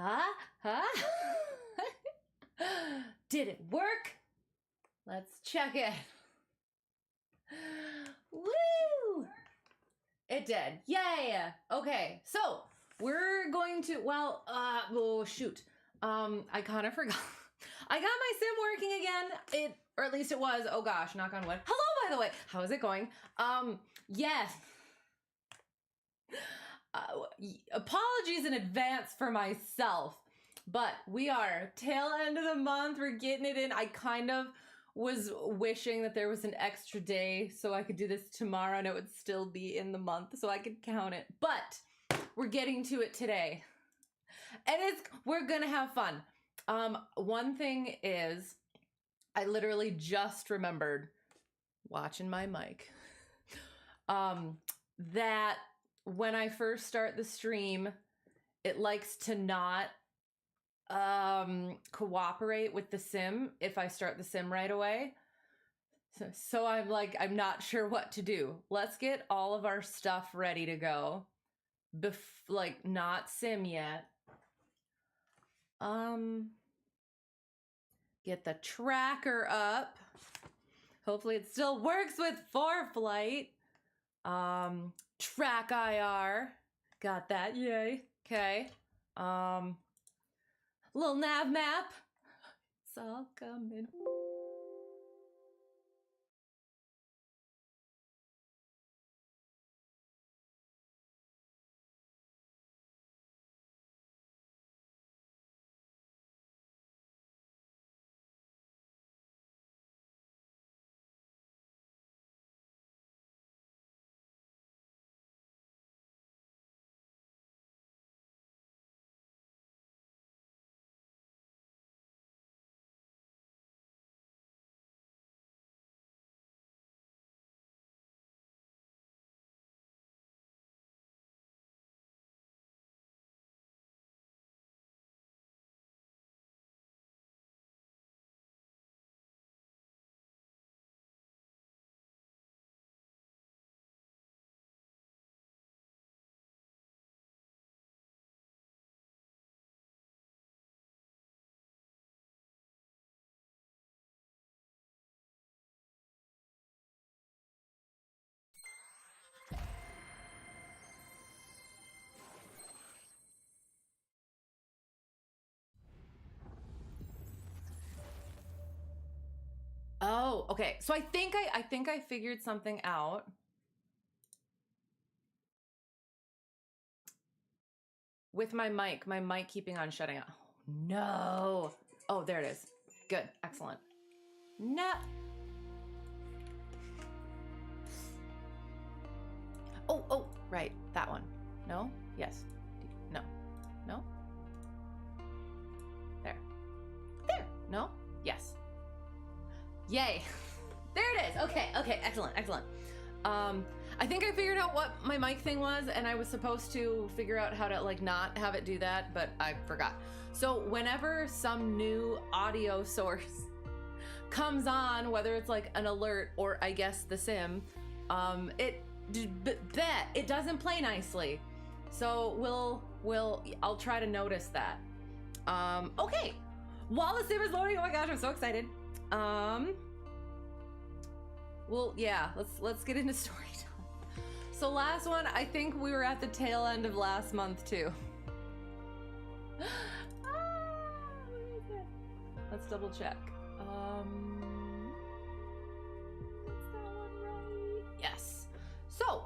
Huh? Did it work? Let's check it. Woo! It did. Yay! Okay, so we're going to, oh shoot. I kind of forgot. I got my sim working again. Or at least it was. Oh gosh, knock on wood. Hello, by the way. How is it going? Yes. Apologies in advance for myself, but we are tail end of the month. We're getting it in. I kind of was wishing that there was an extra day so I could do this tomorrow and it would still be in the month so I could count it. But we're getting to it today. And we're gonna have fun. One thing is, I literally just remembered watching my mic that when I first start the stream, it likes to not cooperate with the sim if I start the sim right away. So I'm like, I'm not sure what to do. Let's get all of our stuff ready to go. Like, not sim yet. Get the tracker up. Hopefully it still works with ForeFlight. Track IR. Got that, yay. Okay. Little nav map. It's all coming. Oh, okay. So I think I figured something out. With my mic keeping on shutting off. No. Oh, there it is. Good. Excellent. No. Oh, right. That one. No? Yes. No. No? There. There. No? Yes. Yay. There it is. Okay. Excellent. I think I figured out what my mic thing was, and I was supposed to figure out how to like not have it do that, but I forgot. So whenever some new audio source comes on, whether it's like an alert or I guess the sim, it doesn't play nicely. So I'll try to notice that. Okay. While the sim is loading, oh my gosh, I'm so excited. Well, yeah, let's get into story time. So last one, I think we were at the tail end of last month too. Let's double check. Is that one right? Yes. So,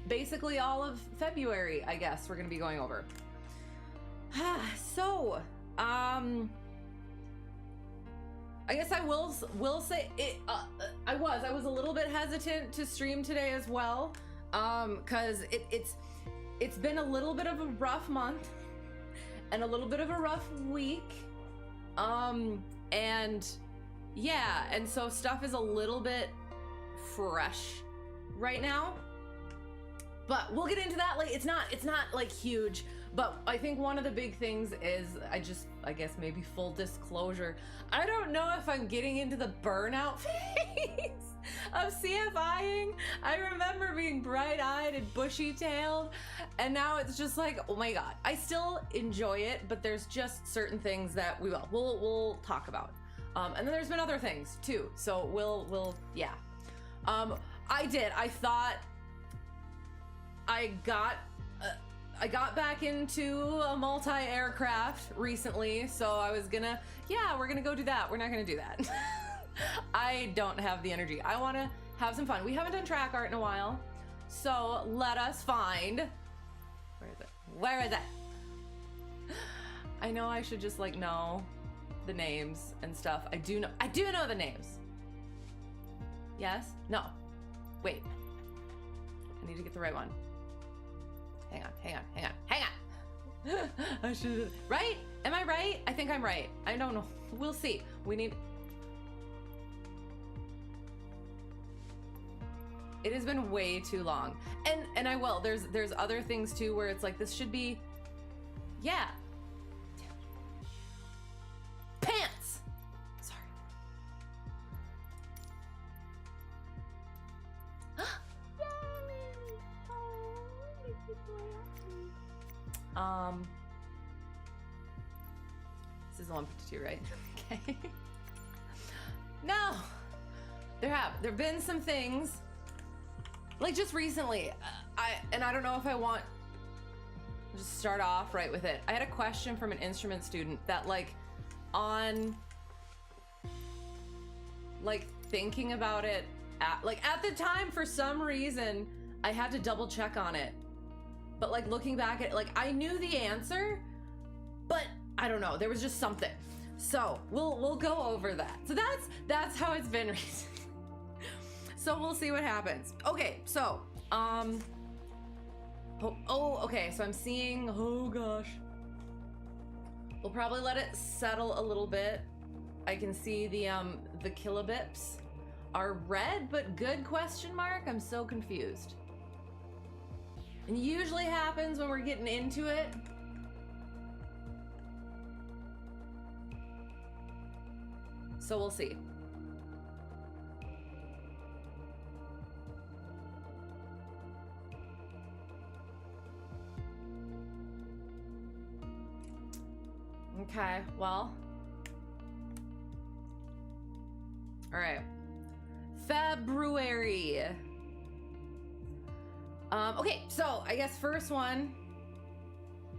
basically all of February, I guess we're gonna be going over. So, I guess I will say it. I was a little bit hesitant to stream today as well, cause it's been a little bit of a rough month and a little bit of a rough week, and yeah, and so stuff is a little bit fresh right now, but we'll get into that. Like it's not like huge, But I think one of the big things is I guess maybe full disclosure, I don't know if I'm getting into the burnout phase of CFIing. I remember being bright-eyed and bushy-tailed, and now it's just like, oh my god. I still enjoy it, but there's just certain things that we'll talk about. And then there's been other things too. So we'll yeah. I thought I got back into a multi-aircraft recently, so I was gonna, we're gonna go do that. We're not gonna do that. I don't have the energy. I want to have some fun. We haven't done track art in a while, so let us find, where is it? I know I should just like know the names and stuff. I do know the names. Yes? No. Wait. I need to get the right one. Hang on. I should. Right? Am I right? I think I'm right. I don't know. We'll see. We need. It has been way too long. And I will. There's other things too where it's like this should be. Yeah. Pants. Sorry. This is the 152, right? Okay. No! There have been some things, like just recently, I don't know if I want to just start off right with it. I had a question from an instrument student that on thinking about it at the time, for some reason, I had to double check on it. But looking back at it, I knew the answer, but I don't know, there was just something. So we'll go over that. So that's how it's been recently. So we'll see what happens. Okay, so okay, so I'm seeing, oh gosh. We'll probably let it settle a little bit. I can see the kilobips are red, but good question mark. I'm so confused. And usually happens when we're getting into it. So we'll see. Okay, well. All right. February. Okay, so I guess first one.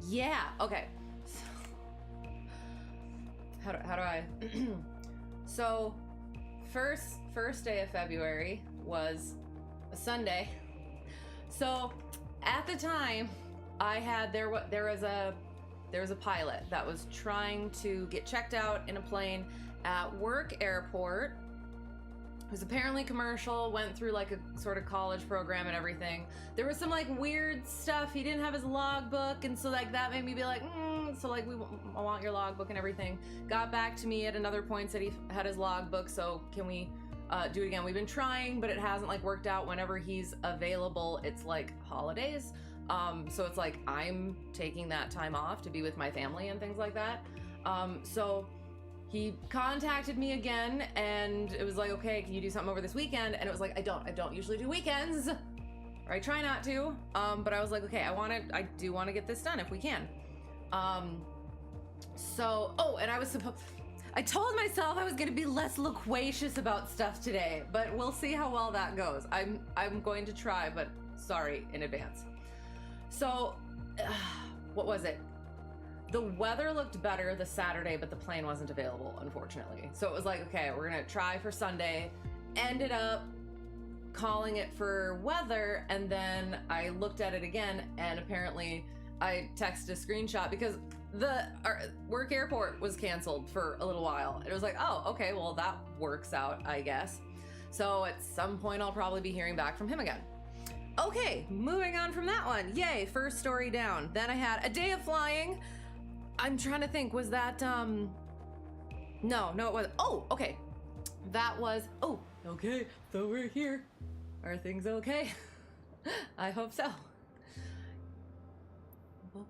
Yeah, okay. So, how do I? So, first day of February was a Sunday. So, at the time, there was a pilot that was trying to get checked out in a plane at work airport. It was apparently commercial, went through a sort of college program and everything. There was some weird stuff. He didn't have his logbook, and so that made me be like, I want your logbook and everything. Got back to me at another point, said he had his logbook, so can we do it again? We've been trying, but it hasn't worked out. Whenever he's available, it's holidays. So it's I'm taking that time off to be with my family and things like that. So he contacted me again, and it was okay, can you do something over this weekend? And it was I don't usually do weekends, or I try not to. But I was okay, I do want to get this done if we can. So, and I told myself I was going to be less loquacious about stuff today, but we'll see how well that goes. I'm going to try, but sorry in advance. So, what was it? The weather looked better the Saturday, but the plane wasn't available, unfortunately. So it was okay, we're gonna try for Sunday. Ended up calling it for weather, and then I looked at it again, and apparently I texted a screenshot because our work airport was canceled for a little while. It was oh, okay, well that works out, I guess. So at some point I'll probably be hearing back from him again. Okay, moving on from that one. Yay, first story down. Then I had a day of flying. I'm trying to think, was that, no, it wasn't. Oh, okay. That was, okay, so we're here. Are things okay? I hope so. Yay,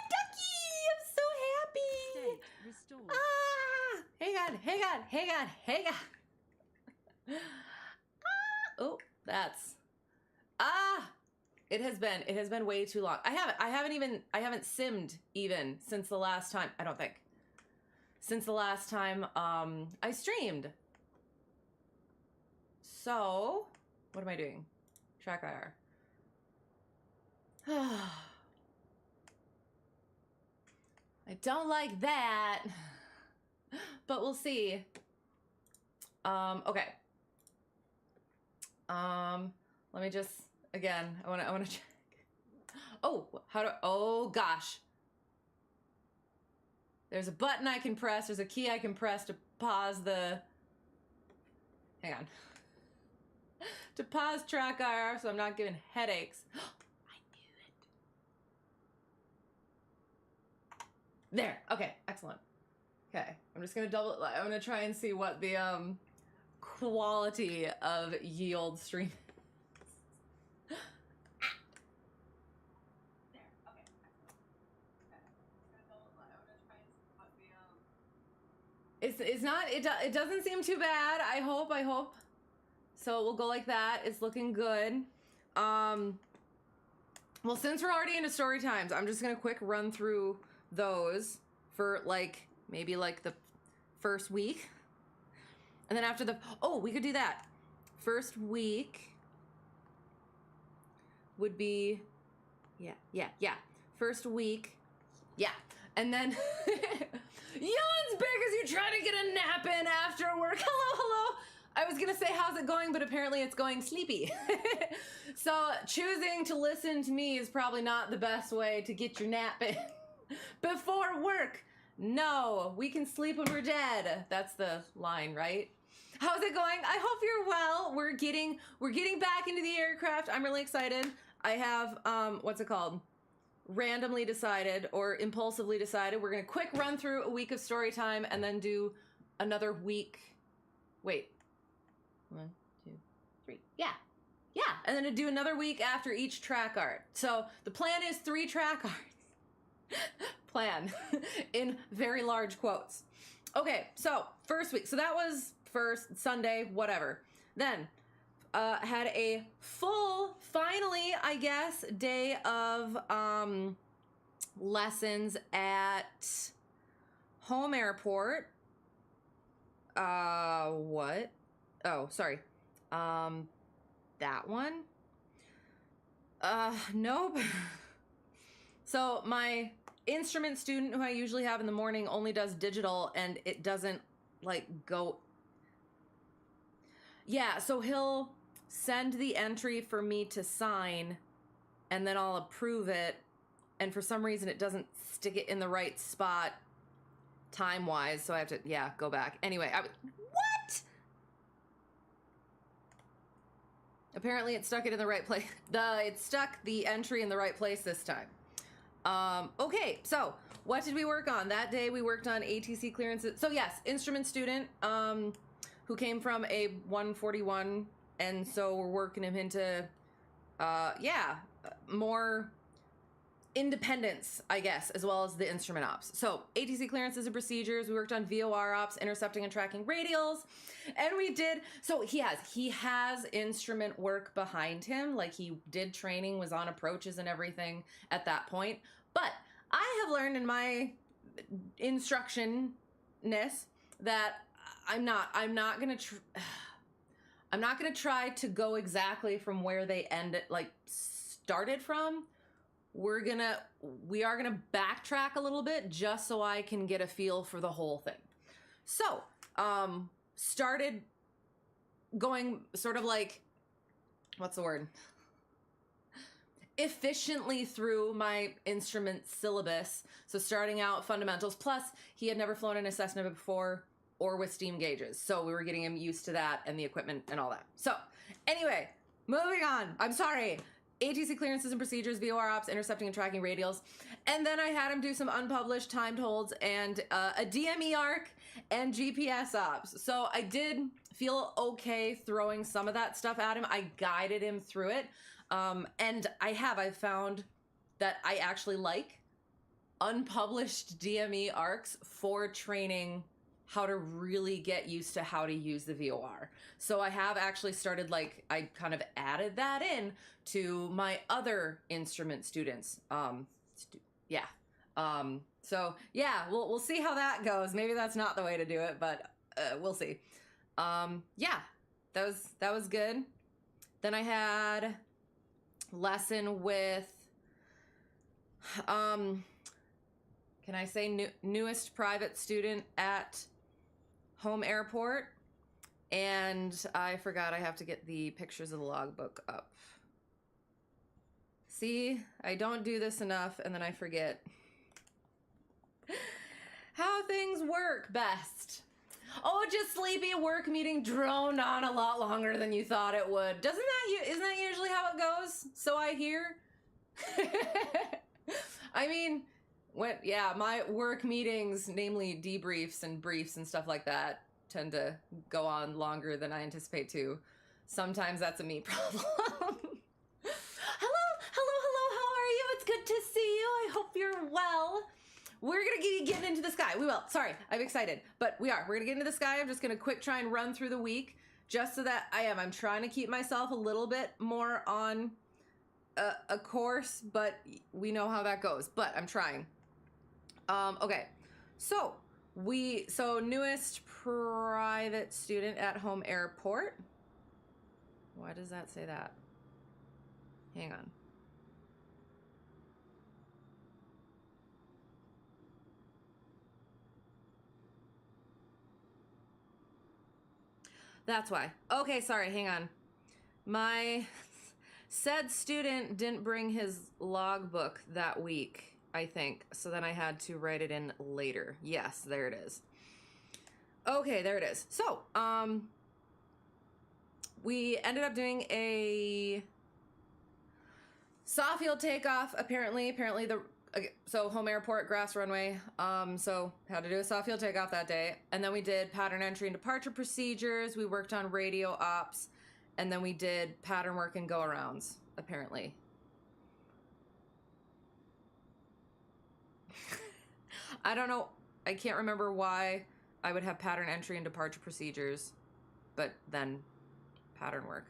ducky! I'm so happy. State restored. Ah! Hang on, hang on, hang on, hang on. Oh, that's it has been way too long. I haven't simmed even since the last time, I don't think. Since the last time I streamed. So, what am I doing? Track IR. I don't like that. But we'll see. Okay. Let me just, again, I wanna check. Oh, oh gosh. There's a button I can press, there's a key I can press to pause the, hang on. To pause track IR so I'm not getting headaches. I knew it. There, okay, excellent. Okay, I'm just gonna I'm gonna try and see what the quality of yield stream is. There, okay, excellent. Okay, it's not, it doesn't seem too bad. I hope. So we'll go like that. It's looking good. Well, since we're already into story times, I'm just gonna quick run through those for like maybe like the first week. And then after we could do that. First week would be, yeah. First week, yeah. And then, yawns big as you try to get a nap in after work. Hello. I was gonna say, how's it going? But apparently it's going sleepy. So choosing to listen to me is probably not the best way to get your nap in before work. No, we can sleep when we're dead. That's the line, right? How's it going? I hope you're well. We're getting back into the aircraft. I'm really excited. I have, what's it called? Randomly decided or impulsively decided we're gonna quick run through a week of story time and then do another week. Wait. 1, 2, 3. Yeah. And then to do another week after each track art. So the plan is 3 track arts. Plan in very large quotes. Okay, so first week. So that was first Sunday, whatever. Then had a full, finally, I guess, day of lessons at home airport. What? Oh, sorry. That one? Nope. So my instrument student who I usually have in the morning only does digital and it doesn't like go. Yeah, so he'll send the entry for me to sign and then I'll approve it. And for some reason it doesn't stick it in the right spot time-wise. So I have to, go back. Anyway, what? Apparently it stuck it in the right place. It stuck the entry in the right place this time. Okay, so what did we work on? That day we worked on ATC clearances. So yes, instrument student who came from a 141, and so we're working him into, more independence, I guess, as well as the instrument ops. So ATC clearances and procedures, we worked on VOR ops, intercepting and tracking radials, and we did, so he has instrument work behind him, like he did training, was on approaches and everything at that point, but I have learned in my instructionness that I'm not gonna try to go exactly from where they started from. We are gonna backtrack a little bit just so I can get a feel for the whole thing. So, started going sort of like, what's the word? Efficiently through my instrument syllabus. So starting out fundamentals, plus he had never flown in a Cessna before or with steam gauges. So we were getting him used to that and the equipment and all that. So anyway, moving on. I'm sorry. ATC clearances and procedures, VOR ops, intercepting and tracking radials. And then I had him do some unpublished timed holds and a DME arc and GPS ops. So I did feel okay throwing some of that stuff at him. I guided him through it. And I found that I actually like unpublished DME arcs for training how to really get used to how to use the VOR. So I have actually started, like, I kind of added that in to my other instrument students. Yeah. So yeah, we'll see how that goes. Maybe that's not the way to do it, but we'll see. Yeah, that was good. Then I had lesson with, can I say newest private student at Home Airport. And I forgot I have to get the pictures of the logbook up. See, I don't do this enough and then I forget how things work best. Oh, just sleepy work meeting droned on a lot longer than you thought it would. Isn't that usually how it goes? So I hear. I mean, my work meetings, namely debriefs and briefs and stuff like that, tend to go on longer than I anticipate to. Sometimes that's a me problem. Hello, how are you? It's good to see you. I hope you're well. We're gonna be getting into the sky. We will. Sorry, I'm excited, but we're gonna get into the sky. I'm just gonna quick try and run through the week, just so that I'm trying to keep myself a little bit more on a course, but we know how that goes, but I'm trying. Okay, so newest private student at Home Airport. Why does that say that? Hang on. That's why. Okay, sorry, hang on. My said student didn't bring his logbook that week, I think. So then I had to write it in later. Yes, there it is. Okay, there it is. So, we ended up doing a saw field takeoff, apparently so Home Airport, grass runway. So had to do a saw field takeoff that day. And then we did pattern entry and departure procedures. We worked on radio ops. And then we did pattern work and go-arounds, apparently. I don't know. I can't remember why I would have pattern entry and departure procedures, but then pattern work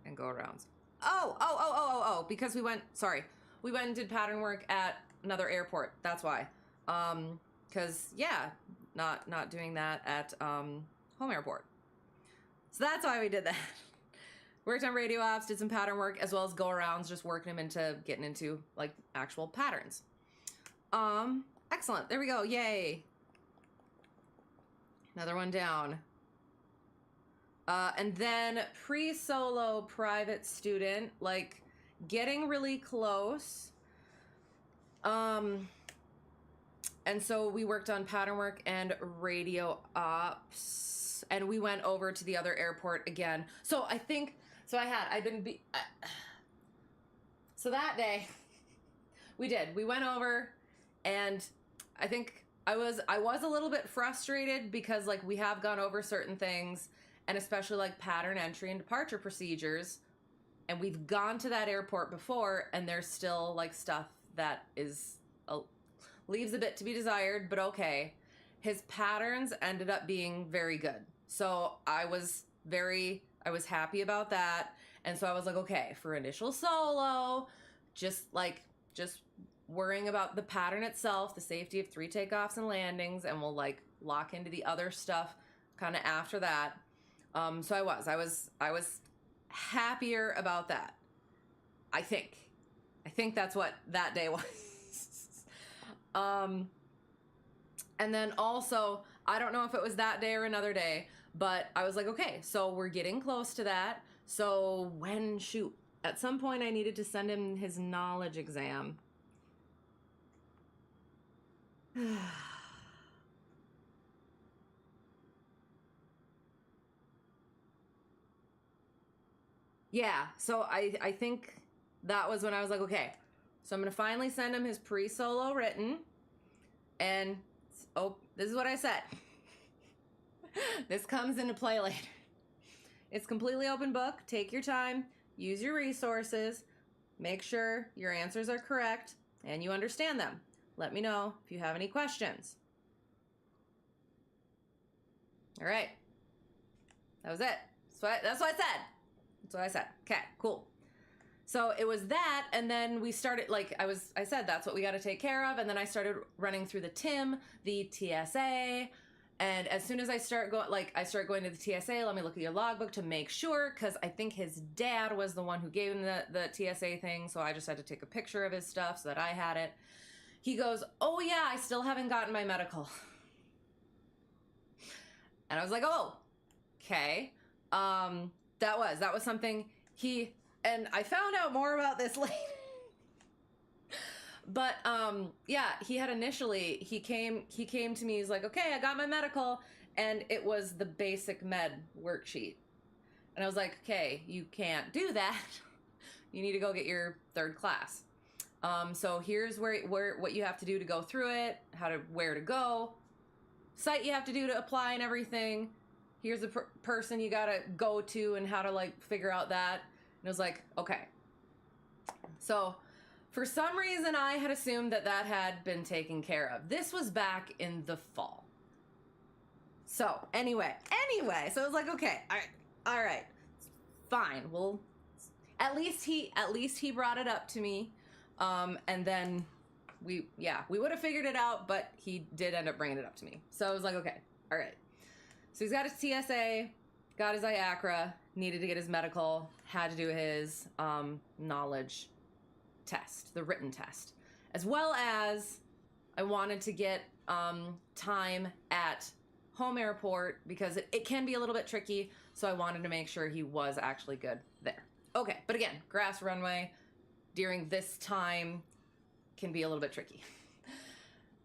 and go-arounds. Oh, because we went and did pattern work at another airport. That's why. Because, yeah, not doing that at Home Airport. So that's why we did that. Worked on radio ops, did some pattern work, as well as go-arounds, just working them into getting into, like, actual patterns. Excellent. There we go. Yay. Another one down. And then pre-solo private student, like, getting really close. And so we worked on pattern work and radio ops, and we went over to the other airport again. So I think, so that day we went over, and I think I was a little bit frustrated because, like, we have gone over certain things, and especially like pattern entry and departure procedures, and we've gone to that airport before, and there's still like stuff that leaves a bit to be desired, but okay. His patterns ended up being very good. So I was happy about that. And so I was like, okay, for initial solo, just worrying about the pattern itself, the safety of 3 takeoffs and landings, and we'll like lock into the other stuff kind of after that. So I was happier about that. I think that's what that day was. And then also, I don't know if it was that day or another day, but I was like, okay, so we're getting close to that. So at some point I needed to send him his knowledge exam. Yeah, so I think that was when I was like, okay, so I'm going to finally send him his pre-solo written. And, this is what I said. This comes into play later. It's completely open book. Take your time. Use your resources. make sure your answers are correct and you understand them. Let me know if you have any questions. All right. That was it. That's what I said. That's what I said. Okay, cool. So it was that, and then we started, like, I said that's what we got to take care of, and then I started running through the TIM, the TSA, and as soon as I start going to the TSA, let me look at your logbook to make sure, because I think his dad was the one who gave him the TSA thing, so I just had to take a picture of his stuff so that I had it. He goes, oh yeah, I still haven't gotten my medical. And I was like, oh, okay. That was something and I found out more about this later. But yeah, he had initially, he came to me, he's like, okay, I got my medical, and it was the basic med worksheet. And I was like, okay, you can't do that. You need to go get your third class. So here's where what you have to do to go through it, where to go, site you have to do to apply and everything. Here's the person you gotta go to and how to like figure out that. And I was like, okay. So for some reason I had assumed that had been taken care of. This was back in the fall. So anyway, so I was like, okay, all right, fine. Well, at least he brought it up to me. And then we would have figured it out, but he did end up bringing it up to me. So I was like, okay, all right. So he's got his TSA, got his IACRA, needed to get his medical, had to do his knowledge test, the written test, as well as I wanted to get time at home airport because it can be a little bit tricky. So I wanted to make sure he was actually good there. Okay, but again, grass runway during this time can be a little bit tricky.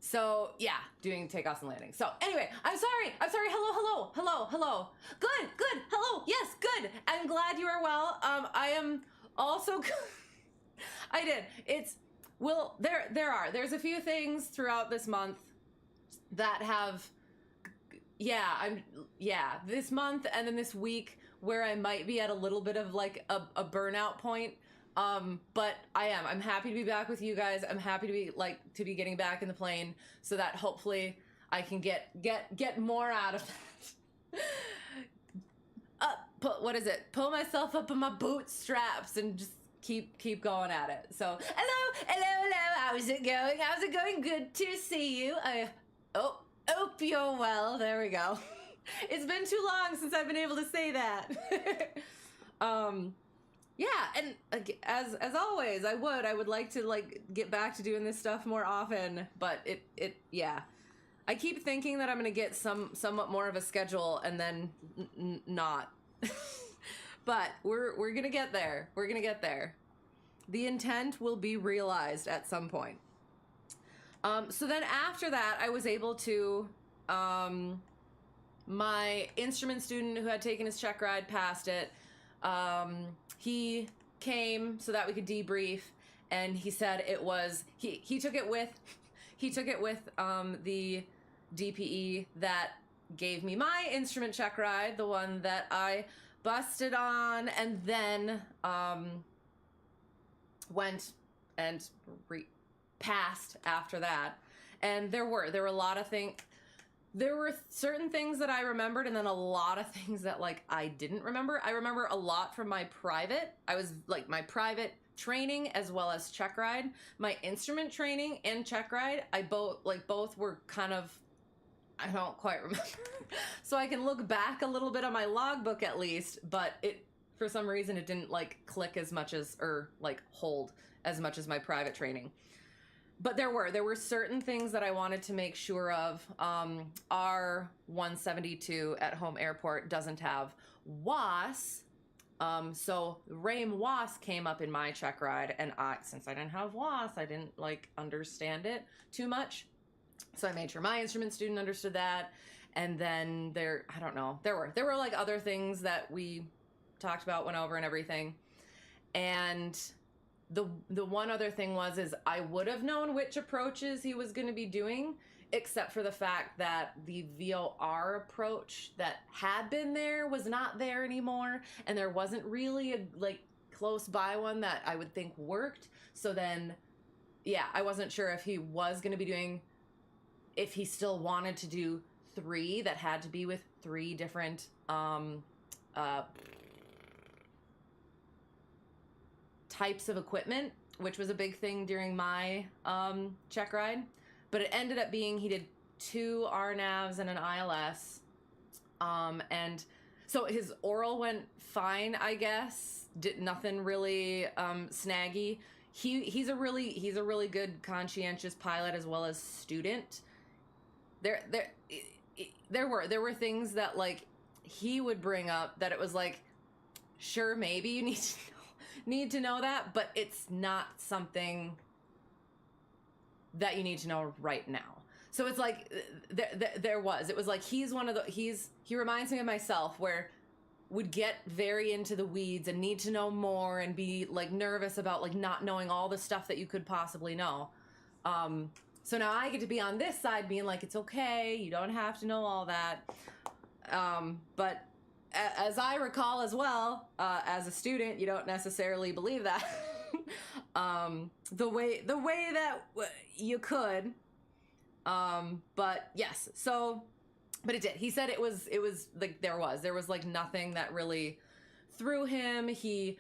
So yeah, doing takeoffs and landings. So anyway, I'm sorry. Hello. Good. Hello. Yes, good. I'm glad you are well. I am also good. I did. There's a few things throughout this month that have, this month and then this week where I might be at a little bit of like a burnout point. But I'm happy to be back with you guys. I'm happy to be getting back in the plane so that hopefully I can get more out of that. Pull myself up in my bootstraps and just keep going at it. So hello. How's it going? Good to see you. I hope you're well. There we go. It's been too long since I've been able to say that. Yeah, and as always, I would like to like get back to doing this stuff more often, but I keep thinking that I'm gonna get somewhat more of a schedule and then not. But we're gonna get there. We're gonna get there. The intent will be realized at some point. So then after that, I was able to my instrument student who had taken his check ride passed it. He came so that we could debrief, and he said it was he took it with the DPE that gave me my instrument check ride, the one that I busted on, and then went and passed after that. And there were a lot of things. There were certain things that I remembered, and then a lot of things that like I didn't remember. I remember a lot from my private. I was like my private training as well as check ride. My instrument training and check ride, both were kind of, I don't quite remember. So I can look back a little bit on my logbook at least, but for some reason it didn't like click as much as, or like hold as much as my private training. But there were certain things that I wanted to make sure of. Our 172 at home airport doesn't have WAS. So RAIM WAS came up in my check ride, and since I didn't have WAS, I didn't like understand it too much. So I made sure my instrument student understood that. And then there were like other things that we talked about, went over and everything. And the one other thing is I would have known which approaches he was going to be doing, except for the fact that the VOR approach that had been there was not there anymore, and there wasn't really a like close by one that I would think worked. So then, yeah, I wasn't sure if he was going to be doing, if he still wanted to do 3 that had to be with 3 different types of equipment, which was a big thing during my check ride. But it ended up being he did 2 RNAVs and an ILS. And so his oral went fine, I guess. Did nothing really snaggy. He's a really good conscientious pilot as well as student. There were things that like he would bring up that it was like, sure, maybe you need to know that, but it's not something that you need to know right now. So it's like it was like he's one of the he reminds me of myself, where would get very into the weeds and need to know more and be like nervous about like not knowing all the stuff that you could possibly know. So now I get to be on this side being like, it's okay, you don't have to know all that. But as I recall as well, as a student, you don't necessarily believe that. The way that you could. But yes, so, but it did. He said it was like, there was like nothing that really threw him. He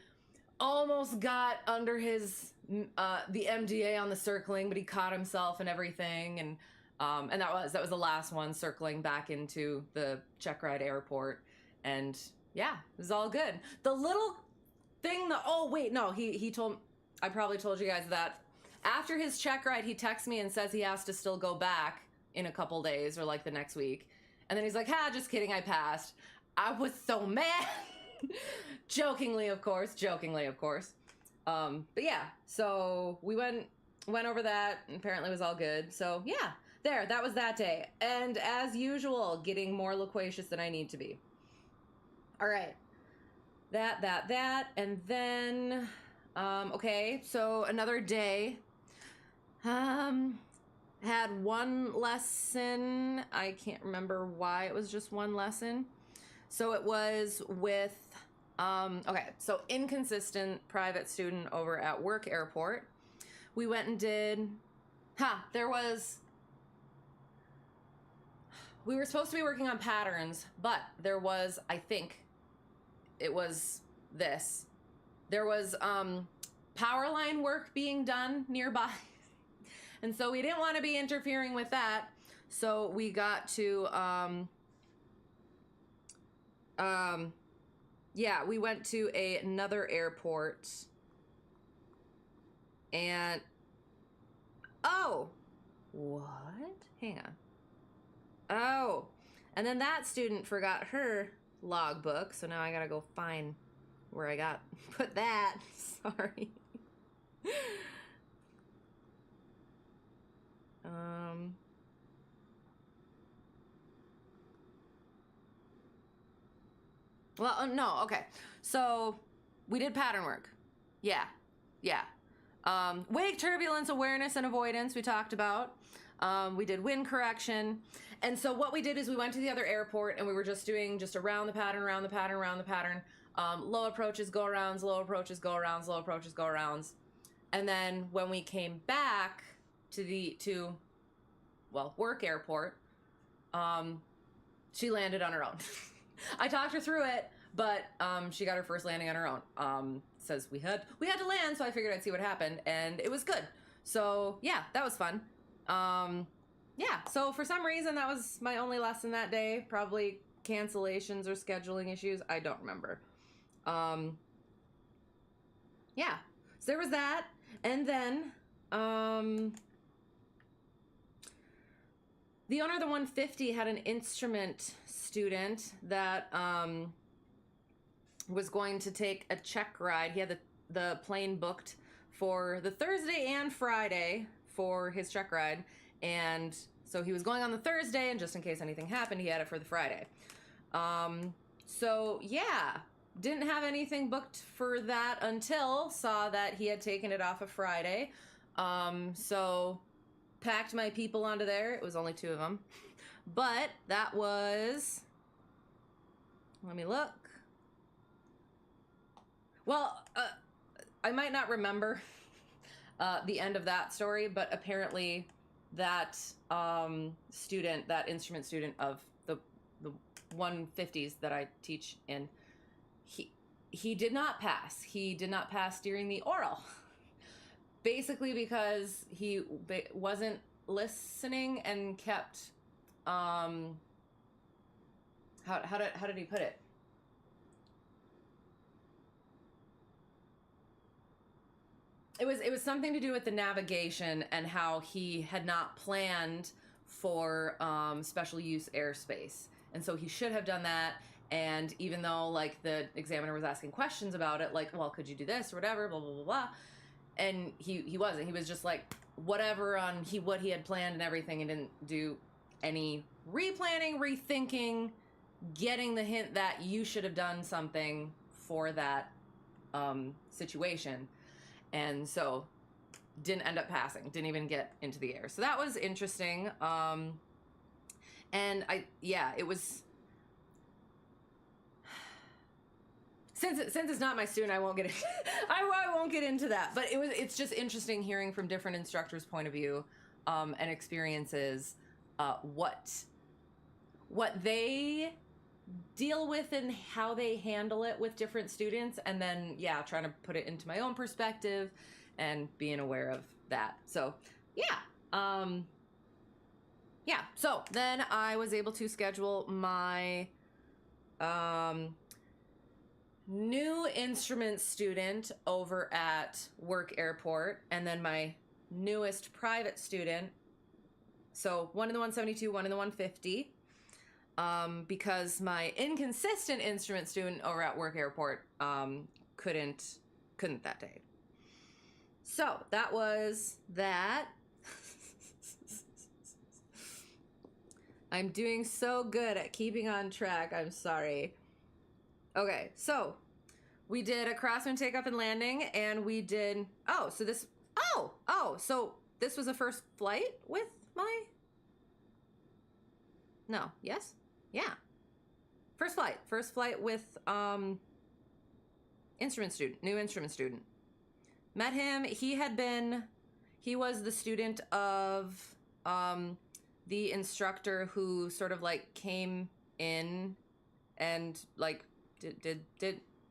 almost got under his, the MDA on the circling, but he caught himself and everything. And that was the last one, circling back into the check ride airport. And yeah, it was all good. The little thing that, oh wait, no, he told, I probably told you guys that after his check ride, he texts me and says he has to still go back in a couple days or like the next week. And then he's like, just kidding, I passed. I was so mad. Jokingly, of course. But yeah, so we went over that, and apparently it was all good. So yeah, that was that day. And as usual, getting more loquacious than I need to be. All right. That. And then, okay, so another day. Had one lesson. I can't remember why it was just one lesson. So it was with, okay, so inconsistent private student over at work airport. We went and did, we were supposed to be working on patterns, but there was, I think it was this. There was, power line work being done nearby. And so we didn't want to be interfering with that. So we got to, yeah, we went to another airport. And, oh, what? Hang on. Oh, and then that student forgot her logbook. So now I got to go find where I put that. Sorry. Well, no, okay. So we did pattern work. Yeah. Wake turbulence awareness and avoidance we talked about. We did wind correction. And so what we did is we went to the other airport and we were just doing around the pattern. Low approaches, go arounds, low approaches, go arounds, low approaches, go arounds. And then when we came back to work airport, she landed on her own. I talked her through it, but she got her first landing on her own. Says we had to land, so I figured I'd see what happened, and it was good. So yeah, that was fun. Yeah, so for some reason that was my only lesson that day. Probably cancellations or scheduling issues. I don't remember. Yeah, so there was that, and then the owner of the 150 had an instrument student that was going to take a check ride. He had the plane booked for the Thursday and Friday for his check ride. And so he was going on the Thursday, and just in case anything happened, he had it for the Friday. So yeah, didn't have anything booked for that until saw that he had taken it off of Friday. So packed my people onto there. It was only 2 of them. But that was, let me look. Well, I might not remember the end of that story, but apparently that student, that instrument student of the 150s that I teach in, he did not pass. He did not pass during the oral. Basically because he wasn't listening and kept how did he put it? It was something to do with the navigation and how he had not planned for special use airspace. And so he should have done that. And even though like the examiner was asking questions about it, like, well, could you do this or whatever, blah, blah, blah, blah. And he wasn't. He was just like, whatever on what he had planned and everything, and didn't do any replanning, rethinking, getting the hint that you should have done something for that situation. And so didn't end up passing, didn't even get into the air. So that was interesting. And it was, since it's not my student, I won't get I won't get into that. But it's just interesting hearing from different instructors' point of view and experiences what they deal with and how they handle it with different students, and then trying to put it into my own perspective and being aware of that. So so then I was able to schedule my new instrument student over at Work Airport, and then my newest private student, so one in the 172, one in the 150, because my inconsistent instrument student over at Work Airport couldn't that day. So that was that. I'm doing so good at keeping on track. I'm sorry. Okay, so we did a crosswind takeoff and landing, and we did, so this was a first flight with my, no, yes? Yeah. First flight with instrument student, new instrument student. Met him, he was the student of the instructor who sort of like came in and like did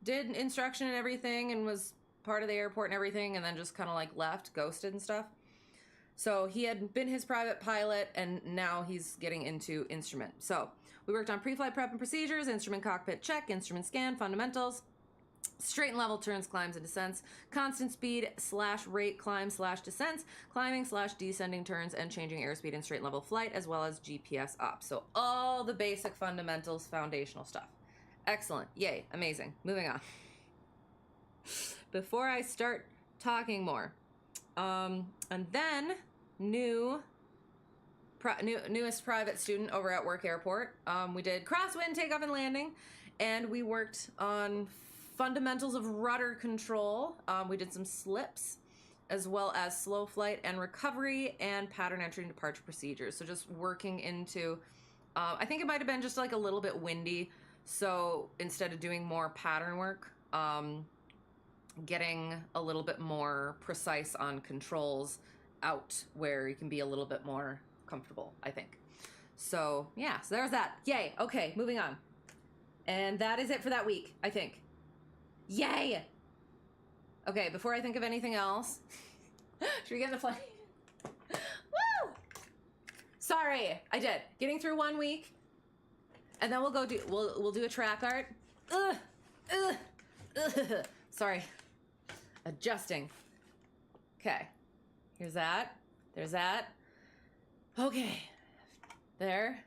instruction and everything, and was part of the airport and everything, and then just kind of like left, ghosted and stuff. So he had been his private pilot, and now he's getting into instrument. So we worked on pre-flight prep and procedures, instrument cockpit check, instrument scan, fundamentals, straight and level turns, climbs and descents, constant speed / rate climb / descents, climbing / descending turns, and changing airspeed in straight and level flight, as well as GPS ops. So all the basic fundamentals, foundational stuff. Excellent. Yay. Amazing. Moving on. Before I start talking more, and then newest private student over at Work Airport, we did crosswind takeoff and landing, and we worked on fundamentals of rudder control. We did some slips, as well as slow flight and recovery, and pattern entry and departure procedures. So just working into, I think it might have been just like a little bit windy, so instead of doing more pattern work, getting a little bit more precise on controls out where you can be a little bit more comfortable, I think. So yeah, so there's that. Yay. Okay, moving on. And that is it for that week, I think. Yay! Okay, before I think of anything else, should we get in the plane? Woo! Sorry, I did. Getting through 1 week, and then we'll do a track art. Sorry. Adjusting. Okay. Here's that. There's that. Okay. There.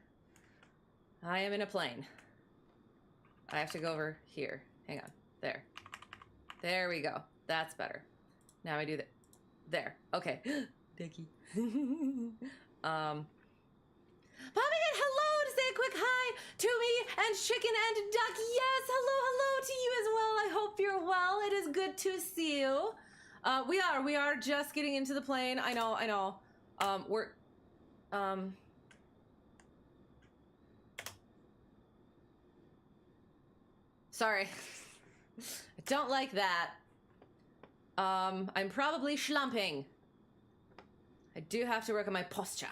I am in a plane. I have to go over here. Hang on. There. There we go. That's better. Now I do that. There. Okay. Dicky. Popping in hello to say a quick hi to me and Chicken and Duck. Yes, hello to you as well. I hope you're well. It is good to see you. We are just getting into the plane. I know. Sorry. I don't like that. I'm probably schlumping. I do have to work on my posture.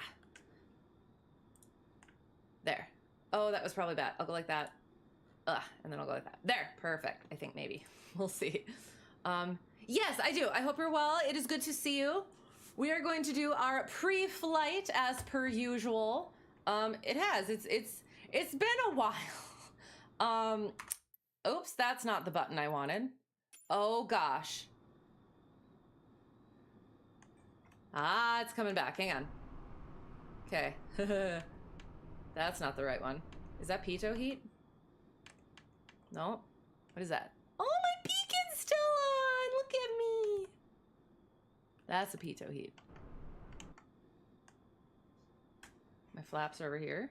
There. Oh, that was probably bad. I'll go like that. Ugh, and then I'll go like that. There, perfect. I think maybe. We'll see. Yes, I do. I hope you're well. It is good to see you. We are going to do our pre-flight as per usual. It has. It's been a while. Oops, that's not the button I wanted. Oh gosh. Ah, it's coming back. Hang on. Okay. That's not the right one. Is that pitot heat? No. What is that? Oh, my beacon's still on! Look at me! That's a pitot heat. My flaps are over here.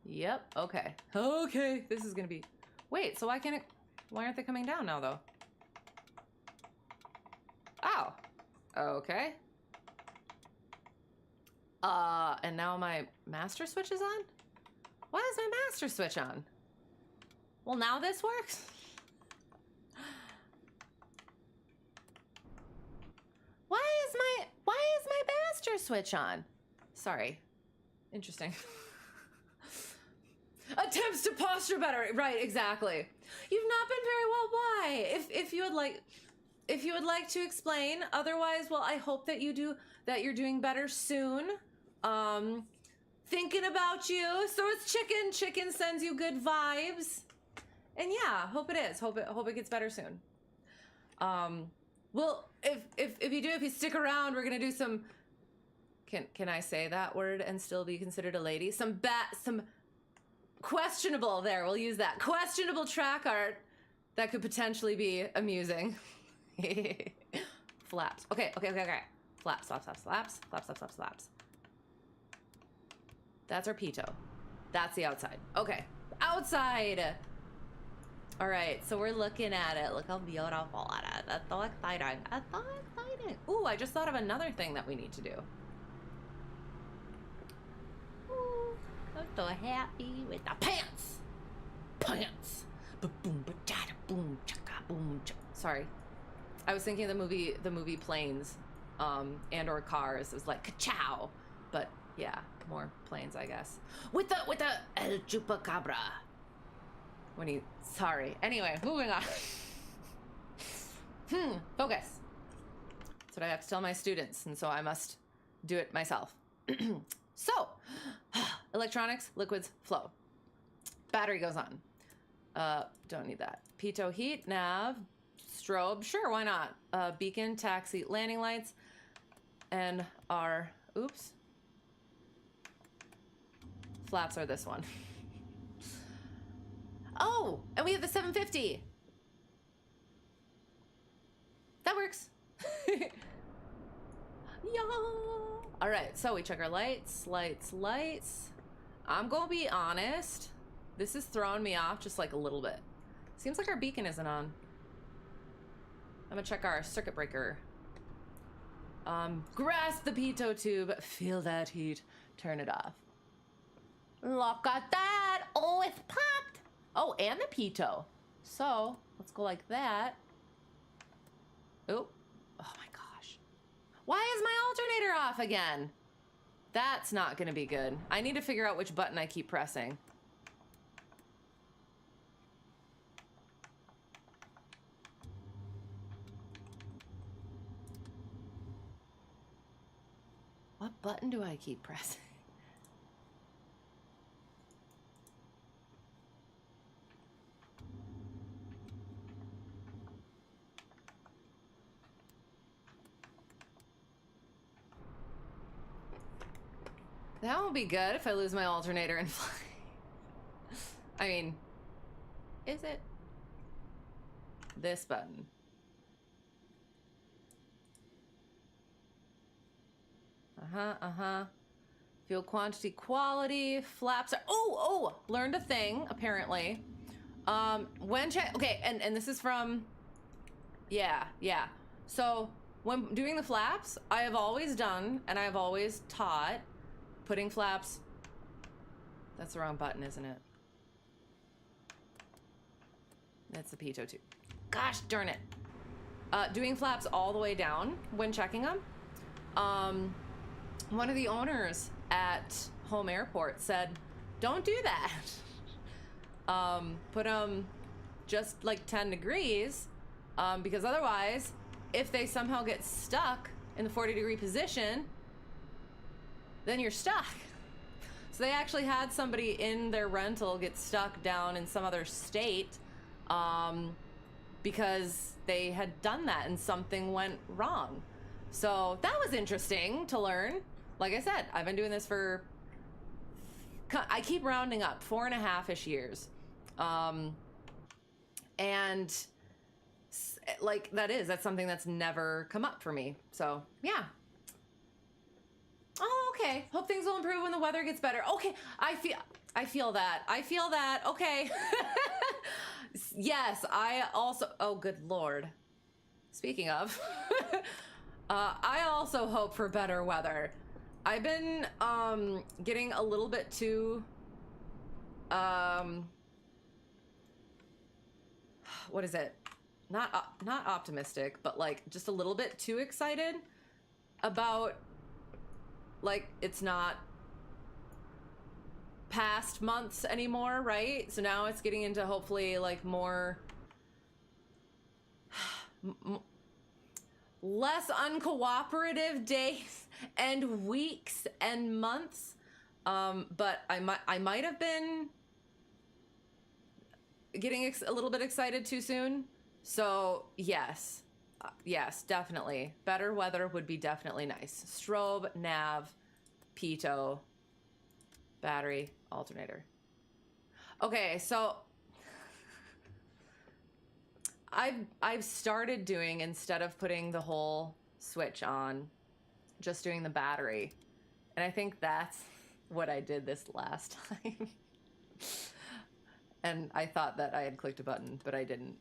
Yep, okay. Okay, this is gonna be... Wait, so why can't it... Why aren't they coming down now, though? Oh. Okay. And now my master switch is on? Why is my master switch on? Well, now this works? Why is my master switch on? Sorry. Interesting. Attempts to posture better. Right, exactly. You've not been very well. Why? If you would like to explain. Otherwise, well, I hope that you're doing better soon. Thinking about you. So it's Chicken. Chicken sends you good vibes. And yeah, hope it is. Hope it gets better soon. Well, if you stick around, we're gonna do some. Can I say that word and still be considered a lady? Some questionable. There, we'll use that questionable track art that could potentially be amusing. Flaps. Okay. Flaps. That's our pitot. That's the outside. Okay, outside. All right, so we're looking at it. Look how beautiful it is. That's so exciting. That's so exciting. Ooh, I just thought of another thing that we need to do. Ooh, I'm so happy with the pants. Pants. Ba-boom, ba-da, boom, chaka, boom, chaka. Sorry. I was thinking of the movie Planes, and or Cars. It was like ka-chow, but yeah, more planes, I guess. With the El Chupacabra. Sorry. Anyway, moving on. Focus. That's what I have to tell my students, and so I must do it myself. So, electronics, liquids, flow. Battery goes on. Don't need that. Pitot heat, nav, strobe, sure, why not? Beacon, taxi, landing lights, and our, oops. Flaps are this one. Oh, and we have the 750. That works. Yeah. All right, so we check our lights. I'm gonna be honest. This is throwing me off just like a little bit. Seems like our beacon isn't on. I'm gonna check our circuit breaker. Grasp the pitot tube. Feel that heat. Turn it off. Look at that. Oh, it's popped. Oh, and the pitot. So, let's go like that. Oh. Oh my gosh. Why is my alternator off again? That's not gonna be good. I need to figure out which button I keep pressing. What button do I keep pressing? That won't be good if I lose my alternator and fly. I mean, is it? This button. Fuel quantity, quality, flaps are, oh, learned a thing, apparently. Okay, and this is from, yeah. So, when doing the flaps, I have always done, and I have always taught, putting flaps, that's the wrong button, isn't it? That's the pitot too. Gosh darn it. doing flaps all the way down when checking them. One of the owners at home airport said, don't do that. Put them just like 10 degrees, because otherwise, if they somehow get stuck in the 40-degree position, then you're stuck. So they actually had somebody in their rental get stuck down in some other state, because they had done that and something went wrong. So that was interesting to learn. Like I said, I've been doing this for, I keep rounding up, 4.5-ish years. And like that's something that's never come up for me. So yeah. Oh, okay. Hope things will improve when the weather gets better. Okay. I feel that. Okay. Yes. I also, oh, good Lord. Speaking of, I also hope for better weather. I've been, getting a little bit too, what is it? Not optimistic, but like just a little bit too excited about, like, it's not past months anymore, right? So now it's getting into hopefully like more less uncooperative days and weeks and months. But I might have been getting a little bit excited too soon. So yes, yes, definitely. Better weather would be definitely nice. Strobe, nav, pitot, battery, alternator. Okay, so I've started doing, instead of putting the whole switch on, just doing the battery. And I think that's what I did this last time. And I thought that I had clicked a button, but I didn't.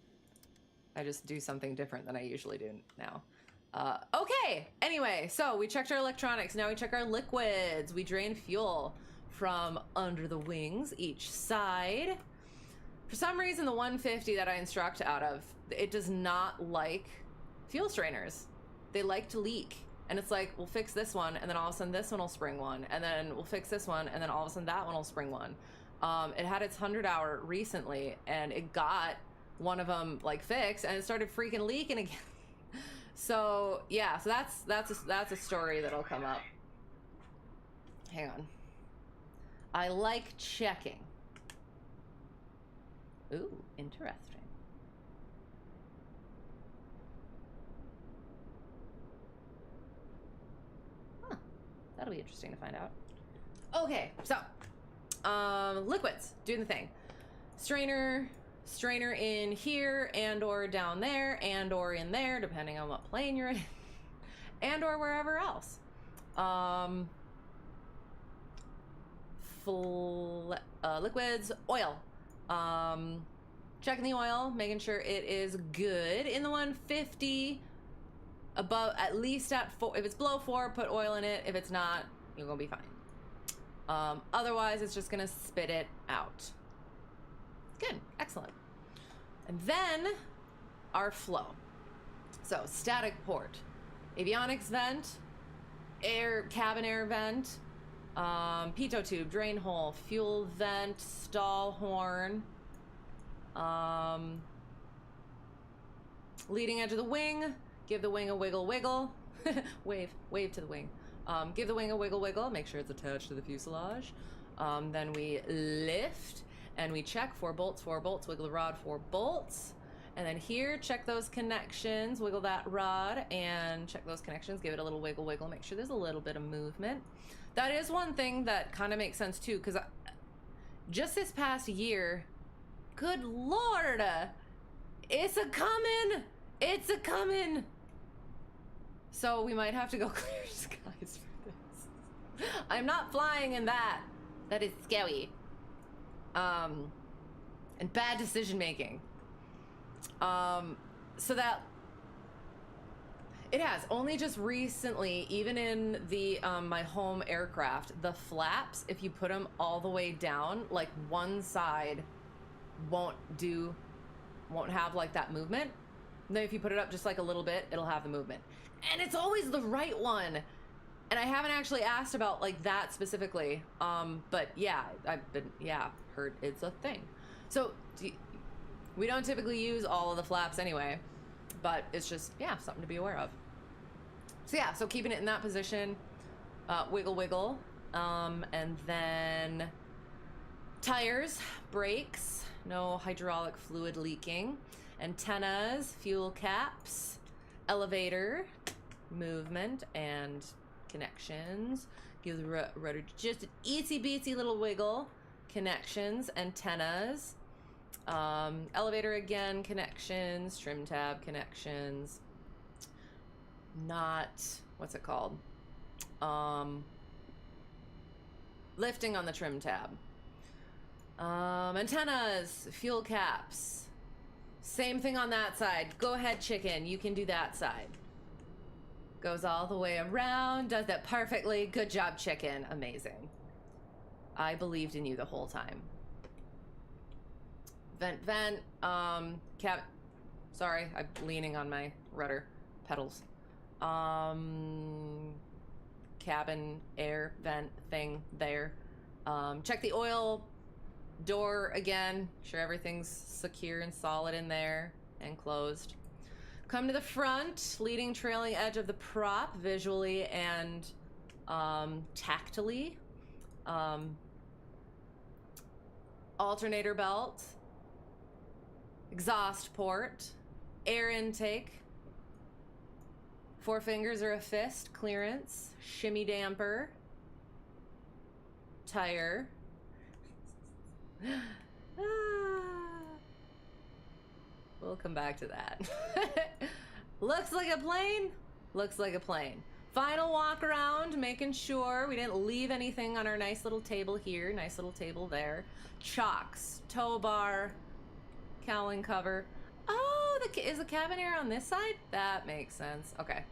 I just do something different than I usually do now. Okay, anyway, so we checked our electronics. Now we check our liquids. We drain fuel from under the wings, each side. For some reason, the 150 that I instruct out of, it does not like fuel strainers. They like to leak. And it's like, we'll fix this one, and then all of a sudden this one will spring one, and then we'll fix this one, and then all of a sudden that one will spring one. It had its 100-hour recently, and it got one of them like fixed, and it started freaking leaking again. So yeah, so that's a story that'll come up. Hang on. I like checking. Ooh, interesting. Huh. That'll be interesting to find out. Okay, so liquids, doing the thing. Strainer in here and or down there and or in there, depending on what plane you're in, and or wherever else. Liquids, oil. Checking the oil, making sure it is good in the 150, above, at least at 4. If it's below 4, put oil in it. If it's not, you're gonna be fine. Otherwise, it's just gonna spit it out. Good, excellent. And then our flow. So static port, avionics vent, cabin air vent, pitot tube, drain hole, fuel vent, stall horn, leading edge of the wing, give the wing a wiggle wiggle, wave to the wing. Give the wing a wiggle wiggle, make sure it's attached to the fuselage. Then we lift and we check 4 bolts, wiggle the rod, 4 bolts. And then here, check those connections, wiggle that rod and check those connections, give it a little wiggle wiggle, make sure there's a little bit of movement. That is one thing that kind of makes sense too, because just this past year, good Lord, it's a coming. So we might have to go clear skies for this. I'm not flying in that. That is scary. And bad decision making. So that it has only just recently, even in the my home aircraft, the flaps, if you put them all the way down, like one side won't have like that movement. And then if you put it up just like a little bit, it'll have the movement. And it's always the right one. And I haven't actually asked about like that specifically. But yeah, I've been, heard it's a thing. So we don't typically use all of the flaps anyway, but it's just, yeah, something to be aware of. So yeah, so keeping it in that position, wiggle, wiggle. And then tires, brakes, no hydraulic fluid leaking, antennas, fuel caps, elevator, movement, and connections. Give the rotor just an itsy bitsy little wiggle. Connections, antennas, elevator again, connections, trim tab, connections. Not, what's it called? Lifting on the trim tab. Antennas, fuel caps. Same thing on that side. Go ahead, chicken. You can do that side. Goes all the way around. Does that perfectly. Good job, chicken. Amazing. I believed in you the whole time. Vent. Cap. Sorry, I'm leaning on my rudder pedals. Cabin air vent thing there. Check the oil door again. Sure everything's secure and solid in there and closed. Come to the front, leading trailing edge of the prop visually and tactily. Alternator belt, exhaust port, air intake, 4 fingers or a fist, clearance, shimmy damper, tire. We'll come back to that. Looks like a plane. Looks like a plane. Final walk around, making sure we didn't leave anything on our nice little table here. Nice little table there. Chocks, tow bar, cowling cover. Oh, is the cabin air on this side? That makes sense. Okay.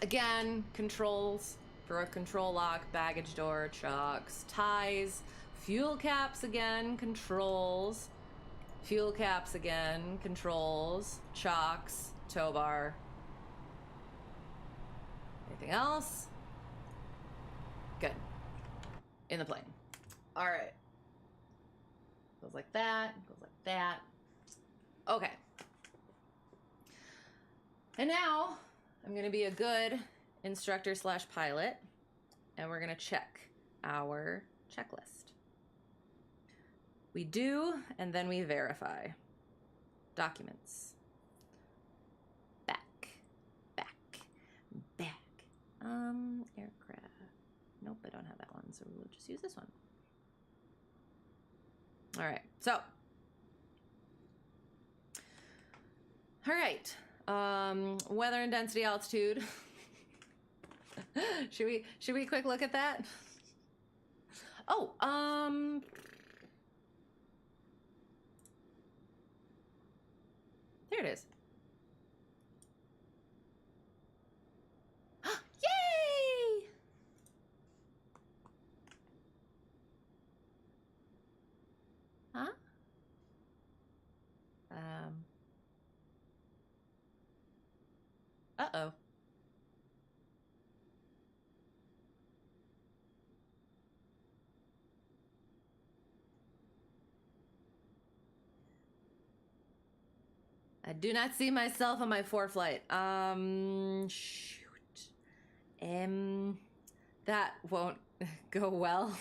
Again, controls for a control lock, baggage door, chocks, ties, fuel caps again, controls, fuel caps again, controls, chocks, tow bar. Anything else? Good. In the plane. All right. Goes like that, goes like that. Okay. And now I'm going to be a good instructor / pilot, and we're going to check our checklist. We do, and then we verify. Documents. Back. Aircraft. Nope, I don't have that one, so we'll just use this one. All right, so. All right, weather and density altitude. Should we quick look at that? Oh, there it is. Yay! Huh? Uh-oh. I do not see myself on my ForeFlight. Shoot. That won't go well.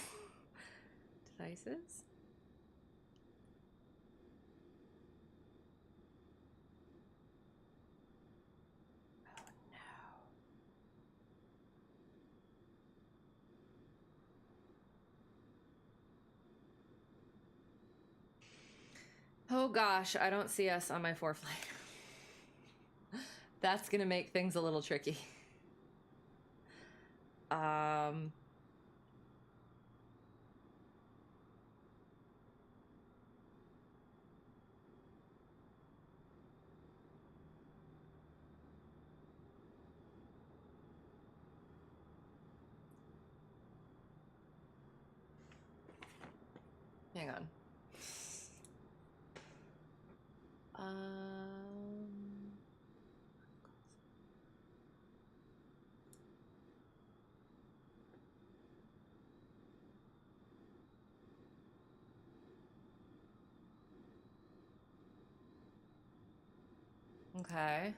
Devices. Oh gosh, I don't see us on my ForeFlight. That's gonna make things a little tricky. Hang on. Okay.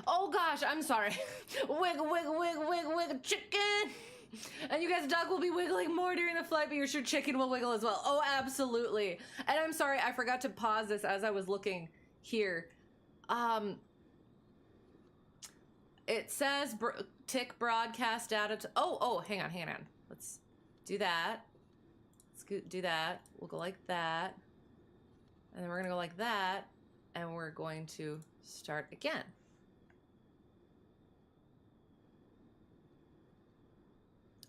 Oh gosh, I'm sorry. Wiggle, wiggle, wiggle, wiggle, wiggle, chicken. And you guys, duck will be wiggling more during the flight, but your sure chicken will wiggle as well. Oh, absolutely. And I'm sorry, I forgot to pause this as I was looking here. It says tick broadcast data to, oh, hang on. Let's do that. Let's do that. We'll go like that. And then we're gonna go like that. And we're going to start again.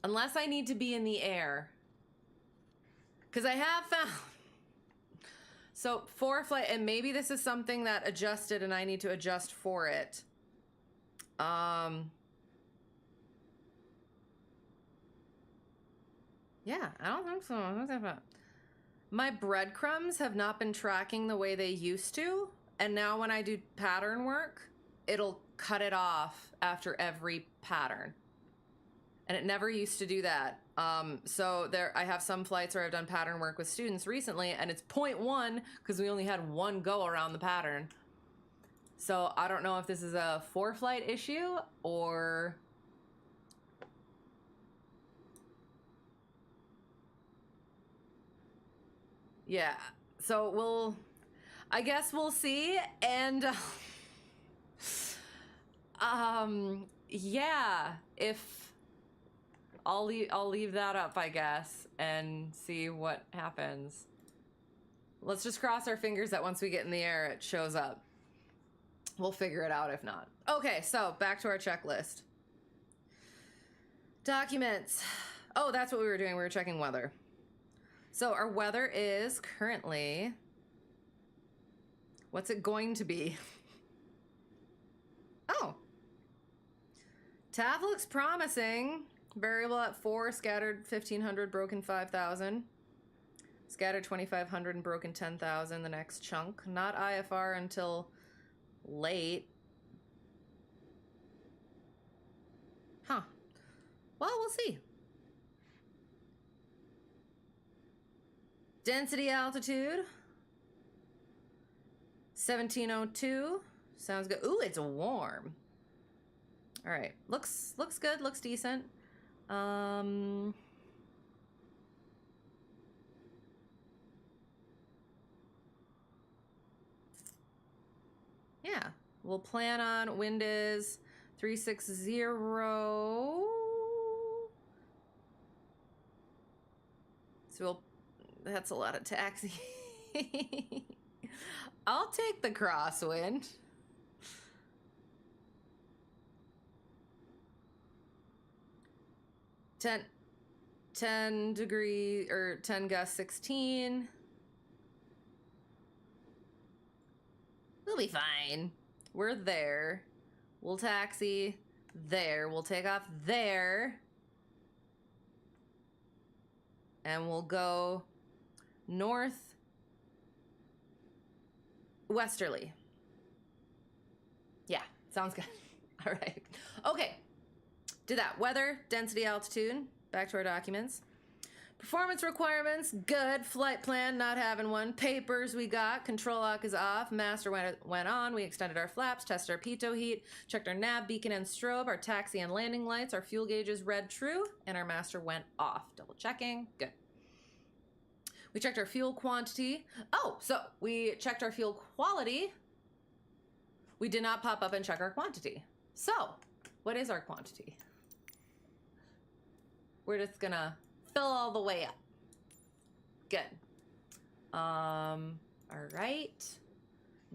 Unless I need to be in the air. Because I have found... So, for flight, and maybe this is something that adjusted and I need to adjust for it. Yeah, I don't think so. My breadcrumbs have not been tracking the way they used to. And now when I do pattern work, it'll cut it off after every pattern. And it never used to do that. So I have some flights where I've done pattern work with students recently, and it's 0.1 because we only had one go around the pattern. So I don't know if this is a for-flight issue or... Yeah, so I guess we'll see, and yeah, if I'll leave that up, I guess, and see what happens. Let's just cross our fingers that once we get in the air, it shows up. We'll figure it out if not. Okay, so back to our checklist. Documents. Oh, that's what we were doing. We were checking weather. So our weather is currently... What's it going to be? Oh. TAF looks promising. Variable at 4, scattered 1,500, broken 5,000. Scattered 2,500 and broken 10,000, the next chunk. Not IFR until late. Huh. Well, we'll see. Density altitude. 1702. Sounds good. Ooh, it's warm. All right. Looks good. Looks decent. Yeah. We'll plan on wind is 360. So that's a lot of taxi. I'll take the crosswind. Ten degree or 10 gust 16. We'll be fine. We're there. We'll taxi there. We'll take off there. And we'll go north westerly. Yeah, sounds good. All right. Okay. Did that. Weather, density, altitude. Back to our documents. Performance requirements, good. Flight plan, not having one. Papers we got. Control lock is off. Master went on. We extended our flaps, tested our pitot heat, checked our nav, beacon, and strobe, our taxi and landing lights, our fuel gauges read true, and our master went off. Double checking. Good. We checked our fuel quantity. Oh, so we checked our fuel quality. We did not pop up and check our quantity. So, what is our quantity? we're just gonna fill all the way up. Good. All right.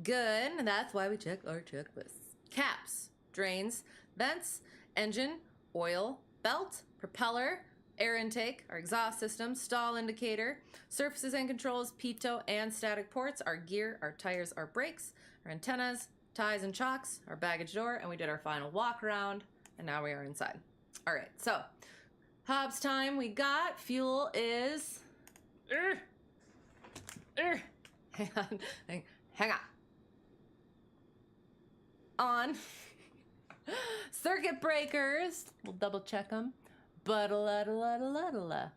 Good. That's why we check our checklists. Caps, drains, vents, engine, oil, belt, propeller, air intake, our exhaust system, stall indicator, surfaces and controls, pitot and static ports, our gear, our tires, our brakes, our antennas, ties and chocks, our baggage door, and we did our final walk around, and now we are inside. All right, so Hobbs time we got. Fuel is... Hang on. Hang on. On. Circuit breakers. We'll double check them. But-a-la-da-la-da-la-da-la.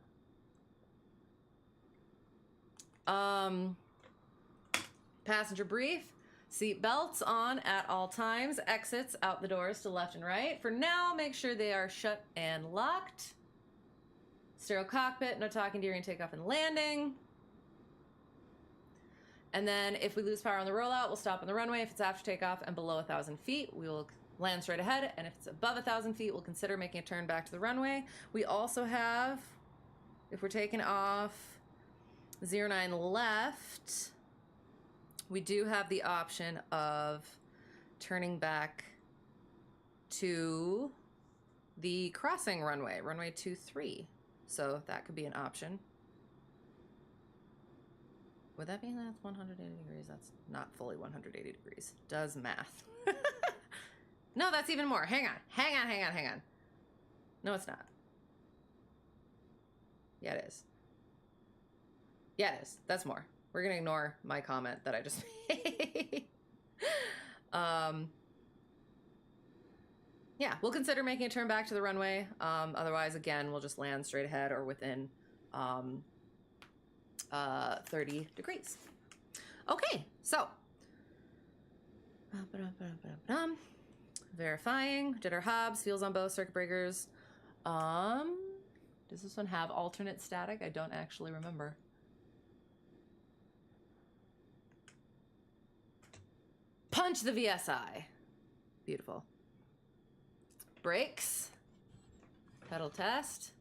Passenger brief. Seat belts on at all times. Exits out the doors to left and right. For now, make sure they are shut and locked. Stereo cockpit. No talking during takeoff and landing. And then if we lose power on the rollout, we'll stop on the runway. If it's after takeoff and below 1,000 feet, we will land straight ahead. And if it's above 1,000 feet, we'll consider making a turn back to the runway. We also have, if we're taking off 09 left, we do have the option of turning back to the crossing runway, runway 23. So that could be an option. Would that mean that's 180 degrees? That's not fully 180 degrees. Does math. No, that's even more. Hang on. No, it's not. Yeah, it is. Yeah, it is. That's more. We're going to ignore my comment that I just made. Yeah, we'll consider making a turn back to the runway. Otherwise, again, we'll just land straight ahead or within 30 degrees. Okay, so verifying, did our Hobbs, fuels on both, circuit breakers. Does this one have alternate static? I don't actually remember. Punch the VSI. Beautiful. Brakes. Pedal test.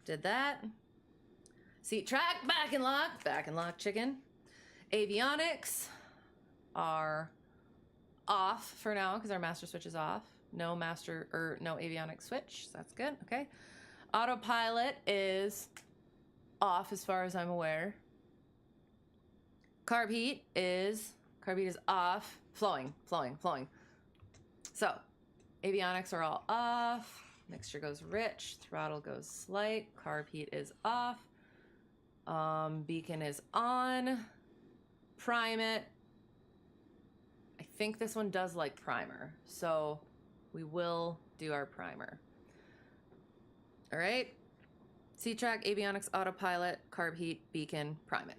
Did that. Seat track, back and lock chicken. Avionics are off for now because our master switch is off. No avionics switch. So that's good. Okay. Autopilot is off as far as I'm aware. Carb heat is off. Flowing. So avionics are all off. Mixture goes rich. Throttle goes slight. Carb heat is off. Beacon is on. Prime it. I think this one does like primer, so we will do our primer. All right. C-Track, avionics, autopilot, carb heat, beacon, prime it.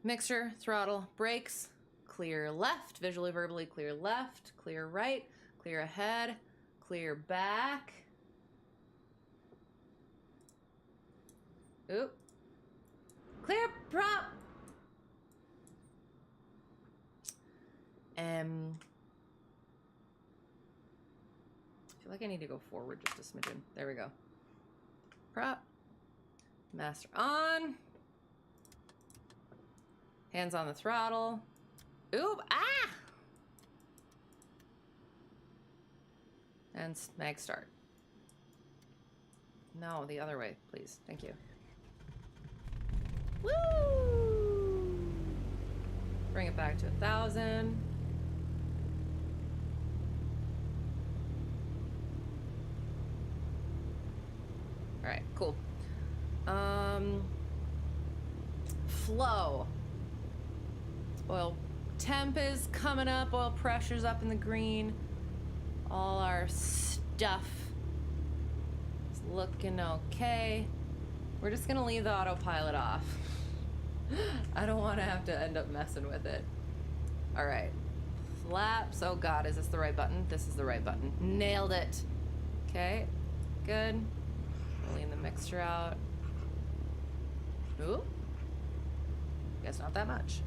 Mixture, throttle, brakes, clear left, visually, verbally, clear left, clear right, clear ahead, clear back. Oop. Clear prop. I feel like I need to go forward just a smidgen. There we go. Prop. Master on. Hands on the throttle. Oop, ah! And mag start. No, the other way, please. Thank you. Woo! Bring it back to 1,000. All right, cool. Flow. Oil temp is coming up. Oil pressure's up in the green. All our stuff is looking okay. We're just gonna leave the autopilot off. I don't want to have to end up messing with it. All right. Flaps. Oh God, is this the right button? This is the right button. Nailed it. Okay, good. Lean the mixture out. Ooh. Guess not that much.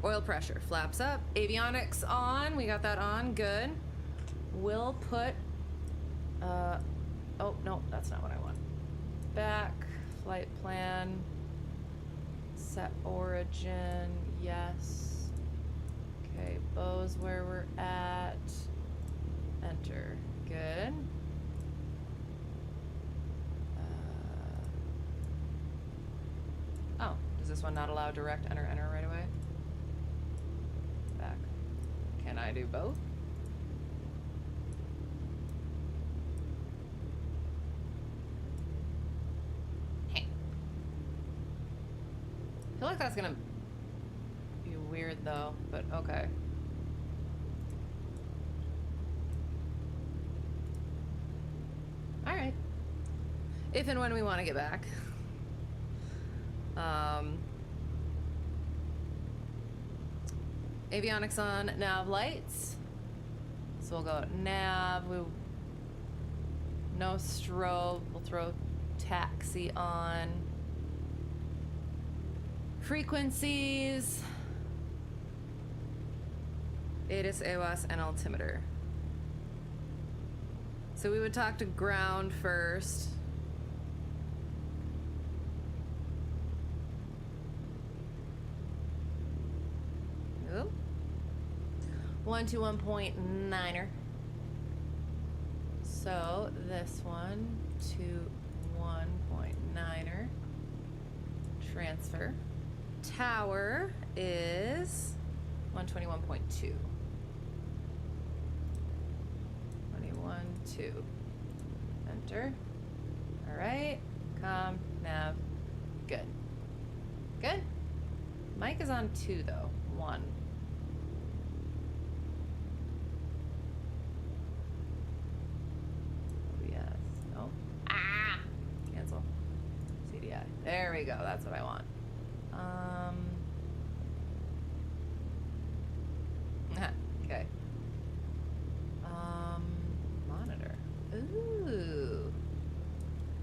Oil pressure, flaps up. Avionics on, we got that on, good. We'll put, oh, no, that's not what I want. Back, flight plan, set origin, yes. Okay, Beau's where we're at. Enter, good. Oh, does this one not allow direct enter right away? Back. Can I do both? Hey. I feel like that's gonna be weird though, but okay. Alright. If and when we want to get back. Avionics on, nav lights. So we'll go nav, no strobe, we'll throw taxi on. Frequencies. ATIS, AWAS, and altimeter. So we would talk to ground first. Oop. 121.9er. So this one to 1.9er. Transfer. Tower is 121.2. 21.2. Enter. All right. Com, nav. Good. Good. Mic is on 2 though. 1. OBS. No. Ah! Cancel. CDI. There we go. That's what I want. Okay. Monitor. Ooh.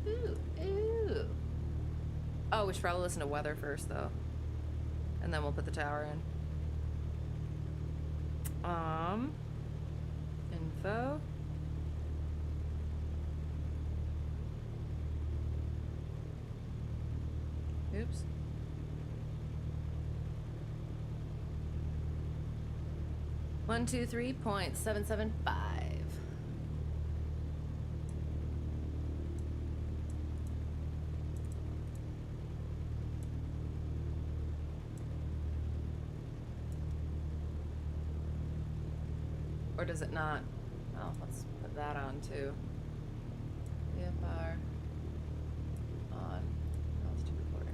Ooh. Ooh. Oh, we should probably listen to weather first, though. And then we'll put the tower in. Info. Oops. One, 2, 3.775. Or does it not? Oh, let's put that on too. VFR on altitude recorder.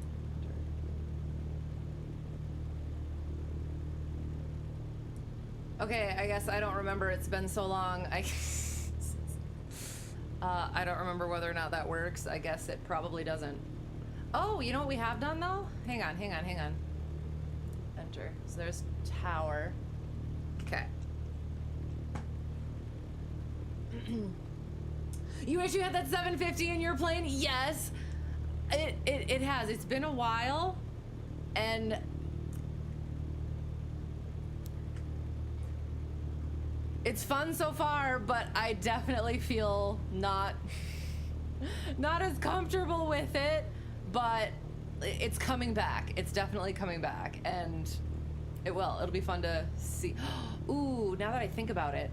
Okay, I guess I don't remember. It's been so long. I don't remember whether or not that works. I guess it probably doesn't. Oh, you know what we have done though? Hang on. Enter. So there's tower. Okay. You wish you had that 750 in your plane? Yes. It has. It's been a while, and it's fun so far, but I definitely feel not as comfortable with it, but it's coming back. It's definitely coming back, and it'll be fun to see. Ooh, now that I think about it.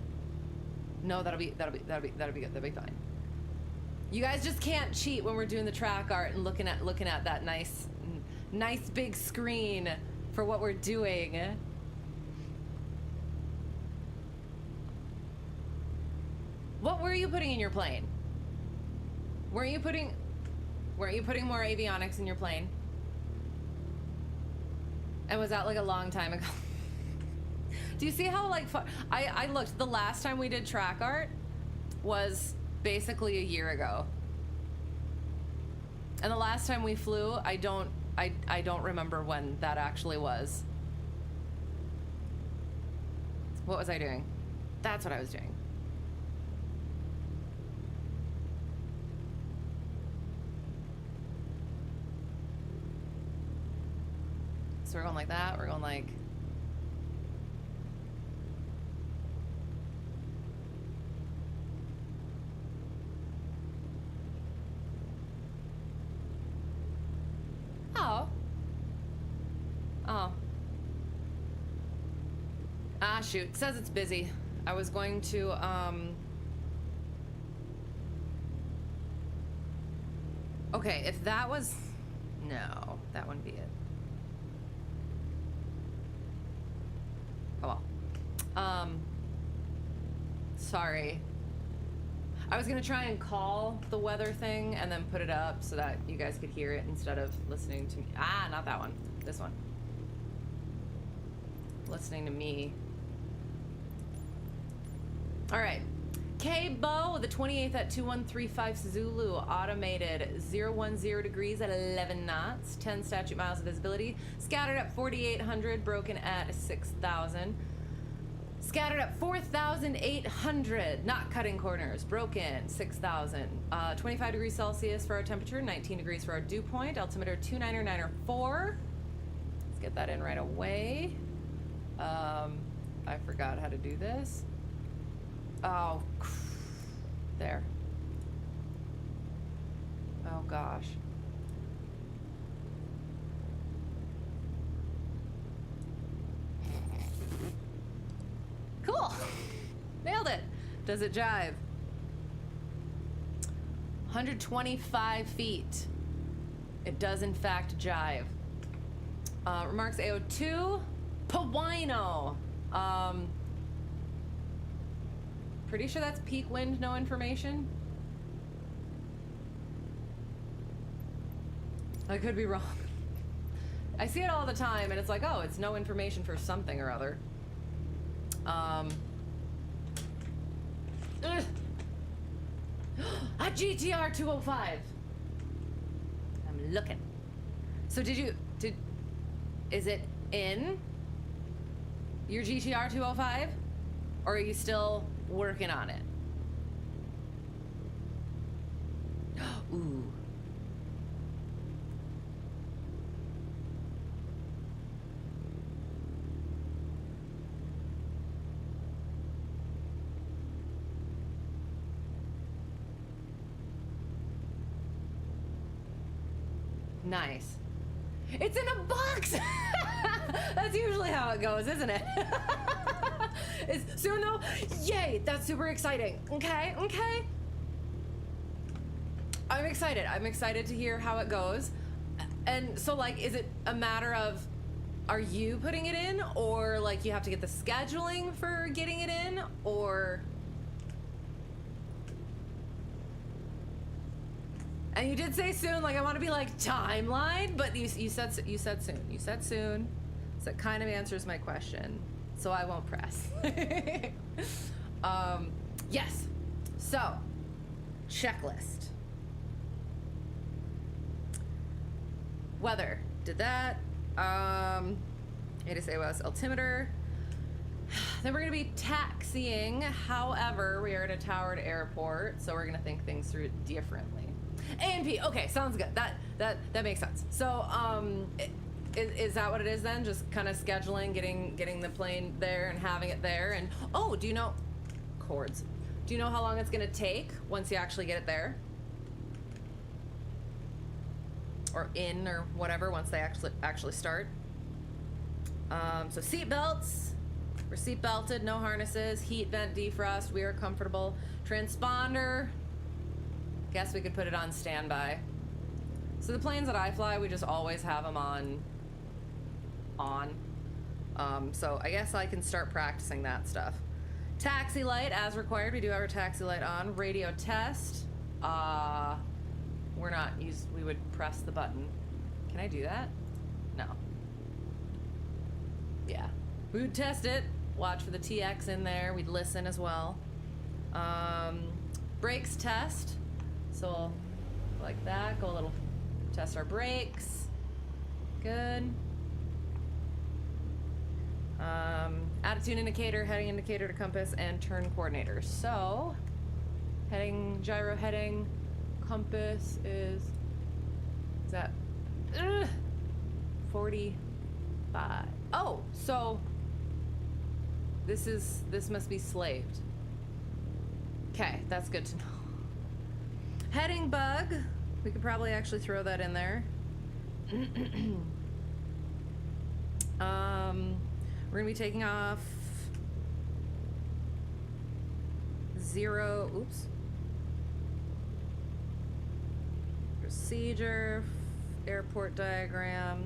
No, that'll be good. That'll be fine. You guys just can't cheat when we're doing the track art and looking at that nice big screen for what we're doing. What were you putting in your plane? Weren't you putting more avionics in your plane? And was that like a long time ago? Do you see how like I looked, the last time we did track art was basically a year ago. And the last time we flew, I don't remember when that actually was. What was I doing? That's what I was doing. So we're going like that. We're going like... Oh. Oh. Ah, shoot. It says it's busy. I was going to, Okay, if that was... No, that wouldn't be it. Oh well. Sorry. I was gonna try and call the weather thing and then put it up so that you guys could hear it instead of listening to me. Ah, not that one. This one. Listening to me. All right. K-Bo, the 28th at 2135 Zulu, automated 010 degrees at 11 knots, 10 statute miles of visibility, scattered at 4,800, broken at 6,000, scattered at 4,800, not cutting corners, broken 6,000, 25 degrees Celsius for our temperature, 19 degrees for our dew point, altimeter 29904. Let's get that in right away. I forgot how to do this. Oh, there. Oh gosh. Cool. Nailed it. Does it jive? 125 feet. It does in fact jive. Remarks AO2. Pawino. Pretty sure that's peak wind, no information. I could be wrong. I see it all the time and it's like, oh, it's no information for something or other. A GTR 205. I'm looking. So is it in your GTR 205? Or are you still working on it? Ooh. Nice. It's in a box! That's usually how it goes, isn't it? It's soon though? Yay! That's super exciting. Okay, okay. I'm excited. I'm excited to hear how it goes. And so, like, is it a matter of, are you putting it in? Or, like, you have to get the scheduling for getting it in? Or... And you did say soon, like I want to be like timeline, but you said soon. You said soon. So it kind of answers my question. So I won't press. Yes. So, checklist. Weather. Did that. ATIS altimeter. Then we're gonna be taxiing. However, we are at a towered airport, so we're gonna think things through differently. A&P, okay, sounds good. That makes sense. So, is that what it is then? Just kind of scheduling, getting the plane there and having it there. And oh, do you know cords? Do you know how long it's gonna take once you actually get it there, or in or whatever once they actually start? So seat belts. We're seat belted, no harnesses, heat vent defrost. We are comfortable. Transponder. Guess we could put it on standby. So the planes that I fly, we just always have them on. So I guess I can start practicing that stuff. Taxi light as required. We do have our taxi light on. Radio test. We're not used. We would press the button. Can I do that? No. Yeah. We would test it. Watch for the TX in there. We'd listen as well. Brakes test. So we'll, like that, go a little, test our brakes. Good. Attitude indicator, heading indicator to compass, and turn coordinator. So, heading, gyro heading, compass is that 45 25. Oh, so this must be slaved. Okay, that's good to know. Heading bug. We could probably actually throw that in there. We're gonna be taking off 0. Oops. Procedure. Airport diagram.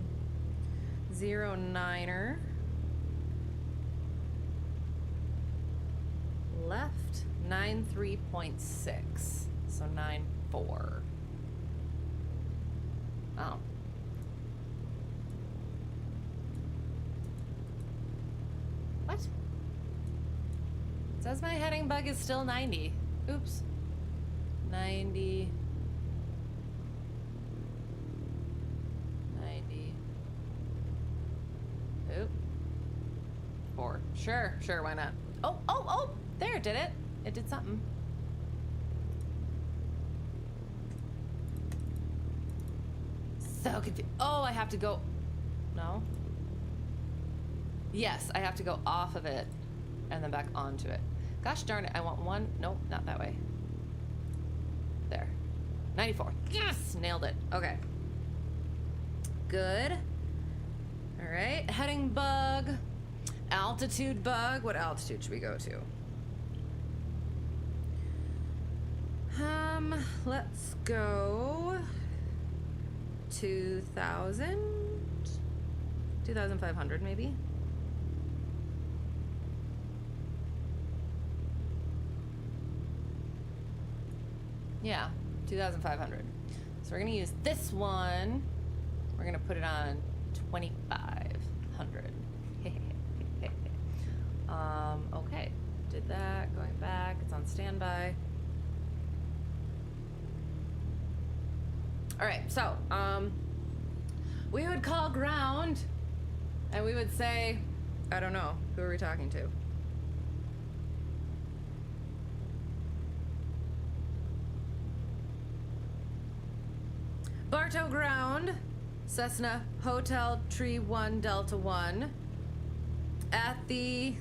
09er. Left 93.6. So 94. Oh. What? It says my heading bug is still 90. Oops. 90. 90. Oop. 4. Sure, why not? Oh! There, it did it. It did something. So confused. Oh, I have to go. No. Yes, I have to go off of it and then back onto it. Gosh darn it, I want one. Nope, not that way. There. 94. Yes! Nailed it. Okay. Good. All right. Heading bug. Altitude bug. What altitude should we go to? Let's go 2,000? 2,500 maybe? Yeah, 2,500. So we're gonna use this one. We're gonna put it on 2,500. Okay, did that, going back, it's on standby. All right, so, we would call ground and we would say, I don't know, who are we talking to? Bartow ground, Cessna Hotel Tree 1 Delta 1 at the,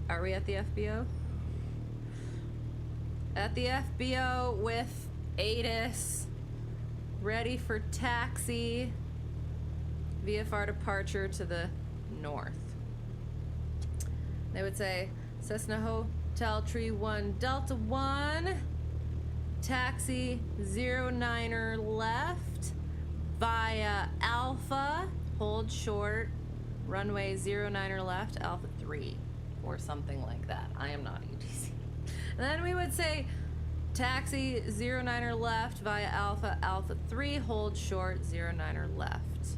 are we at the FBO? At the FBO with ATIS, ready for taxi, VFR departure to the north. They would say, Cessna Hotel Tree 1 Delta 1, taxi 09er left, via Alpha, hold short, runway 09er left, Alpha 3, or something like that. I am not ATC. And then we would say, taxi 09er left via Alpha, Alpha 3, hold short, 09er left.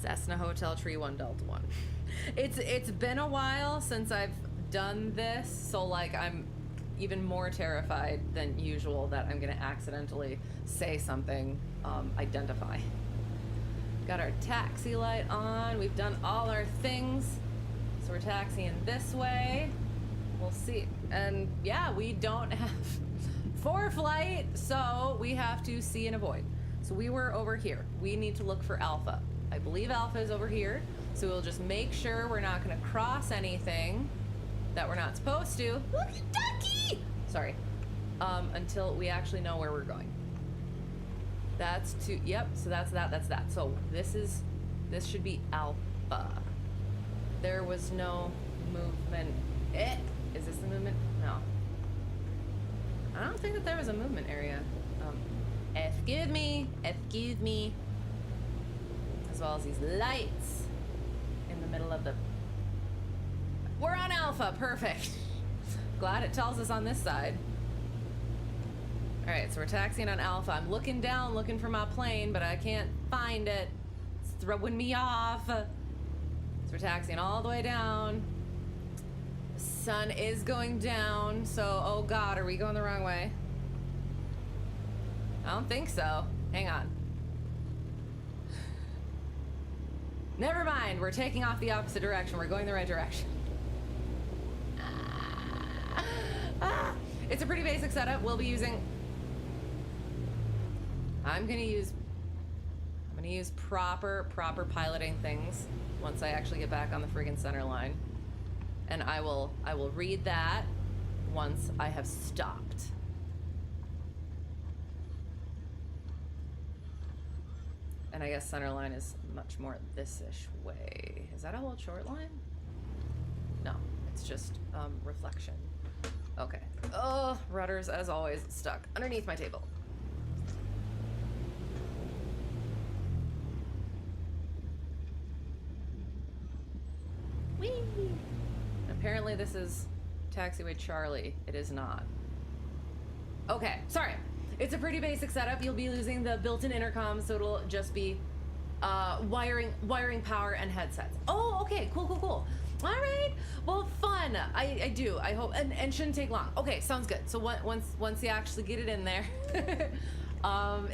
Cessna Hotel Tree 1 Delta 1. It's been a while since I've done this, so like I'm even more terrified than usual that I'm gonna accidentally say something, identify. Got our taxi light on, we've done all our things. So we're taxiing this way. We'll see. And yeah, we don't have ForeFlight, so we have to see and avoid. So we were over here. We need to look for Alpha. I believe Alpha is over here. So we'll just make sure we're not gonna cross anything that we're not supposed to. Look at Ducky! Sorry. Until we actually know where we're going. That's yep, so that's that. So this should be Alpha. There was no movement. Is this the movement? No. I don't think that there was a movement area. Excuse me. As well as these lights in the middle of the... We're on Alpha, perfect. Glad it tells us on this side. All right, so we're taxiing on Alpha. I'm looking down, looking for my plane, but I can't find it. It's throwing me off. So we're taxiing all the way down. The sun is going down, so oh God, are we going the wrong way? I don't think so. Hang on. Never mind, we're taking off the opposite direction. We're going the right direction. It's a pretty basic setup. We'll be using... I'm gonna use proper piloting things once I actually get back on the friggin' center line. And I will read that once I have stopped. And I guess center line is much more this-ish way. Is that a whole short line? No, it's just reflection. Okay. Oh, rudders, as always, stuck underneath my table. Whee! Apparently this is Taxiway Charlie. It is not. Okay, sorry. It's a pretty basic setup. You'll be using the built-in intercom, so it'll just be wiring power and headsets. Oh, okay, cool. All right, well, fun. I do. I hope, and shouldn't take long. Okay, sounds good. So once you actually get it in there,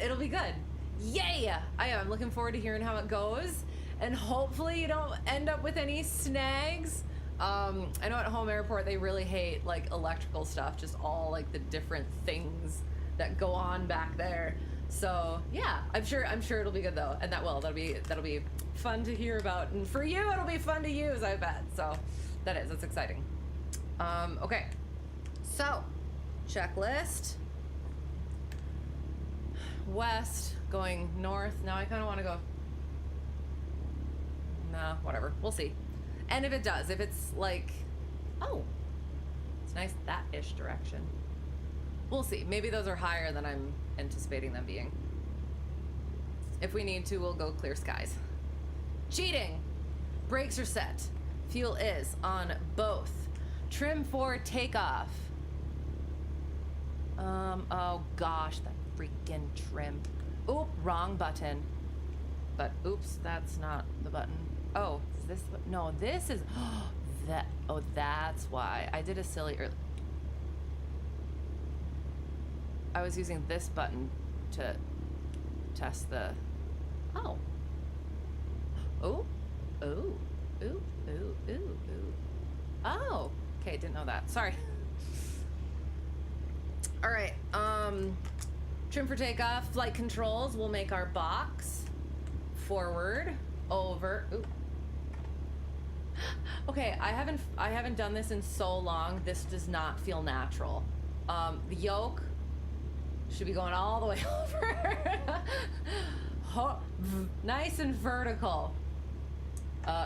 it'll be good. Yay! I'm looking forward to hearing how it goes, and hopefully you don't end up with any snags. I know at home airport they really hate like electrical stuff, just all like the different things that go on back there. So yeah, I'm sure it'll be good though, and that'll be fun to hear about, and for you it'll be fun to use, I bet. So that's exciting. Okay, so checklist: west, going north. Now I kind of want to go. Nah, whatever. We'll see. And if it's like, oh, it's nice that-ish direction. We'll see. Maybe those are higher than I'm anticipating them being. If we need to, we'll go clear skies. Cheating! Brakes are set. Fuel is on both. Trim for takeoff. Oh gosh, that freaking trim. Oop, wrong button. But oops, that's not the button. Oh, is this, no, this is, that's why. I did a silly early. I was using this button to test the, oh. Oh, okay, didn't know that, sorry. All right, trim for takeoff, flight controls will make our box forward, over, ooh. Okay, I haven't done this in so long. This does not feel natural. The yoke should be going all the way over. Nice and vertical.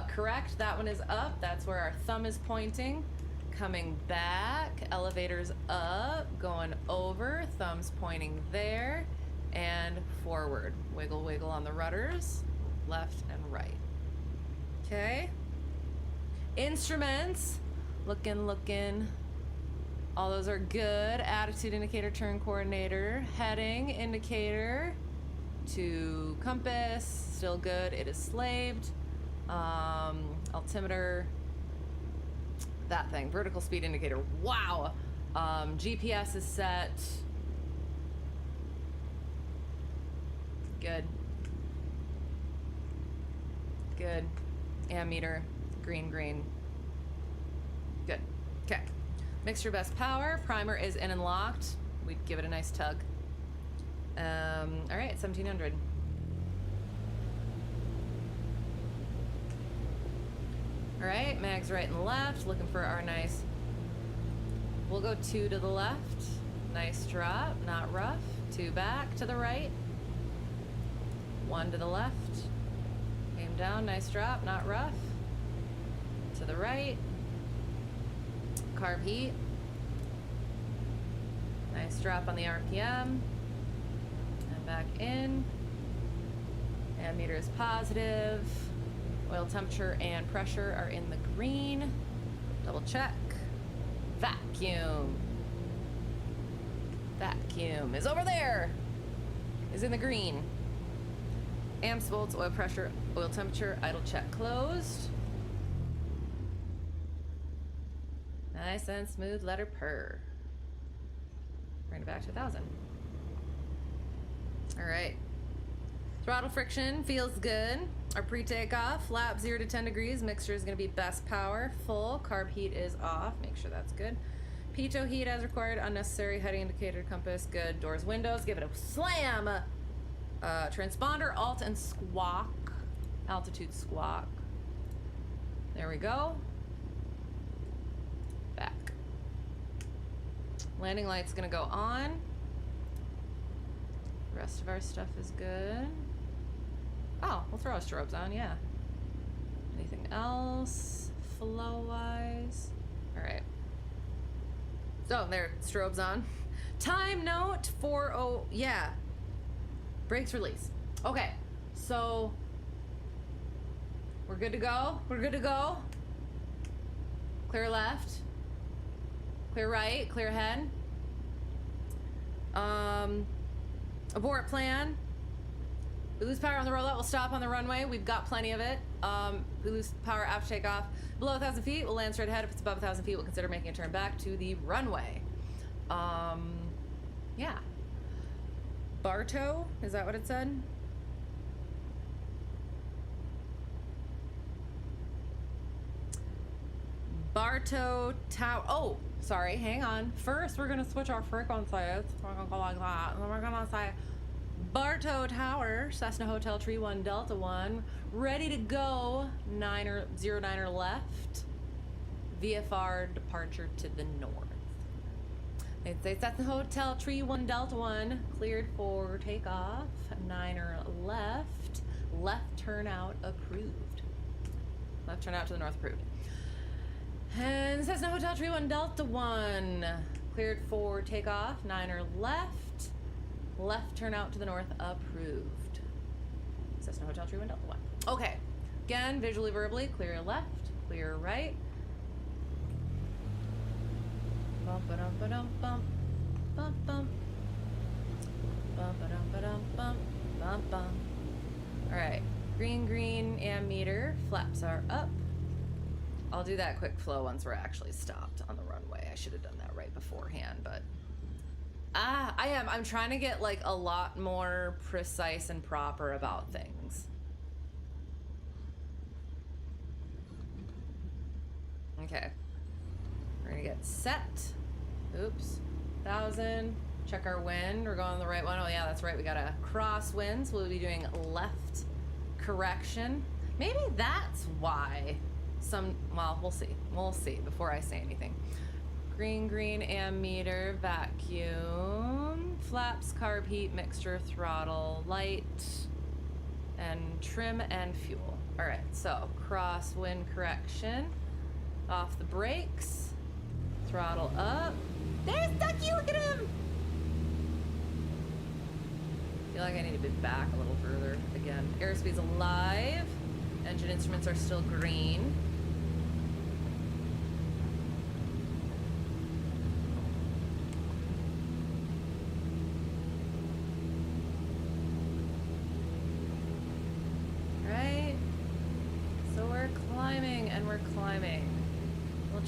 Correct, that one is up. That's where our thumb is pointing. Coming back, elevators up, going over, thumbs pointing there, and forward. Wiggle, wiggle on the rudders, left and right. Okay. Instruments, looking. All those are good. Attitude indicator, turn coordinator, heading indicator to compass, still good. It is slaved. Altimeter, that thing, vertical speed indicator. Wow. GPS is set. Good. Ammeter. Green. Good. Okay. Mixture best power. Primer is in and locked. We'd give it a nice tug. All right, 1700. All right, mags right and left. Looking for our nice. We'll go 2 to the left. Nice drop, not rough. 2 back to the right. 1 to the left. Came down, nice drop, not rough. To the right. Carb heat. Nice drop on the RPM. And back in. Ammeter is positive. Oil temperature and pressure are in the green. Double check. Vacuum. Vacuum is over there. Is in the green. Amps, volts, oil pressure, oil temperature, idle check closed. Nice and smooth letter purr. Bring it back to 1,000. All right. Throttle friction feels good. Our pre-takeoff, lap 0 to 10 degrees. Mixture is going to be best power. Full. Carb heat is off. Make sure that's good. Pitot heat as required. Unnecessary. Heading indicator, compass. Good. Doors, windows. Give it a slam. Transponder, alt, and squawk. Altitude squawk. There we go. Back. Landing light's gonna go on. The rest of our stuff is good. Oh, we'll throw our strobes on, yeah. Anything else? Flow-wise? Alright. So, there, strobes on. Time note, 4:0, yeah. Brakes release. Okay, so we're good to go. We're good to go. Clear left. Clear right. Clear ahead. Abort plan. We lose power on the rollout. We'll stop on the runway. We've got plenty of it. We lose power after takeoff. Below 1,000 feet, we'll land straight ahead. If it's above 1,000 feet, we'll consider making a turn back to the runway. Yeah. Bartow? Is that what it said? Bartow Tower. Oh, sorry. Hang on. First, we're going to switch our frequencies. We're going to go like that. And then we're going to say Bartow Tower, Cessna Hotel Tree 1 Delta 1. Ready to go. 09er left. VFR departure to the north. They'd say Cessna Hotel Tree 1 Delta 1 cleared for takeoff. 9er left. Left turnout approved. Left turnout to the north approved. And Cessna Hotel Tree 1 Delta 1 cleared for takeoff. 9er left. Left turnout to the north approved. Cessna Hotel Tree 1 Delta 1. Okay. Again, visually, verbally, clear left, clear right. Bump ba-dum ba-dum bump. Bump bump. Bump ba-dum ba-dum bump. Bump bump. Alright. Green ammeter. Flaps are up. I'll do that quick flow once we're actually stopped on the runway. I should have done that right beforehand, but I'm trying to get like a lot more precise and proper about things. Okay. We're gonna get set. Oops. 1,000. Check our wind. We're going the right one. Oh yeah, that's right. We got a cross wind, so we'll be doing left correction. Maybe that's why well, we'll see. We'll see before I say anything. Green ammeter, vacuum, flaps, carb heat, mixture, throttle, light, and trim and fuel. All right, so crosswind correction, off the brakes, throttle up. There's Ducky, look at him! I feel like I need to be back a little further. Again, airspeed's alive. Engine instruments are still green.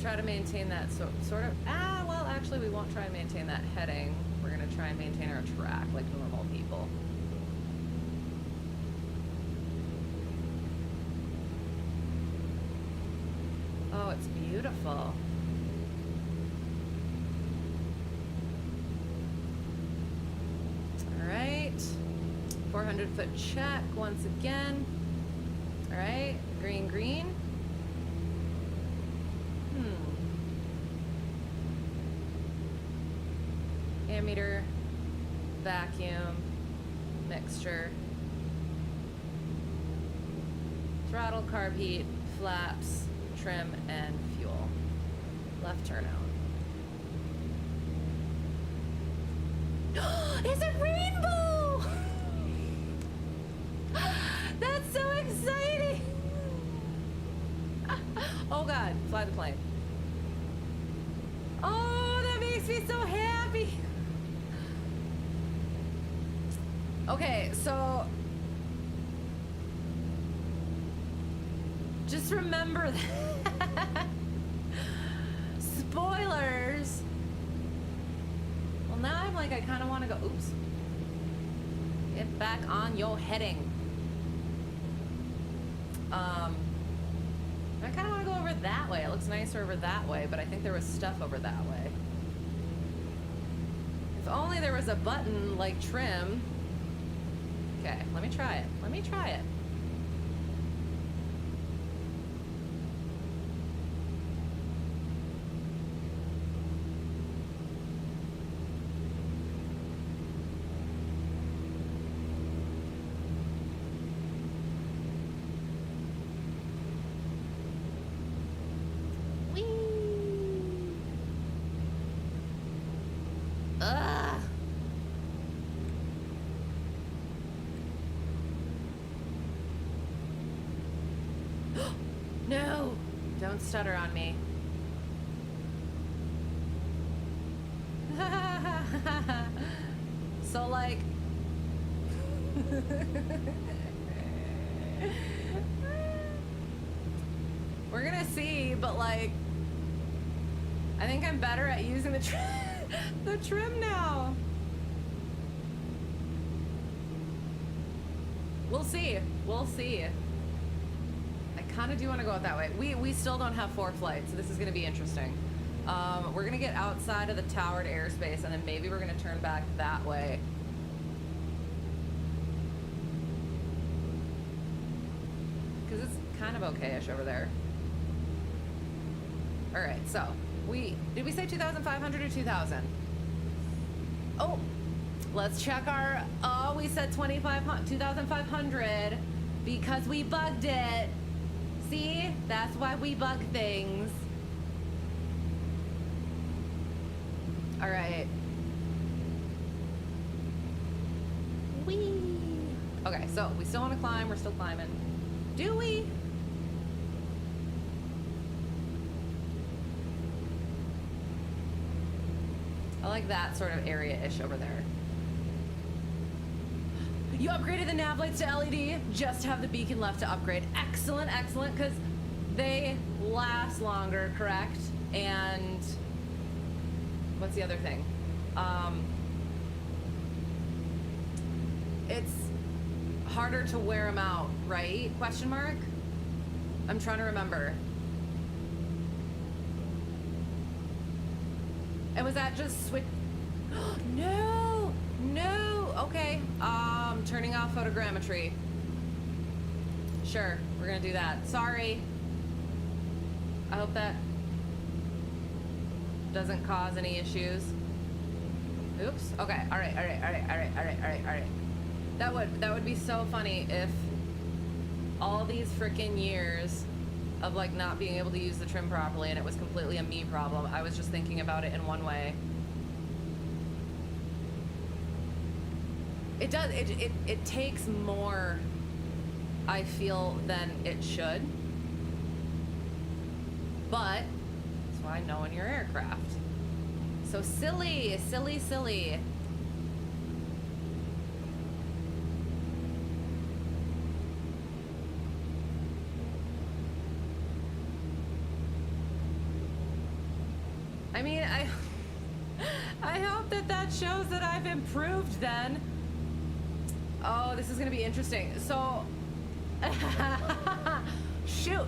Try to maintain that sort of, well, actually we won't try and maintain that heading. We're gonna try and maintain our track like normal people. Oh, it's beautiful. All right, 400-foot check once again. All right, green. Ammeter, vacuum, mixture, throttle, carb heat, flaps, trim, and fuel. Left turnout. It's a rainbow! That's so exciting! Oh God, fly the plane. Oh, that makes me so happy. Okay, so just remember that. Spoilers. Well, now I'm like, I kind of want to go, oops. Get back on your heading. I kind of want to go over that way. It looks nicer over that way, but I think there was stuff over that way. If only there was a button like trim. Okay, let me try it. Let me try it. Whee! Ugh! No! Don't stutter on me. So, like... We're gonna see, but, like... I think I'm better at using the trim now. We'll see. We'll see. I kind of do want to go out that way. We still don't have 4 flights, so this is going to be interesting. We're going to get outside of the towered airspace, and then maybe we're going to turn back that way. Because it's kind of okay-ish over there. All right, so did we say 2,500 or 2,000? Oh, let's check our, oh, we said 2,500 because we bugged it. See, that's why we bug things. All right. Whee. Okay, so we still want to climb. We're still climbing. Do we? I like that sort of area-ish over there. You upgraded the nav lights to LED, just have the beacon left to upgrade. Excellent, excellent, because they last longer, correct? And what's the other thing? It's harder to wear them out, right? Question mark? I'm trying to remember. And was that just switch? No, no. Okay. Turning off photogrammetry. Sure, we're gonna do that. Sorry. I hope that doesn't cause any issues. Oops. Okay. All right. All right. All right. All right. All right. All right. All right. That would be so funny if all these freaking years of like not being able to use the trim properly and it was completely a me problem. I was just thinking about it in one way. It does, it takes more, I feel, than it should. But that's why knowing your aircraft. So silly, silly, silly. I mean, I hope that shows that I've improved then. Oh, this is gonna be interesting. So, shoot.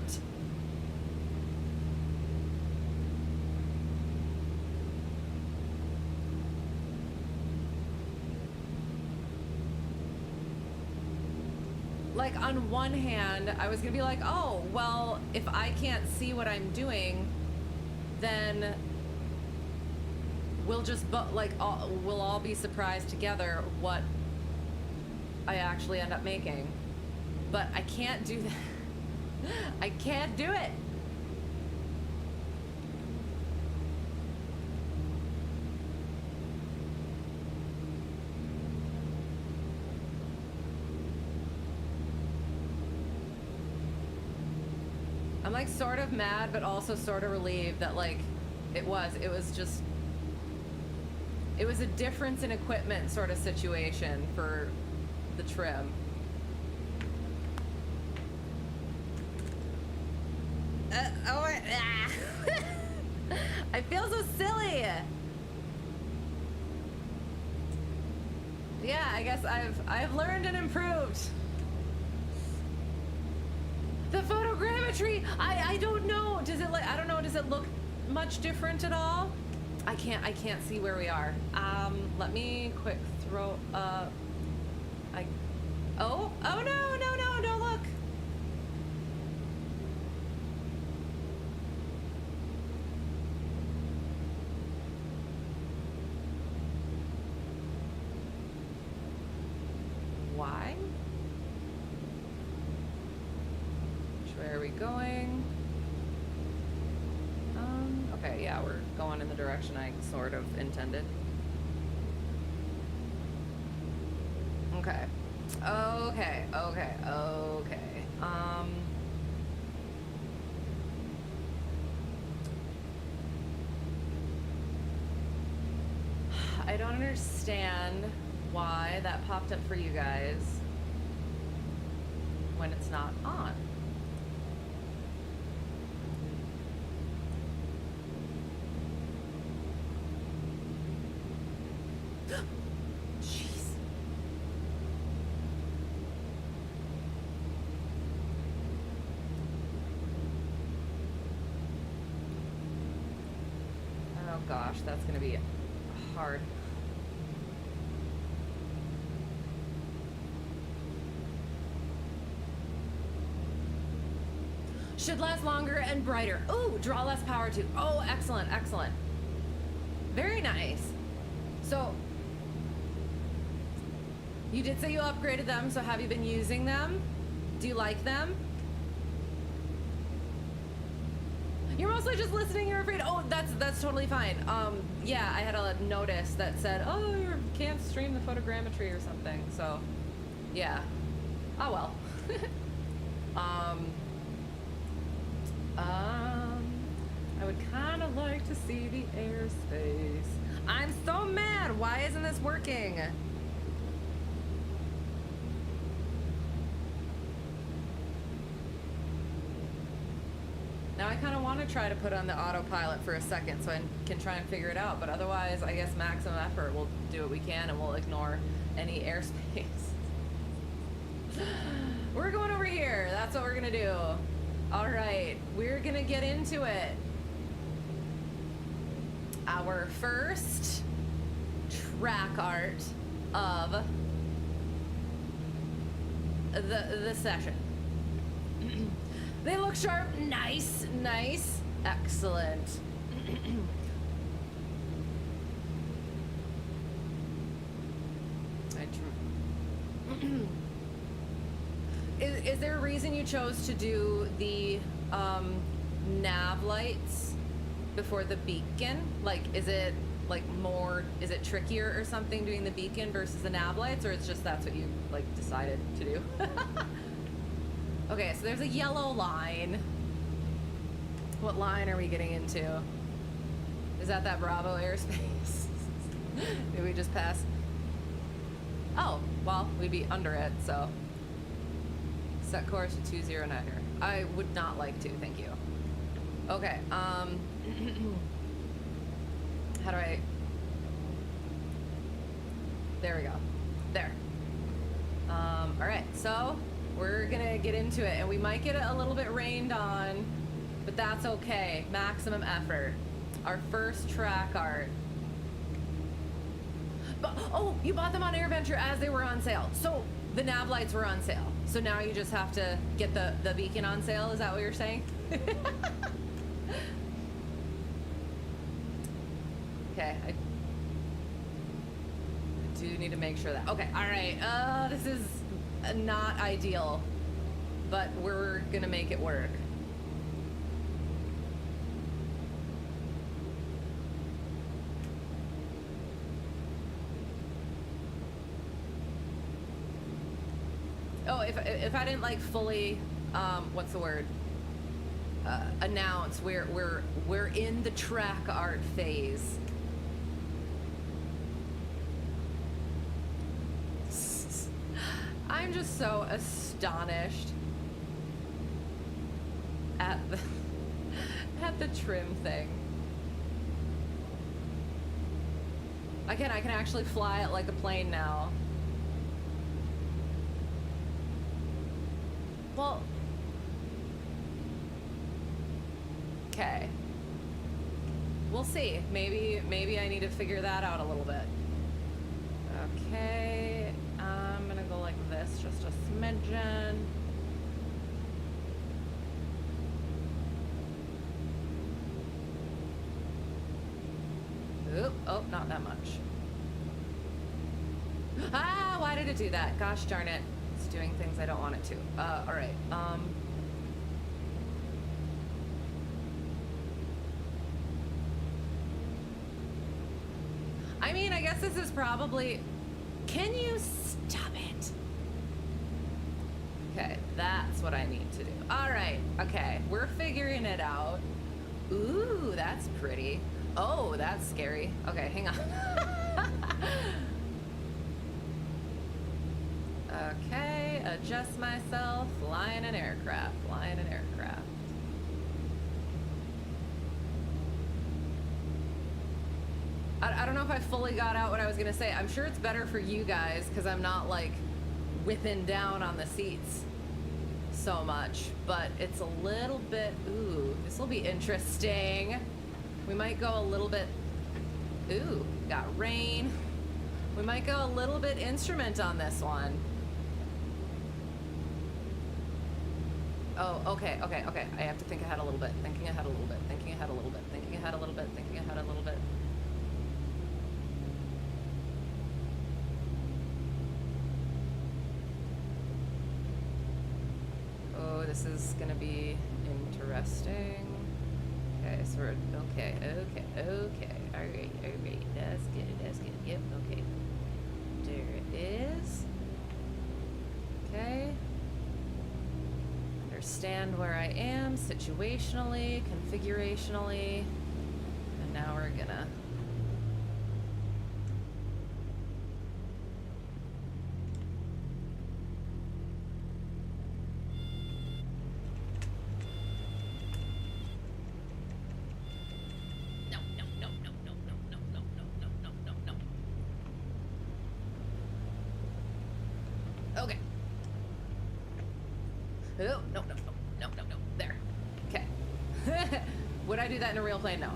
Like, on one hand, I was gonna be like, oh, well, if I can't see what I'm doing, then we'll just, we'll all be surprised together what I actually end up making. But I can't do that. I can't do it. I'm like sort of mad, but also sort of relieved that like it was just, it was a difference in equipment sort of situation for the trim. I feel so silly. Yeah, I guess I've learned and improved. The photogrammetry, I don't know. Does it like, I don't know, does it look much different at all? I can't see where we are. Let me quick throw up. Oh, oh no, no, no, don't look. Why? Which way are we going? Okay, yeah, we're going in the direction I sort of intended. Okay. Okay, okay, okay. I don't understand why that popped up for you guys when it's not on. Jeez. Oh gosh, that's gonna be hard. Should last longer and brighter. Ooh, draw less power too. Oh, excellent, excellent. Very nice. So, you did say you upgraded them, so have you been using them? Do you like them? You're mostly just listening, you're afraid. Oh, that's totally fine. Yeah, I had a notice that said, oh, you can't stream the photogrammetry or something, so, yeah. Oh, well. I would kind of like to see the airspace. I'm so mad. Why isn't this working? Now I kind of want to try to put on the autopilot for a second so I can try and figure it out, but otherwise I guess maximum effort. We'll do what we can and we'll ignore any airspace. We're going over here. That's what we're gonna do. All right, we're gonna get into it. Our first track art of the session. They look sharp. Nice, nice, excellent. Is there a reason you chose to do the nav lights before the beacon? Like, is it like more, is it trickier or something doing the beacon versus the nav lights, or it's just that's what you like decided to do? Okay, so there's a yellow line. What line are we getting into? Is that Bravo airspace? Did we just pass? Oh, well, we'd be under it, so. Set course to 209er. I would not like to, thank you. Okay, how do I... There we go. There. Alright, so we're gonna get into it, and we might get a little bit rained on, but that's okay. Maximum effort. Our first track art. But, oh, you bought them on AirVenture as they were on sale. So the nav lights were on sale. So now you just have to get the beacon on sale. Is that what you're saying? Okay, I do need to make sure that. Okay, all right. This is not ideal, but we're gonna make it work. Oh, if I didn't like fully, what's the word? Announce we're in the track art phase. I'm just so astonished at the trim thing. I can actually fly it like a plane now. Well, okay. We'll see. Maybe I need to figure that out a little bit. Okay, I'm gonna go like like this just a smidgen. Oop, oh, not that much. Ah, why did it do that? Gosh darn it. It's doing things I don't want it to. All right. I mean, I guess this is probably... Can you stop it? Okay, that's what I need to do. All right, okay, we're figuring it out. Ooh, that's pretty. Oh, that's scary. Okay, hang on. Okay, adjust myself. Flying an aircraft, flying an aircraft. I don't know if I fully got out what I was gonna say. I'm sure it's better for you guys because I'm not like whipping down on the seats so much, but it's a little bit, ooh, this will be interesting. We might go a little bit, ooh, got rain. We might go a little bit instrument on this one. Oh, okay. I have to think ahead a little bit, thinking ahead a little bit, thinking ahead a little bit, thinking ahead a little bit, thinking ahead a little bit. Oh, this is gonna be interesting. Okay, so we're, okay. All right, that's good, yep, okay. There it is. Okay. Understand where I am situationally, configurationally, and now we're gonna... Okay. Oh, no. There. Okay. Would I do that in a real plane? No.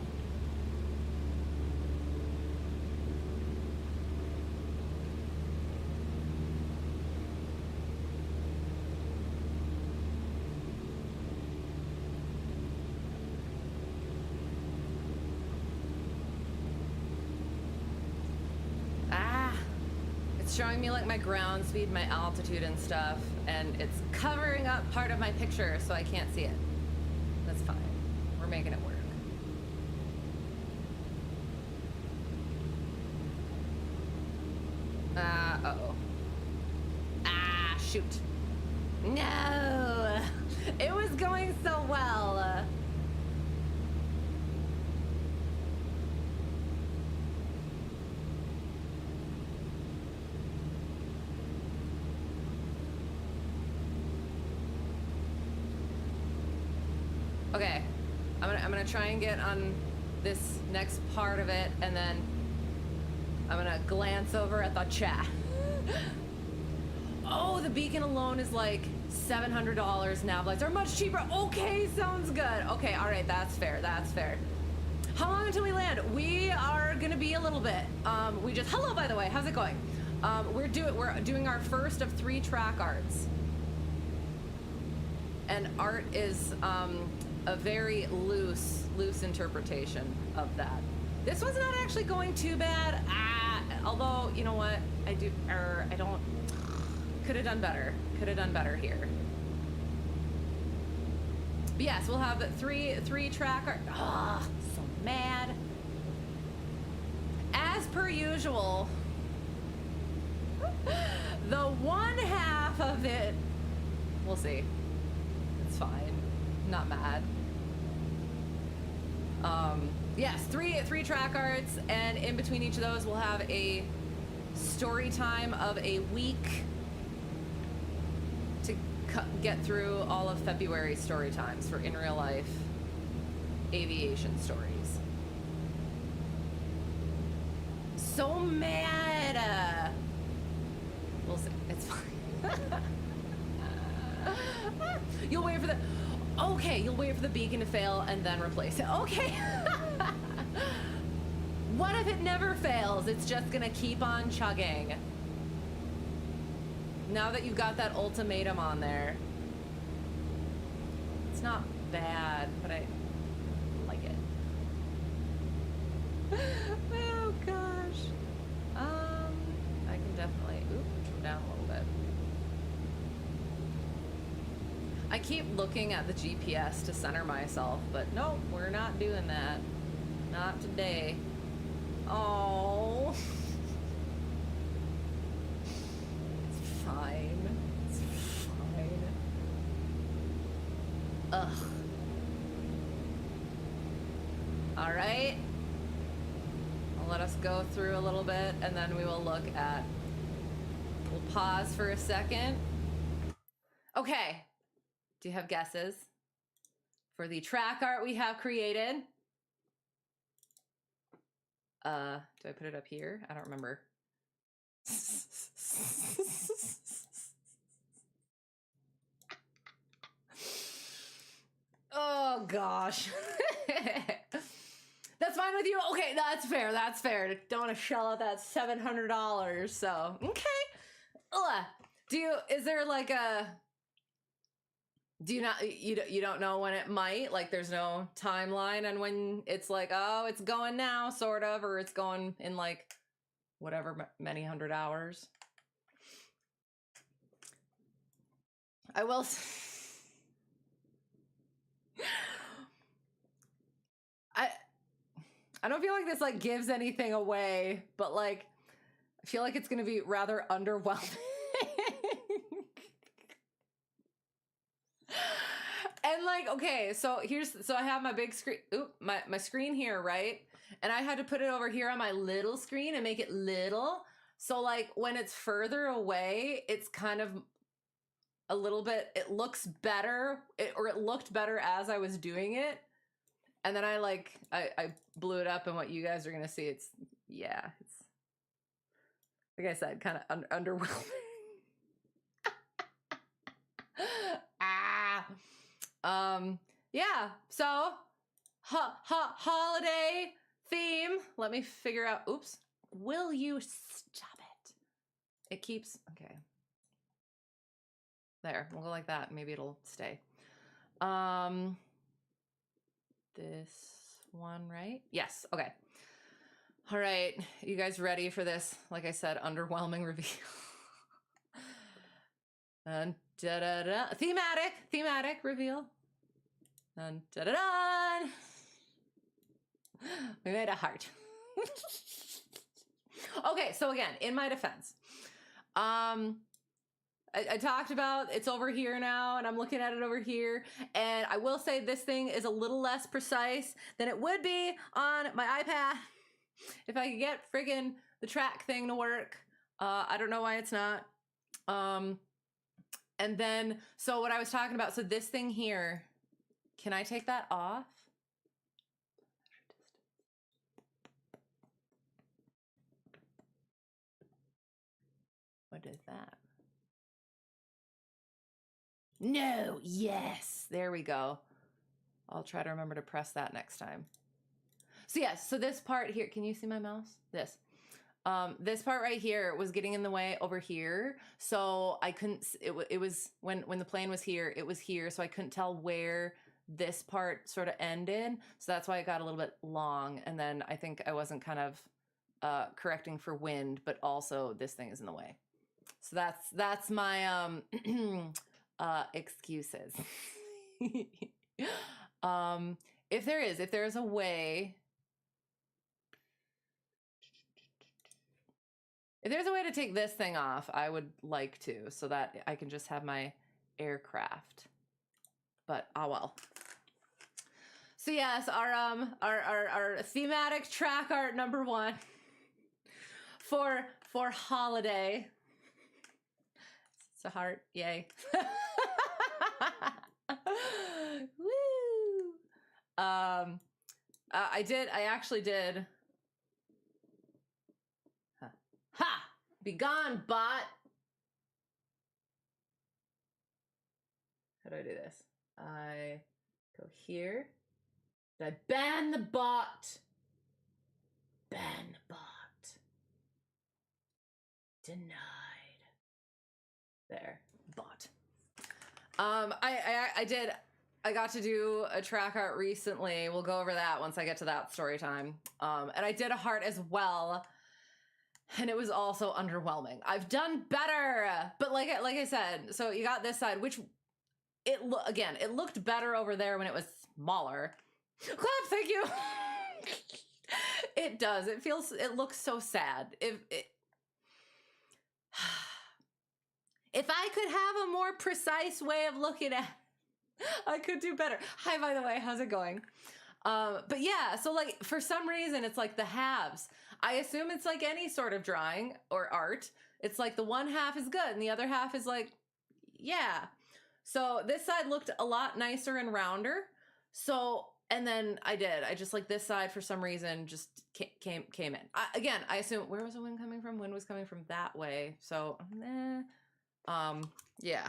Showing me like my ground speed, my altitude and stuff, and it's covering up part of my picture so I can't see it. That's fine. We're making it work. Uh-oh. Ah, shoot. No! It was going so well. Okay, I'm gonna try and get on this next part of it, and then I'm gonna glance over at the chat. Oh, the beacon alone is like $700. Nav lights are much cheaper. Okay, sounds good. Okay, all right, that's fair. How long until we land? We are gonna be a little bit. Hello, by the way, how's it going? We're doing our first of 3 track arts, and art is a very loose interpretation of that. This one's not actually going too bad. Although, you know what? Could have done better here. But yes, we'll have 3 track art. Ah, so mad. As per usual, the one half of it, we'll see. It's fine. Not mad. Yes, three track arts, and in between each of those we'll have a story time of a week to get through all of February story times for in real life aviation stories. So mad. We'll see. It's fine. You'll wait for the... Okay, you'll wait for the beacon to fail and then replace it. Okay. What if it never fails? It's just gonna keep on chugging. Now that you've got that ultimatum on there, it's not bad, but I like it. Oh gosh. I can definitely come down a little bit. I keep looking at the GPS to center myself, but nope, we're not doing that. Not today. Oh. It's fine. It's fine. Ugh. All right. I'll let us go through a little bit, and then we will look at... We'll pause for a second. Okay. Do you have guesses for the track art we have created? Do I put it up here? I don't remember. Oh gosh. That's fine with you? Okay, that's fair. That's fair. Don't want to shell out that $700. So, okay. Is there like a... Do you not, you don't know when it might, like there's no timeline on when it's like, oh, it's going now, sort of, or it's going in like whatever many hundred hours. I will. I don't feel like this like gives anything away, but like, I feel like it's going to be rather underwhelming. And like, okay, so I have my big screen, my screen here, right? And I had to put it over here on my little screen and make it little. So like when it's further away, it's kind of a little bit, it looks better, or it looked better as I was doing it. And then I blew it up, and what you guys are going to see, it's like I said, kind of underwhelming. Yeah, so holiday theme. Let me figure out, will you stop it? It keeps, okay. There, we'll go like that. Maybe it'll stay. This one, right? Yes, okay. All right, you guys ready for this? Like I said, underwhelming reveal. And da-da-da, thematic reveal. Dun, da-da-da. We made a heart. Okay, so again, in my defense, I talked about it's over here now, and I'm looking at it over here, and I will say this thing is a little less precise than it would be on my iPad if I could get friggin' the track thing to work. I don't know why it's not. And then, so what I was talking about, so this thing here, can I take that off? What is that? No, yes, there we go. I'll try to remember to press that next time. So yes, so this part here, can you see my mouse? This part right here was getting in the way over here. So I couldn't, it was, when the plane was here, it was here. So I couldn't tell where this part sort of ended. So that's why it got a little bit long. And then I think I wasn't kind of correcting for wind, but also this thing is in the way. So that's my excuses. If there's a way, if there's a way to take this thing off, I would like to, so that I can just have my aircraft. But well. So yes, our thematic track art number 1 for holiday. It's a heart, yay. Woo! I actually did. Ha! Be gone, bot! How do I do this? I go here. Did I ban the bot? Ban the bot. Denied. there. But I got to do a track art recently. We'll go over that once I get to that story time. And I did a heart as well, and it was also underwhelming. I've done better, but like I said, so you got this side, which it looked better over there when it was smaller. Clap, thank you. It does. It looks so sad. If I could have a more precise way of looking at, I could do better. Hi, by the way, how's it going? But yeah, so like for some reason it's like the halves. I assume it's like any sort of drawing or art. It's like the one half is good and the other half is like, yeah. So this side looked a lot nicer and rounder. So, and then I just like this side for some reason just came in. I assume, where was the wind coming from? Wind was coming from that way. So, yeah.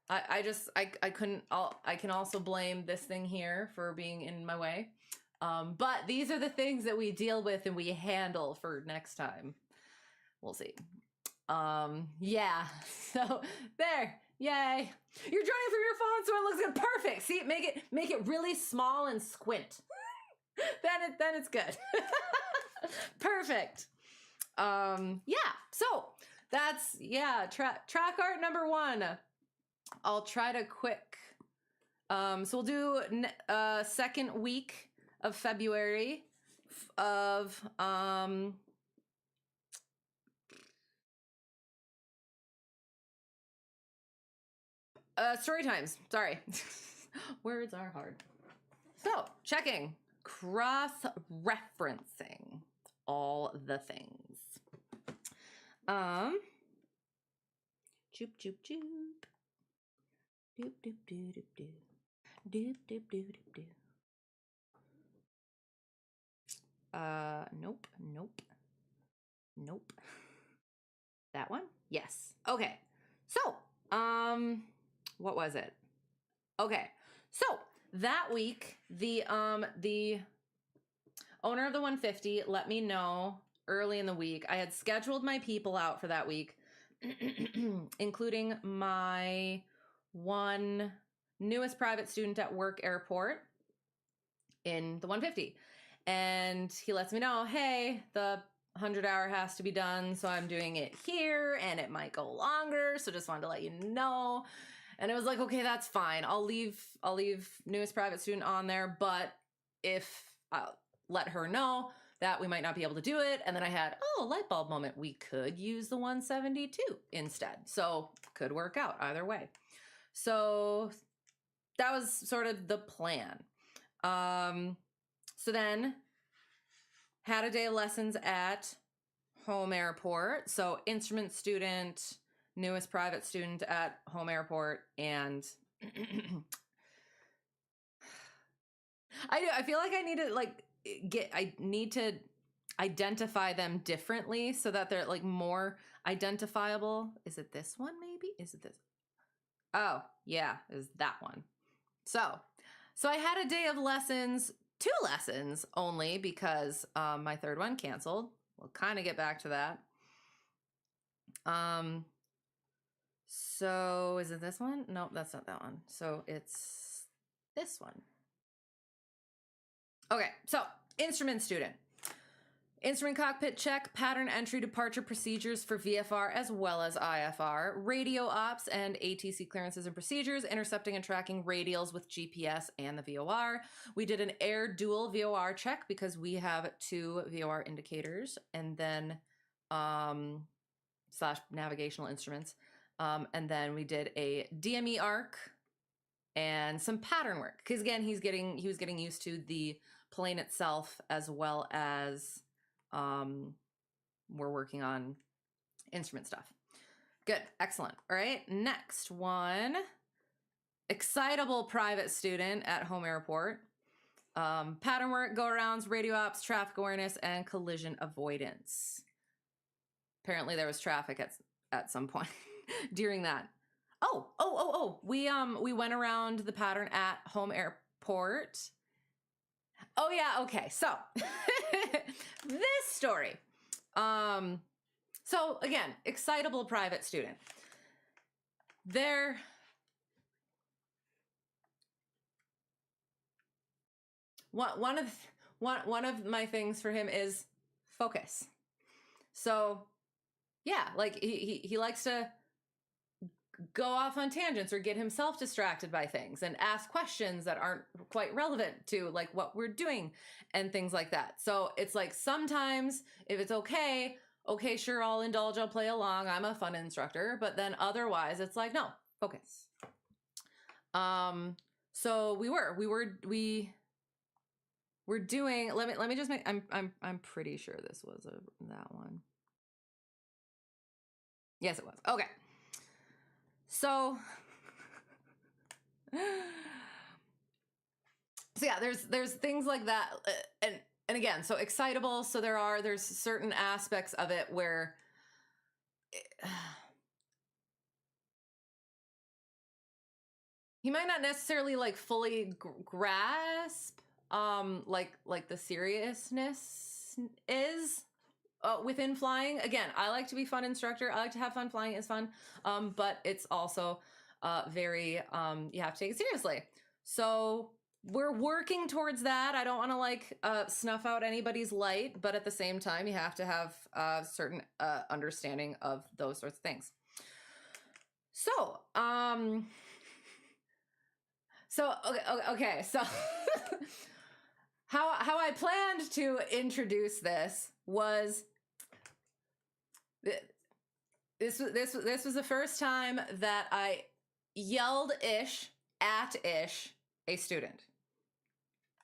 I can also blame this thing here for being in my way. But these are the things that we deal with and we handle for next time. We'll see. Yeah. So there. Yay. You're drawing from your phone so it looks good. Perfect. See, make it really small and squint. then it's good. Perfect. Yeah. So that's, track art number 1. I'll try to quick. So we'll do second week of February of story times. Sorry. Words are hard. So checking, cross-referencing all the things. Choop choop choop. Doop doop doop doop doop. Doop doop doop doop doop. Nope. That one? Yes. Okay. So, what was it? Okay. So, that week, the owner of the 150 let me know early in the week. I had scheduled my people out for that week, including my one newest private student at work airport in the 150. And he lets me know, hey, the 100-hour has to be done, so I'm doing it here, and it might go longer, so just wanted to let you know. And it was like, okay, that's fine. I'll leave newest private student on there, but if I'll let her know that we might not be able to do it. And then I had, light bulb moment. We could use the 172 instead. So could work out either way. So that was sort of the plan. So then had a day of lessons at home airport. So instrument student, newest private student at home airport, and I feel like I need to identify them differently so that they're like more identifiable. Is it this one maybe? Is it this? Oh, yeah, is that one. So I had a day of lessons, 2 lessons only because my third one canceled. We'll kind of get back to that. So is it this one? Nope, that's not that one. So it's this one. Okay, so instrument student. Instrument cockpit check, pattern entry departure procedures for VFR as well as IFR, radio ops and ATC clearances and procedures, intercepting and tracking radials with GPS and the VOR. We did an air dual VOR check because we have 2 VOR indicators, and then slash navigational instruments. And then we did a DME arc and some pattern work. Because again, he was getting used to the plane itself as well as we're working on instrument stuff. Good, excellent. All right, next one. Excitable private student at home airport. Pattern work, go-arounds, radio ops, traffic awareness, and collision avoidance. Apparently there was traffic at some point during that. We went around the pattern at home airport. Oh yeah, okay. So this story. So again, excitable private student. there one of my things for him is focus. So yeah, like he likes to go off on tangents or get himself distracted by things and ask questions that aren't quite relevant to like what we're doing and things like that. So it's like sometimes if it's okay, sure, I'll indulge, I'll play along, I'm a fun instructor, but then otherwise it's like, no, focus. So we were doing, let me just make, I'm pretty sure this was that one. Yes, it was. Okay. So yeah, there's things like that, and again, so excitable. So there's certain aspects of it where he might not necessarily like fully grasp like the seriousness is within flying. Again, I like to be fun instructor. I like to have fun. Flying is fun, but it's also very you have to take it seriously. So we're working towards that. I don't want to like snuff out anybody's light, but at the same time, you have to have certain understanding of those sorts of things. So okay. So how I planned to introduce this was this was the first time that I yelled at a student.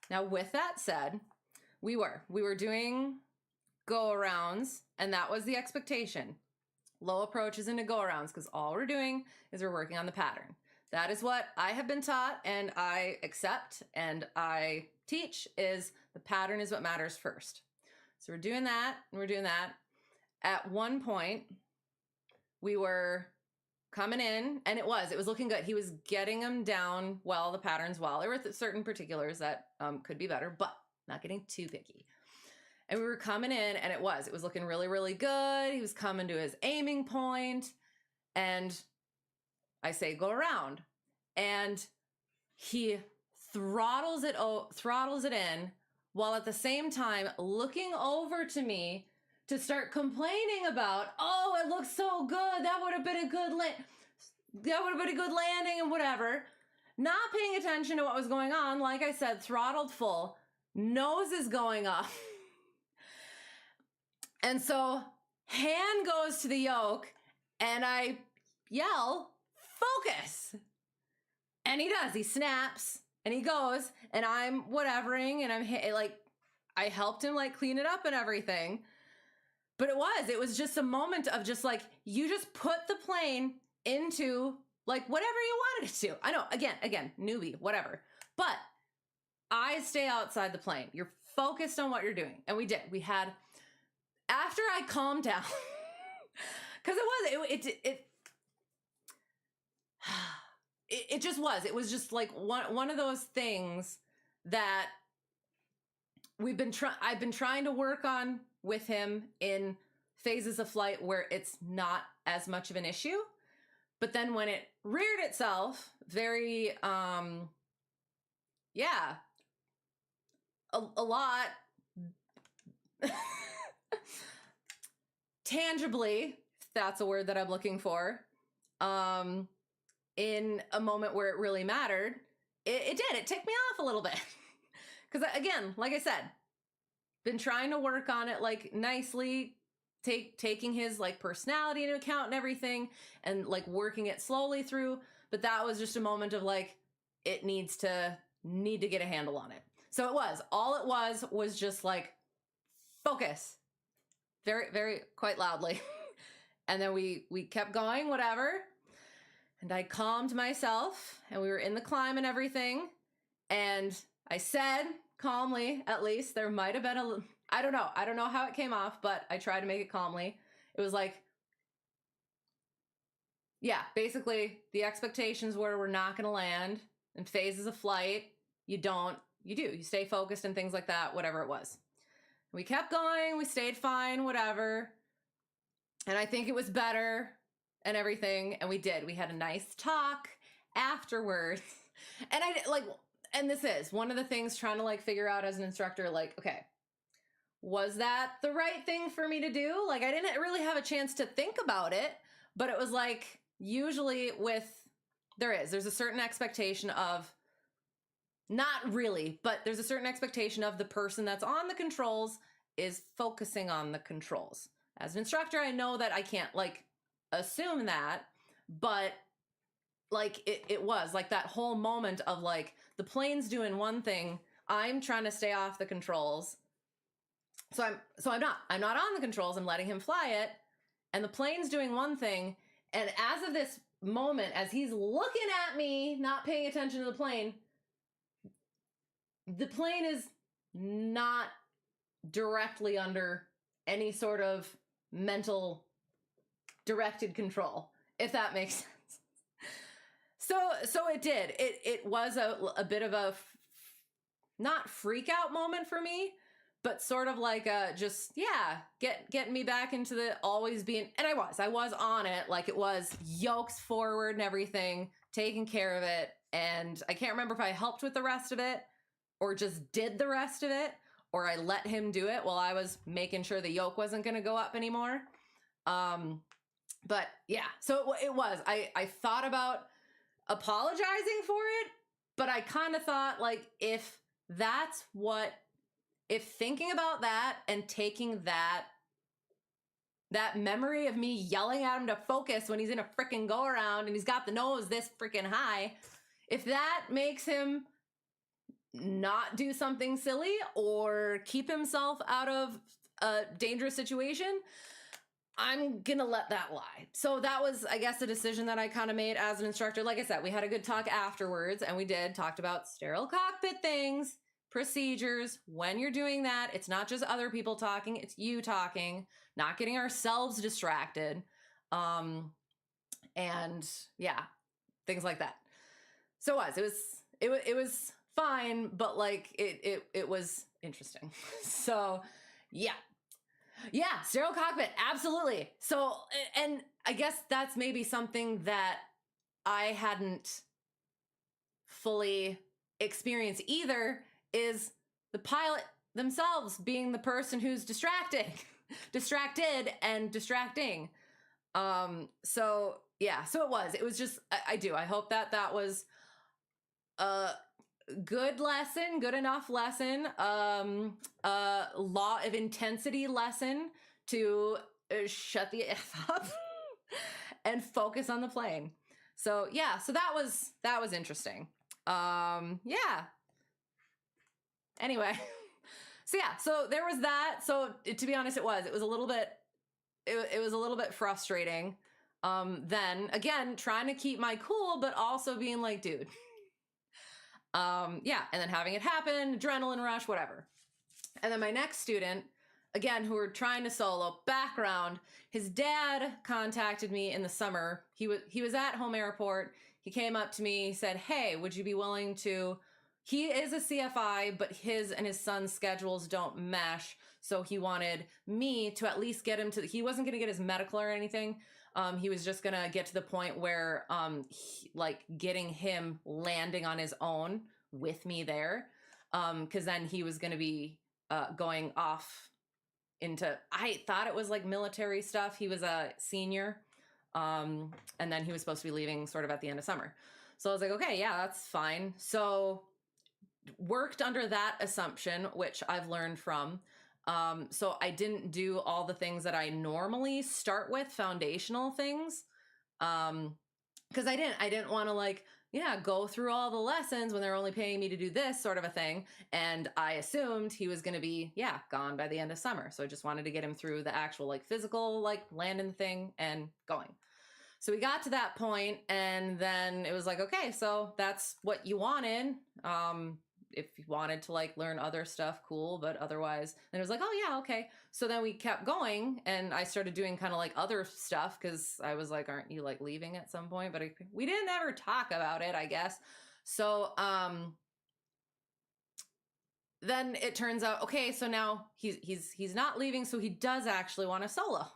Now, with that said, we were doing go-arounds, and that was the expectation. Low approaches into go-arounds, because all we're doing is we're working on the pattern. That is what I have been taught, and I accept, and I teach, is the pattern is what matters first. So we're doing that, and we're doing that. At one point, we were coming in, and it was looking good. He was getting them down well, the patterns well. There were certain particulars that could be better, but not getting too picky. And we were coming in, and it was looking really, really good. He was coming to his aiming point, and I say, go around. And he throttles it in, while at the same time looking over to me to start complaining about, oh, it looks so good. That would have been a good landing and whatever. Not paying attention to what was going on. Like I said, throttled full, nose is going up. And so hand goes to the yoke, and I yell, focus. And he does. He snaps, and he goes, and I'm whatevering, and I helped him like clean it up and everything. But it was just a moment of just like, you just put the plane into like whatever you wanted it to. I know, again, newbie, whatever. But I stay outside the plane. You're focused on what you're doing. And we did. We had, after I calmed down, because it just was. It was just like one of those things that I've been trying to work on with him in phases of flight where it's not as much of an issue. But then when it reared itself very, a lot tangibly, if that's a word that I'm looking for, in a moment where it really mattered, it ticked me off a little bit. Because again, like I said, been trying to work on it like nicely, taking his like personality into account and everything, and like working it slowly through. But that was just a moment of like, it need to get a handle on it. So all it was just like, focus, very, very quite loudly. And then we kept going, whatever. And I calmed myself, and we were in the climb and everything. And I said calmly, at least, there might have been I don't know how it came off, but I tried to make it calmly. It was like, yeah, basically the expectations were we're not going to land in phases of flight. You stay focused and things like that, whatever it was. We kept going. We stayed fine, whatever. And I think it was better and everything. And we had a nice talk afterwards. And I like, and this is one of the things trying to like figure out as an instructor, like, okay, was that the right thing for me to do? Like, I didn't really have a chance to think about it, but it was like, usually there's a certain expectation of, not really, but there's a certain expectation of the person that's on the controls is focusing on the controls. As an instructor, I know that I can't like assume that, but like it was like that whole moment of like the plane's doing one thing, I'm trying to stay off the controls. So I'm not on the controls, I'm letting him fly it, and the plane's doing one thing, and as of this moment, as he's looking at me, not paying attention to the plane is not directly under any sort of mental directed control, if that makes sense. So it did. It was a bit of a not freak out moment for me, but sort of like a just, yeah, getting me back into the always being, and I was on it, like it was yokes forward and everything, taking care of it. And I can't remember if I helped with the rest of it or just did the rest of it, or I let him do it while I was making sure the yoke wasn't going to go up anymore. But yeah, so it was, I thought about apologizing for it, but I kind of thought like, if thinking about that and taking that memory of me yelling at him to focus when he's in a freaking go around and he's got the nose this freaking high, if that makes him not do something silly or keep himself out of a dangerous situation, I'm gonna let that lie. So that was, I guess, a decision that I kind of made as an instructor. Like I said, we had a good talk afterwards, and we talked about sterile cockpit things, procedures. When you're doing that, it's not just other people talking, it's you talking, not getting ourselves distracted. And yeah, things like that. So it was fine, but like it was interesting. So yeah, sterile cockpit, absolutely. So, and I guess that's maybe something that I hadn't fully experienced either, is the pilot themselves being the person who's distracted and distracting. So yeah, so it was just, I hope that was a good enough lesson, law of intensity lesson to shut the F up and focus on the plane. So yeah, so that was interesting. Yeah. Anyway, so yeah, so there was that. So to be honest, it was a little bit, it was a little bit frustrating. Then again, trying to keep my cool, but also being like, dude, yeah, and then having it happen, adrenaline rush, whatever. And then my next student, again, who were trying to solo, background, his dad contacted me in the summer. He was at home airport. He came up to me, said, hey, would you be willing to, he is a CFI, but his and his son's schedules don't mesh. So he wanted me to at least get him to, he wasn't going to get his medical or anything. He was just going to get to the point where, like getting him landing on his own with me there. Cause then he was going to be, going off into, I thought it was like military stuff. He was a senior. And then he was supposed to be leaving sort of at the end of summer. So I was like, okay, yeah, that's fine. So worked under that assumption, which I've learned from. So I didn't do all the things that I normally start with, foundational things. Cause I didn't want to like, yeah, go through all the lessons when they're only paying me to do this sort of a thing. And I assumed he was going to be, yeah, gone by the end of summer. So I just wanted to get him through the actual like physical, like landing the thing and going. So we got to that point, and then it was like, okay, so that's what you wanted. If you wanted to like learn other stuff, cool, but otherwise, and it was like, oh yeah, okay. So then we kept going, and I started doing kind of like other stuff, because I was like, aren't you like leaving at some point? But we didn't ever talk about it, I guess. So then it turns out, okay, so now he's not leaving, so he does actually want to solo.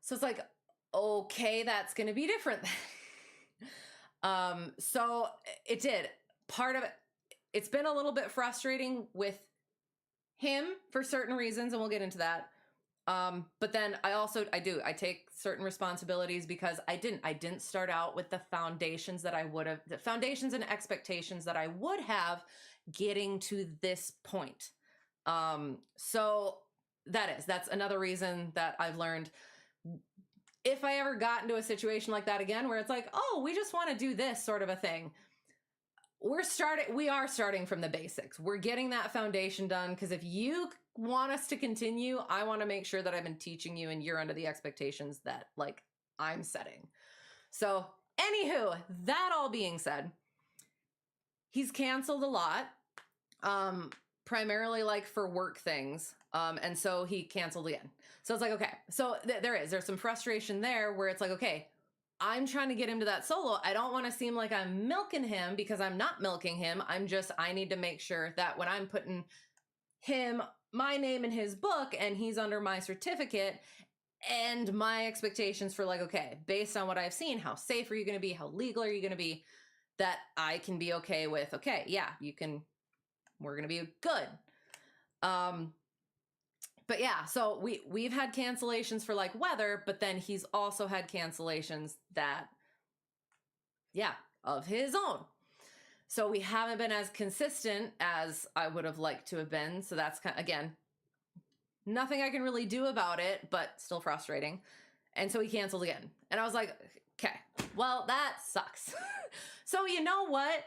So it's like, okay, that's going to be different. So it did. Part of it, it's been a little bit frustrating with him for certain reasons, and we'll get into that. But then I take certain responsibilities because I didn't start out with the foundations that I would have, the foundations and expectations that I would have getting to this point. So that's another reason that I've learned, if I ever got into a situation like that again, where it's like, oh, we just want to do this sort of a thing, we are starting from the basics. We're getting that foundation done, because if you want us to continue, I want to make sure that I've been teaching you and you're under the expectations that like I'm setting. So anywho, that all being said, he's canceled a lot, primarily like for work things. And so he canceled again. So it's like, okay, so there's some frustration there where it's like, okay, I'm trying to get him to that solo. I don't want to seem like I'm milking him, because I'm not milking him. I need to make sure that when I'm putting my name in his book and he's under my certificate, and my expectations for like, okay, based on what I've seen, how safe are you going to be? How legal are you going to be? That I can be okay with, okay, yeah, we're going to be good. But yeah, so we've had cancellations for like weather, but then he's also had cancellations of his own. So we haven't been as consistent as I would have liked to have been. So that's again, nothing I can really do about it, but still frustrating. And so he canceled again. And I was like, okay, well, that sucks. So you know what?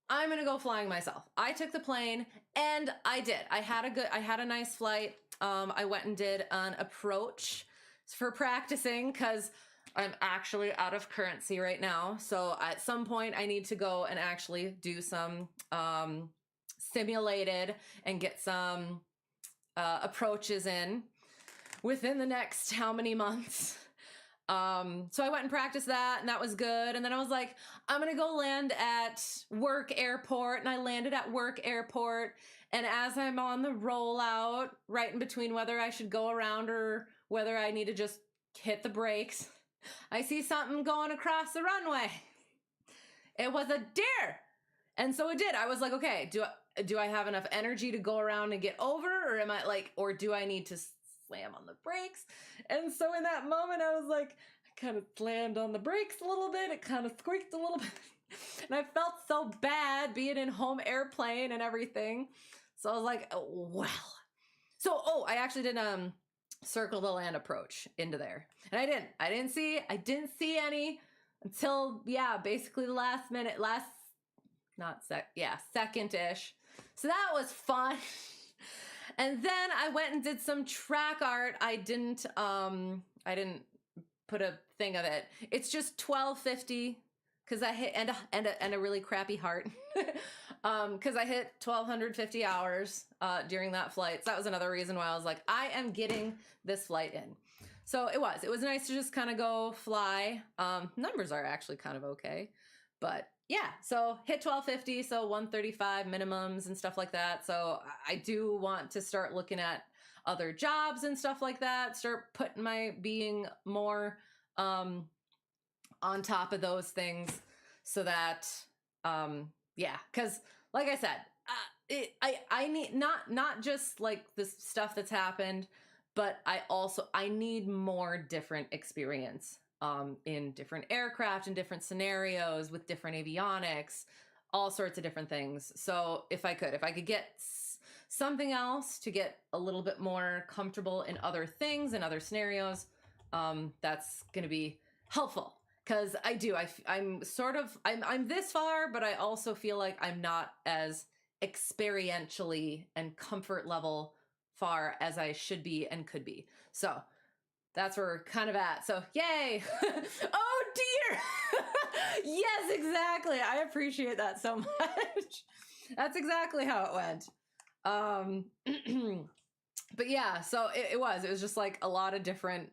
I'm going to go flying myself. I took the plane, and I did. I had a nice flight. I went and did an approach for practicing, because I'm actually out of currency right now. So at some point I need to go and actually do some simulated and get some approaches in within the next how many months. So I went and practiced that, and that was good. And then I was like, I'm going to go land at work airport. And I landed at work airport. And as I'm on the rollout, right in between whether I should go around or whether I need to just hit the brakes, I see something going across the runway. It was a deer. And so it did. I was like, okay, do I have enough energy to go around and get over? Or do I need to slam on the brakes? And so in that moment, I was like, I kind of slammed on the brakes a little bit. It kind of squeaked a little bit. And I felt so bad being in home airplane and everything. So I was like, oh, well. So, I actually did circle the land approach into there. And I didn't see any until, basically the last minute, second-ish. So that was fun. And then I went and did some track art. I didn't put a thing of it. It's just 1250, because I hit and a really crappy heart. Because I hit 1250 hours during that flight. So that was another reason why I was like, I am getting this flight in. So it was nice to just kind of go fly. Numbers are actually kind of okay, but yeah, so hit 1250, so 135 minimums and stuff like that. So I do want to start looking at other jobs and stuff like that, start putting my being more on top of those things, so that because like I said, I need not just like this stuff that's happened, but I need more different experience in different aircraft, in different scenarios, with different avionics, all sorts of different things. So if I could get something else to get a little bit more comfortable in other things and other scenarios, that's going to be helpful. Because I'm this far, but I also feel like I'm not as experientially and comfort level far as I should be and could be. So that's where we're kind of at. So yay. Oh dear. Yes, exactly. I appreciate that so much. That's exactly how it went. But yeah, so it was just like a lot of different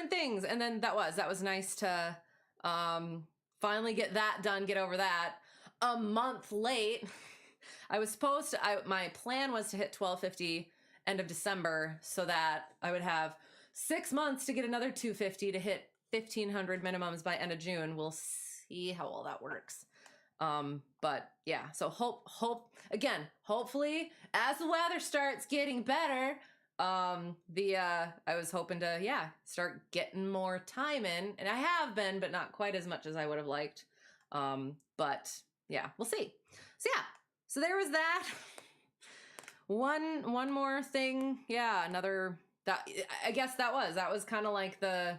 things. And then that was nice to finally get that done, get over that. A month late. My plan was to hit 1250 end of December, so that I would have 6 months to get another 250 to hit 1,500 minimums by end of June. We'll see how all that works. But yeah, so hopefully as the weather starts getting better, I was hoping to, start getting more time in, and I have been, but not quite as much as I would have liked. But yeah, we'll see. So yeah, so there was that. One more thing. Yeah, I guess that was kind of like the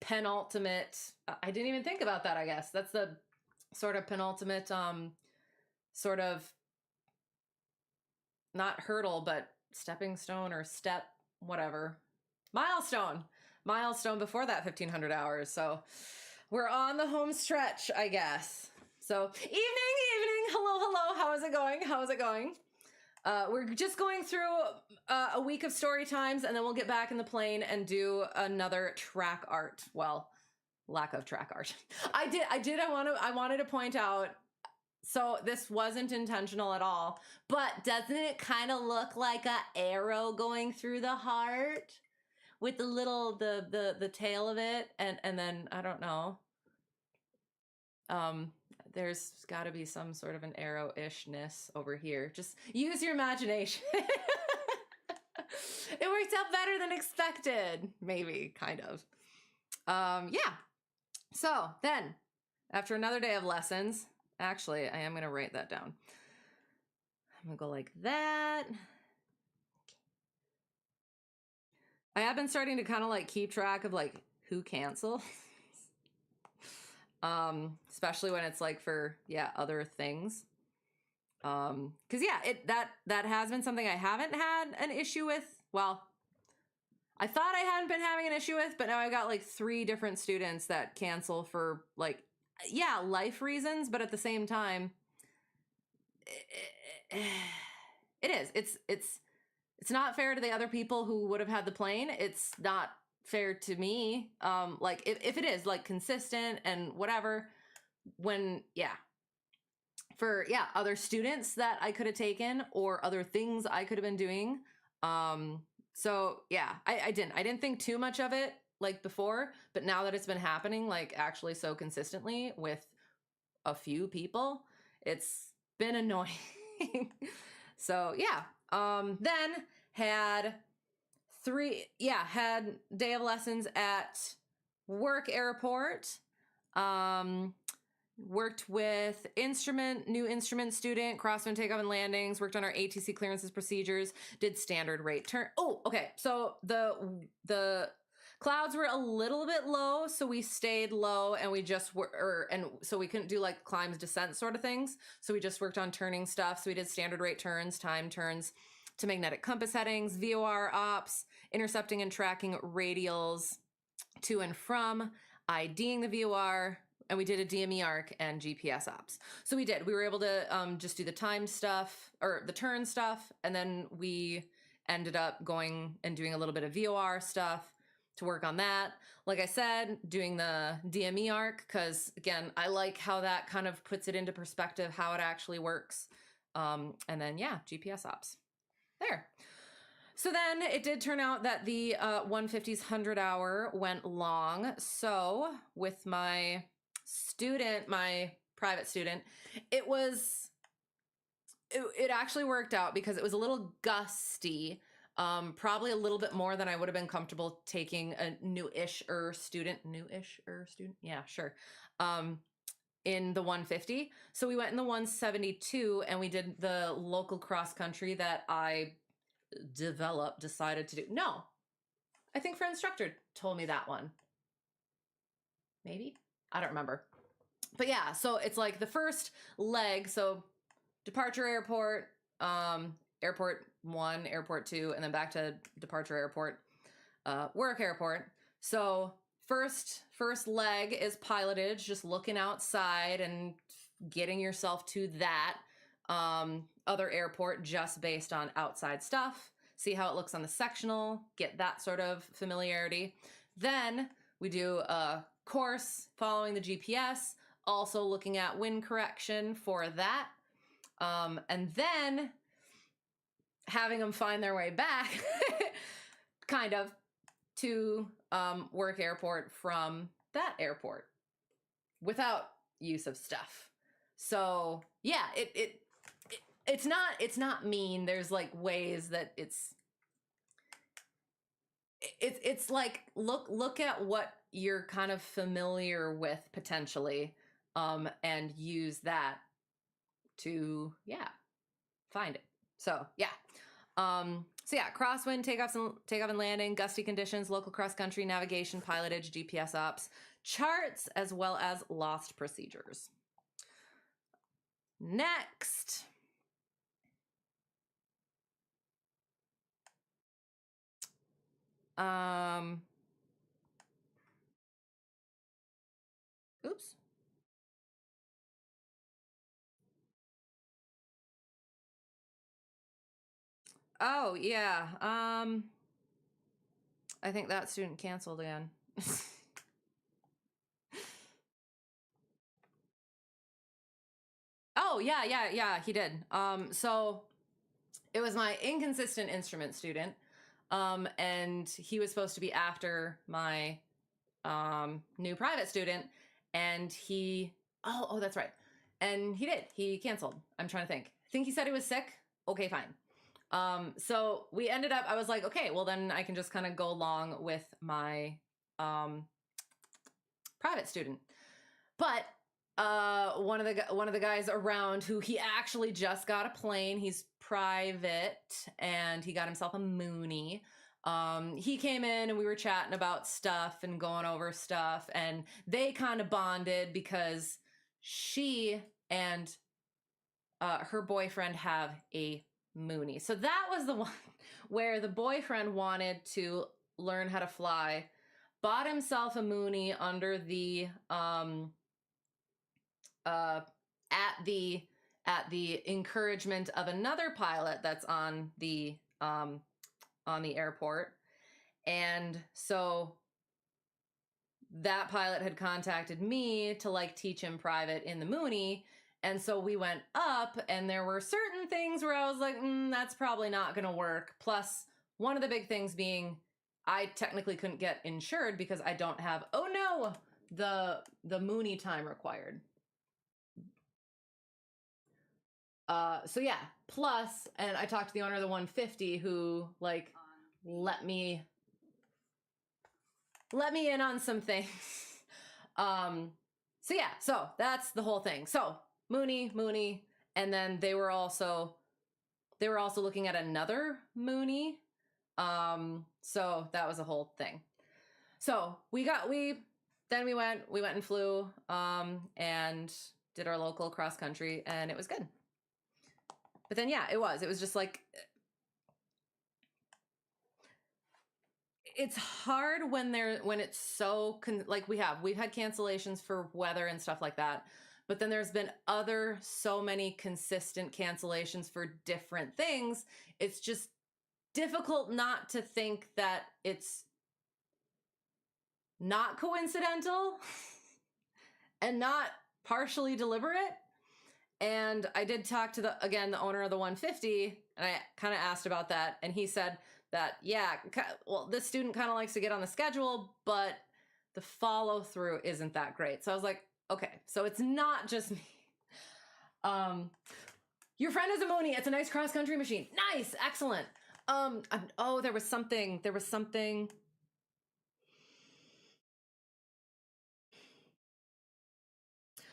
penultimate. I didn't even think about that. I guess that's the sort of penultimate, sort of not hurdle, but stepping stone or step, whatever, milestone before that 1,500 hours. So we're on the home stretch, I guess. So evening. Hello. How is it going? We're just going through a week of story times, and then we'll get back in the plane and do another track art. Well, lack of track art. I wanted to point out, so this wasn't intentional at all, but doesn't it kind of look like a arrow going through the heart with the little, the tail of it? And then, I don't know. There's got to be some sort of an arrow-ishness over here. Just use your imagination. It worked out better than expected. Maybe, kind of. Yeah. So then, after another day of lessons, actually, I am going to write that down. I'm going to go like that. I have been starting to kind of like keep track of like who cancels. Especially when it's like for, other things. Cause that has been something I haven't had an issue with. Well, I thought I hadn't been having an issue with, but now I've got like 3 different students that cancel for like, life reasons, but at the same time, it's not fair to the other people who would have had the plane. It's not fair to me. Like if it is like consistent and whatever, when, for other students that I could have taken or other things I could have been doing. So yeah, I didn't think too much of it like before, but now that it's been happening like actually so consistently with a few people, it's been annoying. So then had day of lessons at work airport. Worked with new instrument student, crosswind takeoff and landings, worked on our ATC clearances procedures, did standard rate turn. Oh, okay. So the clouds were a little bit low, so we stayed low and we just so we couldn't do like climbs, descent sort of things. So we just worked on turning stuff. So we did standard rate turns, time turns to magnetic compass headings, VOR ops, intercepting and tracking radials to and from, IDing the VOR, and we did a DME arc and GPS ops. So we were able to just do the time stuff or the turn stuff. And then we ended up going and doing a little bit of VOR stuff to work on that. Like I said, doing the DME arc, because again, I like how that kind of puts it into perspective, how it actually works. And then GPS ops there. So then it did turn out that the 150's 100 hour went long. So with my private student, it actually worked out because it was a little gusty, probably a little bit more than I would have been comfortable taking a newish-er student. Yeah, sure. In the 150. So we went in the 172 and we did the local cross country that I decided to do. No, I think Fred Instructor told me that one. Maybe? I don't remember. But yeah, so it's like the first leg. So departure airport, airport 1, airport 2, and then back to departure airport, work airport. So first leg is pilotage, just looking outside and getting yourself to that other airport just based on outside stuff. See how it looks on the sectional, get that sort of familiarity. Then we do a course following the GPS, also looking at wind correction for that. And then having them find their way back, kind of. to work airport from that airport without use of stuff. So yeah, it's not mean. There's like ways that it's like look at what you're kind of familiar with potentially, and use that to find it. So yeah. So yeah, crosswind, takeoff and landing, gusty conditions, local cross country navigation, pilotage, GPS ops, charts, as well as lost procedures. Next. Oops. Oh, yeah. I think that student canceled again. Oh, yeah, he did. So it was my inconsistent instrument student. And he was supposed to be after my new private student, and oh, that's right. And he did. He canceled. I'm trying to think. I think he said he was sick. Okay, fine. So we ended up, I was like, okay, well then I can just kind of go along with my private student. But one of the guys around, who he actually just got a plane, he's private, and he got himself a Mooney. He came in and we were chatting about stuff and going over stuff, and they kind of bonded because she and her boyfriend have a Mooney. So that was the one where the boyfriend wanted to learn how to fly, bought himself a Mooney under the at the encouragement of another pilot that's on the airport. And so that pilot had contacted me to like teach him private in the Mooney. And so we went up, and there were certain things where I was like, that's probably not going to work. Plus, one of the big things being I technically couldn't get insured because I don't have, the Mooney time required. So yeah, plus, and I talked to the owner of the 150 who like let me in on some things. So yeah, so that's the whole thing. So Mooney, and then they were also looking at another Mooney. So that was a whole thing. So we went and flew, and did our local cross country, and it was good. But then, yeah, it was just like, it's hard when it's so, like we've had cancellations for weather and stuff like that. But then there's been so many consistent cancellations for different things. It's just difficult not to think that it's not coincidental and not partially deliberate. And I did talk to the owner of the 150, and I kind of asked about that, and he said that, this student kind of likes to get on the schedule, but the follow through isn't that great. So I was like, okay, so it's not just me. Your friend is a Mooney. It's a nice cross country machine. Nice, excellent. There was something.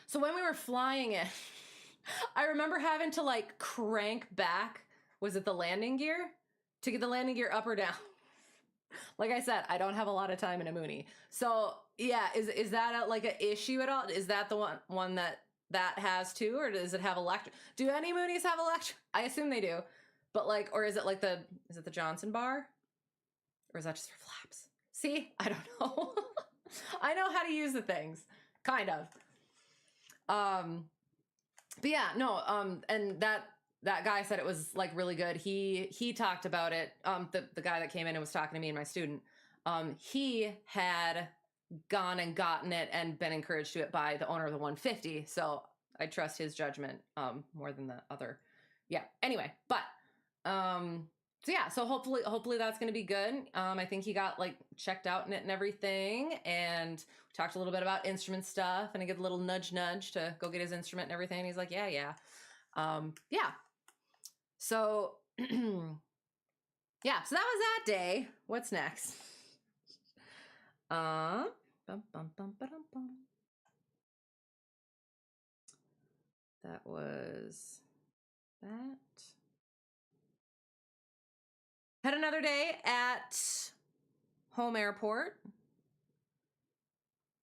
So when we were flying it, I remember having to like crank back. Was it the landing gear? To get the landing gear up or down? Like I said, I don't have a lot of time in a Mooney. So yeah, is that like an issue at all? Is that the one that has too, or does it have electric? Do any Moonies have electric? I assume they do, but like, or is it like is it the Johnson bar, or is that just for flaps? See, I don't know. I know how to use the things, kind of. But yeah, no, and that guy said it was like really good. He talked about it. The guy that came in and was talking to me and my student, he had gone and gotten it and been encouraged to it by the owner of the 150. So I trust his judgment more than the other. Yeah. Anyway, but So yeah, so hopefully that's going to be good. I think he got like checked out in it and everything, and we talked a little bit about instrument stuff, and I get a little nudge to go get his instrument and everything. And he's like, yeah. Yeah. So yeah, so that was that day. What's next? Bum, bum, bum, ba-dum, bum. That was that. Had another day at home airport.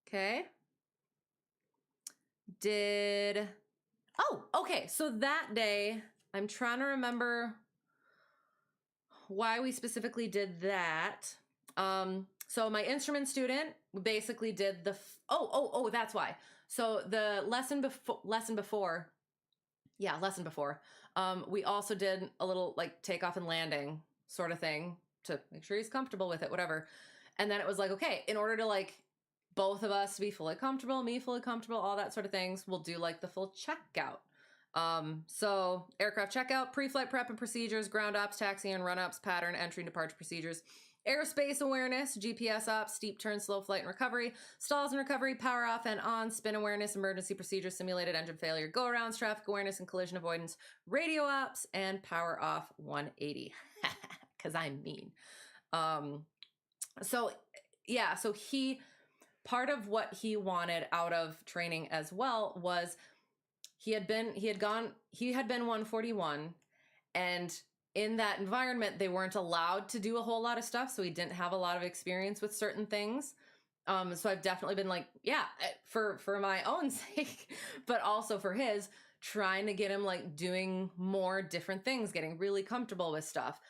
Okay. Okay. So that day, I'm trying to remember why we specifically did that. So my instrument student basically did the, that's why. So the lesson before, we also did a little like takeoff and landing sort of thing to make sure he's comfortable with it, whatever. And then it was like, okay, in order to like both of us to be fully comfortable, me fully comfortable, all that sort of things, we'll do like the full checkout. So aircraft checkout, pre-flight prep and procedures, ground ops, taxi and run-ups, pattern, entry and departure procedures, airspace awareness, GPS ops, steep turn, slow flight and recovery, stalls and recovery, power off and on, spin awareness, emergency procedures, simulated engine failure, go-arounds, traffic awareness and collision avoidance, radio ops, and power off 180. Because I'm mean. So part of what he wanted out of training as well was he had been 141, and in that environment they weren't allowed to do a whole lot of stuff, so he didn't have a lot of experience with certain things. So I've definitely been like, yeah, for my own sake, but also for his, trying to get him like doing more different things, getting really comfortable with stuff,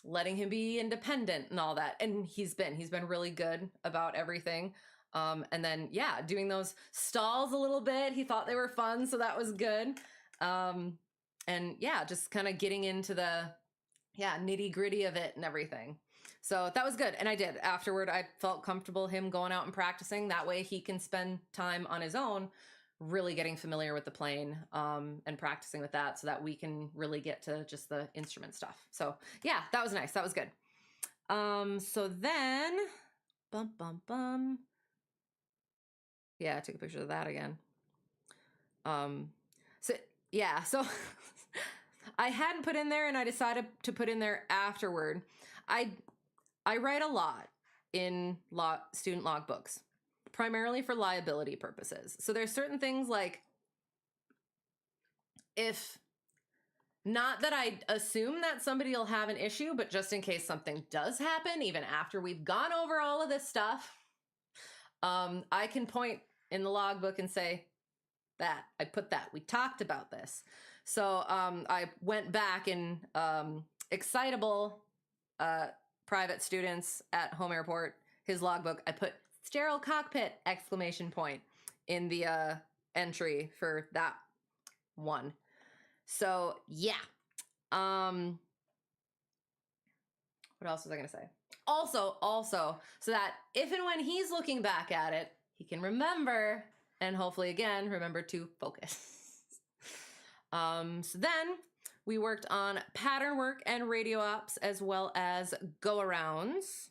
letting him be independent and all that. And he's been really good about everything. And then, yeah, doing those stalls a little bit. He thought they were fun, so that was good. And yeah, just kind of getting into the, nitty gritty of it and everything. So that was good. And I did. Afterward, I felt comfortable him going out and practicing. That way he can spend time on his own, really getting familiar with the plane, and practicing with that so that we can really get to just the instrument stuff. So yeah, that was nice. That was good. So then, yeah, I took a picture of that again. So I hadn't put in there, and I decided to put in there afterward. I write a lot in student logbooks, primarily for liability purposes. So there's certain things like, if not that I assume that somebody will have an issue, but just in case something does happen, even after we've gone over all of this stuff, I can point in the logbook and say, that I put that, we talked about this. So I went back in excitable private students at home airport, his logbook, I put sterile cockpit ! In the entry for that one. So yeah. What else was I gonna say? Also, so that if and when he's looking back at it, he can remember, and hopefully again remember to focus. So then we worked on pattern work and radio ops, as well as go-arounds.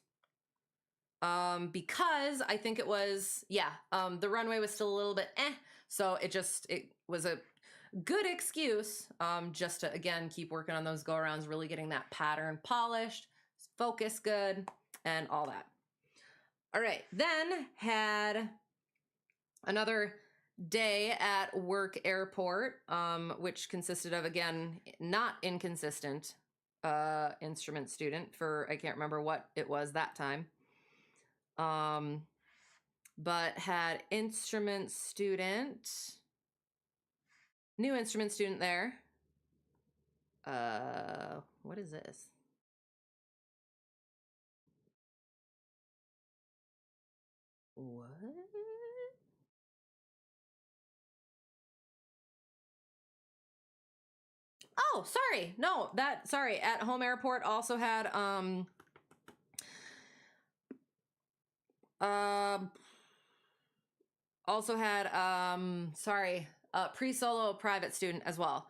Because I think it was, the runway was still a little bit so it was a good excuse, just to, again, keep working on those go-arounds, really getting that pattern polished, focus good, and all that. All right, then had another day at work airport, which consisted of, again, not inconsistent instrument student for, I can't remember what it was that time. But had instrument student, new instrument student there. What is this? What? Oh, sorry. No, sorry. At home airport also had, pre-solo private student as well.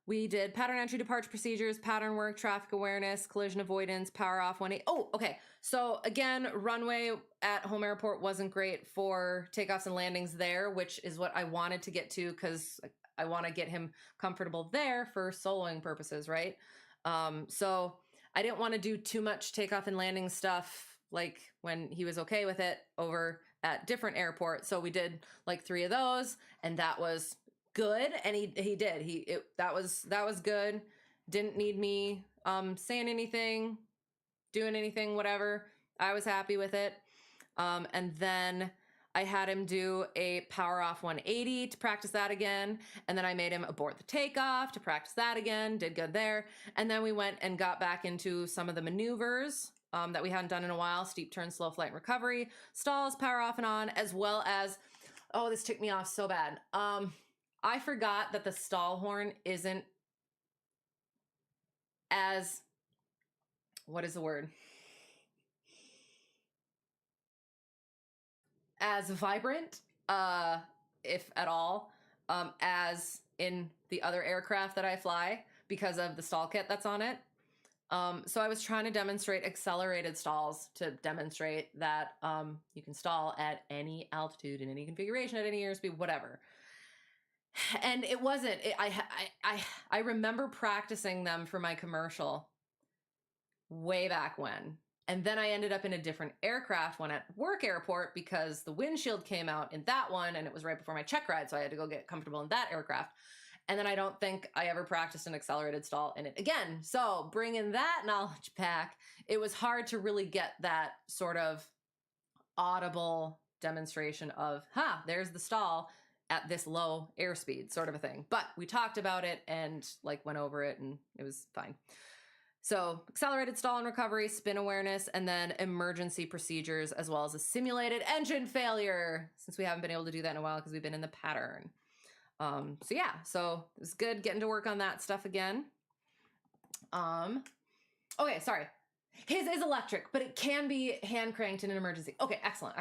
We did pattern entry, departure procedures, pattern work, traffic awareness, collision avoidance, power off 180. Oh, okay. So again, runway at home airport wasn't great for takeoffs and landings there, which is what I wanted to get to because I want to get him comfortable there for soloing purposes, right? So I didn't want to do too much takeoff and landing stuff like when he was okay with it over at different airports. So we did like 3 of those, and that was good. And he did. That was good. Didn't need me saying anything, doing anything, whatever. I was happy with it. And then I had him do a power off 180 to practice that again. And then I made him abort the takeoff to practice that again. Did good there. And then we went and got back into some of the maneuvers that we hadn't done in a while. Steep turn, slow flight and recovery, stalls, power off and on, as well as, oh, this ticked me off so bad. I forgot that the stall horn isn't as, what is the word? As vibrant, if at all, as in the other aircraft that I fly because of the stall kit that's on it. So I was trying to demonstrate accelerated stalls to demonstrate that you can stall at any altitude, in any configuration, at any airspeed, whatever. And it wasn't. I remember practicing them for my commercial way back when. And then I ended up in a different aircraft, one at work airport, because the windshield came out in that one and it was right before my check ride. So I had to go get comfortable in that aircraft. And then I don't think I ever practiced an accelerated stall in it again. So bringing that knowledge back, it was hard to really get that sort of audible demonstration of, there's the stall at this low airspeed sort of a thing. But we talked about it and like went over it and it was fine. So accelerated stall and recovery, spin awareness, and then emergency procedures, as well as a simulated engine failure, since we haven't been able to do that in a while because we've been in the pattern. So it was good getting to work on that stuff again. Okay, sorry. His is electric, but it can be hand cranked in an emergency. Okay, excellent.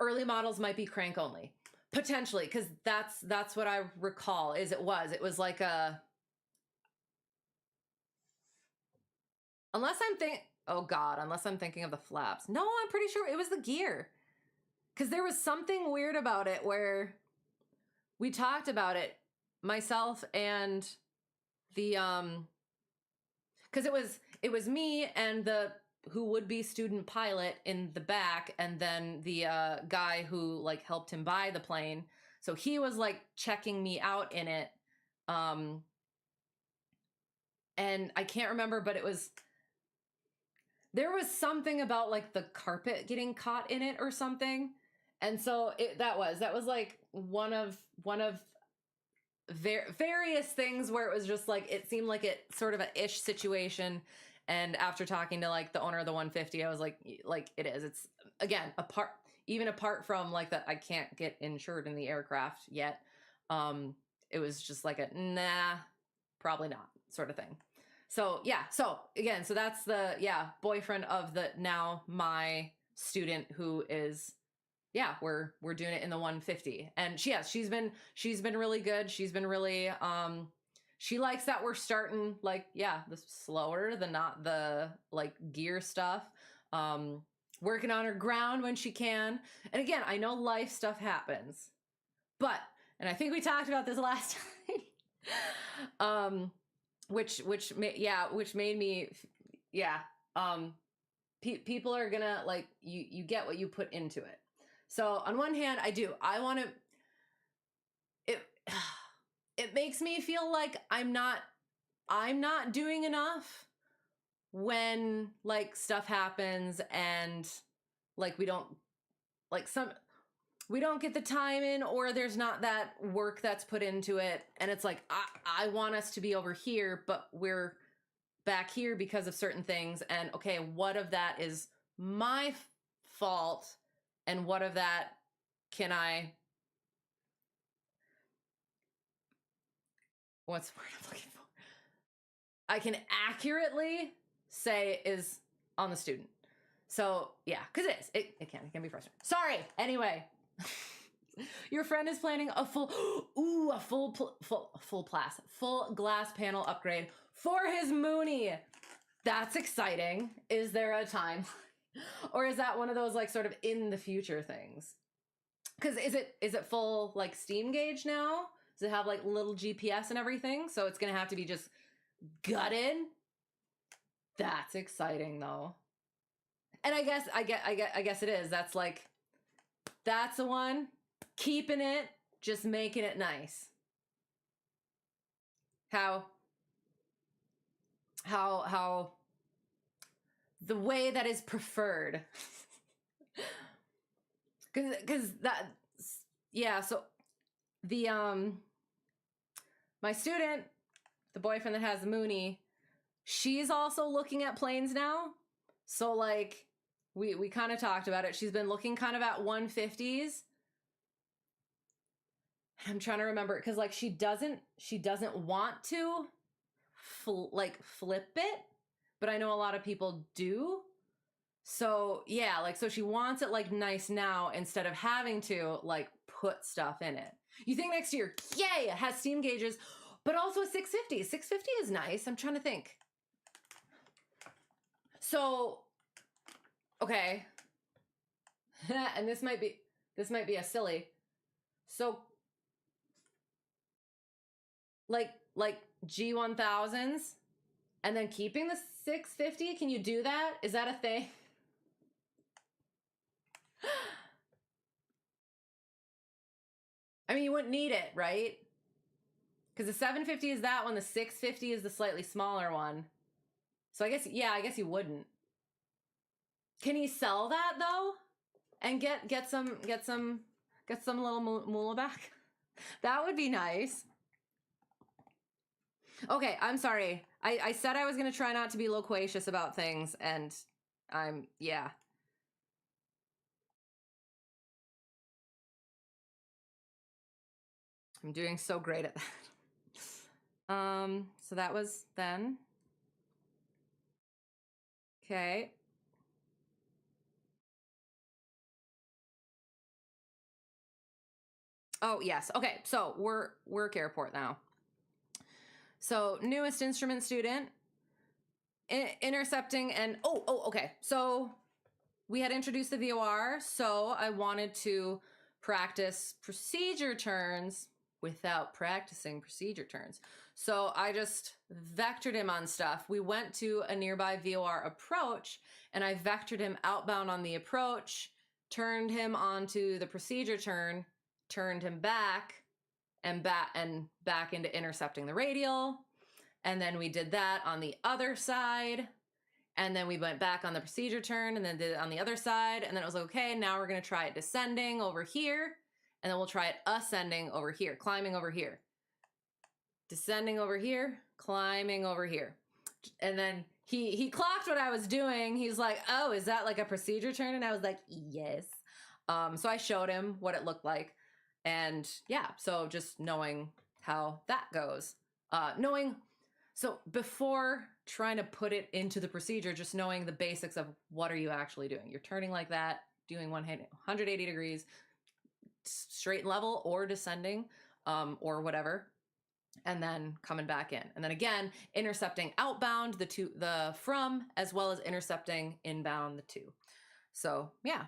Early models might be crank only. Potentially, because that's what I recall is it was like a, unless I'm thinking of the flaps. No, I'm pretty sure it was the gear. Because there was something weird about it where we talked about it, myself and the, because it was me and the who would be student pilot in the back, and then the guy who like helped him buy the plane. So he was like checking me out in it. And I can't remember, but there was something about like the carpet getting caught in it or something. And so that was like one of various things where it was just like, it seemed like it sort of a ish situation. And after talking to like the owner of the 150, I was like it is. It's again, apart from like that I can't get insured in the aircraft yet. It was just like a nah, probably not sort of thing. So yeah, so again, so that's the boyfriend of the now my student who is we're doing it in the 150. And she's been really good. She's been really she likes that we're starting like the slower, the not the like gear stuff. Working on her ground when she can. And again, I know life stuff happens. But, and I think we talked about this last time. Which made me people are gonna like you get what you put into it. So on one hand, I want to it makes me feel like I'm not doing enough when like stuff happens and like we don't get the time in, or there's not that work that's put into it. And it's like, I want us to be over here, but we're back here because of certain things. And okay, what of that is my fault? And what of that can what's the word I'm looking for? I can accurately say is on the student. So yeah, because it can be frustrating. Sorry. Anyway. Your friend is planning a full glass panel upgrade for his Mooney. That's exciting. Is there a time? Or is that one of those like sort of in the future things? Because is it full like steam gauge now? Does it have like little GPS and everything? So it's gonna have to be just gutted. That's exciting though. And I guess it is. That's the one. Keeping it, just making it nice. How the way that is preferred. Cause that, yeah, so the my student, the boyfriend that has the Mooney, she's also looking at planes now. So like we kind of talked about it. She's been looking kind of at 150s. I'm trying to remember because like she doesn't want to flip it, but I know a lot of people do. So yeah, like so she wants it like nice now instead of having to like put stuff in it. You think next year, yay, it has steam gauges, but also a 650. 650 is nice. I'm trying to think. So okay. And this might be a silly. So like G1000s and then keeping the 650, can you do that? Is that a thing? I mean, you wouldn't need it, right? Because the 750 is that one, the 650 is the slightly smaller one. So I guess you wouldn't. Can he sell that though? And get some little moolah back? That would be nice. Okay, I'm sorry. I said I was gonna try not to be loquacious about things, and I'm doing so great at that. So that was then. Okay. Oh, yes. Okay, so work airport now. So newest instrument student, intercepting and, okay. So we had introduced the VOR, so I wanted to practice procedure turns without practicing procedure turns. So I just vectored him on stuff. We went to a nearby VOR approach and I vectored him outbound on the approach, turned him onto the procedure turn, turned him back and back into intercepting the radial. And then we did that on the other side. And then we went back on the procedure turn and then did it on the other side. And then it was like, okay, now we're going to try it descending over here. And then we'll try it ascending over here, climbing over here. Descending over here, climbing over here. And then he clocked what I was doing. He's like, oh, is that like a procedure turn? And I was like, yes. So I showed him what it looked like. And yeah, so just knowing how that goes. So before trying to put it into the procedure, just knowing the basics of what are you actually doing. You're turning like that, doing 180 degrees, straight and level or descending, or whatever. And then coming back in. And then again, intercepting outbound, the from, as well as intercepting inbound, the to. So yeah.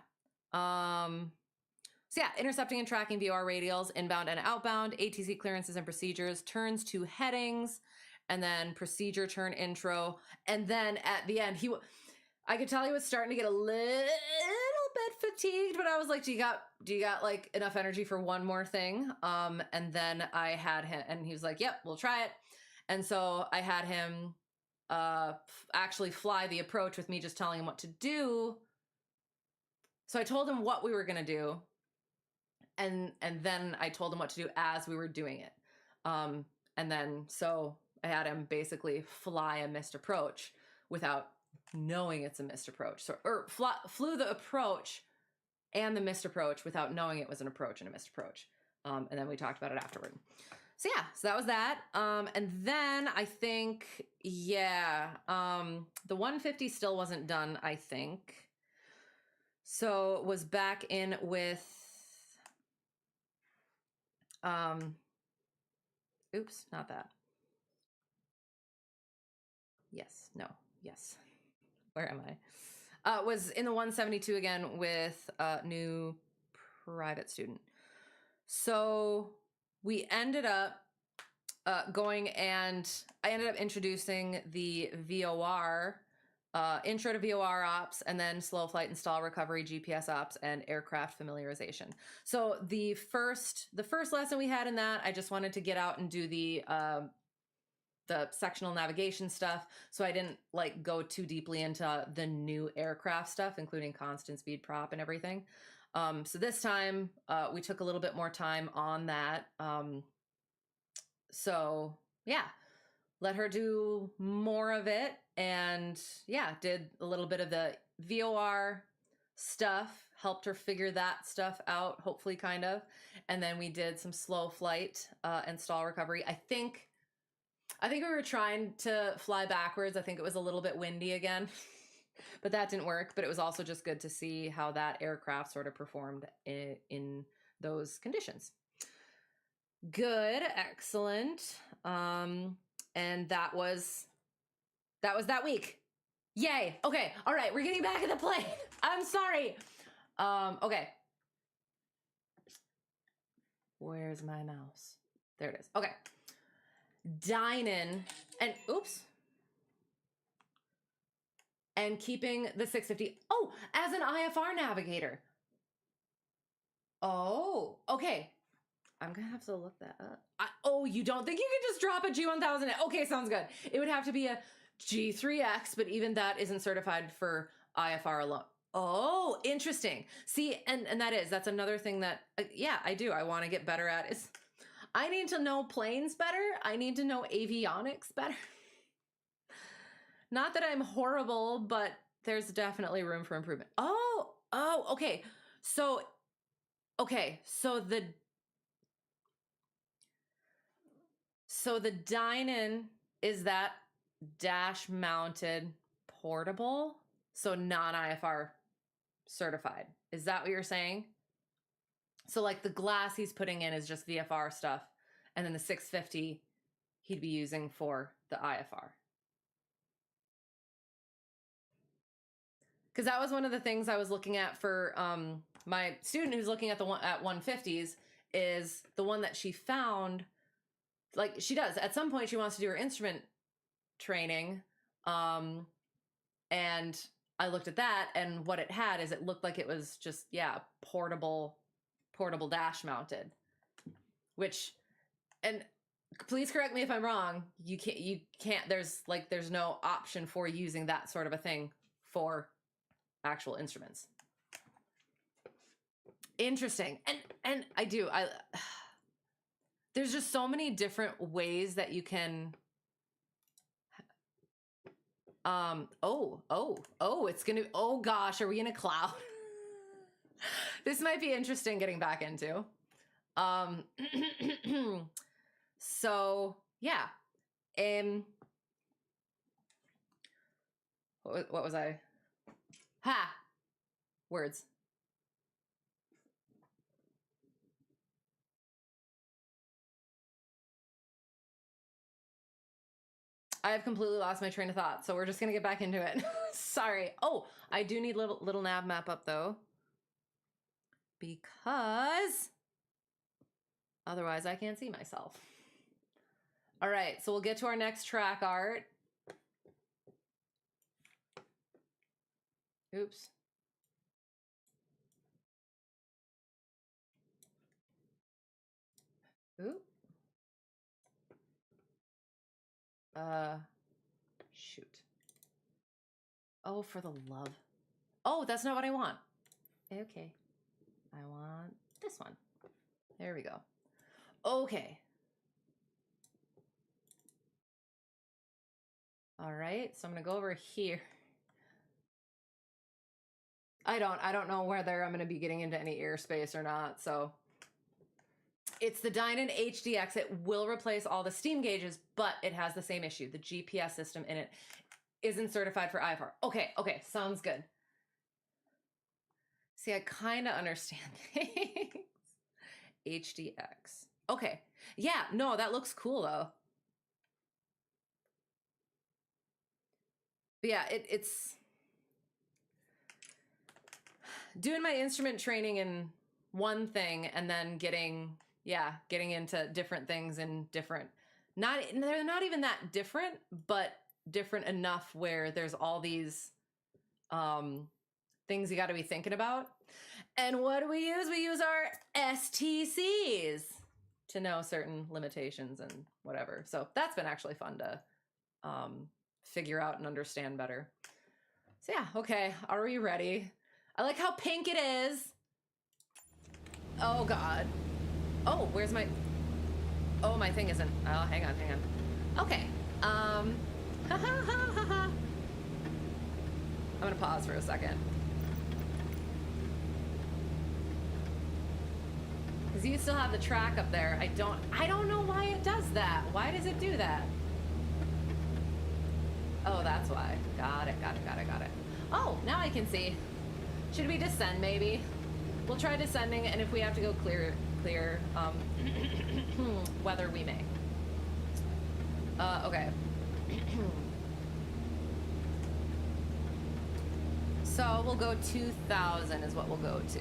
So yeah, intercepting and tracking VOR radials, inbound and outbound, ATC clearances and procedures, turns to headings, and then procedure turn intro. And then at the end, I could tell he was starting to get a little bit fatigued, but I was like, do you got like enough energy for one more thing? And then I had him, and he was like, yep, we'll try it. And so I had him actually fly the approach with me just telling him what to do. So I told him what we were going to do. And then I told him what to do as we were doing it. And then, so I had him basically fly a missed approach without knowing it's a missed approach. So, flew the approach and the missed approach without knowing it was an approach and a missed approach. And then we talked about it afterward. So yeah, so that was that. And then I think, the 150 still wasn't done, I think. So it was back in with Oops, not that. Yes, no, yes. Where am I? Was in the 172 again with a new private student. So we ended up going, and I ended up introducing the VOR, intro to VOR ops, and then slow flight and stall recovery, GPS ops, and aircraft familiarization. So the first lesson we had in that, I just wanted to get out and do the sectional navigation stuff. So I didn't like go too deeply into the new aircraft stuff, including constant speed prop and everything. So this time we took a little bit more time on that. So yeah, let her do more of it. And yeah, did a little bit of the VOR stuff, helped her figure that stuff out, hopefully, kind of. And then we did some slow flight and stall recovery. I think we were trying to fly backwards. I think it was a little bit windy again, but that didn't work. But it was also just good to see how that aircraft sort of performed in those conditions. Good, excellent. And that was that week. Yay. Okay. All right. We're getting back in the plane. I'm sorry. Okay. Where's my mouse? There it is. Okay. Dynon and oops. And keeping the 650. Oh, as an IFR navigator. Oh, okay. I'm gonna have to look that up. Oh, you don't think you could just drop a G1000? Okay, sounds good. It would have to be a G3X, but even that isn't certified for IFR alone. Oh, interesting. See, and that's another thing that, yeah, I do. I want to get better at is I need to know planes better. I need to know avionics better. Not that I'm horrible, but there's definitely room for improvement. Oh, okay. So the Dynon, is that dash mounted portable? So non-IFR certified. Is that what you're saying? So like the glass he's putting in is just VFR stuff, and then the 650 he'd be using for the IFR. Because that was one of the things I was looking at for my student who's looking at the one at 150s, is the one that she found. Like she does at some point, she wants to do her instrument training, and I looked at that, and what it had is it looked like it was just portable dash mounted, which, and please correct me if I'm wrong, you can't there's no option for using that sort of a thing for actual instruments. Interesting. And I there's just so many different ways that you can it's gonna, oh gosh, are we in a cloud? This might be interesting getting back into. So yeah. What was I? Words. I have completely lost my train of thought, so we're just gonna get back into it. Sorry. Oh, I do need little nav map up though, because otherwise I can't see myself. All right, so we'll get to our next track art. Oops. Oop. Shoot. Oh, for the love. Oh, that's not what I want. Okay. I want this one. There we go. Okay. All right, so I'm gonna go over here. I don't know whether I'm gonna be getting into any airspace or not, so. It's the Dynon HDX. It will replace all the steam gauges, but it has the same issue. The GPS system in it isn't certified for IFR. Okay, sounds good. See, I kind of understand things. HDX. Okay. Yeah, no, that looks cool though. But yeah, it's doing my instrument training in one thing and then getting into different things in different, they're not even that different, but different enough where there's all these things you got to be thinking about. And what do we use? We use our STCs to know certain limitations and whatever. So that's been actually fun to figure out and understand better. So yeah, okay, are we ready? I like how pink it is. Oh God. Oh, where's my, oh, my thing isn't, oh, hang on. Okay, I'm gonna pause for a second. Because you still have the track up there. I don't know why it does that. Why does it do that? Oh, that's why. Got it. Oh, now I can see. Should we descend maybe? We'll try descending, and if we have to go clear weather, we may. Okay. So we'll go 2,000 is what we'll go to.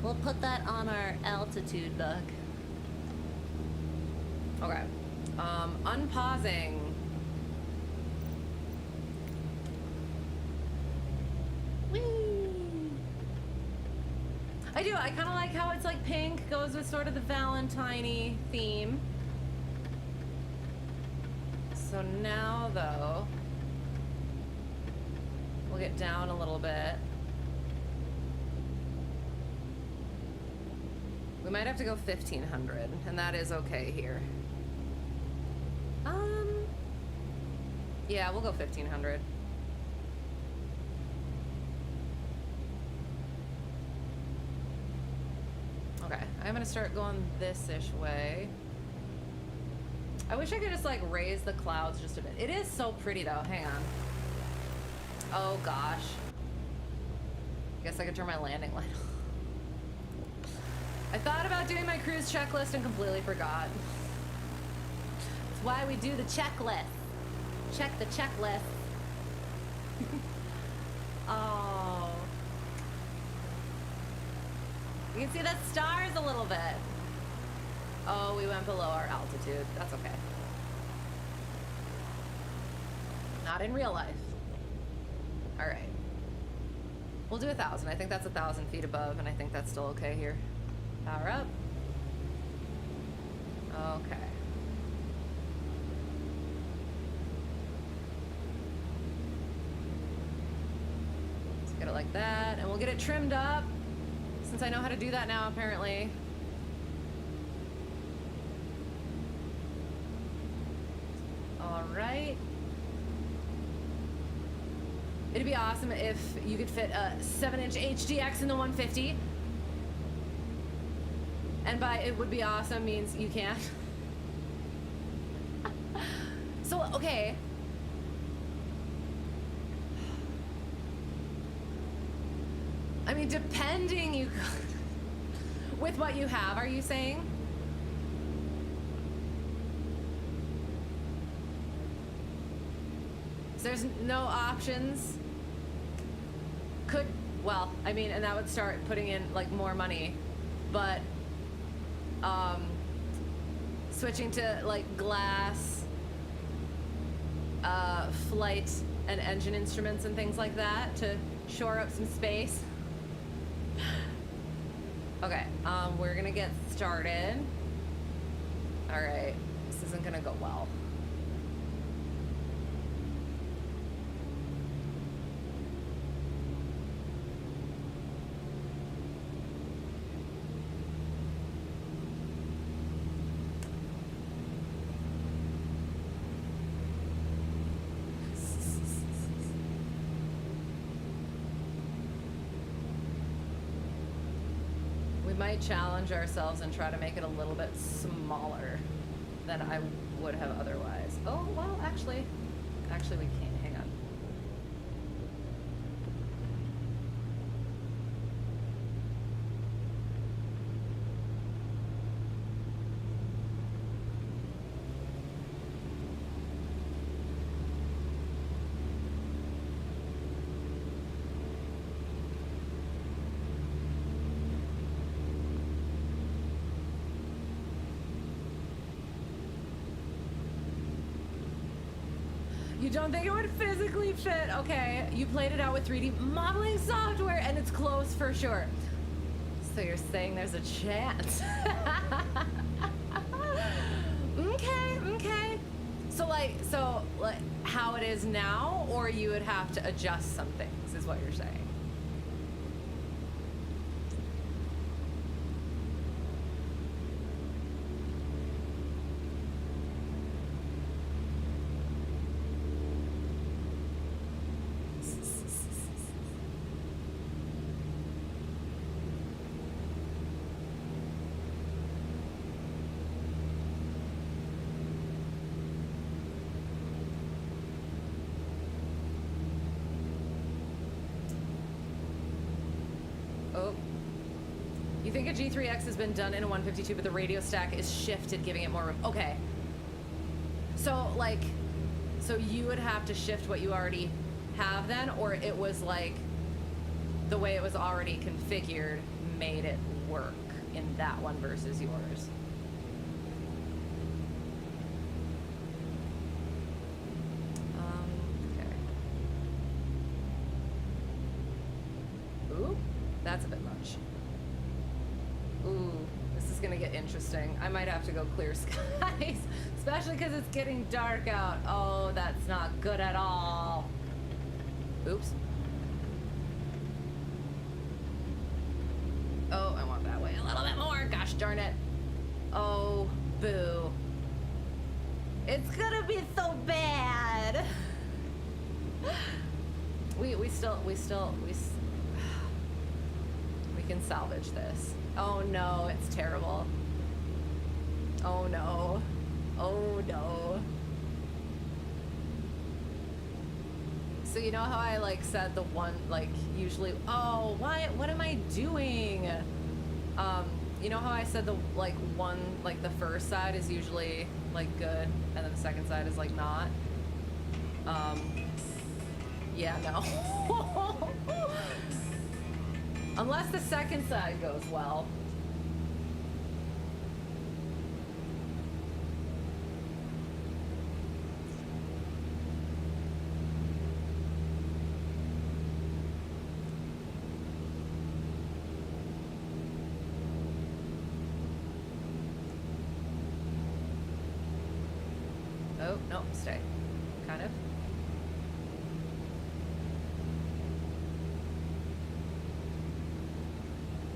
We'll put that on our altitude book. Okay. Unpausing. Whee! I do. I kind of like how it's like pink, goes with sort of the Valentine-y theme. So now, though, we'll get down a little bit. We might have to go 1,500, and that is okay here. Yeah, we'll go 1,500. Okay, I'm gonna start going this-ish way. I wish I could just like raise the clouds just a bit. It is so pretty though, hang on. Oh gosh. I guess I could turn my landing light on. I thought about doing my cruise checklist and completely forgot. That's why we do the checklist. Check the checklist. Oh. You can see the stars a little bit. Oh, we went below our altitude. That's okay. Not in real life. All right. We'll do 1,000. I think that's 1,000 feet above, and I think that's still okay here. Power up. Okay. Let's get it like that, and we'll get it trimmed up, since I know how to do that now, apparently. All right. It'd be awesome if you could fit a 7-inch HDX in the 150. And by it would be awesome means you can't. So, okay. I mean, depending, you could. With what you have, are you saying? So there's no options? Could, well, I mean, and that would start putting in, like, more money. But, switching to, like, glass, flight and engine instruments and things like that to shore up some space. Okay, we're gonna get started. All right, this isn't gonna go well. We might challenge ourselves and try to make it a little bit smaller than I would have otherwise. Oh, well, actually we can't. Hang on. You don't think it would physically fit? Okay, you played it out with 3D modeling software and it's close for sure. So you're saying there's a chance. Okay. So like how it is now, or you would have to adjust some things, is what you're saying. You think a G3X has been done in a 152, but the radio stack is shifted, giving it more room. Okay. So, like, so you would have to shift what you already have then, or it was like the way it was already configured made it work in that one versus yours? Okay. Ooh, that's a bit much. Ooh, this is gonna get interesting. I might have to go clear skies, especially because it's getting dark out. Oh, that's not good at all. Oops. Oh, I want that way a little bit more. Gosh darn it. Oh, boo. It's gonna be so bad. We can salvage this. Oh no, it's terrible. Oh no. Oh no. So you know how I like said the one, like usually, oh, what am I doing? You know how I said the like one, like the first side is usually like good and then the second side is like not? Yeah, no. Unless the second side goes well. Oh, no, stay. Kind of.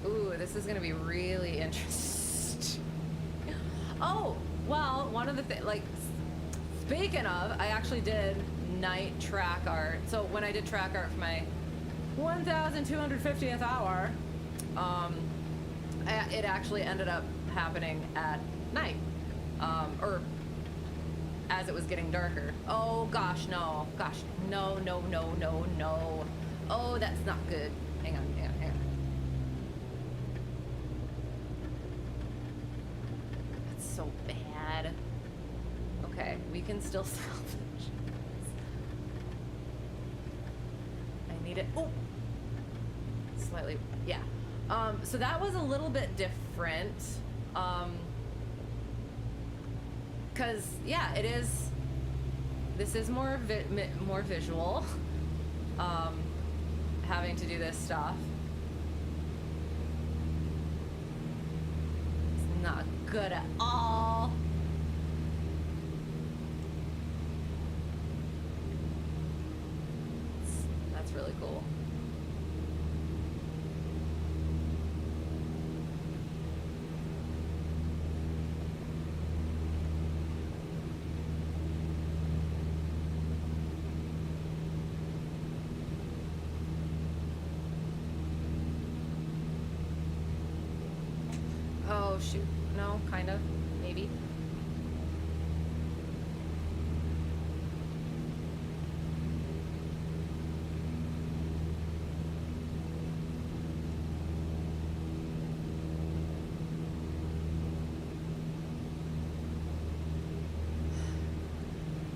Ooh, this is gonna be really interesting. Oh, well, one of the things, like, speaking of, I actually did night track art. So when I did track art for my 1250th hour, it actually ended up happening at night, or as it was getting darker. Oh gosh, no, no. Oh, that's not good. Hang on. That's so bad. Okay, we can still salvage this. I need it. Oh, slightly, yeah. So that was a little bit different. Because yeah, it is. This is more visual. Having to do this stuff. It's not good at all. That's really cool. Oh shoot, no, kind of, maybe.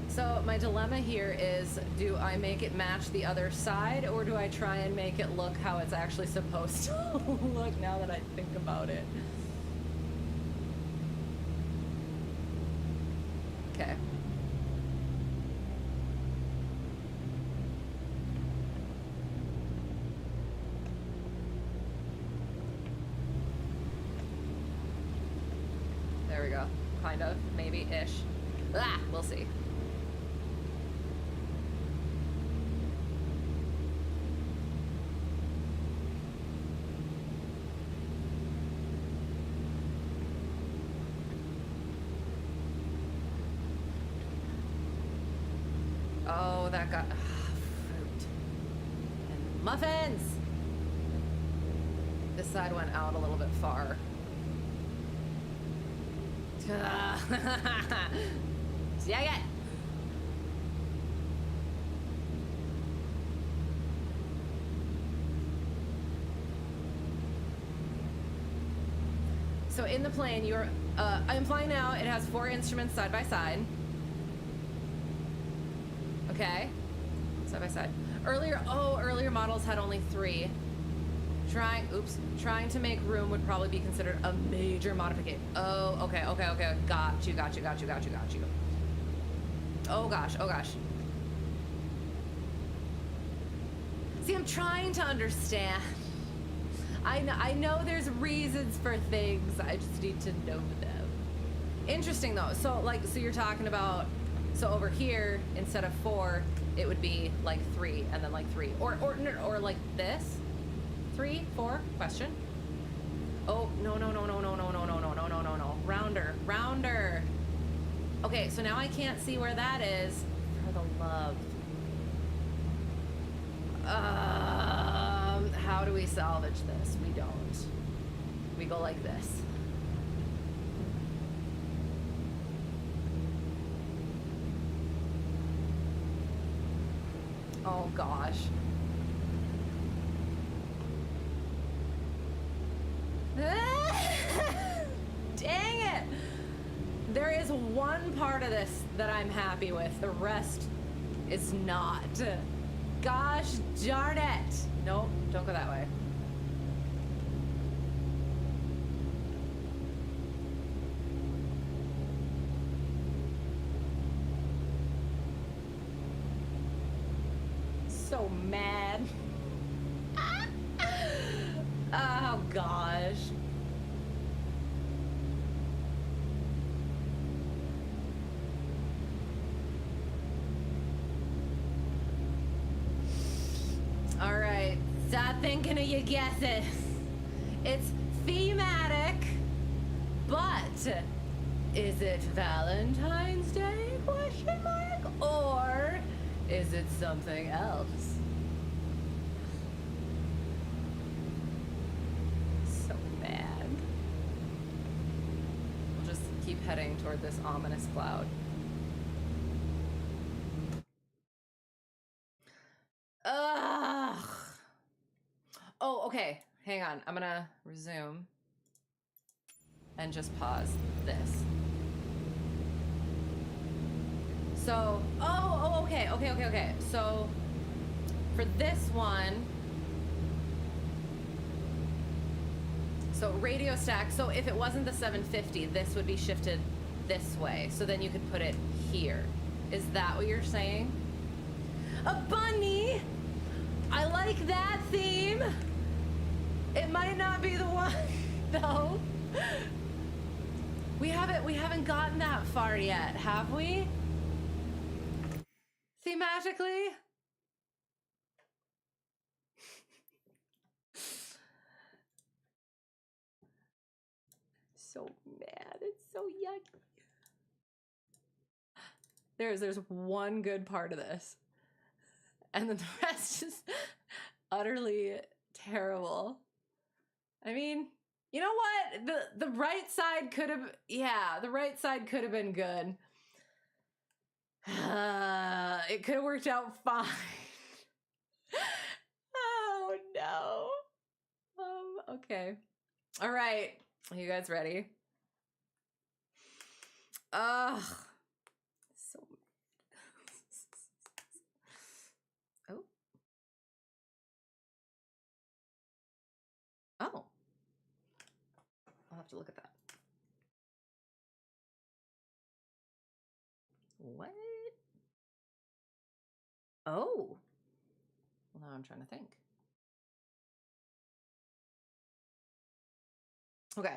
So my dilemma here is, do I make it match the other side, or do I try and make it look how it's actually supposed to look now that I think about it? Okay. kind of, maybe-ish. Ah, we'll see. Oh, that got fruit and muffins. This side went out a little bit far. Dang it. So in the plane, you're I'm flying now. It has 4 instruments side by side. Okay, side by side. Earlier models had only 3. Trying to make room would probably be considered a major modification. Oh, okay. Got you. Oh gosh. See, I'm trying to understand. I know there's reasons for things. I just need to know them. Interesting though. So you're talking about, so over here instead of 4, it would be like 3 and then like 3 or like this. 3, 4? Question. Oh, no. Rounder. Okay, so now I can't see where that is. For the love. How do we salvage this? We don't. We go like this. Oh, gosh. Dang it! There is one part of this that I'm happy with. The rest is not. Gosh darn it! Nope, don't go that way. So mad. Oh gosh. All right, stop thinking of your guesses. It's thematic, but is it Valentine's Day, question mark? Or is it something else? So mad. We'll just keep heading toward this ominous cloud. Ugh. Oh, okay. Hang on. I'm gonna resume and just pause this. So, okay. So, for this one, so radio stack. So if it wasn't the 750, this would be shifted this way. So then you could put it here. Is that what you're saying? A bunny. I like that theme. It might not be the one, though. We haven't gotten that far yet, have we? Thematically? So mad. It's so yucky. There's one good part of this. And then the rest is utterly terrible. I mean, you know what? The right side could have, the right side could have been good. It could have worked out fine. Oh no. Okay. All right. Are you guys ready? Ugh. So. Oh. Oh. I'll have to look at that. What? Oh. Well, now I'm trying to think. Okay.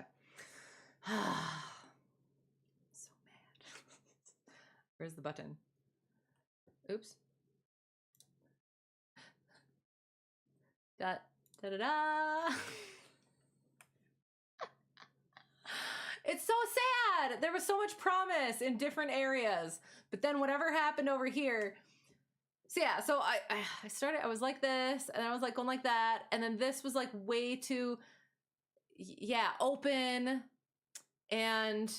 Where's the button? Oops. Da da da da. It's so sad. There was so much promise in different areas, but then whatever happened over here. So yeah, so I started. I was like this, and I was like going like that, and then this was like way too, yeah, open, and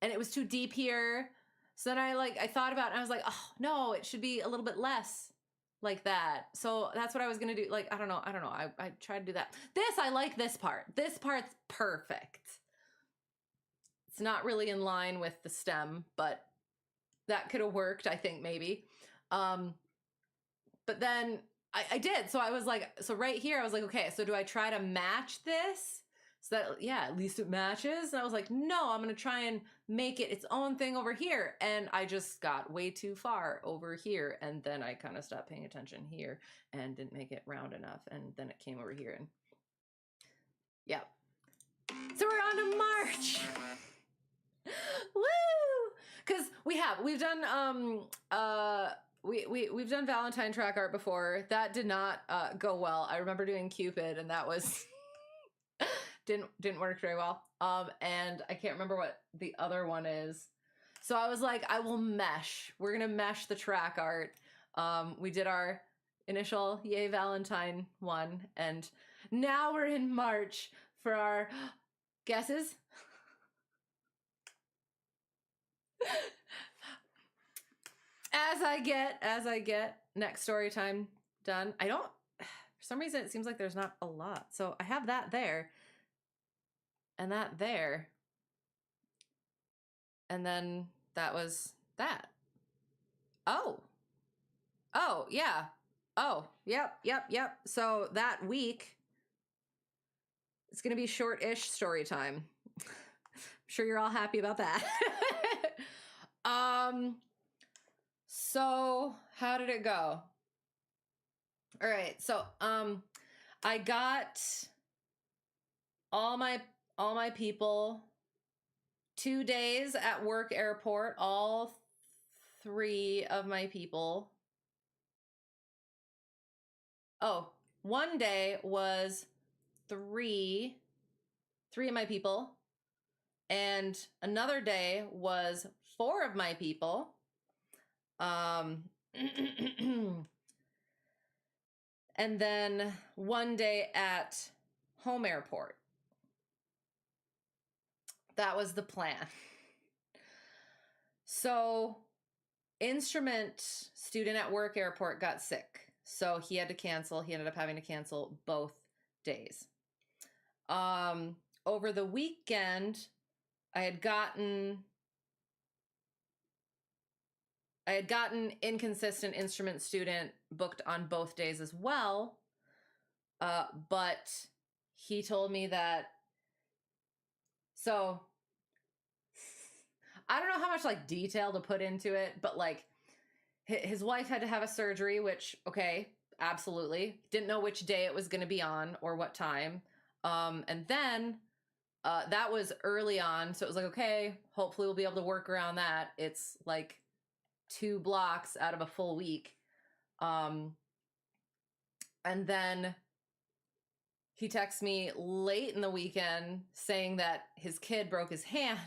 it was too deep here. So then I thought about it, and I was like, oh no, it should be a little bit less like that. So that's what I was gonna do. Like I don't know. I tried to do that. This I like this part. This part's perfect. It's not really in line with the stem, but that could have worked, I think, maybe. But then I did. So I was like, so right here, I was like, okay, so do I try to match this? So that, yeah, at least it matches. And I was like, no, I'm going to try and make it its own thing over here. And I just got way too far over here. And then I kind of stopped paying attention here and didn't make it round enough. And then it came over here and yeah. So we're on to March. Woo! Because we've done we've done Valentine track art before. That did not go well. I remember doing Cupid, and that was didn't work very well. And I can't remember what the other one is. So I was like, I will mesh. We're gonna mesh the track art. We did our initial Yay Valentine one, and now we're in March for our guesses. As I get next story time done, I don't, for some reason it seems like there's not a lot. So I have that there and that there. And then that was that. Oh, yeah. Oh, yep. So that week, it's going to be short-ish story time. I'm sure you're all happy about that. So how did it go? All right. So, I got all my people 2 days at work airport, all 3 of my people. Oh, 1 day was 3 of my people. And another day was 4 of my people. And then 1 day at home airport. That was the plan. So instrument student at work airport got sick. So he had to cancel. He ended up having to cancel both days. Over the weekend, I had gotten inconsistent instrument student booked on both days as well. But he told me that, so I don't know how much like detail to put into it, but like his wife had to have a surgery, which, okay, absolutely. Didn't know which day it was going to be on or what time. And then that was early on. So it was like, okay, hopefully we'll be able to work around that. It's like 2 blocks out of a full week. And then he texts me late in the weekend saying that his kid broke his hand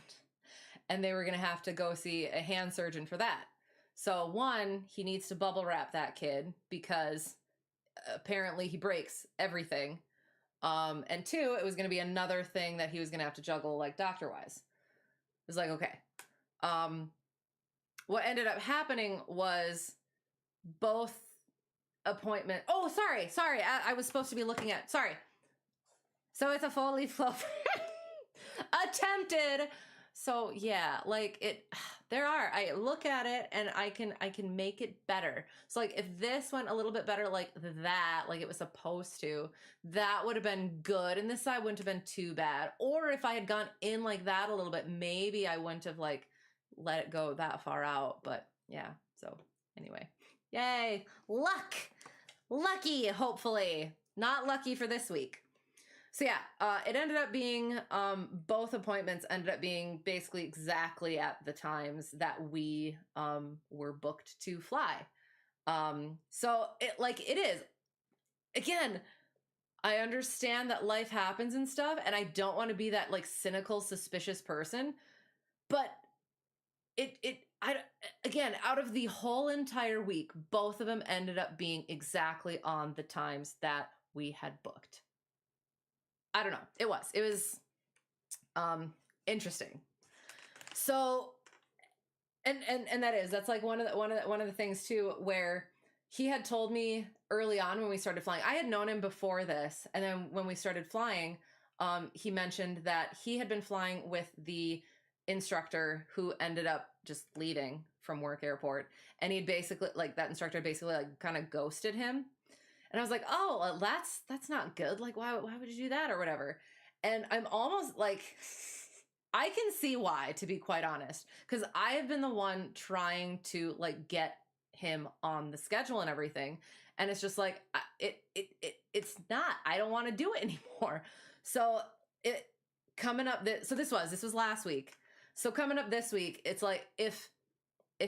and they were going to have to go see a hand surgeon for that. So 1, he needs to bubble wrap that kid because apparently he breaks everything. And 2, it was going to be another thing that he was going to have to juggle like doctor wise. It was like, okay. What ended up happening was both appointment. Oh, sorry. I was supposed to be looking at, sorry. So it's a full leaf clover. Attempted. So yeah, like I look at it and I can make it better. So like if this went a little bit better like that, like it was supposed to, that would have been good. And this side wouldn't have been too bad. Or if I had gone in like that a little bit, maybe I wouldn't have like let it go that far out. But yeah, so anyway, yay, lucky, hopefully. Not lucky for this week. So yeah, it ended up being both appointments ended up being basically exactly at the times that we were booked to fly. So it is, again, I understand that life happens and stuff, and I don't want to be that like cynical, suspicious person, but I again, out of the whole entire week, both of them ended up being exactly on the times that we had booked. I don't know. It was interesting. So and that's like one of the things too, where he had told me early on when we started flying. I had known him before this, and then when we started flying, he mentioned that he had been flying with the instructor who ended up just leaving from work airport, and he'd basically like that instructor basically like kind of ghosted him. And I was like, oh, well, that's not good. Like, why would you do that or whatever? And I'm almost like, I can see why, to be quite honest, because I have been the one trying to like get him on the schedule and everything, and it's just like it's not. I don't want to do it anymore. So it coming up this this was last week. So coming up this week, it's like if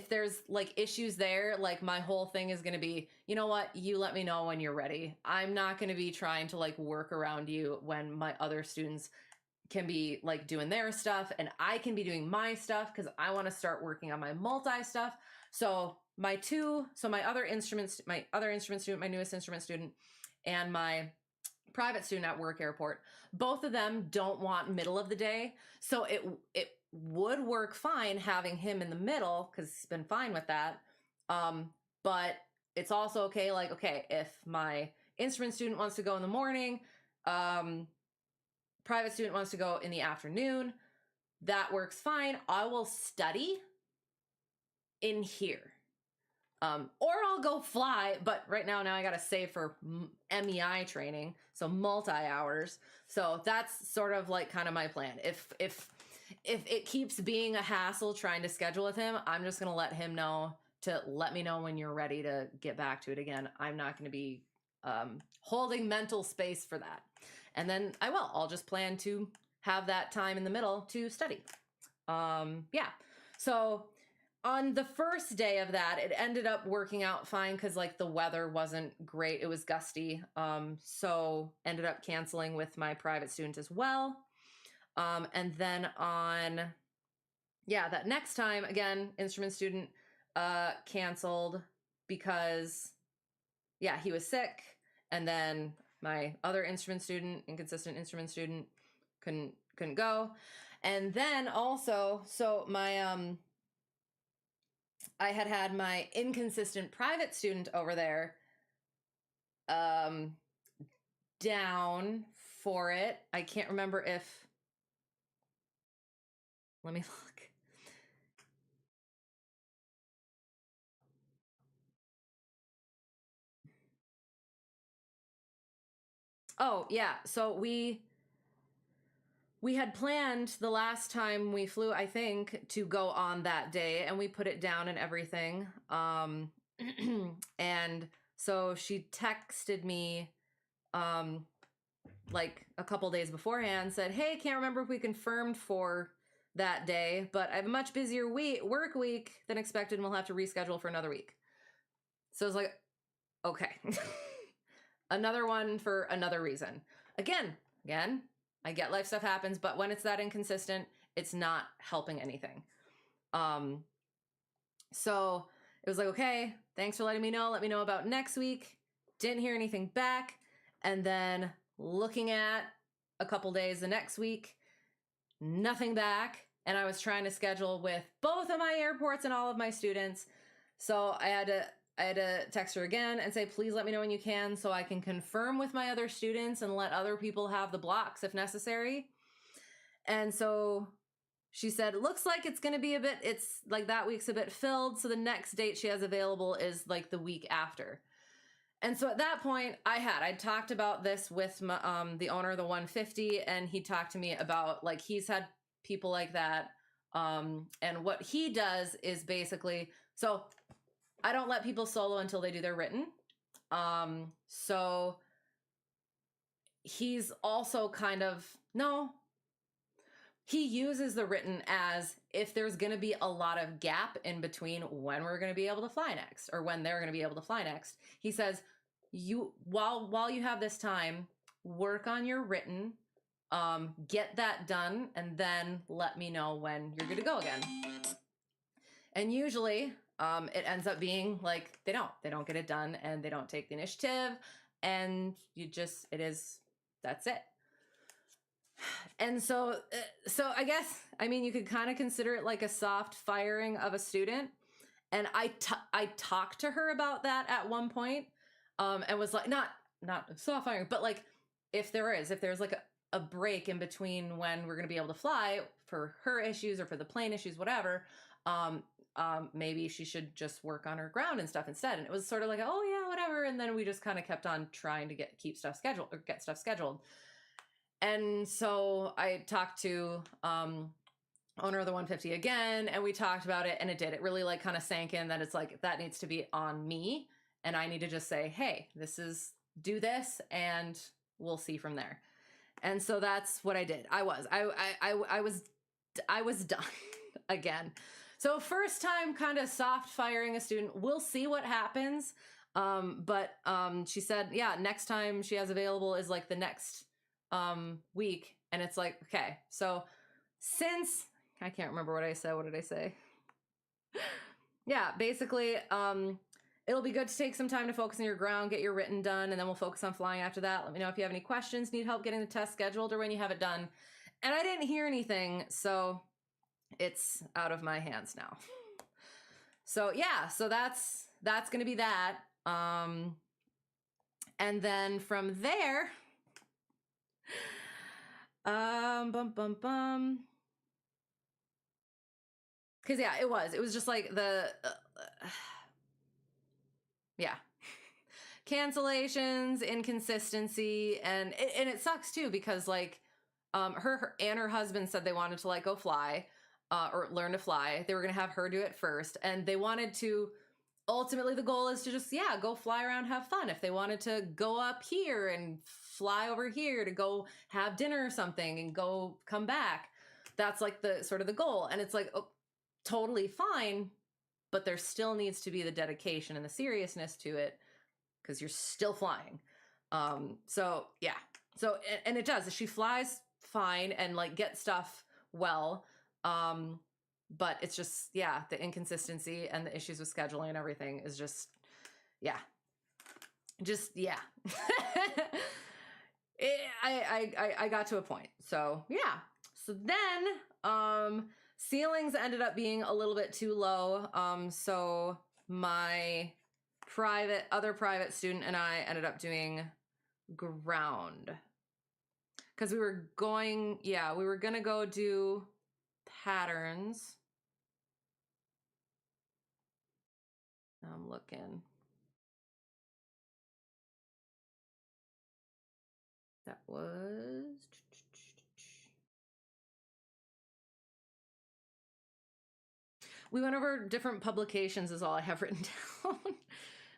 there's like issues there, like my whole thing is going to be, you know what, you let me know when you're ready. I'm not going to be trying to like work around you when my other students can be like doing their stuff and I can be doing my stuff because I want to start working on my multi stuff. So my other instrument student, my newest instrument student, and my private student at work airport, both of them don't want middle of the day. So it would work fine having him in the middle because he's been fine with that. But it's also okay, like, okay, if my instrument student wants to go in the morning, private student wants to go in the afternoon, that works fine. I will study in here. Or I'll go fly, but right now I got to save for MEI training, so multi-hours. So that's sort of like kind of my plan. If it keeps being a hassle trying to schedule with him, I'm just going to let him know to let me know when you're ready to get back to it again. I'm not going to be holding mental space for that. And then I'll just plan to have that time in the middle to study. Yeah. So on the first day of that, it ended up working out fine because like the weather wasn't great. It was gusty. So ended up canceling with my private student as well. And then on, that next time, again, instrument student canceled because, he was sick. And then my other instrument student, inconsistent instrument student, couldn't go. And then also, so my I had my inconsistent private student over there down for it. I can't remember if, let me look. Oh, yeah. So we had planned the last time we flew, I think, to go on that day, and we put it down and everything. And so she texted me like a couple days beforehand, said, hey, can't remember if we confirmed for that day, but I have a much busier work week than expected, and we'll have to reschedule for another week. So I was like, okay. Another one for another reason. Again, I get life stuff happens, but when it's that inconsistent, it's not helping anything. So it was like, okay, thanks for letting me know. Let me know about next week. Didn't hear anything back. And then looking at a couple days the next week, nothing back. And I was trying to schedule with both of my airports and all of my students. So I had to text her again and say, please let me know when you can so I can confirm with my other students and let other people have the blocks if necessary. And so she said, looks like it's going to be it's like that week's a bit filled. So the next date she has available is like the week after. And so at that point I'd talked about this with my, the owner of the 150, and he talked to me about like, he's had people like that. And what he does is basically, so I don't let people solo until they do their written. So he's also kind of, no, he uses the written as if there's going to be a lot of gap in between when we're going to be able to fly next, or when they're going to be able to fly next. He says, you, while you have this time, work on your written, get that done, and then let me know when you're good to go again. And usually it ends up being like they don't get it done, and they don't take the initiative, and that's it. And so I guess, I mean, you could kind of consider it like a soft firing of a student. And I talked to her about that at one point, and was like, not soft firing, but like if there's like a break in between when we're going to be able to fly for her issues or for the plane issues, whatever, maybe she should just work on her ground and stuff instead. And it was sort of like, oh yeah, whatever. And then we just kind of kept on trying to get stuff scheduled. And so I talked to owner of the 150 again, and we talked about it, and it really like kind of sank in that it's like that needs to be on me, and I need to just say, hey, do this, and we'll see from there. And so that's what I did. I was done again. So first time kind of soft firing a student. We'll see what happens. But she said, yeah, next time she has available is like the next week. And it's like, okay, so since I can't remember what I said, what did I say? Yeah, basically, it'll be good to take some time to focus on your ground, get your written done, and then we'll focus on flying after that. Let me know if you have any questions, need help getting the test scheduled, or when you have it done. And I didn't hear anything, so it's out of my hands now. So yeah, so that's gonna be that. And then from there, because yeah, it was just like yeah, cancellations, inconsistency, and it sucks too, because like her and her husband said they wanted to like go fly, or learn to fly. They were gonna have her do it first, and they wanted to, ultimately the goal is to just, yeah, go fly around, have fun. If they wanted to go up here and fly over here to go have dinner or something and go come back, that's like the sort of the goal. And it's like, oh, totally fine, but there still needs to be the dedication and the seriousness to it, because you're still flying. So yeah, so and it does, she flies fine and like gets stuff well, but it's just, yeah, the inconsistency and the issues with scheduling and everything is just yeah. I got to a point. So yeah, so then ceilings ended up being a little bit too low, so my other private student and I ended up doing ground, because we were gonna go do patterns. I'm looking. That was, we went over different publications is all I have written down.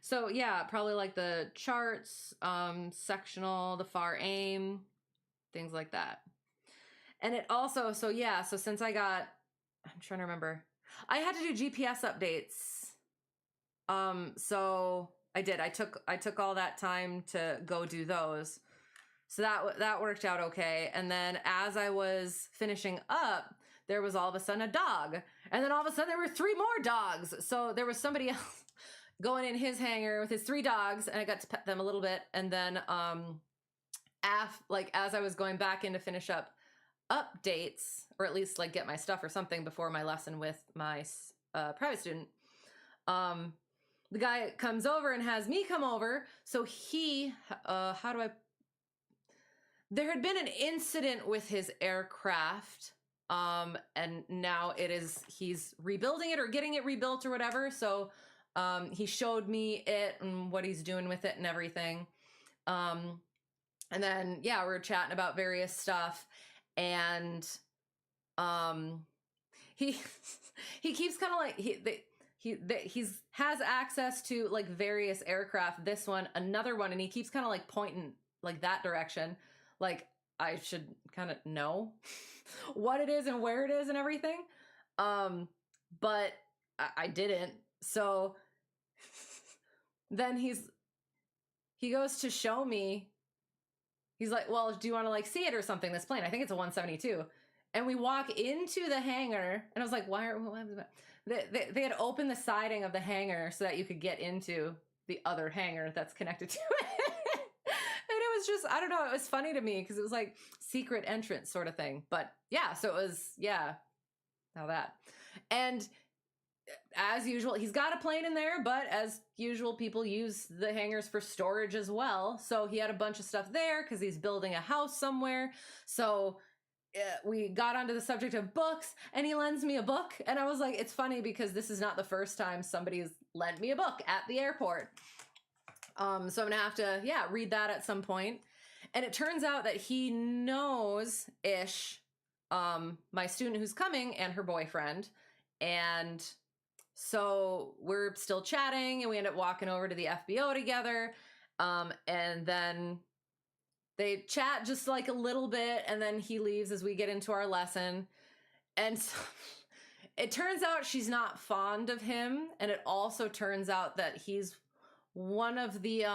So yeah, probably like the charts, sectional, the FAR AIM, things like that. And it also, so since I'm trying to remember, I had to do GPS updates. So I did. I took all that time to go do those. So that worked out okay. And then as I was finishing up, there was all of a sudden a dog. And then all of a sudden there were 3 more dogs. So there was somebody else going in his hangar with his 3 dogs, and I got to pet them a little bit. And then as I was going back in to finish up updates, or at least like get my stuff or something before my lesson with my private student, the guy comes over and has me come over. So he, there had been an incident with his aircraft, and now he's rebuilding it or getting it rebuilt or whatever. So he showed me it and what he's doing with it and everything. And then, yeah, we were chatting about various stuff, and he keeps kind of like, he's has access to like various aircraft, this one, another one, and he keeps kind of like pointing like that direction. like I should kind of know what it is and where it is and everything. But I didn't. So then he goes to show me. He's like, well, do you want to like see it or something? This plane, I think it's a 172. And we walk into the hangar, and I was like, they had opened the siding of the hangar so that you could get into the other hangar that's connected to it. And it was just, I don't know, it was funny to me because it was like secret entrance sort of thing. But yeah, so it was, yeah, now that. And as usual, he's got a plane in there, but as usual, people use the hangars for storage as well. So he had a bunch of stuff there because he's building a house somewhere. So we got onto the subject of books, and he lends me a book. And I was like, it's funny because this is not the first time somebody's lent me a book at the airport. So I'm gonna have to, read that at some point. And it turns out that he knows Ish, my student who's coming, and her boyfriend. And so we're still chatting, and we end up walking over to the FBO together. And then they chat just like a little bit, and then he leaves as we get into our lesson. And so it turns out she's not fond of him. And it also turns out that he's one of the,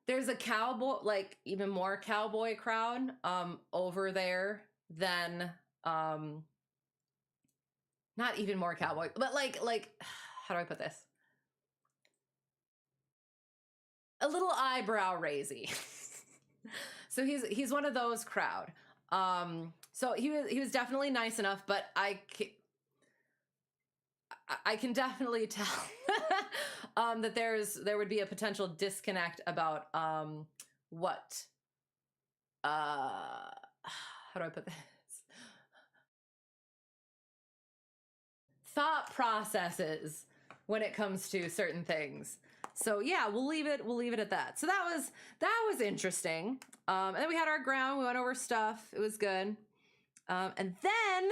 there's a cowboy, like even more cowboy crowd, over there than, not even more cowboy, but like, how do I put this? A little eyebrow raisy. So he's one of those crowd. So he was definitely nice enough, but I can definitely tell that there would be a potential disconnect about what how do I put this? Thought processes when it comes to certain things. So yeah, we'll leave it at that. So that was interesting. And then we had our ground, we went over stuff. It was good. And then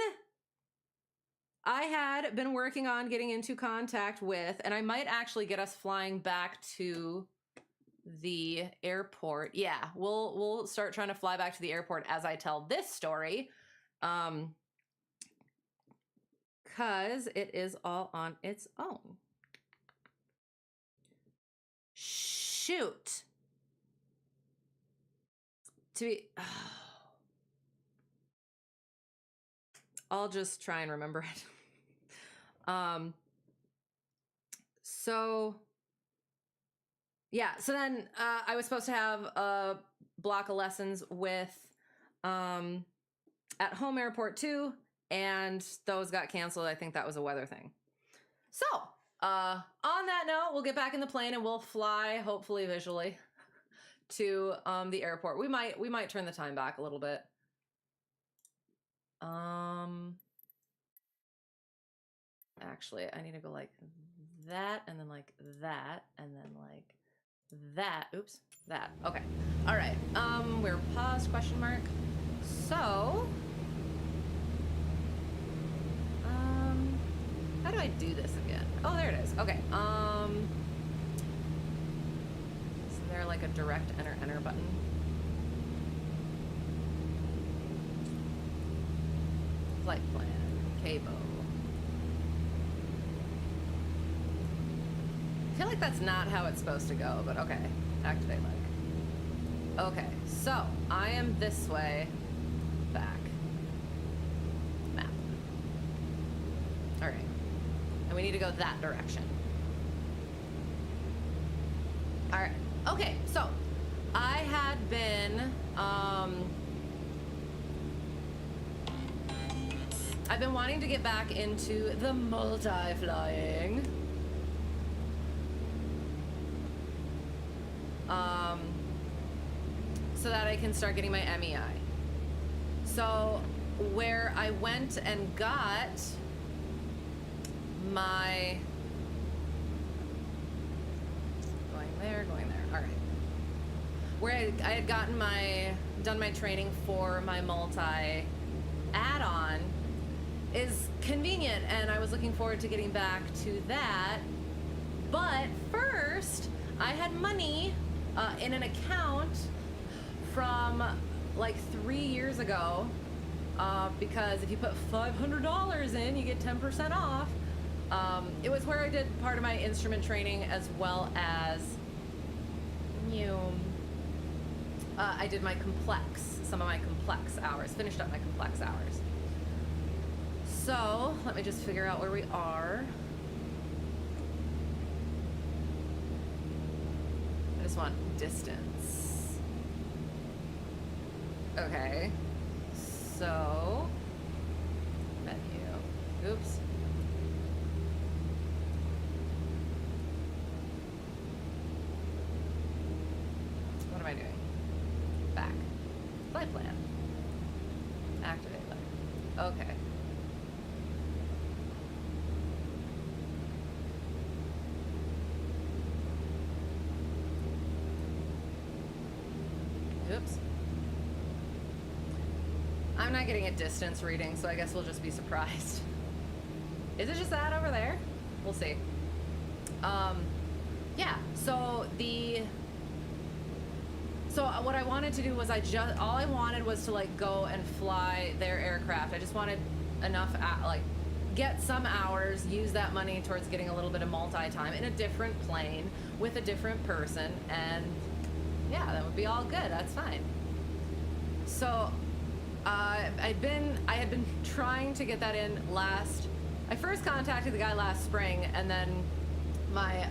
I had been working on getting into contact with, and I might actually get us flying back to the airport. Yeah, we'll start trying to fly back to the airport as I tell this story. Cause it is all on its own. Shoot. I'll just try and remember it. So then I was supposed to have a block of lessons with at home airport too, and those got canceled. I think that was a weather thing. So on that note, we'll get back in the plane and we'll fly, hopefully visually, to the airport. We might turn the time back a little bit. Actually, I need to go like that, and then like that, and then like that. Oops, that. Okay. All right. We're paused, question mark. So, how do I do this again? Oh, there it is. Okay. Is there like a direct enter button? Flight plan, Cabo. I feel like that's not how it's supposed to go, but okay. Activate leg. Okay, so I am this way, back. Map. All right. And we need to go that direction. All right. Okay, so I had been, I've been wanting to get back into the multi-flying. So that I can start getting my MEI. So where I went and got my, going there, all right. Where I had gotten done my training for my multi add-on is convenient, and I was looking forward to getting back to that. But first, I had money in an account from like 3 years ago, because if you put $500 in, you get 10% off. It was where I did part of my instrument training, as well as I did my some of my complex hours, finished up my complex hours. So let me just figure out where we are. I just want distance. Okay, so menu. Oops. What am I doing? Back. Flight plan. Activate letter. Okay. Oops. I'm not getting a distance reading, so I guess we'll just be surprised. Is it just that over there? We'll see. Yeah, so what I wanted to do was all I wanted was to like go and fly their aircraft. I just wanted enough, like get some hours, use that money towards getting a little bit of multi-time in a different plane with a different person, and yeah, that would be all good. That's fine. So I had been trying to get that in I first contacted the guy last spring, and then my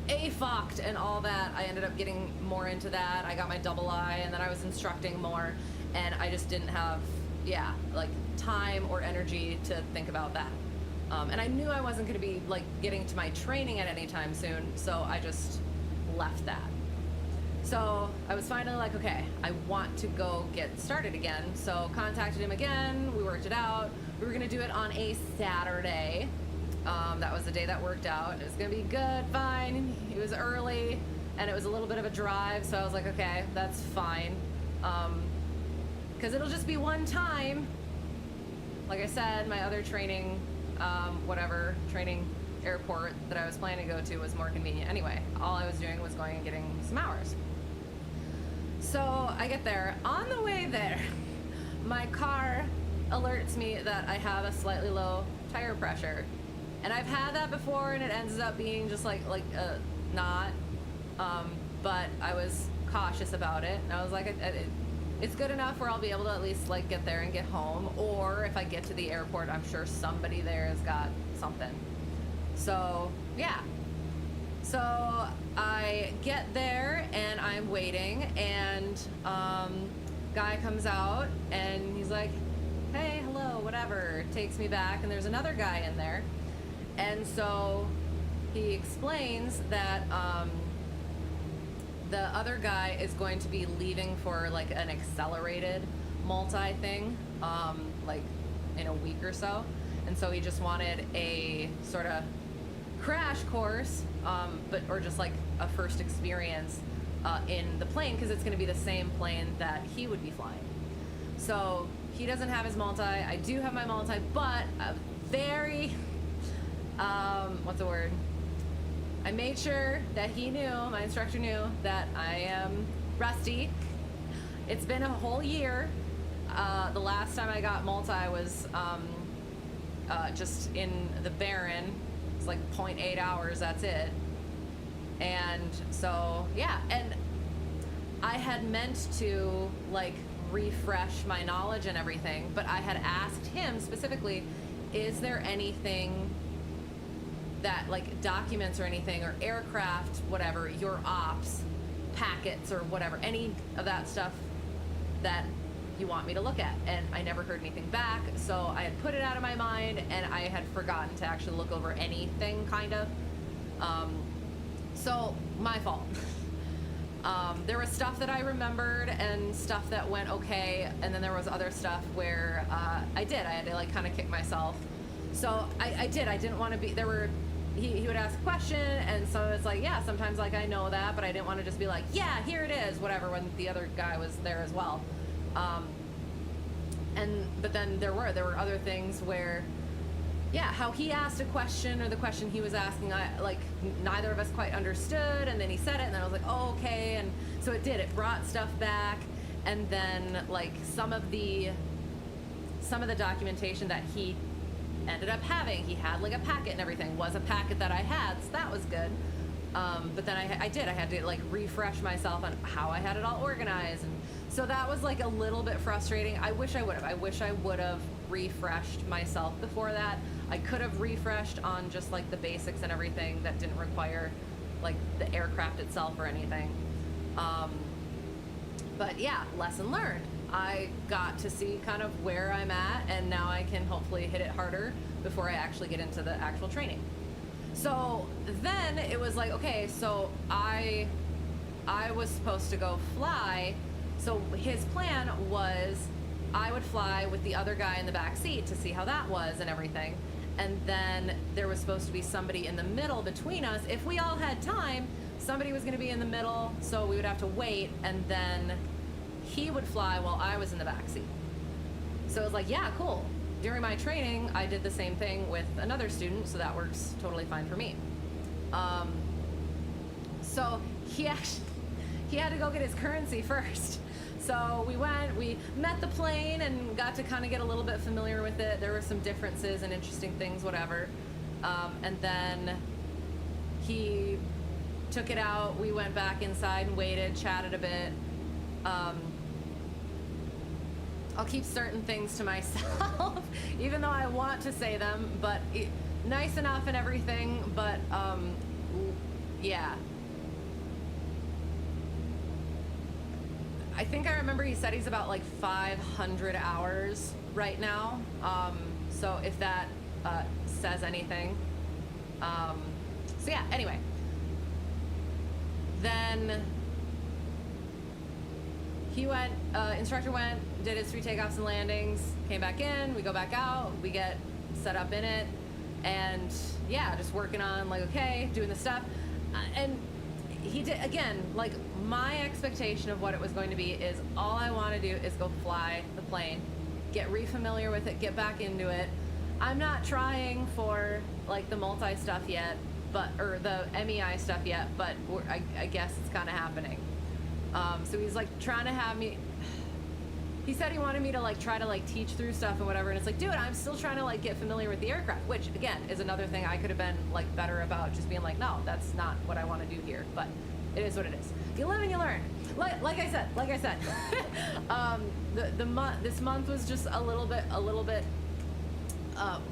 AFOC'd and all that, I ended up getting more into that. I got my double I, and then I was instructing more, and I just didn't have, like time or energy to think about that. And I knew I wasn't gonna be like getting to my training at any time soon, so I just left that. So I was finally like, okay, I want to go get started again. So contacted him again, we worked it out. We were gonna do it on a Saturday. That was the day that worked out. It was gonna be good, fine. It was early, and it was a little bit of a drive, so I was like, okay, that's fine. Because it'll just be one time. Like I said, my other training, training airport that I was planning to go to was more convenient. Anyway, all I was doing was going and getting some hours. So I get there. On the way there, my car alerts me that I have a slightly low tire pressure. And I've had that before, and it ends up being just like not. But I was cautious about it, and I was like, it's good enough where I'll be able to at least like get there and get home. Or if I get to the airport, I'm sure somebody there has got something. So yeah. So I get there and I'm waiting, and guy comes out and he's like, hey, hello, whatever. Takes me back, and there's another guy in there. And so he explains that the other guy is going to be leaving for like an accelerated multi thing, like in a week or so. And so he just wanted a sort of crash course, or just like a first experience in the plane, because it's going to be the same plane that he would be flying. So he doesn't have his multi. I do have my multi, but a very what's the word? I made sure that he knew, my instructor knew, that I am rusty. It's been a whole year. The last time I got multi was just in the Baron. It's like 0.8 hours, that's it. And so, yeah, and I had meant to like refresh my knowledge and everything, but I had asked him specifically, is there anything that like documents or anything, or aircraft, whatever, your ops packets or whatever, any of that stuff that you want me to look at? And I never heard anything back, so I had put it out of my mind, and I had forgotten to actually look over anything, kind of. So my fault. There was stuff that I remembered and stuff that went okay, and then there was other stuff where I had to like kind of kick myself. So I didn't want to be, he would ask a question, and so it's like, yeah, sometimes like I know that, but I didn't want to just be like, yeah, here it is, whatever, when the other guy was there as well. But then there were other things where, yeah, how he asked a question, or the question he was asking, neither of us quite understood, and then he said it, and then I was like, oh, okay, and so it brought stuff back. And then like some of the documentation that he ended up having, he had like a packet and everything, was a packet that I had, so that was good. But then I had to like refresh myself on how I had it all organized, and so that was like a little bit frustrating. I wish I would have refreshed myself before that. I could have refreshed on just like the basics and everything that didn't require like the aircraft itself or anything. But yeah, lesson learned. I got to see kind of where I'm at, and now I can hopefully hit it harder before I actually get into the actual training. So then it was like, okay, so I was supposed to go fly. So his plan was I would fly with the other guy in the back seat to see how that was and everything. And then there was supposed to be somebody in the middle between us. If we all had time, somebody was going to be in the middle, so we would have to wait, and then he would fly while I was in the back seat. So it was like, yeah, cool. During my training, I did the same thing with another student, so that works totally fine for me. So he had to go get his currency first. So we met the plane and got to kind of get a little bit familiar with it. There were some differences and interesting things, whatever. And then he took it out. We went back inside and waited, chatted a bit. I'll keep certain things to myself, even though I want to say them, but nice enough and everything, but yeah. I think I remember he said he's about like 500 hours right now. So if that says anything. So yeah, anyway. Then he went, instructor went, did his 3 takeoffs and landings, came back in, we go back out, we get set up in it, and yeah, just working on like, okay, doing the stuff. And he did, again, like my expectation of what it was going to be is all I want to do is go fly the plane, get re-familiar with it, get back into it. I'm not trying for like the multi stuff yet, or the MEI stuff yet, but I guess it's kind of happening. So he's like trying to have me, he said he wanted me to like try to like teach through stuff and whatever, and it's like, dude, I'm still trying to like get familiar with the aircraft, which again is another thing I could have been like better about, just being like, no, that's not what I want to do here, but it is what it is. You live and you learn. Like I said, this month was just a little bit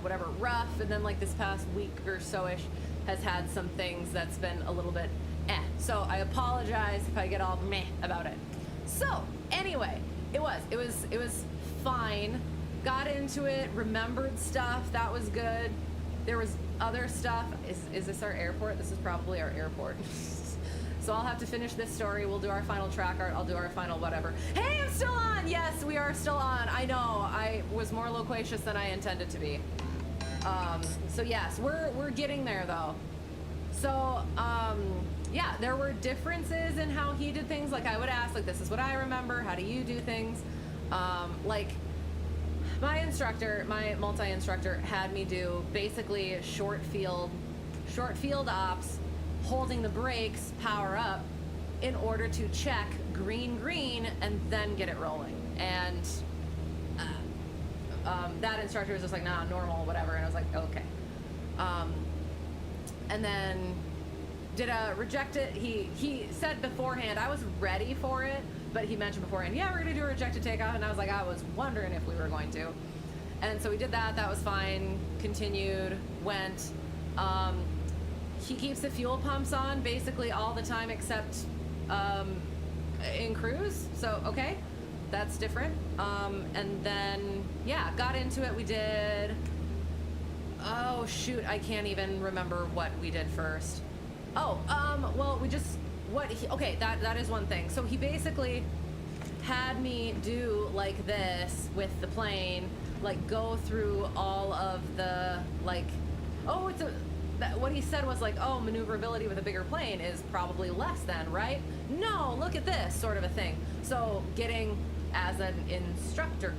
whatever, rough, and then like this past week or so-ish has had some things that's been a little bit so I apologize if I get all meh about it. So anyway, it was fine. Got into it, remembered stuff, that was good. There was other stuff. Is this our airport? This is probably our airport. So I'll have to finish this story. We'll do our final track art. I'll do our final whatever. Hey, I'm still on. Yes, we are still on. I know. I was more loquacious than I intended to be. So yes, we're getting there though. So yeah, there were differences in how he did things. Like I would ask, like, this is what I remember. How do you do things? Like my instructor, my multi-instructor had me do basically short field ops, holding the brakes, power up, in order to check green, and then get it rolling. And that instructor was just like, nah, normal, whatever. And I was like, okay. And then did a reject it. He said beforehand, I was ready for it, but he mentioned beforehand, yeah, we're gonna do a rejected takeoff. And I was like, I was wondering if we were going to. And so we did that. That was fine. Continued, went. He keeps the fuel pumps on basically all the time except in cruise. So, okay, that's different. And then, yeah, got into it. We did, oh shoot, I can't even remember what we did first. Oh, well, we just, okay, that is one thing. So he basically had me do like this with the plane, like go through all of the, like, oh, what he said was like, oh, maneuverability with a bigger plane is probably less than, right? No, look at this, sort of a thing. So getting as an instructor,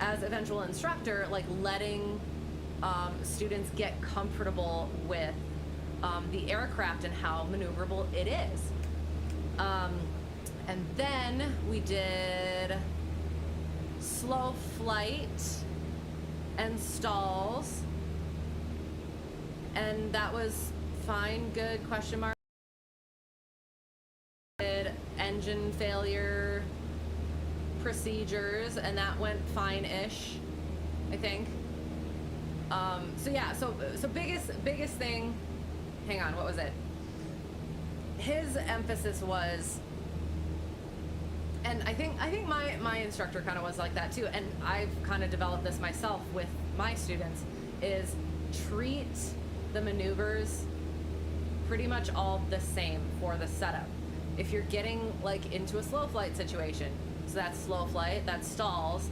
as eventual instructor, like letting students get comfortable with the aircraft and how maneuverable it is. And then we did slow flight and stalls, and that was fine, good, question mark. Did engine failure procedures, and that went fine-ish, I think. So yeah, so biggest thing, hang on, what was it? His emphasis was, and I think my instructor kind of was like that too, and I've kind of developed this myself with my students, is treat the maneuvers pretty much all the same for the setup. If you're getting like into a slow flight situation, so that's slow flight, that's stalls.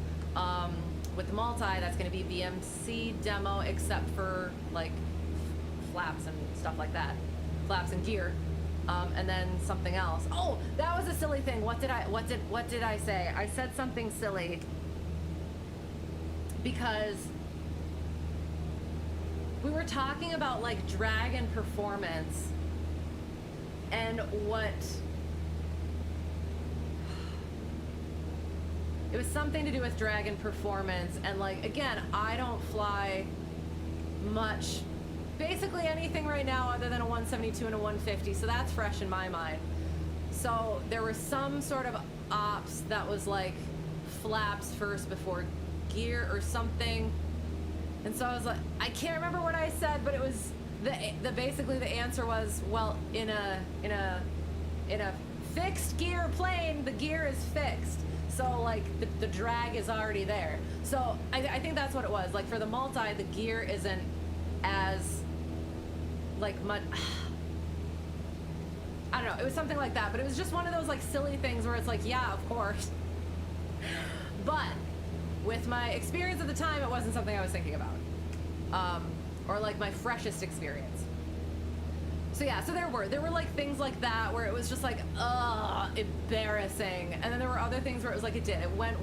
With the multi, that's going to be VMC demo, except for like flaps and stuff like that, flaps and gear, and then something else. Oh, that was a silly thing. What did I say? I said something silly because we were talking about like drag and performance and what. It was something to do with drag and performance, and like, again, I don't fly much, basically anything right now other than a 172 and a 150, so that's fresh in my mind. So there was some sort of ops that was like flaps first before gear or something, and so I was like, I can't remember what I said, but it was the basically the answer was, well, in a fixed gear plane, the gear is fixed. So like the drag is already there. So I think that's what it was. Like for the multi, the gear isn't as like much. I don't know. It was something like that, but it was just one of those like silly things where it's like, yeah, of course. But with my experience at the time, it wasn't something I was thinking about, or like my freshest experience. So yeah, so there were like things like that where it was just like, embarrassing. And then there were other things where it was like, it went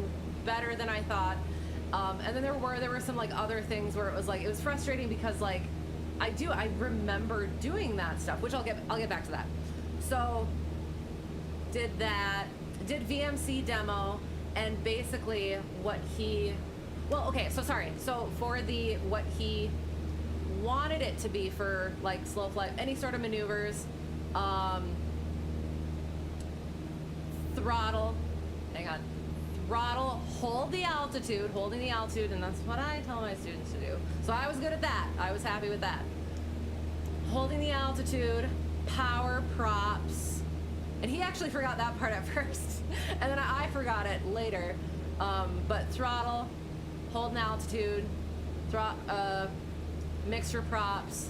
better than I thought. And then there were some like other things where it was like, it was frustrating because like, I remember doing that stuff, which I'll get back to that. So did VMC demo, and basically what he, well, okay, so sorry. So for what he wanted it to be for like slow flight, any sort of maneuvers, throttle, holding the altitude, and that's what I tell my students to do. So I was good at that. I was happy with that. Holding the altitude, power props, and he actually forgot that part at first, and then I forgot it later. But throttle, holding altitude, mixture props,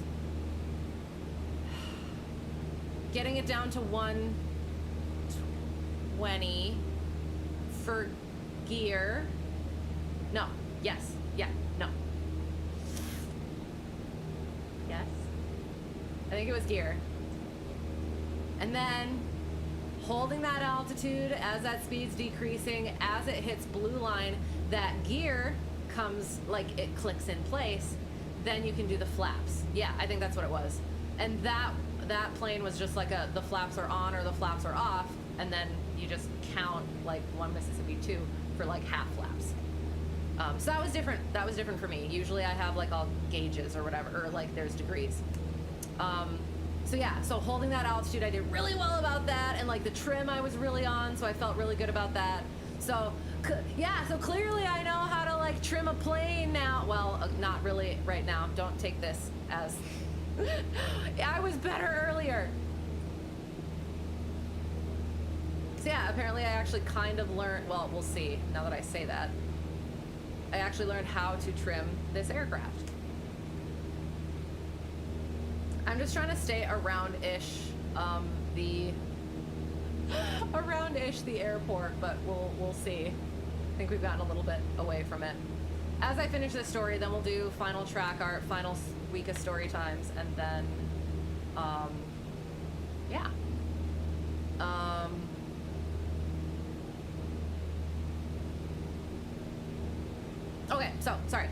getting it down to 120 for gear. No, yes, yeah, no. Yes, I think it was gear. And then holding that altitude as that speed's decreasing, as it hits blue line, that gear comes, like it clicks in place, then you can do the flaps. Yeah, I think that's what it was. And that plane was just like the flaps are on or the flaps are off, and then you just count like 1 Mississippi 2 for like half flaps. So that was different. That was different for me. Usually I have like all gauges or whatever, or like there's degrees. So yeah, so holding that altitude, I did really well about that, and like the trim I was really on, so I felt really good about that. So yeah, so clearly I know how to like trim a plane now. Well, not really right now. Don't take this as I was better earlier. So yeah, apparently I actually kind of learned, well, we'll see now that I say that. I actually learned how to trim this aircraft. I'm just trying to stay around-ish the airport, but we'll see. I think we've gotten a little bit away from it. As I finish this story, then we'll do final track art, final week of story times, and then, yeah. Okay, so, sorry.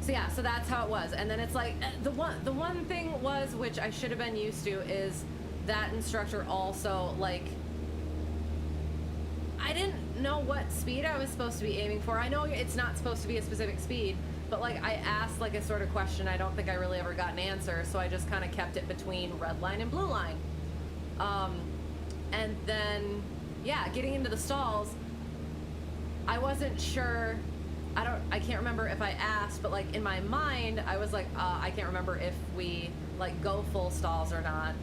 So yeah, so that's how it was. And then it's like the one thing was, which I should have been used to, is that instructor also, like, I didn't know what speed I was supposed to be aiming for. I know it's not supposed to be a specific speed, but like I asked like a sort of question, I don't think I really ever got an answer, so I just kind of kept it between red line and blue line. And then yeah, getting into the stalls, I wasn't sure. I can't remember if I asked, but like in my mind, I was like, I can't remember if we like go full stalls or not.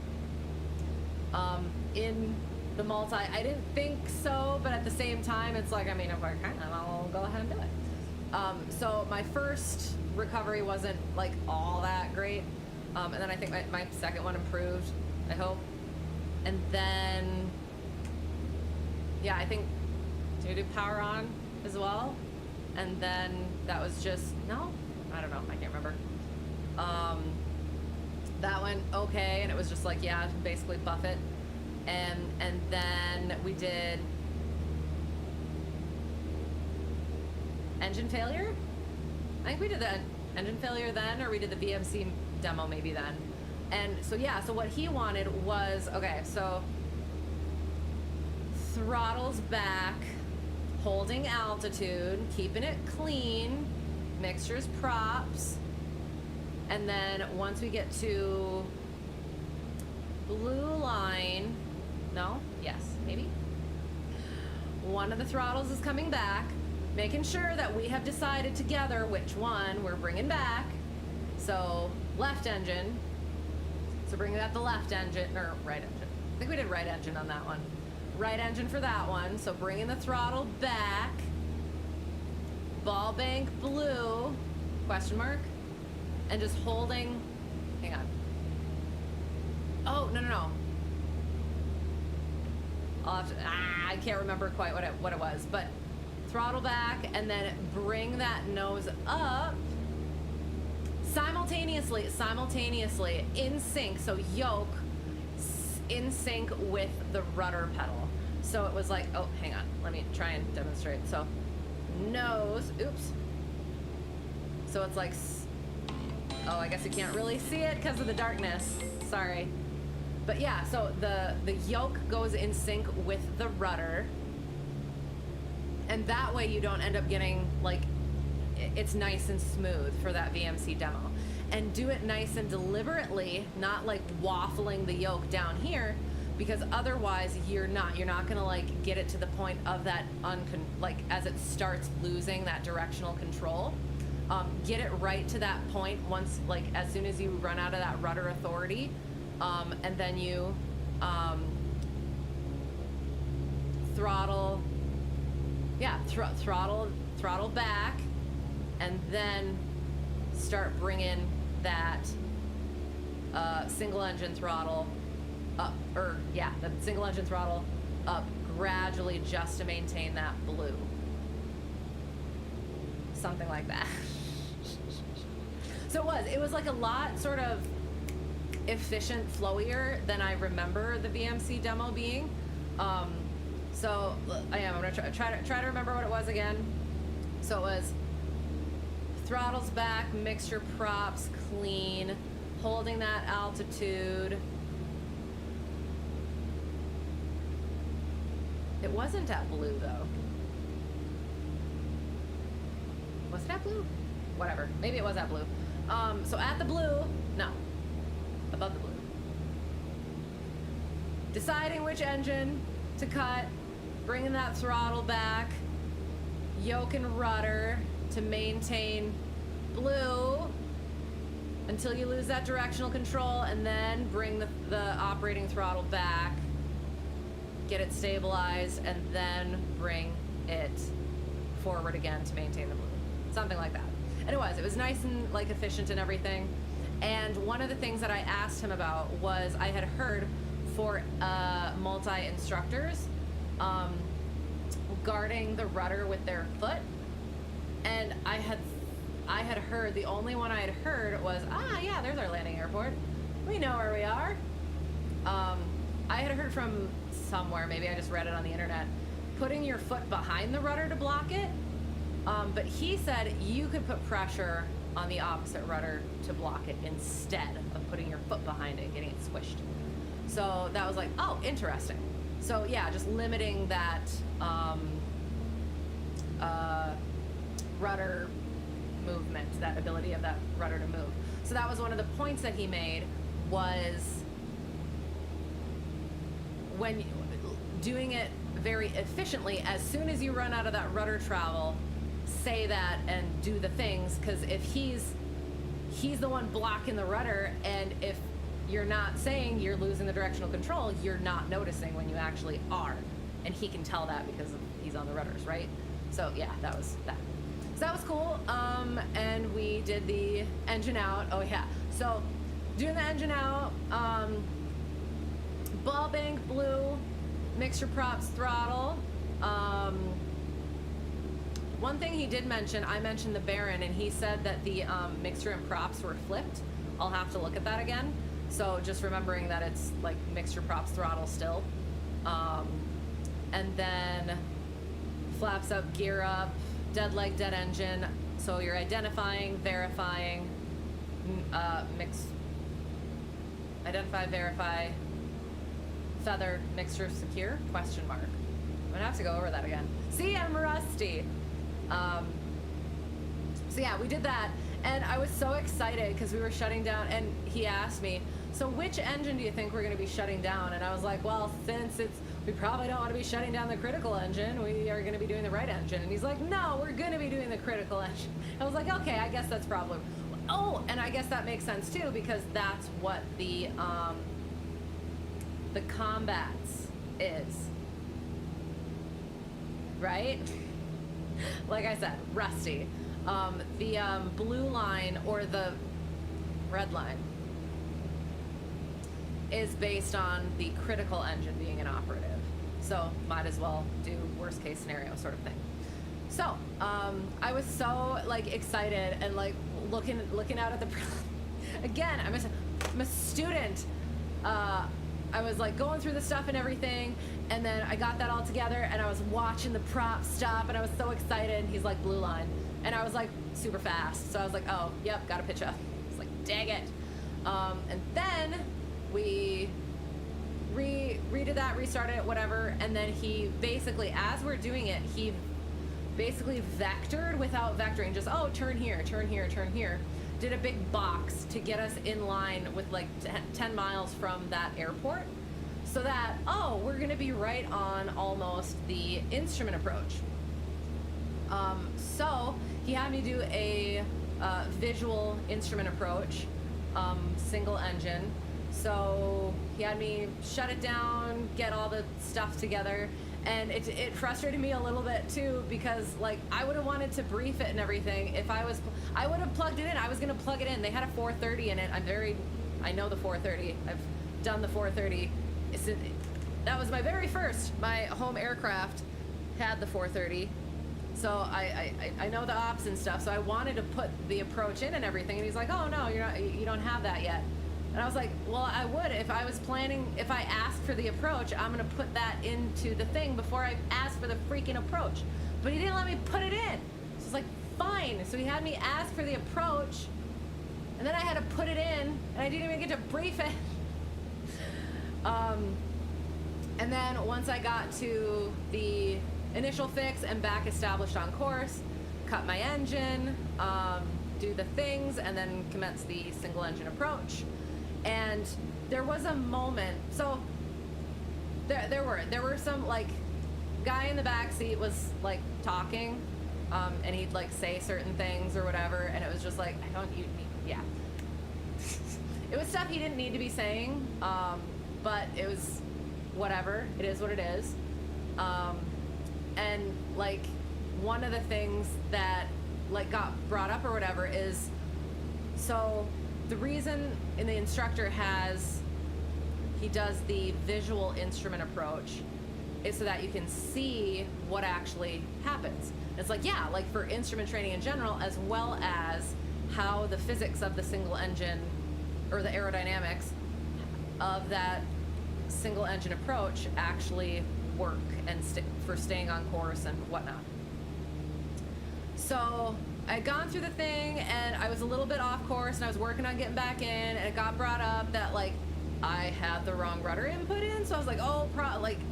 In the multi, I didn't think so, but at the same time, it's like, I mean, if I can, I'll go ahead and do it. So my first recovery wasn't like all that great. And then I think my second one improved, I hope. And then, yeah, I think, did we do power on as well? And then that was just, no, I don't know, I can't remember. That went okay, and it was just like, yeah, basically buff it. And then we did engine failure. I think we did the engine failure then, or we did the VMC demo maybe then. And so yeah, so what he wanted was, okay, so throttles back, holding altitude, keeping it clean, mixtures props, and then once we get to blue line, no, yes, maybe, one of the throttles is coming back, making sure that we have decided together which one we're bringing back. So left engine, so bring that the left engine, or right engine, I think we did right engine on that one. Right engine for that one, so bringing the throttle back, ball bank blue, question mark, and just holding, hang on. Oh, no. I'll have to, I can't remember quite what it was, but throttle back and then bring that nose up simultaneously in sync, so yoke in sync with the rudder pedal. So it was like, oh, hang on, let me try and demonstrate. So nose, oops. So it's like, oh, I guess you can't really see it because of the darkness, sorry. But yeah, so the yoke goes in sync with the rudder, and that way you don't end up getting like, it's nice and smooth for that VMC demo. And do it nice and deliberately, not like waffling the yoke down here, because otherwise you're not gonna like get it to the point of that like as it starts losing that directional control. Get it right to that point once, like as soon as you run out of that rudder authority, and then you throttle, yeah, throttle back, and then start bringing that single engine throttle up, or yeah, the single engine throttle up gradually just to maintain that blue. Something like that. So it was like a lot sort of efficient, flowier than I remember the VMC demo being. So I'm gonna try to remember what it was again. So it was throttles back, mixture props clean, holding that altitude. It wasn't at blue though. Was it at blue? Whatever, maybe it was at blue. So at the blue, no, above the blue. Deciding which engine to cut, bringing that throttle back, yoke and rudder to maintain blue until you lose that directional control, and then bring the operating throttle back, get it stabilized, and then bring it forward again to maintain the blue. Something like that. And it was nice and like efficient and everything. And one of the things that I asked him about was, I had heard for multi-instructors guarding the rudder with their foot, and I had heard, the only one I had heard was, yeah, there's our landing airport, we know where we are. I had heard from somewhere, maybe I just read it on the internet, putting your foot behind the rudder to block it. But he said you could put pressure on the opposite rudder to block it instead of putting your foot behind it and getting it squished. So that was like, oh, interesting. So yeah, just limiting that rudder movement, that ability of that rudder to move. So that was one of the points that he made, was when doing it very efficiently, as soon as you run out of that rudder travel, say that and do the things, because if he's the one blocking the rudder, and if you're not saying you're losing the directional control, you're not noticing when you actually are, and he can tell that because he's on the rudders, right? So yeah, that was that. So that was cool. And we did the engine out. Oh yeah, so doing the engine out, ball bank blew, mixture props throttle. One thing he did mention, I mentioned the Baron, and he said that the mixture and props were flipped. I'll have to look at that again. So just remembering that it's like mixture props throttle still. And then flaps up, gear up, dead leg, dead engine. So you're identifying, verifying, identify, verify, feather, mixture, secure, question mark. I'm gonna have to go over that again. See, I'm rusty. So yeah, we did that, and I was so excited because we were shutting down, and he asked me, so which engine do you think we're going to be shutting down? And I was like, well, since we probably don't want to be shutting down the critical engine, we are going to be doing the right engine. And he's like, no, we're going to be doing the critical engine. I was like, okay, I guess that's probably, oh, and I guess that makes sense too, because that's what the combats is, right? Like I said, rusty. The blue line or the red line is based on the critical engine being inoperative. So might as well do worst case scenario sort of thing. So I was so like excited and like looking out at the again, I'm a student. I was like going through the stuff and everything, and then I got that all together, and I was watching the prop stop, and I was so excited. He's like, blue line, and I was like super fast, so I was like, oh, yep, got a pitch up. It's like, dang it. And then we redid that, restarted it, whatever, and then he basically, as we're doing it, he basically vectored without vectoring, just, oh, turn here, turn here, turn here. Did a big box to get us in line with like 10 miles from that airport, so that, oh, we're gonna be right on almost the instrument approach. So he had me do a visual instrument approach, single engine. So he had me shut it down, get all the stuff together, and it frustrated me a little bit too, because like I would have wanted to brief it and everything. If I would have plugged it in. I was gonna plug it in. They had a 430 in it. I know the 430. I've done the 430. That was my very first. My home aircraft had the 430. So I know the ops and stuff. So I wanted to put the approach in and everything. And he's like, oh no, you don't have that yet. And I was like, well, I would if I was planning, if I asked for the approach, I'm gonna put that into the thing before I ask for the freaking approach. But he didn't let me put it in. So it's like, fine. So he had me ask for the approach, and then I had to put it in, and I didn't even get to brief it. And then once I got to the initial fix and back established on course, cut my engine, do the things, and then commence the single engine approach. And there was a moment, so there were some, like, guy in the back seat was like talking, and he'd like say certain things or whatever, and it was just like, yeah. It was stuff he didn't need to be saying, but it was whatever, it is what it is. And like one of the things that like got brought up or whatever is, so the reason the instructor he does the visual instrument approach is so that you can see what actually happens. It's like, yeah, like for instrument training in general, as well as how the physics of the single engine or the aerodynamics of that single engine approach actually work and for staying on course and whatnot. So I'd gone through the thing and I was a little bit off course and I was working on getting back in, and it got brought up that like I had the wrong rudder input in. So I was like, oh,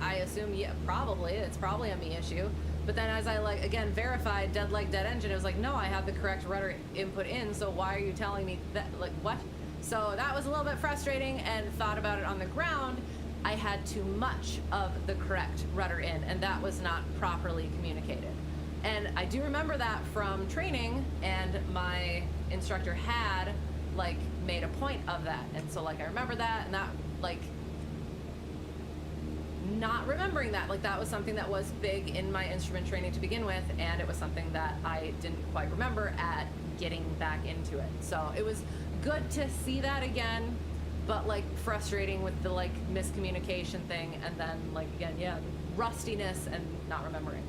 I assume, yeah, probably it's probably a me issue. But then as I like again verified dead leg dead engine, it was like, no, I have the correct rudder input in. So why are you telling me that? Like what? So that was a little bit frustrating, and thought about it on the ground. I had too much of the correct rudder in, and that was not properly communicated. And I do remember that from training, and my instructor had like made a point of that. And so like I remember that, and that like not remembering that, like that was something that was big in my instrument training to begin with, and it was something that I didn't quite remember at getting back into it. So it was good to see that again, but like frustrating with the like miscommunication thing, and then like again, yeah, rustiness and not remembering.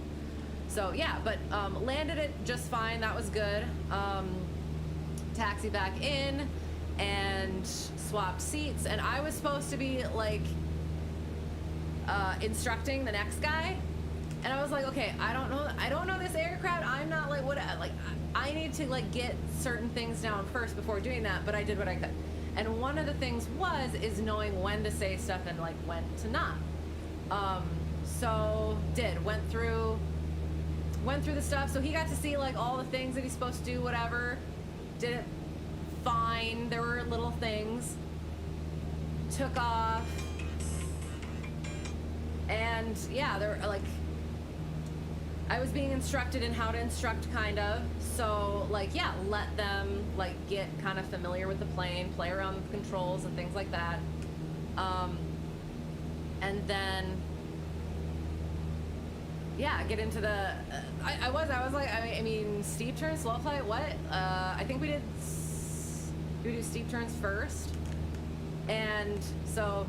So yeah, but landed it just fine. That was good. Taxi back in and swapped seats, and I was supposed to be like instructing the next guy, and I was like, okay, I don't know this aircraft. I'm not like what, like I need to like get certain things down first before doing that, but I did what I could. And one of the things is knowing when to say stuff and like when to not. So went through the stuff. So he got to see like all the things that he's supposed to do, whatever. Did it fine. There were little things. Took off. And yeah, there were like, I was being instructed in how to instruct, kind of. So like, yeah, let them like get kind of familiar with the plane, play around with controls and things like that. And then, yeah, get into the, I was like, I mean, steep turns, slow flight, what? I think we do steep turns first. And so,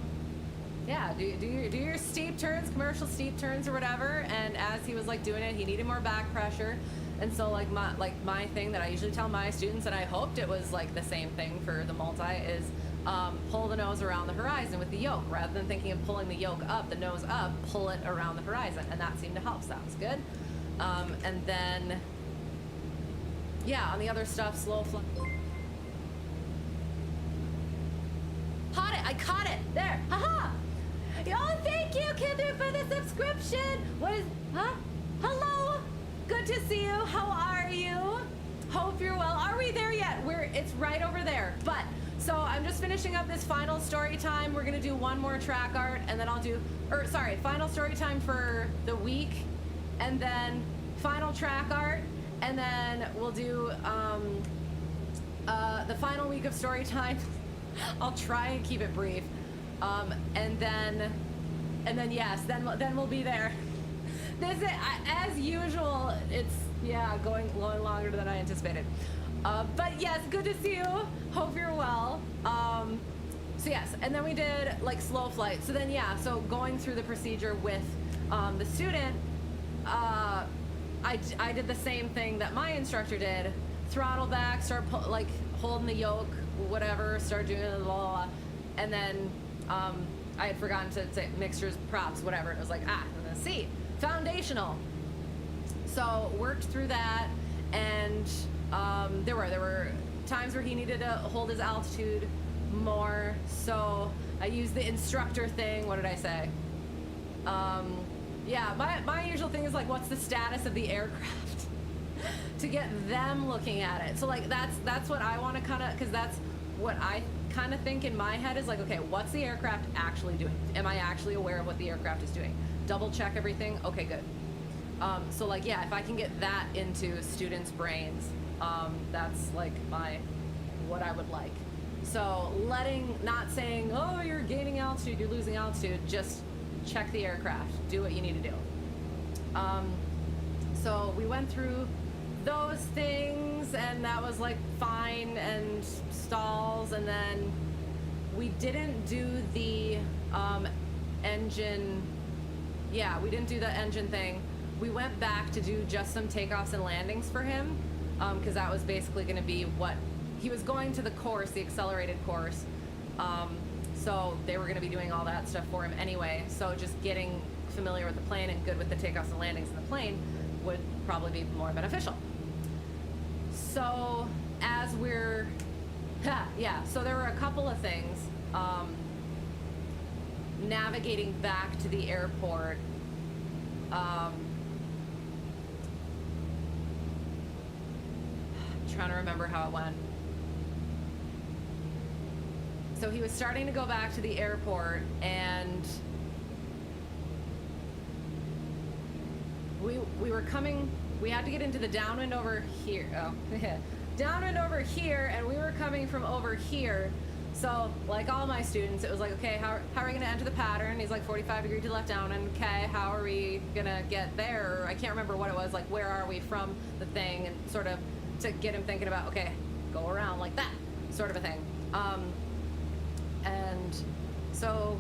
yeah, do your steep turns, commercial steep turns or whatever. And as he was like doing it, he needed more back pressure. And so like my thing that I usually tell my students, and I hoped it was like the same thing for the multi, is pull the nose around the horizon with the yoke. Rather than thinking of pulling the yoke up, the nose up, pull it around the horizon. And that seemed to help. So that was good. And then, yeah, on the other stuff, slow flight. I caught it. There. Haha. Oh, thank you, Kinder, for the subscription. Hello. Good to see you. How are you? Hope you're well. Are we there yet? It's right over there. But so I'm just finishing up this final story time. We're gonna do one more track art, and then I'll do, final story time for the week, and then final track art, and then we'll do the final week of story time. I'll try and keep it brief. And then yes, then we'll be there. As usual, it's, yeah, going longer than I anticipated. But yes, good to see you. Hope you're well. So yes, and then we did like slow flight. So then, yeah, so going through the procedure with the student, I did the same thing that my instructor did. Throttle back, start like holding the yoke, whatever, start doing it, blah, blah, blah. And then I had forgotten to say mixtures, props, whatever. It was like, and then C, foundational. So worked through that, and there were times where he needed to hold his altitude more. So I used the instructor thing. What did I say? Yeah, my usual thing is like, what's the status of the aircraft? To get them looking at it. So like that's what I want to kind of, because that's what I kind of think in my head is like, okay, what's the aircraft actually doing? Am I actually aware of what the aircraft is doing? Double check everything. Okay, good. So like, yeah, if I can get that into students' brains, that's like what I would like. So not saying, oh, you're gaining altitude, you're losing altitude, just check the aircraft, do what you need to do. So we went through those things, and that was like fine, and stalls, and then we didn't do the engine. Yeah, we didn't do the engine thing. We went back to do just some takeoffs and landings for him, because that was basically going to be what he was going to, the course, the accelerated course. So they were going to be doing all that stuff for him anyway. So just getting familiar with the plane and good with the takeoffs and landings in the plane would probably be more beneficial. So as we're, yeah, so there were a couple of things. Navigating back to the airport, trying to remember how it went. So he was starting to go back to the airport, and we were coming, we had to get into the downwind over here. Oh, downwind over here, and we were coming from over here. So, like all my students, it was like, okay, how are we going to enter the pattern? He's like 45 degrees to left downwind. Okay, how are we going to get there? I can't remember what it was, like, where are we from the thing, and sort of to get him thinking about, okay, go around like that, sort of a thing. And so,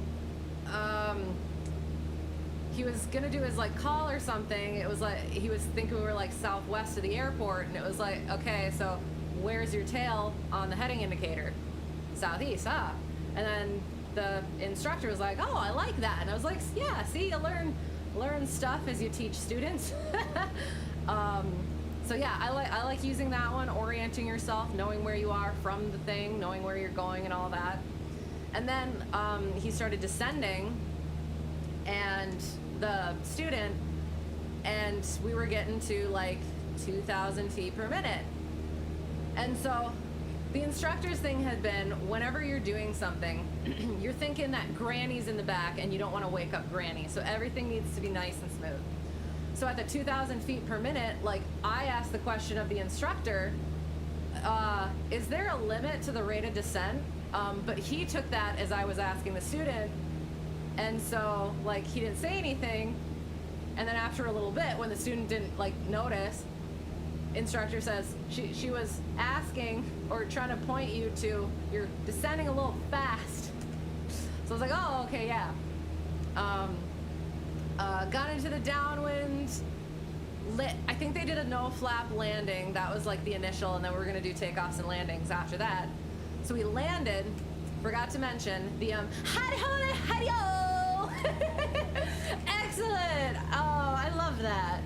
he was going to do his, like, call or something. It was like, he was thinking we were, like, southwest of the airport, and it was like, okay, so where's your tail on the heading indicator? Southeast, and then the instructor was like, oh, I like that, and I was like, yeah, see, you learn stuff as you teach students. So yeah, I like using that one, orienting yourself, knowing where you are from the thing, knowing where you're going and all that. And then he started descending, and the student, and we were getting to like 2,000 feet per minute. And so the instructor's thing had been, whenever you're doing something, you're thinking that Granny's in the back and you don't want to wake up Granny. So everything needs to be nice and smooth. So at the 2,000 feet per minute, like, I asked the question of the instructor, is there a limit to the rate of descent? But he took that as I was asking the student. And so, like, he didn't say anything. And then after a little bit, when the student didn't, like, notice, instructor says, she was asking or trying to point you to, you're descending a little fast. So I was like, oh, okay, yeah. Got into the downwind. I think they did a no flap landing. That was like the initial, and then we were gonna do takeoffs and landings after that. So we landed, forgot to mention the hi-ho. Excellent. Oh, I love that.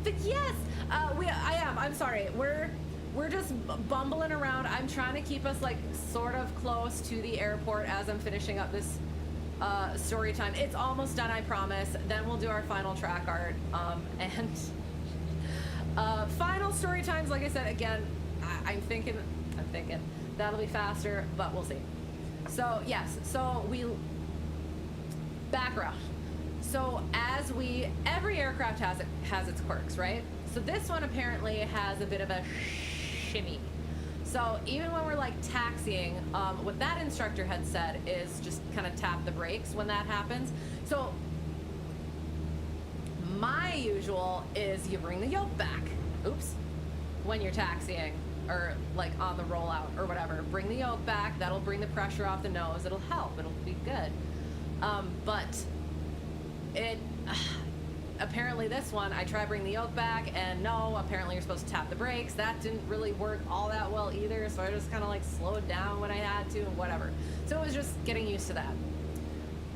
But yes, I'm sorry. We're just bumbling around. I'm trying to keep us like sort of close to the airport as I'm finishing up this story time. It's almost done, I promise. Then we'll do our final track art. And final story times, like I said, again, I'm thinking that'll be faster, but we'll see. So yes, so background. So every aircraft has its quirks, right? So this one apparently has a bit of a shimmy. So even when we're like taxiing, what that instructor had said is just kind of tap the brakes when that happens. So my usual is you bring the yoke back. Oops. When you're taxiing or like on the rollout or whatever, bring the yoke back. That'll bring the pressure off the nose. It'll help. It'll be good. But apparently this one, I tried to bring the yoke back, and no, apparently you're supposed to tap the brakes. That didn't really work all that well either, so I just kind of like slowed down when I had to and whatever. So it was just getting used to that.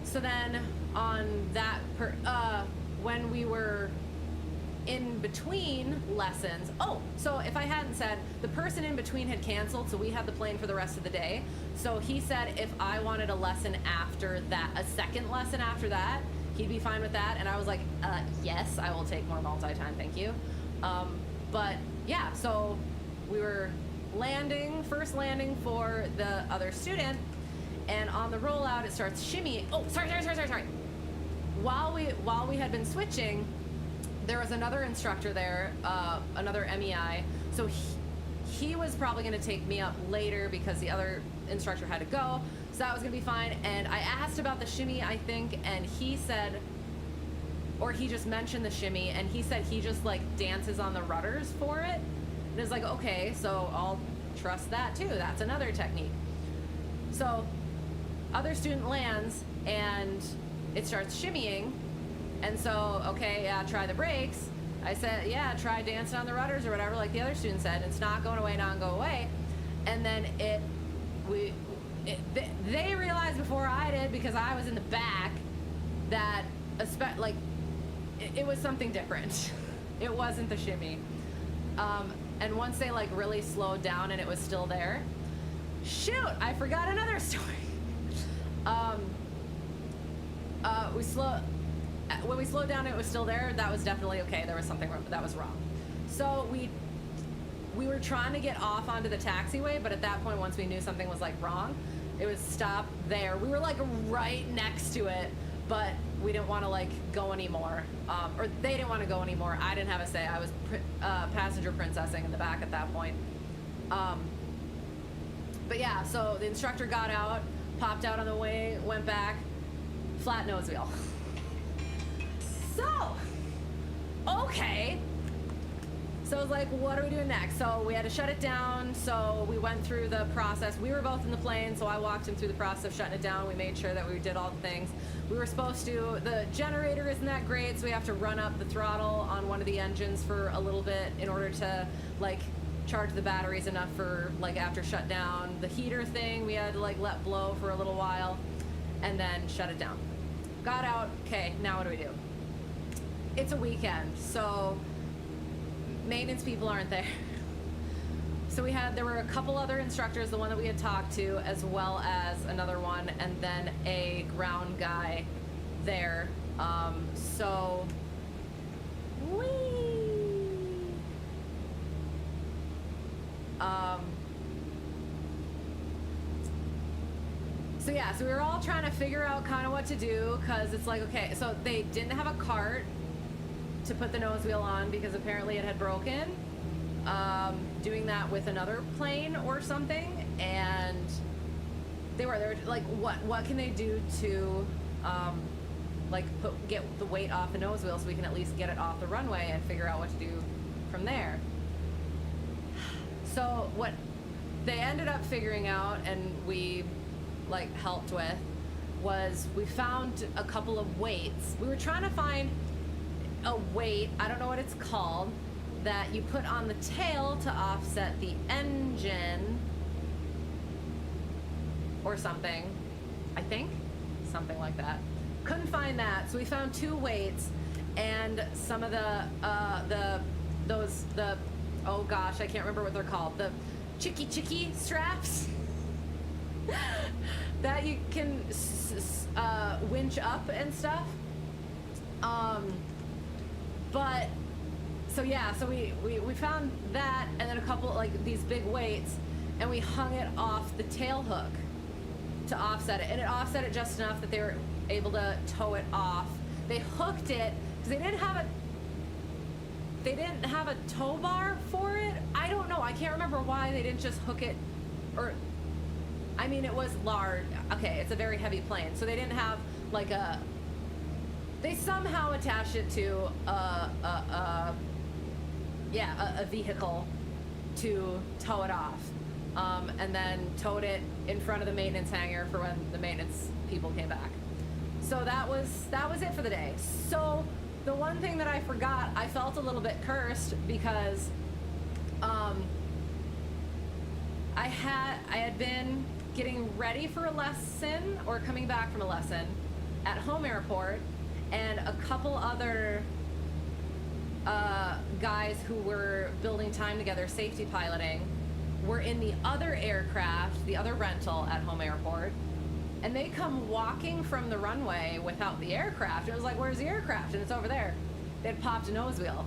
So then on that, when we were in between lessons, so if I hadn't said, the person in between had canceled, so we had the plane for the rest of the day. So he said if I wanted a lesson after that, a second lesson after that, he'd be fine with that. And I was like, yes, I will take more multi-time, thank you. But yeah, so we were first landing for the other student, and on the rollout it starts shimmying. Oh, sorry. While we had been switching, there was another instructor there, another MEI. So he was probably gonna take me up later because the other instructor had to go. So that was gonna be fine. And I asked about the shimmy, I think, and he said, or he just mentioned the shimmy, and he said he just like dances on the rudders for it. And it's like, okay, so I'll trust that too. That's another technique. So other student lands and it starts shimmying. And so, okay, yeah, try the brakes. I said, yeah, try dancing on the rudders or whatever, like the other student said. It's not going away, not go away. And then they realized before I did, because I was in the back, that it was something different. It wasn't the shimmy. And once they like really slowed down and it was still there, shoot, I forgot another story. When we slowed down, it was still there. That was definitely okay. There was something that was wrong. So we were trying to get off onto the taxiway, but at that point, once we knew something was like wrong, it was stop there. We were like right next to it, but we didn't want to like go anymore, or they didn't want to go anymore. I didn't have a say. I was passenger princessing in the back at that point. But yeah, so the instructor got out, popped out on the way, went back, flat nose wheel. So, okay. So I was like, what are we doing next? So we had to shut it down. So we went through the process. We were both in the plane, so I walked him through the process of shutting it down. We made sure that we did all the things. We were supposed to, the generator isn't that great, so we have to run up the throttle on one of the engines for a little bit in order to like charge the batteries enough for like after shutdown. The heater thing, we had to like let blow for a little while and then shut it down. Got out, okay, now what do we do? It's a weekend, so maintenance people aren't there. So there were a couple other instructors, the one that we had talked to, as well as another one, and then a ground guy there. So yeah, so we were all trying to figure out kind of what to do, because it's like, okay, so they didn't have a cart to put the nose wheel on because apparently it had broken. Doing that with another plane or something, and they were like, what can they do to like get the weight off the nose wheel so we can at least get it off the runway and figure out what to do from there. So what they ended up figuring out, and we like helped with, was we found a couple of weights. We were trying to find a weight, I don't know what it's called, that you put on the tail to offset the engine or something, I think, something like that. Couldn't find that, so we found two weights and some of oh gosh, I can't remember what they're called, the chicky straps that you can winch up and stuff. But so yeah, so we found that, and then a couple like these big weights, and we hung it off the tail hook to offset it, and it offset it just enough that they were able to tow it off. They hooked it because they didn't have a tow bar for it. I don't know. I can't remember why they didn't just hook it, or I mean, it was large. Okay, it's a very heavy plane, so they didn't have like a. They somehow attached it to a vehicle to tow it off, and then towed it in front of the maintenance hangar for when the maintenance people came back. So that was it for the day. So the one thing that I forgot, I felt a little bit cursed because I had been getting ready for a lesson or coming back from a lesson at home airport, and a couple other guys who were building time together, safety piloting, were in the other aircraft, the other rental at home airport, and they come walking from the runway without the aircraft. It was like, where's the aircraft? And it's over there. They had popped a nose wheel.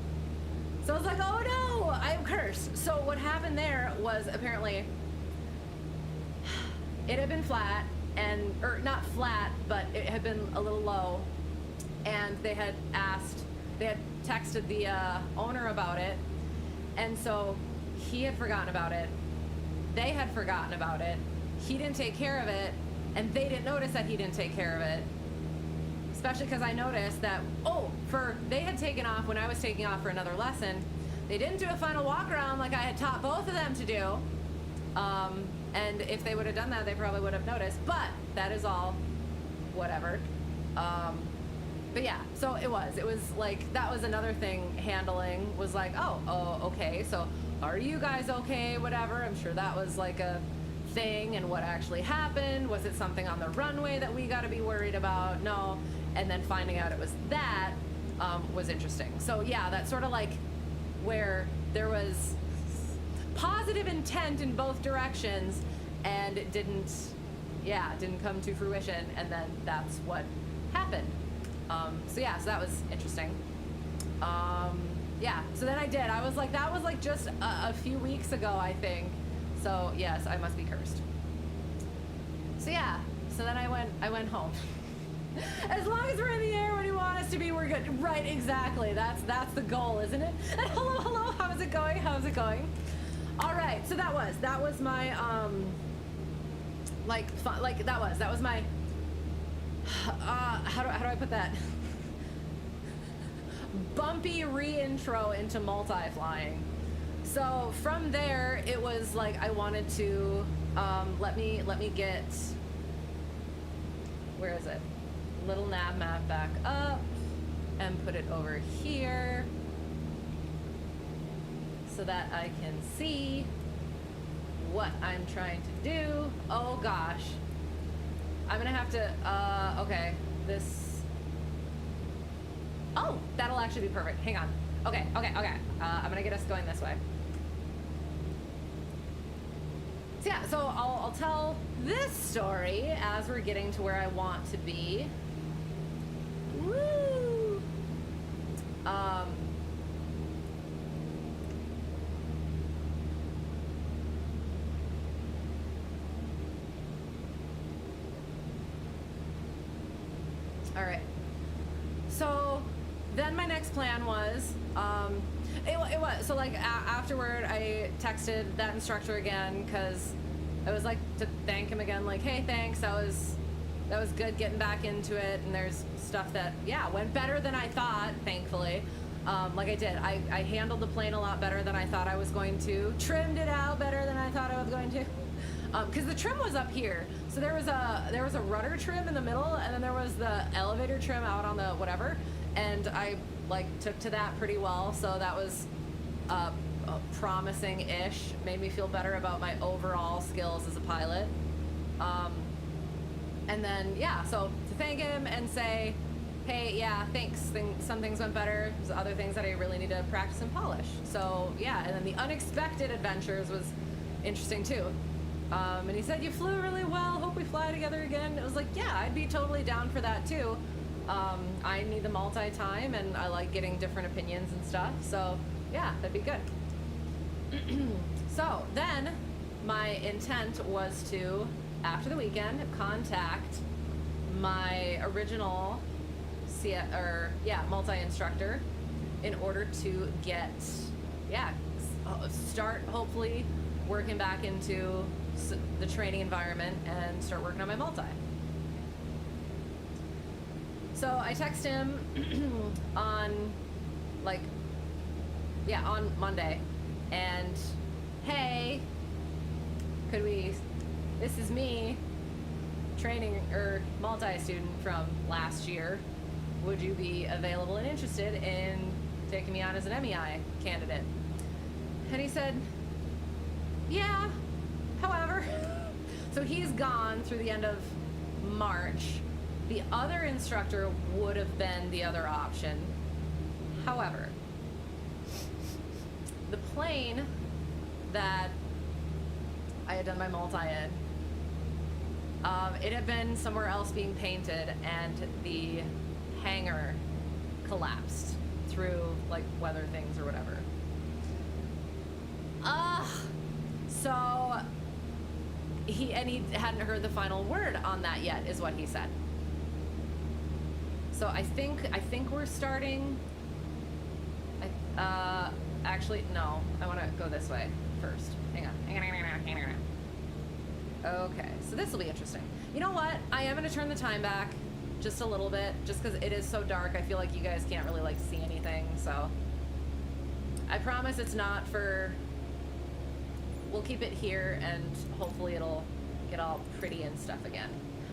So I was like, oh no, I'm cursed. So what happened there was apparently it had been flat, or not flat, but it had been a little low, and they had texted the owner about it, and so he had forgotten about it. They had forgotten about it. He didn't take care of it, and they didn't notice that he didn't take care of it. Especially because I noticed that, they had taken off when I was taking off for another lesson. They didn't do a final walk around like I had taught both of them to do. And if they would have done that, they probably would have noticed. But that is all whatever. But yeah, so it was like, that was another thing handling, was like, oh, okay, so are you guys okay, whatever. I'm sure that was like a thing, and what actually happened. Was it something on the runway that we got to be worried about? No. And then finding out it was that was interesting. So yeah, that's sort of like where there was positive intent in both directions, and it didn't come to fruition, and then that's what happened. So that was interesting. So then I was like, that was like just a few weeks ago, I think. So yes, I must be cursed. So then I went home. As long as we're in the air when you want us to be, we're good. Right, exactly. That's the goal, isn't it? And hello, how's it going? All right, so that was my that was my how do I put that? Bumpy re-intro into multi-flying. So from there, it was like I wanted to let me get, where is it? Little nav map back up and put it over here so that I can see what I'm trying to do. Oh gosh, I'm gonna have to okay, this, oh, that'll actually be perfect. Hang on. Okay. I'm gonna get us going this way. So I'll tell this story as we're getting to where I want to be. Woo! All right. So then my next plan was, it was, so like afterward I texted that instructor again, because I was like to thank him again, like, hey, thanks, that was good getting back into it, and there's stuff that went better than I thought, thankfully. Like I did, I handled the plane a lot better than I thought I was going to, trimmed it out better than I thought I was going to, because the trim was up here. So there was a rudder trim in the middle, and then there was the elevator trim out on the whatever, and I like took to that pretty well, so that was promising-ish. Made me feel better about my overall skills as a pilot. And then so to thank him and say, hey, thanks, some things went better, there's other things that I really need to practice and polish. So and then the unexpected adventures was interesting too. And he said, you flew really well, hope we fly together again. It was like, I'd be totally down for that too. I need the multi-time, and I like getting different opinions and stuff, so that'd be good. So then my intent was to, after the weekend, contact my original multi-instructor in order to get start hopefully working back into the training environment and start working on my multi. So I text him on on Monday, and hey, this is me, training or multi-student from last year, would you be available and interested in taking me on as an MEI candidate? And he said, however. So he's gone through the end of March. The other instructor would have been the other option. However, the plane that I had done my multi in, it had been somewhere else being painted, and the hangar collapsed through like weather things or whatever. So he hadn't heard the final word on that yet, is what he said. So I think we're starting. Actually, no. I want to go this way first. Hang on. Okay, so this will be interesting. You know what? I am going to turn the time back just a little bit, just because it is so dark. I feel like you guys can't really like see anything. So I promise it's not for. We'll keep it here, and hopefully it'll get all pretty and stuff again.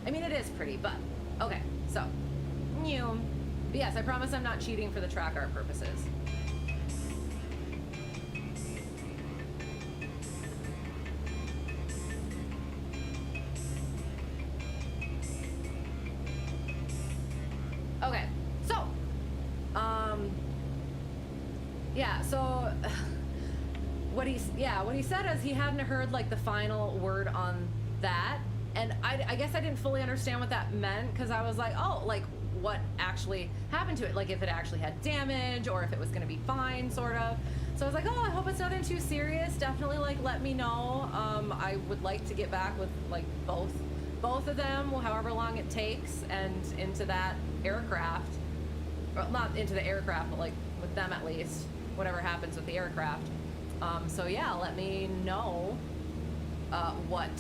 I mean, it is pretty, but okay. So. But yes, I promise I'm not cheating for the track art purposes. Okay, so what he said is he hadn't heard like the final word on that, and I guess I didn't fully understand what that meant, because I was like, oh, like what actually happened to it, like if it actually had damage or if it was going to be fine, sort of. So I was like, oh, I hope it's nothing too serious. Definitely, like, let me know. I would like to get back with like both of them, however long it takes, and into that aircraft. Well, not into the aircraft, but like with them at least, whatever happens with the aircraft. So yeah, let me know what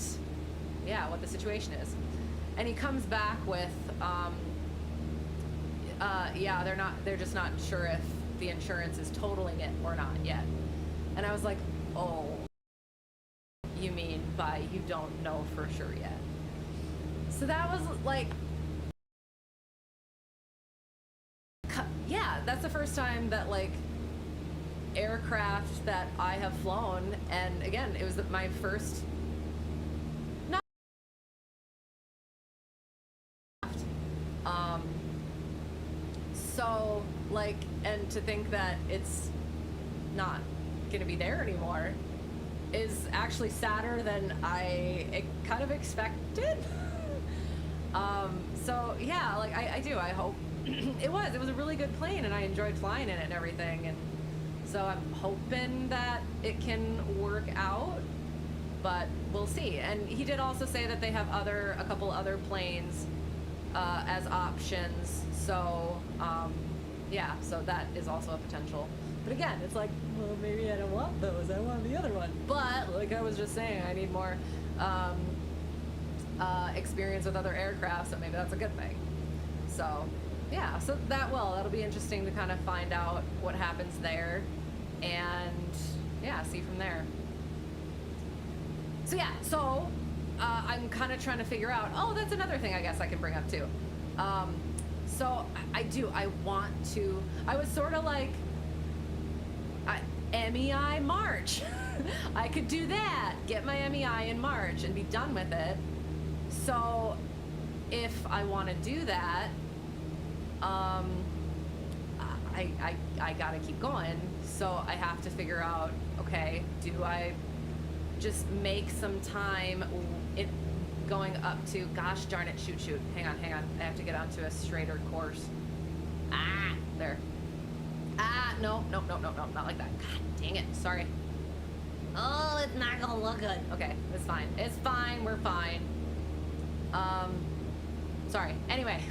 the situation is. And he comes back with, yeah, they're just not sure if the insurance is totaling it or not yet. And I was like, oh, you mean by you don't know for sure yet? So that was like, yeah, that's the first time that like aircraft that I have flown, and again, it was my first not so like, and to think that it's not gonna be there anymore is actually sadder than I kind of expected. So yeah, like I do, I hope it was a really good plane, and I enjoyed flying in it and everything, and so I'm hoping that it can work out, but we'll see. And he did also say that they have a couple other planes as options, so yeah, so that is also a potential. But again, it's like, well, maybe I don't want those, I want the other one. But like I was just saying, I need more experience with other aircraft, so maybe that's a good thing. So yeah, so that'll be interesting to kind of find out what happens there, and yeah, see from there. So yeah, so I'm kind of trying to figure out, oh, that's another thing I guess I can bring up too. So I want to, I was sort of like, MEI March. I could do that, get my MEI in March and be done with it. So if I want to do that, I gotta keep going. So I have to figure out, okay, do I just make some time going up to, gosh darn it, shoot, hang on, I have to get onto a straighter course. There. No, not like that. God dang it, sorry. Oh, it's not gonna look good. Okay, it's fine, we're fine. Sorry, anyway.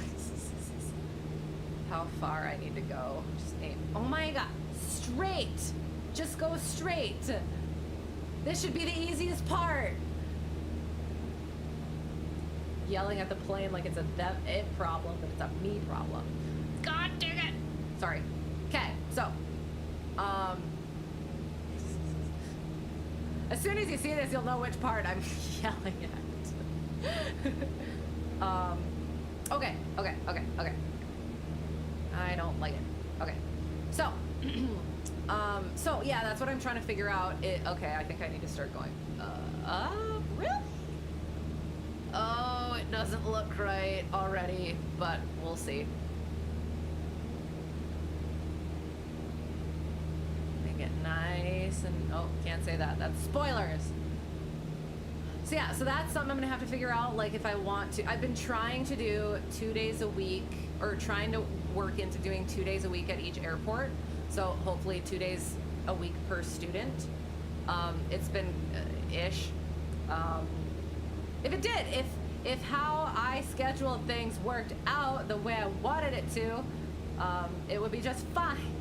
How far I need to go, just aim. Oh my god, straight, just go straight. This should be the easiest part. Yelling at the plane like it's it problem, but it's a me problem. God dang it. Sorry. Okay, so, as soon as you see this, you'll know which part I'm yelling at. Okay. I don't like it. Okay, so, so yeah, that's what I'm trying to figure out. Okay, I think I need to start going. Really? Oh, it doesn't look right already, but we'll see. Make it nice and, oh, can't say that. That's spoilers. So yeah, so that's something I'm gonna have to figure out, like if I want to. I've been trying to do 2 days a week, or trying to work into doing 2 days a week at each airport. So hopefully 2 days a week per student. It's been ish. If it did, if how I scheduled things worked out the way I wanted it to, it would be just fine.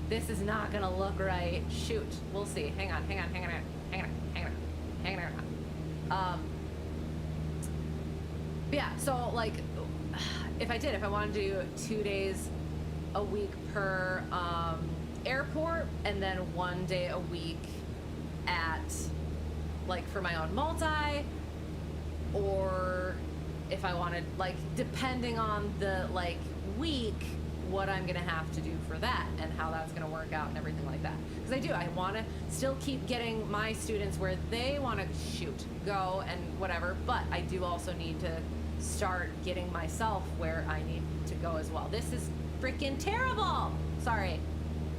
This is not gonna look right. Shoot, we'll see. Hang on. But yeah, so like, if I wanted to do 2 days a week per airport, and then 1 day a week at, like, for my own multi, or if I wanted, like, depending on the, like, week, what I'm gonna have to do for that and how that's gonna work out and everything like that. Because I want to still keep getting my students where they want to go and whatever, but I do also need to start getting myself where I need to go as well. This is freaking terrible. Sorry,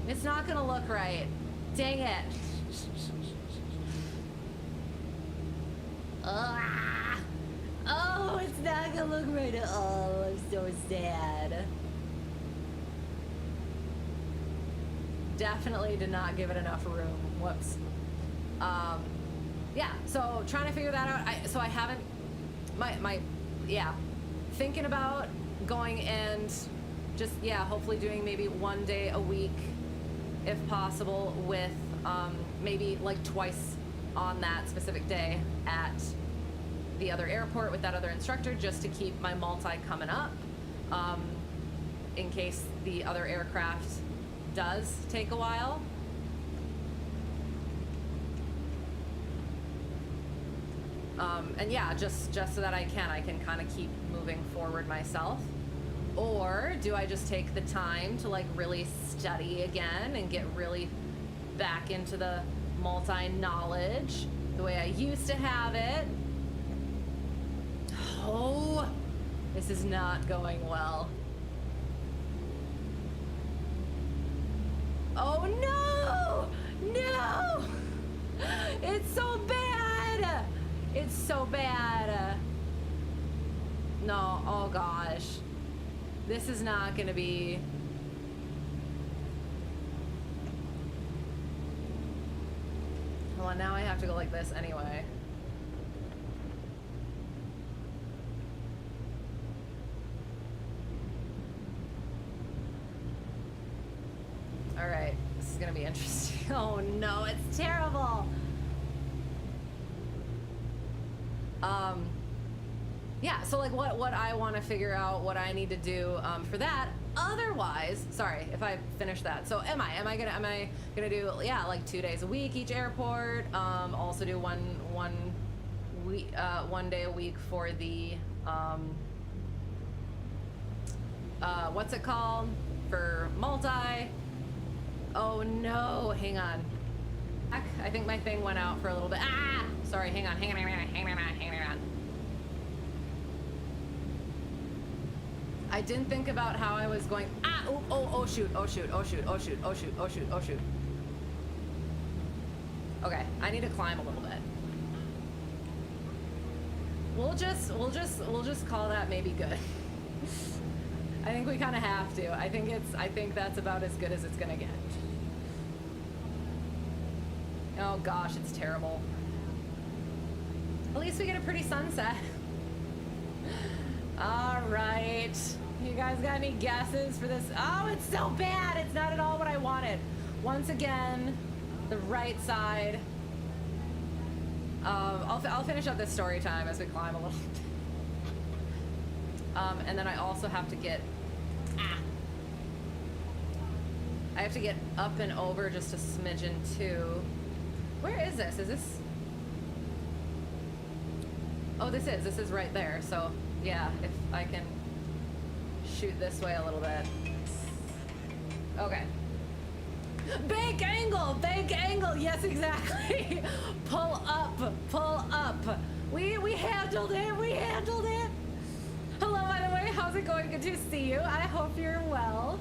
it's not gonna look right. Dang it. Ah! Oh, it's not gonna look right at all. I'm so sad. Definitely did not give it enough room. Whoops. Yeah, so trying to figure that out. So I haven't, yeah, thinking about going and just, yeah, hopefully doing maybe 1 day a week, if possible, with maybe like twice on that specific day at the other airport with that other instructor, just to keep my multi coming up, in case the other aircraft does take a while. And yeah, just so that I can kind of keep moving forward myself. Or do I just take the time to like really study again and get really back into the multi-knowledge the way I used to have it? Oh, this is not going well. Oh no! No! It's so bad! It's so bad. No, oh gosh. This is not gonna be... Well, now I have to go like this anyway. All right, this is gonna be interesting. Oh no, it's terrible. Yeah, so like what I want to figure out, what I need to do for that. Otherwise, sorry if I finish that. So am I gonna do, yeah, like 2 days a week each airport? Also do one day a week for the what's it called, for multi? Oh no, hang on. I think my thing went out for a little bit. Ah, sorry, hang on. I didn't think about how I was going. Ah, oh shoot. Okay, I need to climb a little bit. We'll just call that maybe good. I think we kind of have to. I think that's about as good as it's gonna get. Oh gosh, it's terrible. At least we get a pretty sunset. All right. You guys got any guesses for this? Oh, it's so bad. It's not at all what I wanted. Once again, the right side. I'll finish up this story time as we climb a little bit. And then I also have to get... I have to get up and over just a smidgen too. Where is this? Is this... Oh, this is right there. So, yeah, if I can shoot this way a little bit. Okay. Bank angle, yes, exactly. Pull up. We handled it. Hello, by the way, how's it going? Good to see you. I hope you're well.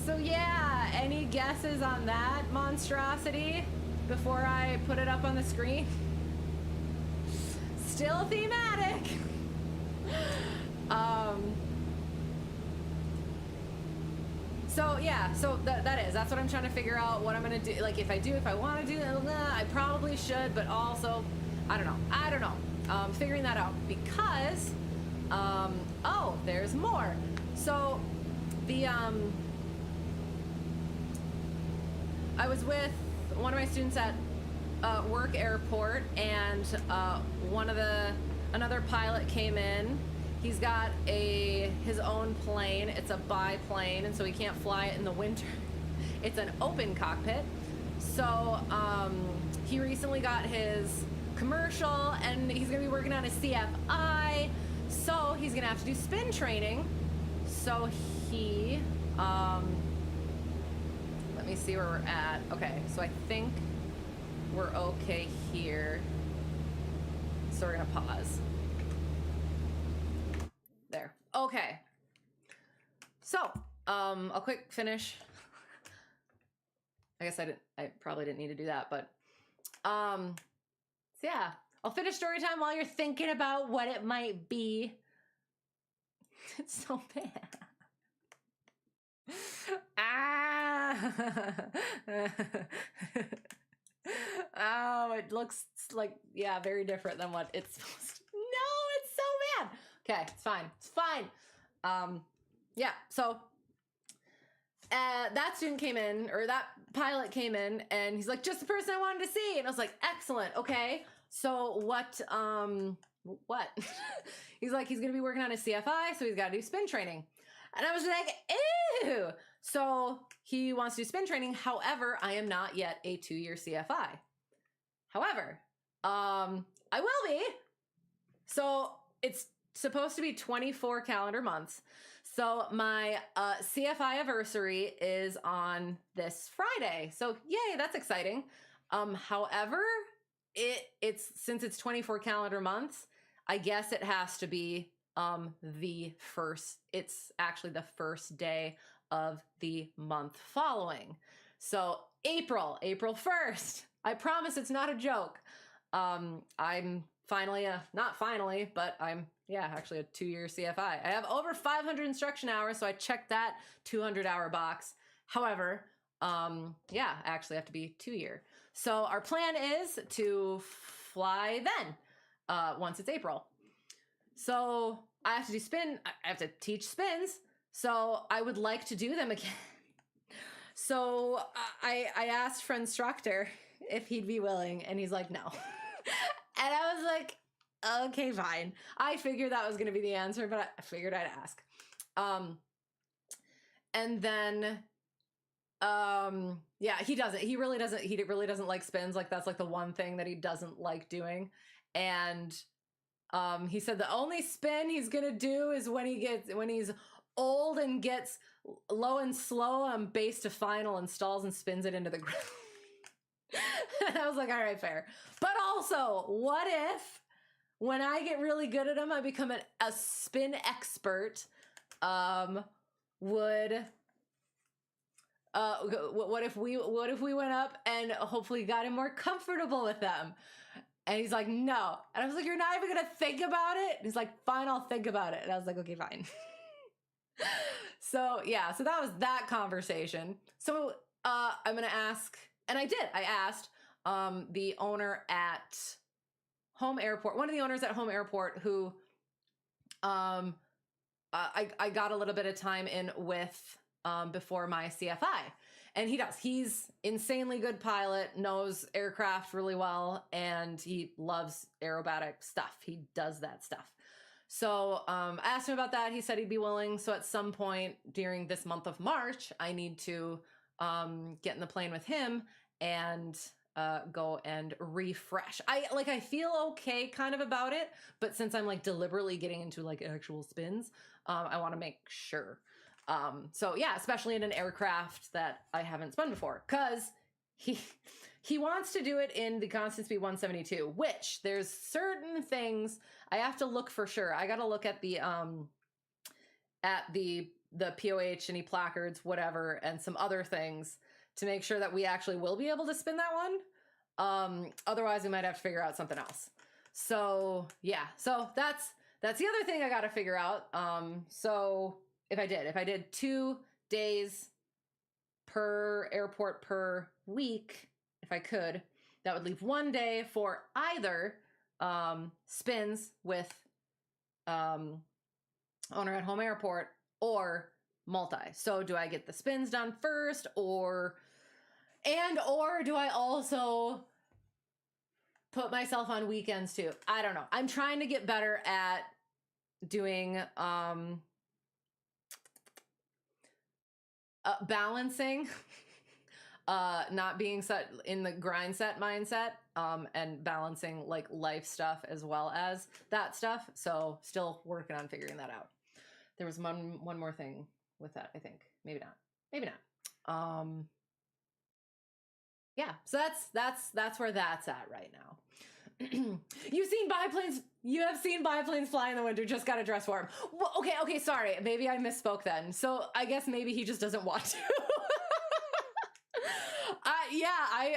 So yeah, any guesses on that monstrosity before I put it up on the screen? Still thematic. So yeah, so that's what I'm trying to figure out, what I'm gonna do. Like if I want to do it, I probably should, but also, I don't know. Figuring that out because, oh, there's more. So the, I was with one of my students at work airport, and another pilot came in. He's got his own plane. It's a biplane, and so he can't fly it in the winter. It's an open cockpit. So he recently got his commercial, and he's gonna be working on his CFI. So he's gonna have to do spin training. So he, let me see where we're at. Okay, so I think we're okay here. So we're gonna pause. There. Okay. So, a quick finish. I guess I probably didn't need to do that, but, so yeah, I'll finish story time while you're thinking about what it might be. It's so bad. Oh, it looks like, yeah, very different than what it's supposed to. No, it's so bad. Okay, it's fine. It's fine. Yeah, so that student came in, or that pilot came in, and he's like, just the person I wanted to see. And I was like, excellent. Okay. So what? He's like, he's going to be working on his CFI, so he's got to do spin training. And I was like, ew. So he wants to do spin training. However, I am not yet a 2-year CFI. However, I will be. So it's supposed to be 24 calendar months. So my CFI anniversary is on this Friday. So yay, that's exciting. However, it's since it's 24 calendar months, I guess it has to be it's actually the first day of the month following. So April 1st. I promise it's not a joke. I'm finally, not finally, but I'm, actually a 2-year CFI. I have over 500 instruction hours, so I checked that 200-hour box. However, I actually have to be 2-year. So our plan is to fly then, once it's April. So I have to do I have to teach spins. So I would like to do them again. So I asked for instructor if he'd be willing, and he's like, no. And I was like, okay, fine. I figured that was going to be the answer, but I figured I'd ask. And then, he really doesn't like spins. Like, that's like the one thing that he doesn't like doing. And, he said the only spin he's going to do is when he's old and gets low and slow on base to final and stalls and spins it into the ground. And I was like, all right, fair. But also, what if when I get really good at them, I become a spin expert? What if we went up and hopefully got him more comfortable with them? And he's like, no. And I was like, you're not even gonna think about it? And he's like, fine, I'll think about it. And I was like, okay, fine. So that was that conversation. So I'm gonna ask, and I asked the owner at Home Airport, one of the owners at Home Airport, who I got a little bit of time in with before my CFI. And he's insanely good pilot, knows aircraft really well, and he loves aerobatic stuff. He does that stuff. So I asked him about that. He said he'd be willing. So at some point during this month of March, I need to get in the plane with him and go and refresh. I feel okay kind of about it, but since I'm like deliberately getting into like actual spins, I want to make sure. Especially in an aircraft that I haven't spun before, because he wants to do it in the Constant Speed 172, which there's certain things I have to look for sure. I got to look at the POH, any placards, whatever, and some other things to make sure that we actually will be able to spin that one. Otherwise we might have to figure out something else. So that's the other thing I got to figure out. So if I did 2 days per airport per week, if I could, that would leave 1 day for either spins with owner at Home Airport or multi. So do I get the spins done first, or do I also put myself on weekends too? I don't know. I'm trying to get better at doing balancing, not being set in the grind set mindset, and balancing like life stuff as well as that stuff. So still working on figuring that out. There was one more thing with that, I think. Maybe not. So that's where that's at right now. You have seen biplanes fly in the winter, just got a dress for him. Well, okay, sorry. Maybe I misspoke then. So I guess maybe he just doesn't want to. Yeah,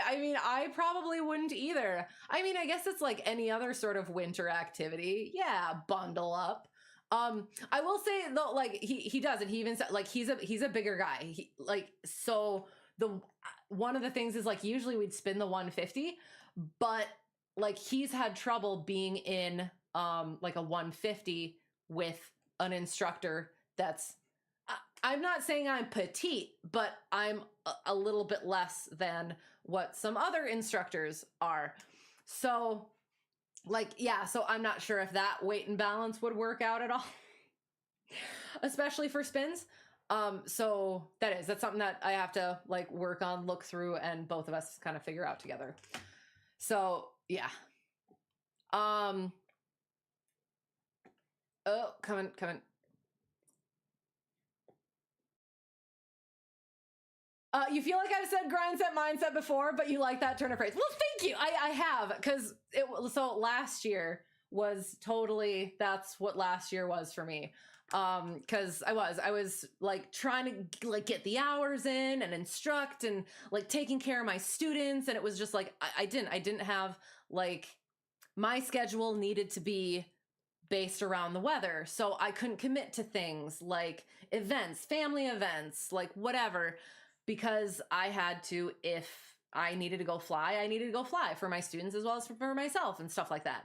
I mean, I probably wouldn't either. I mean, I guess it's like any other sort of winter activity. Yeah, bundle up. I will say though, like he does it. He even said like he's a bigger guy. He like so the one of the things is like usually we'd spin the 150, but like he's had trouble being in like a 150 with an instructor that's I'm not saying I'm petite, but I'm a little bit less than what some other instructors are. So, like, yeah, so I'm not sure if that weight and balance would work out at all, especially for spins. So that's something that I have to like work on, look through, and both of us kind of figure out together. So, yeah. Oh, coming. You feel like I've said grind set mindset before, but you like that turn of phrase. Well, thank you. I have, because so last year was totally, that's what last year was for me. Because I was like trying to like get the hours in and instruct and like taking care of my students. And it was just like, I didn't have like my schedule needed to be based around the weather. So I couldn't commit to things like events, family events, like whatever, because I had to, if I needed to go fly, I needed to go fly for my students as well as for myself and stuff like that.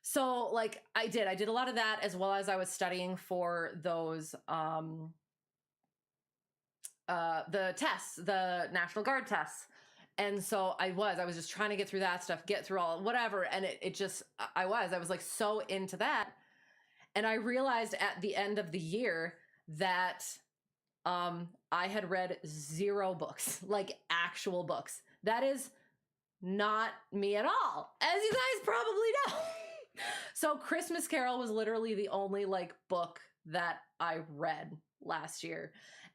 So like I did a lot of that, as well as I was studying for those the tests, the National Guard tests. And so I was just trying to get through that stuff, get through all whatever. And it just, I was like so into that. And I realized at the end of the year that I had read 0 books, like actual books. That is not me at all, as you guys probably know. So Christmas Carol was literally the only like book that I read last year.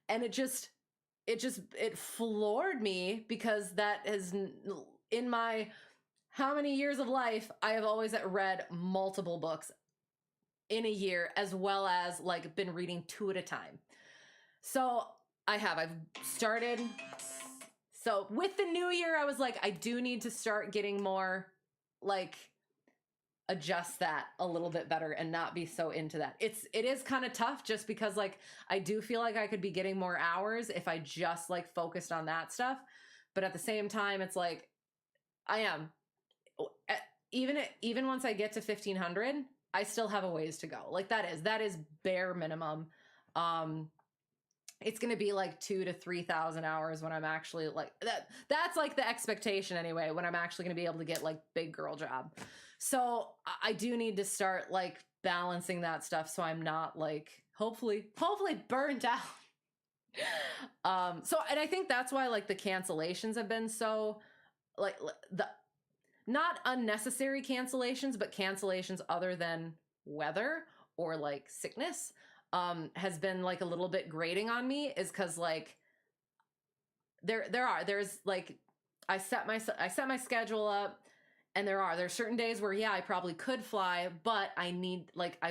And it floored me, because that is in my how many years of life, I have always read multiple books in a year, as well as like been reading 2 at a time. So I've started. So with the new year, I was like, I do need to start getting more like adjust that a little bit better and not be so into that. It is kind of tough, just because like I do feel like I could be getting more hours if I just like focused on that stuff. But at the same time, it's like I am even once I get to 1500, I still have a ways to go. Like that is bare minimum. It's going to be like 2,000 to 3,000 hours when I'm actually like that's like the expectation anyway, when I'm actually going to be able to get like big girl job. So I do need to start like balancing that stuff, so I'm not like hopefully burnt out. So, and I think that's why like the cancellations have been so like the not unnecessary cancellations, but cancellations other than weather or like sickness has been like a little bit grating on me, is because like there's like I set my schedule up, and there's certain days where I probably could fly, but I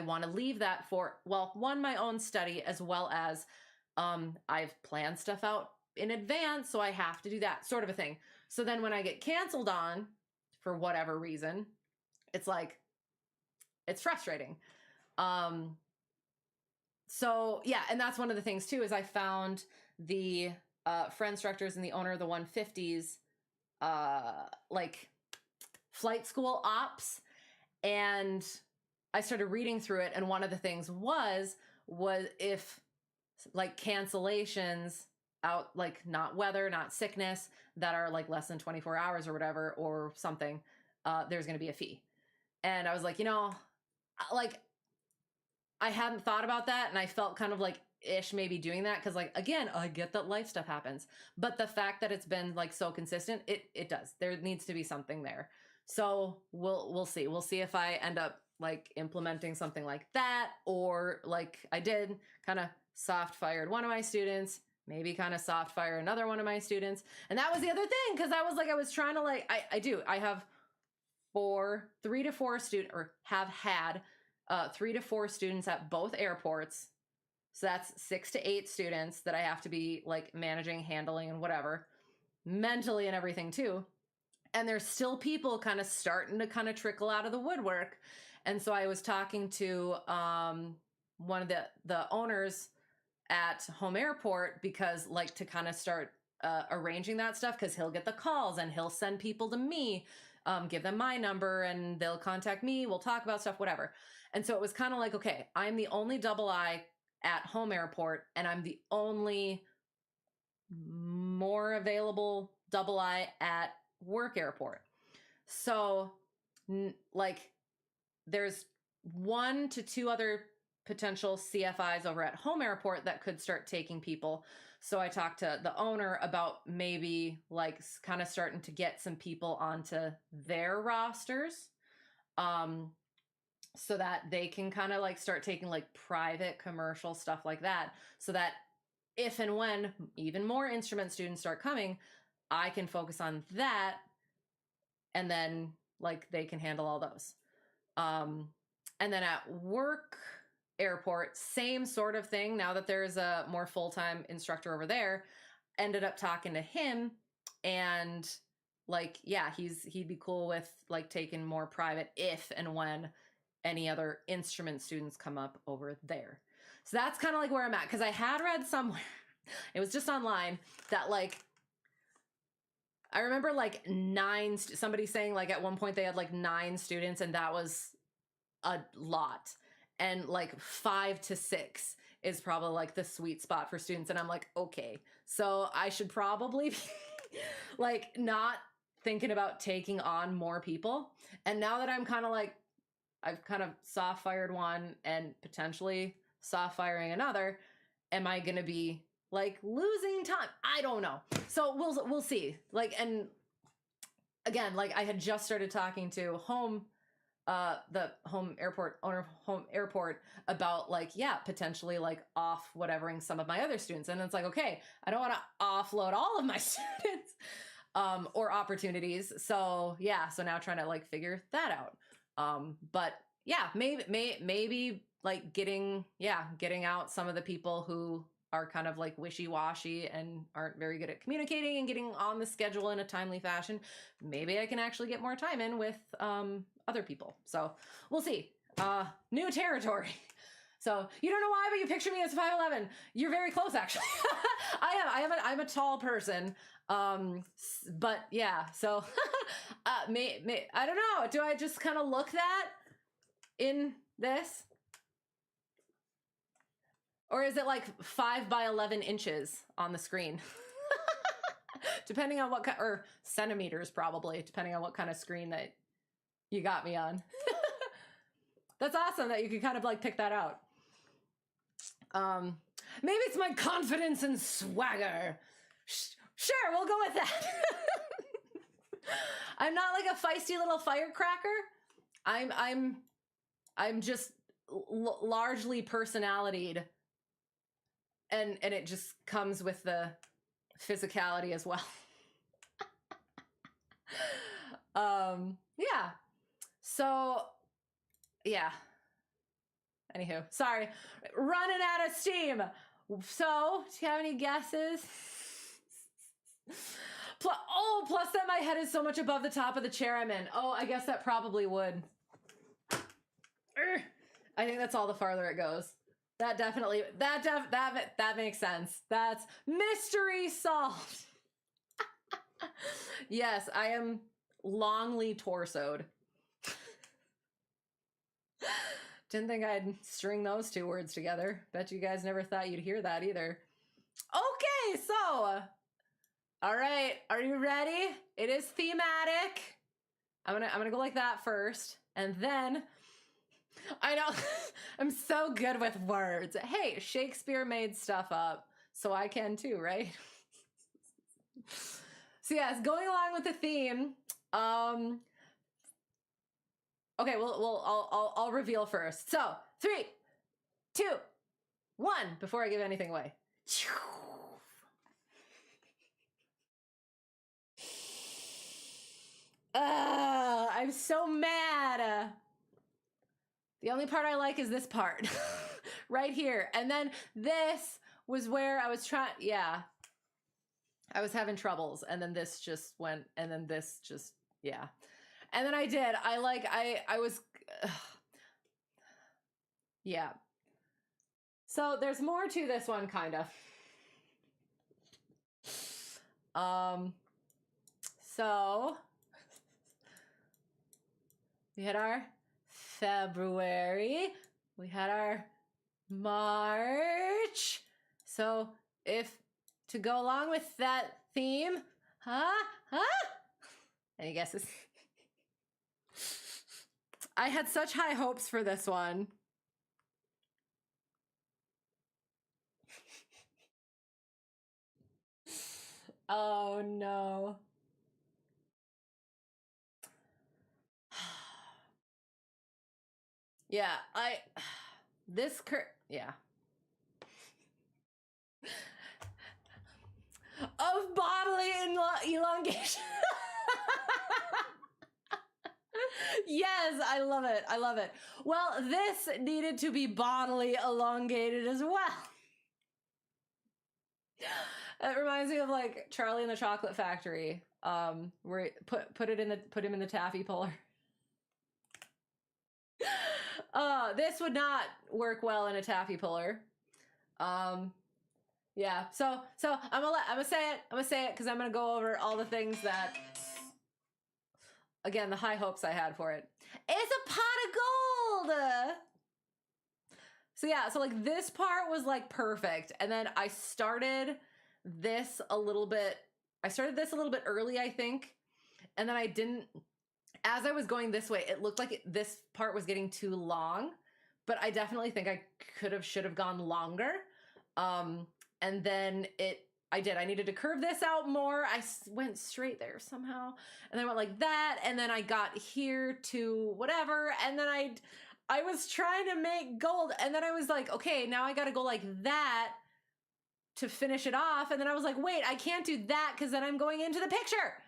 want to leave that for, well, one, my own study, as well as I've planned stuff out in advance, so I have to do that sort of a thing. So then when I get canceled on for whatever reason, it's like it's frustrating. So yeah, and that's one of the things too, is I found the friend instructors and the owner of the 150s like flight school ops, and I started reading through it, and one of the things was if like cancellations out, like not weather, not sickness, that are like less than 24 hours or whatever or something, there's going to be a fee. And I was like, like I hadn't thought about that, and I felt kind of like ish maybe doing that, because like again, I get that life stuff happens, but the fact that it's been like so consistent, it does. There needs to be something there. So we'll see if I end up like implementing something like that, or like I did kind of soft fired one of my students, maybe kind of soft fire another one of my students. And that was the other thing, because I was trying to like I have 3 to 4 students, or have had 3 to 4 students at both airports. So that's 6 to 8 students that I have to be like managing, handling, and whatever. mentally and everything too. And there's still people kind of starting to kind of trickle out of the woodwork. And so I was talking to one of the owners at Home Airport, because like to kind of start arranging that stuff, because he'll get the calls and he'll send people to me, give them my number and they'll contact me. We'll talk about stuff, whatever. And so it was kind of like, okay, I'm the only double I at Home Airport, and I'm the only more available double I at Work Airport. So like there's 1 to 2 other potential CFIs over at Home Airport that could start taking people. So I talked to the owner about maybe like kind of starting to get some people onto their rosters, so that they can kind of like start taking like private commercial stuff like that, so that if and when even more instrument students start coming, I can focus on that, and then like they can handle all those. And then at Work Airport, same sort of thing. Now that there's a more full-time instructor over there, ended up talking to him, and like, yeah, he'd be cool with like taking more private if and when any other instrument students come up over there. So that's kind of like where I'm at, because I had read somewhere, it was just online, that like, I remember like somebody saying like at one point they had like 9 students, and that was a lot. And like 5 to 6 is probably like the sweet spot for students. And I'm like, okay, so I should probably be like not thinking about taking on more people. And now that I'm kind of like, I've kind of soft fired one and potentially soft firing another, am I going to be like losing time? I don't know. So we'll see. Like, and again, like I had just started talking to the Home Airport owner of Home Airport about like, yeah, potentially like off whatevering some of my other students. And it's like, okay, I don't want to offload all of my students or opportunities. So yeah, so now trying to like figure that out. But yeah, maybe like getting out some of the people who are kind of like wishy-washy and aren't very good at communicating and getting on the schedule in a timely fashion. Maybe I can actually get more time in with other people. So we'll see. New territory. So you don't know why, but you picture me as 5'11". You're very close, actually. I'm a tall person. But yeah, so I don't know. Do I just kind of look that in this? Or is it like 5 by 11 inches on the screen? Depending on what or centimeters probably, depending on what kind of screen that you got me on. That's awesome that you can kind of like pick that out. Maybe it's my confidence and swagger. Sure, we'll go with that. I'm not like a feisty little firecracker. I'm just largely personalitied, and it just comes with the physicality as well. Yeah. So, yeah. Anywho, sorry, running out of steam. So, do you have any guesses? Plus that my head is so much above the top of the chair I'm in. Oh, I guess that probably would. I think that's all the farther it goes. That definitely, that makes sense. That's mystery solved. Yes, I am longly torsoed. Didn't think I'd string those 2 words together. Bet you guys never thought you'd hear that either. Okay, so, all right, are you ready? It is thematic. I'm gonna go like that first, and then, I know, I'm so good with words. Hey, Shakespeare made stuff up, so I can too, right? So yes, going along with the theme, okay, I'll reveal first. So 3, 2, 1, before I give anything away. I'm so mad. The only part I like is this part right here. And then this was where I was trying, yeah. I was having troubles, and then this just went, and then this just, yeah. And then I did. I was, yeah. So there's more to this one, kind of. So we had our February, we had our March. So if to go along with that theme, any guesses? I had such high hopes for this one. Oh no. Yeah, yeah. Of bodily elongation. Yes, I love it. I love it. Well, this needed to be bodily elongated as well. It reminds me of like Charlie and the Chocolate Factory, where put him in the taffy puller. This would not work well in a taffy puller. Yeah. So I'm gonna say it because I'm gonna go over all the things that, again, the high hopes I had for it. It's a pot of gold. So yeah, so like this part was like perfect, and then I started this a little bit early, I think, and then I didn't. As I was going this way, it looked like this part was getting too long, but I definitely think I should have gone longer. And then I needed to curve this out more. I went straight there somehow, and then I went like that, and then I got here to whatever, and then I was trying to make gold, and then I was like, okay, now I got to go like that to finish it off, and then I was like, wait, I can't do that because then I'm going into the picture.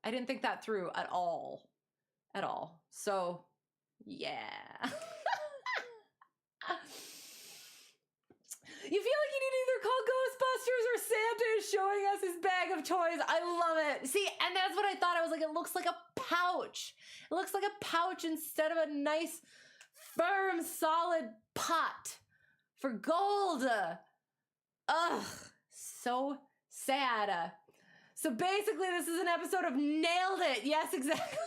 I didn't think that through at all. So, yeah. You feel like you need to either call Ghostbusters or Santa is showing us his bag of toys. I love it. See, and that's what I thought. I was like, it looks like a pouch. It looks like a pouch instead of a nice, firm, solid pot for gold. Ugh, so sad. So basically, this is an episode of Nailed It. Yes, exactly.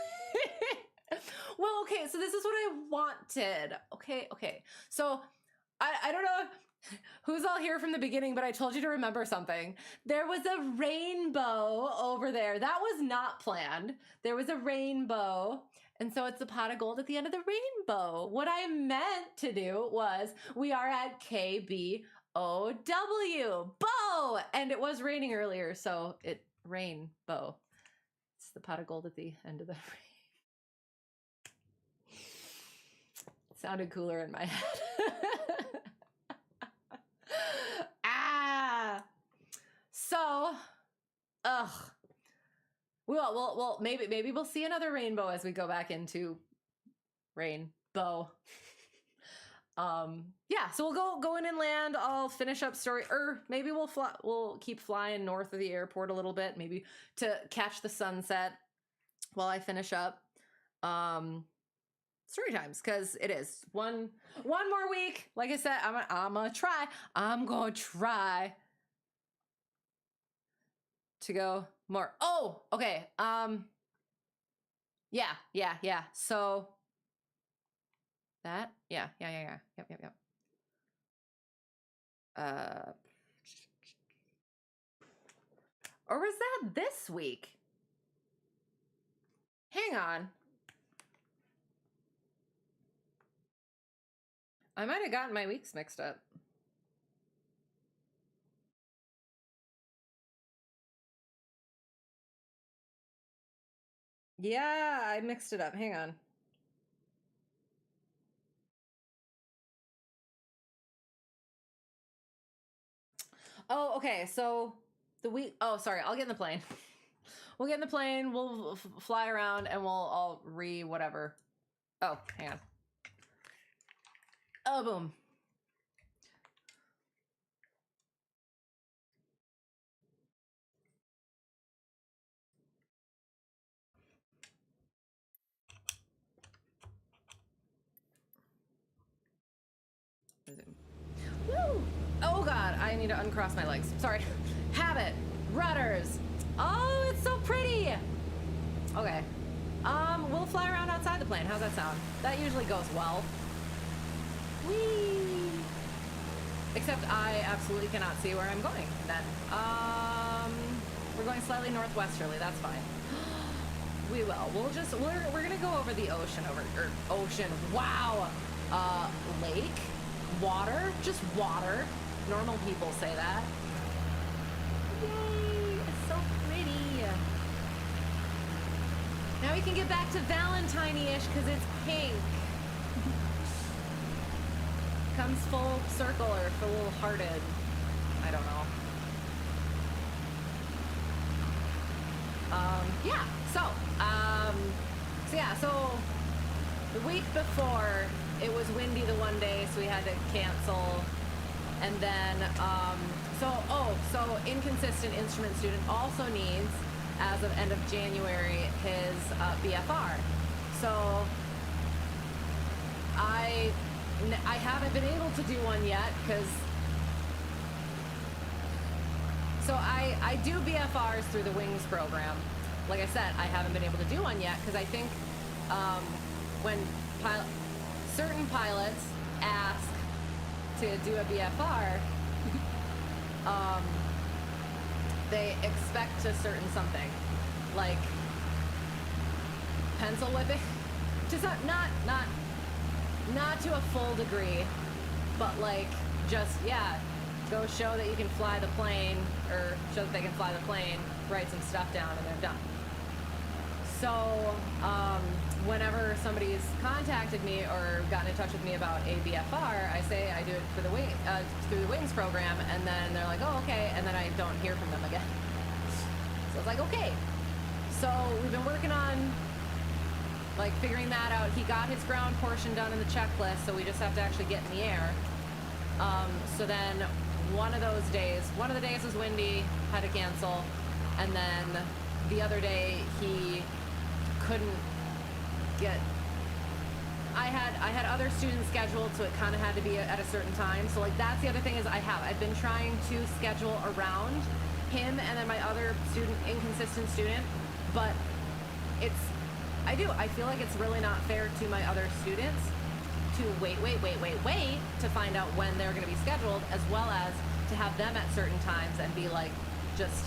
Well, okay, so this is what I wanted. Okay. So I don't know who's all here from the beginning, but I told you to remember something. There was a rainbow over there. That was not planned. There was a rainbow. And so it's a pot of gold at the end of the rainbow. What I meant to do was, we are at KBOW, bow! And it was raining earlier, so rainbow. It's the pot of gold at the end of the rain. It sounded cooler in my head. So, well, maybe we'll see another rainbow as we go back into rainbow. Yeah, so we'll go in and land. I'll finish up story, or maybe we'll keep flying north of the airport a little bit, maybe to catch the sunset while I finish up story times, because it is one more week. Like I said, I'm gonna try to go more. Oh, okay. Yeah. So that, yeah. Yep. Or was that this week? Hang on. I might have gotten my weeks mixed up. Yeah, I mixed it up. Hang on. Oh, okay. So the week. Oh, sorry. I'll get in the plane. We'll get in the plane. We'll fly around, and I'll whatever. Oh, hang on. Oh, boom. I need to uncross my legs. Sorry. Habit. Rudders. Oh, it's so pretty. Okay. We'll fly around outside the plane. How's that sound? That usually goes well. Whee! Except I absolutely cannot see where I'm going then. We're going slightly northwesterly. That's fine. We will. We're gonna go over the ocean, ocean. Wow. Lake, water, just water. Normal people say that. Yay! It's so pretty. Now we can get back to Valentine-ish because it's pink. Comes full circle or full hearted. I don't know. Yeah. So the week before it was windy the one day, so we had to cancel. And then, so inconsistent instrument student also needs, as of end of January, his BFR. So I haven't been able to do one yet because, so I do BFRs through the Wings program. Like I said, I haven't been able to do one yet because I think when certain pilots ask to do a BFR, they expect a certain something, like pencil whipping. Just not to a full degree, but like just, yeah, go show that you can fly the plane, or show that they can fly the plane, write some stuff down, and they're done. So whenever somebody's contacted me or gotten in touch with me about a BFR, I say I do it for through the Wings program, and then they're like, oh, okay, and then I don't hear from them again. So it's like, okay. So we've been working on like figuring that out. He got his ground portion done in the checklist, so we just have to actually get in the air. So then one of the days was windy, had to cancel, and then the other day he couldn't get. I had other students scheduled, so it kind of had to be at a certain time. So like that's the other thing is I've been trying to schedule around him and then my other inconsistent student, but I feel like it's really not fair to my other students to wait to find out when they're going to be scheduled, as well as to have them at certain times and be like, just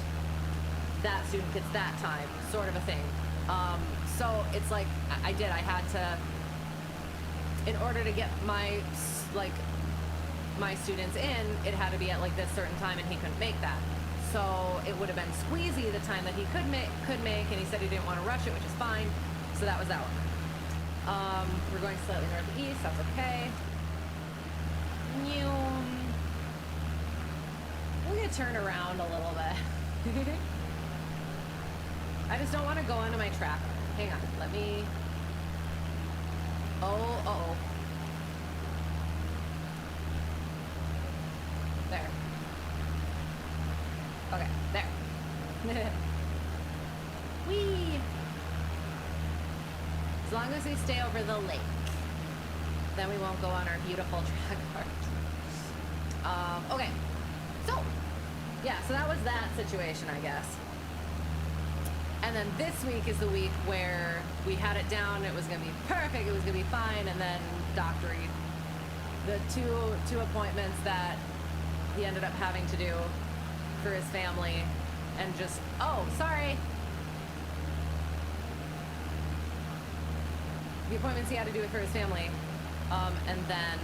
that student gets that time, sort of a thing. So it's like I had to, in order to get my students in, it had to be at like this certain time, and he couldn't make that. So it would have been squeezy the time that he could make, and he said he didn't want to rush it, which is fine. So that was that one. We're going slightly northeast, that's okay. We're gonna turn around a little bit. I just don't want to go into my traffic. Hang on, let me. Oh. There. Okay, there. Whee! As long as we stay over the lake, then we won't go on our beautiful track part. Okay, so, yeah, so that was that situation, I guess. And then this week is the week where we had it down, it was going to be perfect, it was going to be fine, and then doctory. The two appointments that he ended up having to do for his family, and just, oh, sorry. The appointments he had to do for his family, and then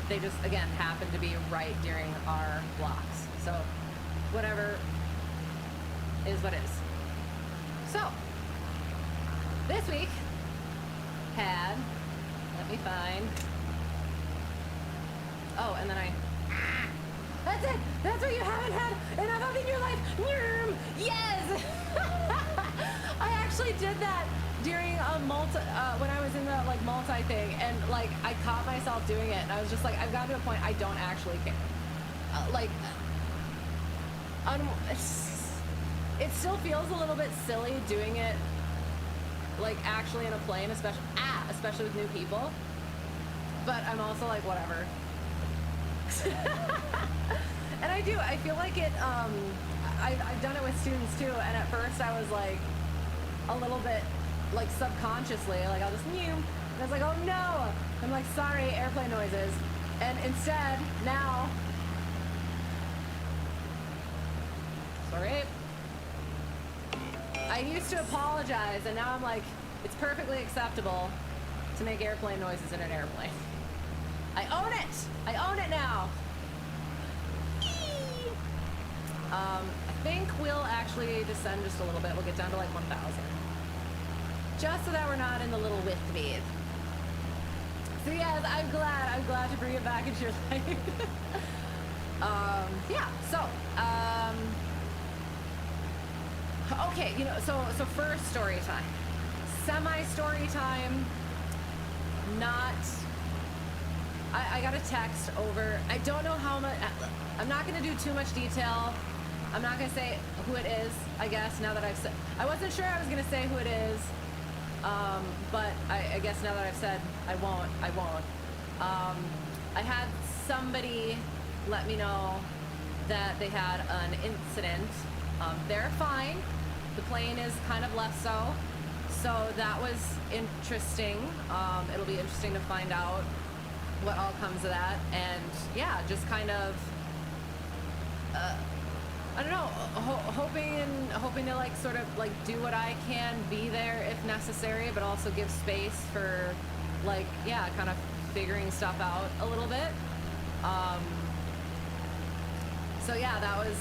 they just, again, happened to be right during our blocks. So, whatever is what is. So, this week had, let me find, oh, and then that's it! That's what you haven't had enough of in your life! Yes! I actually did that during a when I was in the like multi thing, and like I caught myself doing it, and I was just like, I've got to a point I don't actually care. It still feels a little bit silly doing it like actually in a plane, especially with new people. But I'm also like, whatever. And I do. I feel like it. I've done it with students too, and at first I was like a little bit like subconsciously, like I'll just mew, and I was like, oh no, I'm like, sorry, airplane noises, and instead now, sorry, I used to apologize, and now I'm like, it's perfectly acceptable to make airplane noises in an airplane. I own it. I own it now. I think we'll actually descend just a little bit. We'll get down to like 1,000. Just so that we're not in the little width bead. So yes, I'm glad to bring it back into your life. Yeah, so, okay, you know, so first story time. Semi-story time, not, I got a text over, I don't know how much, I'm not gonna do too much detail. I'm not gonna say who it is, I guess, now that I've said, I wasn't sure I was gonna say who it is, but I guess now that I've said, I won't. I had somebody let me know that they had an incident. They're fine. The plane is kind of less so. So that was interesting. It'll be interesting to find out what all comes of that. And yeah, just kind of, I don't know, hoping to like sort of like do what I can, be there if necessary, but also give space for like, yeah, kind of figuring stuff out a little bit. So yeah, that was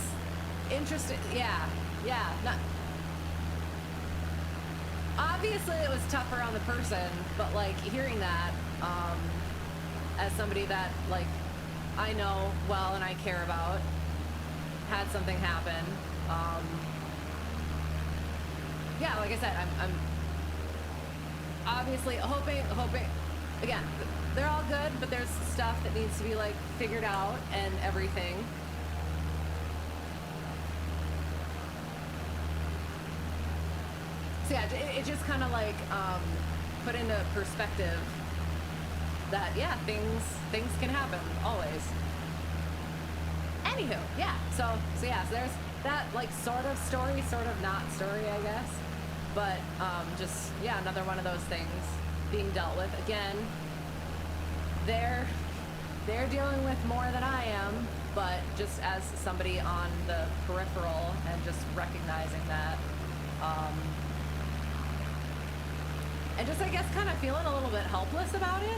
interesting. Yeah, not, obviously it was tougher on the person, but like hearing that, as somebody that like I know well and I care about, had something happen. Yeah, like I said, I'm obviously hoping, again, they're all good, but there's stuff that needs to be like figured out and everything. So yeah, it just kind of like put into perspective that yeah, things can happen always. Anywho, yeah, so yeah, so there's that like sort of story, sort of not story, I guess. But just yeah, another one of those things being dealt with. Again, they're dealing with more than I am, but just as somebody on the peripheral and just recognizing that. And just I guess kind of feeling a little bit helpless about it.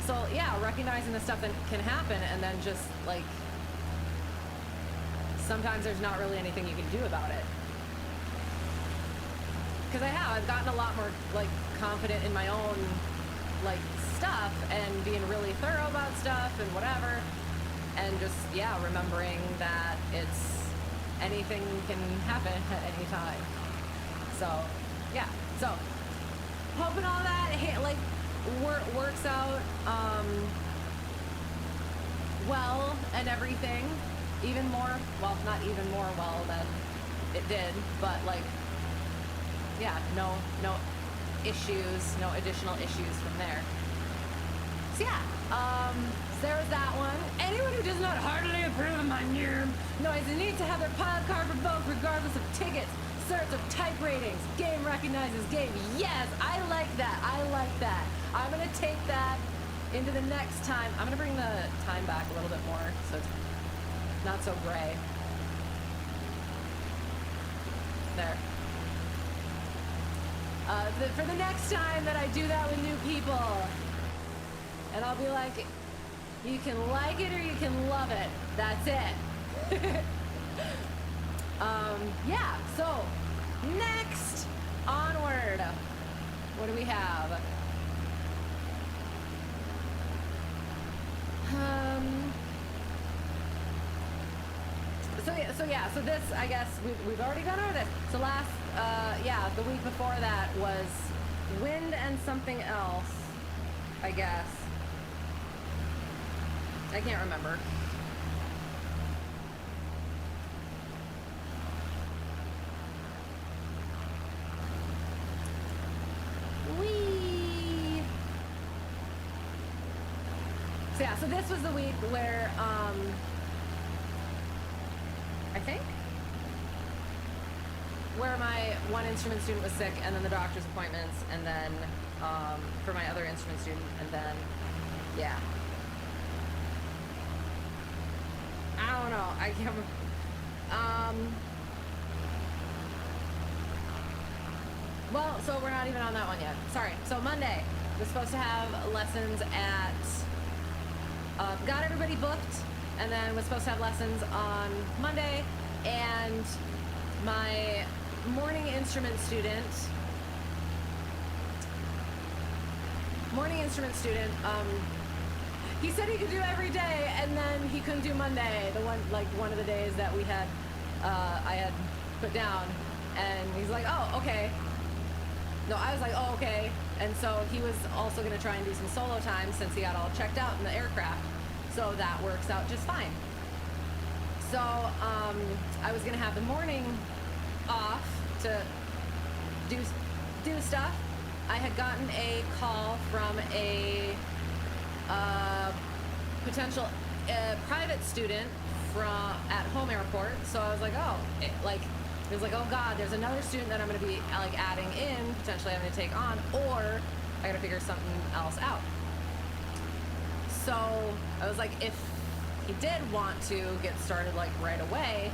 So yeah, recognizing the stuff that can happen, and then just like sometimes there's not really anything you can do about it. Because I've gotten a lot more like confident in my own like stuff and being really thorough about stuff and whatever, and just yeah, remembering that it's anything can happen at any time. So yeah, so hoping all that like works out well and everything, even more, well, not even more well than it did, but like yeah, no issues, no additional issues from there. So yeah, so there was that one. Anyone who does not heartily approve of my new noise need to have their pilot card revoked regardless of tickets, certs, or type ratings. Game recognizes game. Yes, I like that. I'm gonna take that into the next time. I'm gonna bring the time back a little bit more so it's not so gray. There. For the next time that I do that with new people, and I'll be like, you can like it or you can love it. That's it. Yeah, so next, onward. What do we have? So this, I guess, we've already gone over this. So last, yeah, the week before that was wind and something else, I guess. I can't remember. So yeah, so this was the week where I think where my one instrument student was sick, and then the doctor's appointments, and then for my other instrument student, and then yeah. I don't know. I can't. Well, so we're not even on that one yet. Sorry. So Monday, we're supposed to have lessons at. Got everybody booked, and then was supposed to have lessons on Monday, and my morning instrument student. He said he could do every day, and then he couldn't do Monday, one of the days that we had, I had put down, and he's like, oh, okay. No, I was like, oh, okay. And so he was also gonna try and do some solo time since he got all checked out in the aircraft. So that works out just fine. So, I was gonna have the morning off to do stuff. I had gotten a call from a potential private student at home airport. So I was like, oh, it was like, oh God, there's another student that I'm going to be like adding in, potentially having to take on, or I got to figure something else out. So I was like, if he did want to get started like right away,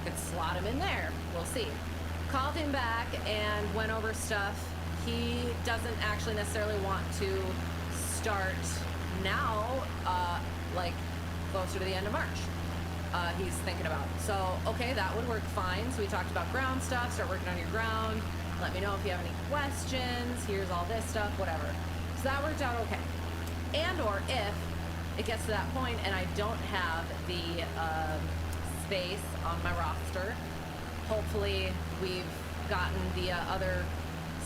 could slot him in there. We'll see. Called him back and went over stuff. He doesn't actually necessarily want to start now, like closer to the end of March. He's thinking about. So, okay, that would work fine. So we talked about ground stuff, start working on your ground. Let me know if you have any questions. Here's all this stuff, whatever. So that worked out okay. And or if it gets to that point and I don't have the space on my roster, hopefully we've gotten the other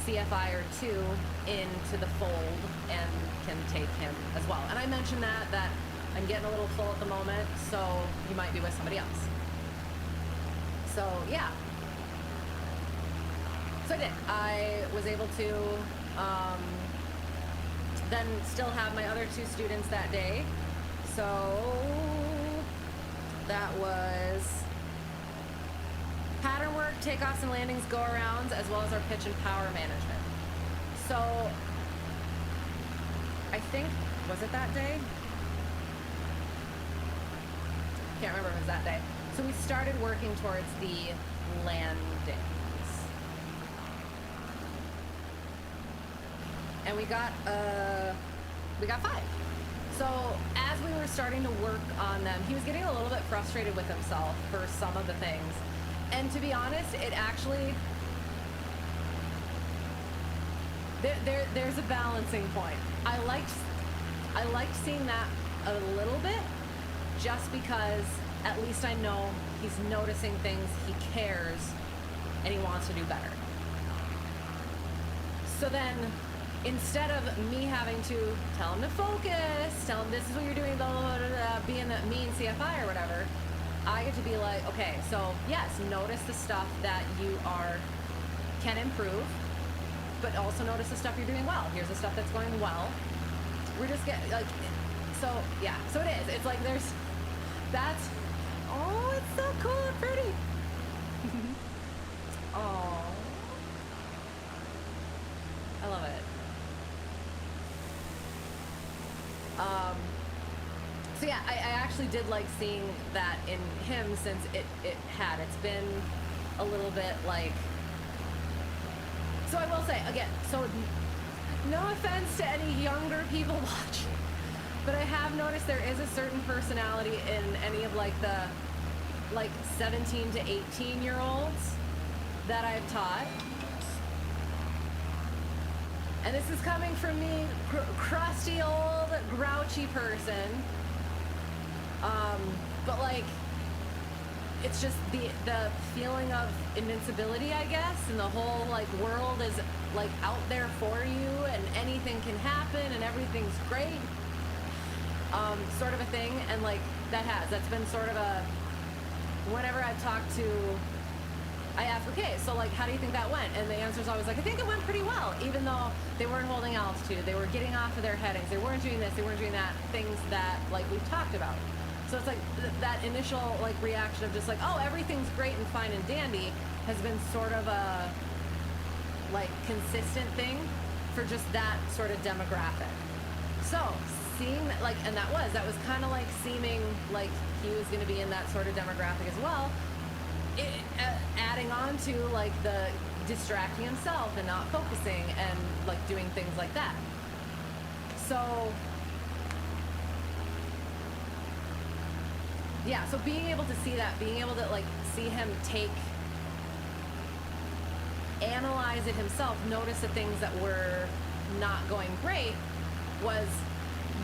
CFI or two into the fold and can take him as well. And I mentioned that I'm getting a little full at the moment, so you might be with somebody else. So yeah. So I did. I was able to then still have my other two students that day. So that was pattern work, takeoffs and landings, go-arounds, as well as our pitch and power management. So I think, was it that day? Can't remember if it was that day. So we started working towards the landings. And we got 5. So as we were starting to work on them, he was getting a little bit frustrated with himself for some of the things. And to be honest, it actually, there's a balancing point. I liked seeing that a little bit, just because at least I know he's noticing things, he cares, and he wants to do better. So then, instead of me having to tell him to focus, tell him this is what you're doing, blah, blah, blah, blah, blah, being the mean CFI or whatever, I get to be like, okay, so yes, notice the stuff that you can improve, but also notice the stuff you're doing well. Here's the stuff that's going well. We're just getting, like, so, yeah, so it is. It's like oh, it's so cool and pretty. Oh, I love it. So yeah, I actually did like seeing that in him, since it's been a little bit like, so I will say, again, so no offense to any younger people watching, but I have noticed there is a certain personality in any of like the 17 to 18-year-olds that I've taught. And this is coming from me, crusty old grouchy person. But like, it's just the feeling of invincibility, I guess, and the whole like world is like out there for you, and anything can happen, and everything's great, sort of a thing. And like that's been sort of a, whenever I've talked to I ask, okay, so like, how do you think that went? And the answer is always like, I think it went pretty well, even though they weren't holding altitude, they were getting off of their headings, they weren't doing this, they weren't doing that, things that like we've talked about. So it's like that initial like reaction of just like, oh, everything's great and fine and dandy has been sort of a like consistent thing for just that sort of demographic. So seeing that, like, and that was kind of like seeming like he was going to be in that sort of demographic as well. Adding on to like the distracting himself and not focusing and like doing things like that. So yeah, so being able to see that, being able to like see him analyze it himself, notice the things that were not going great was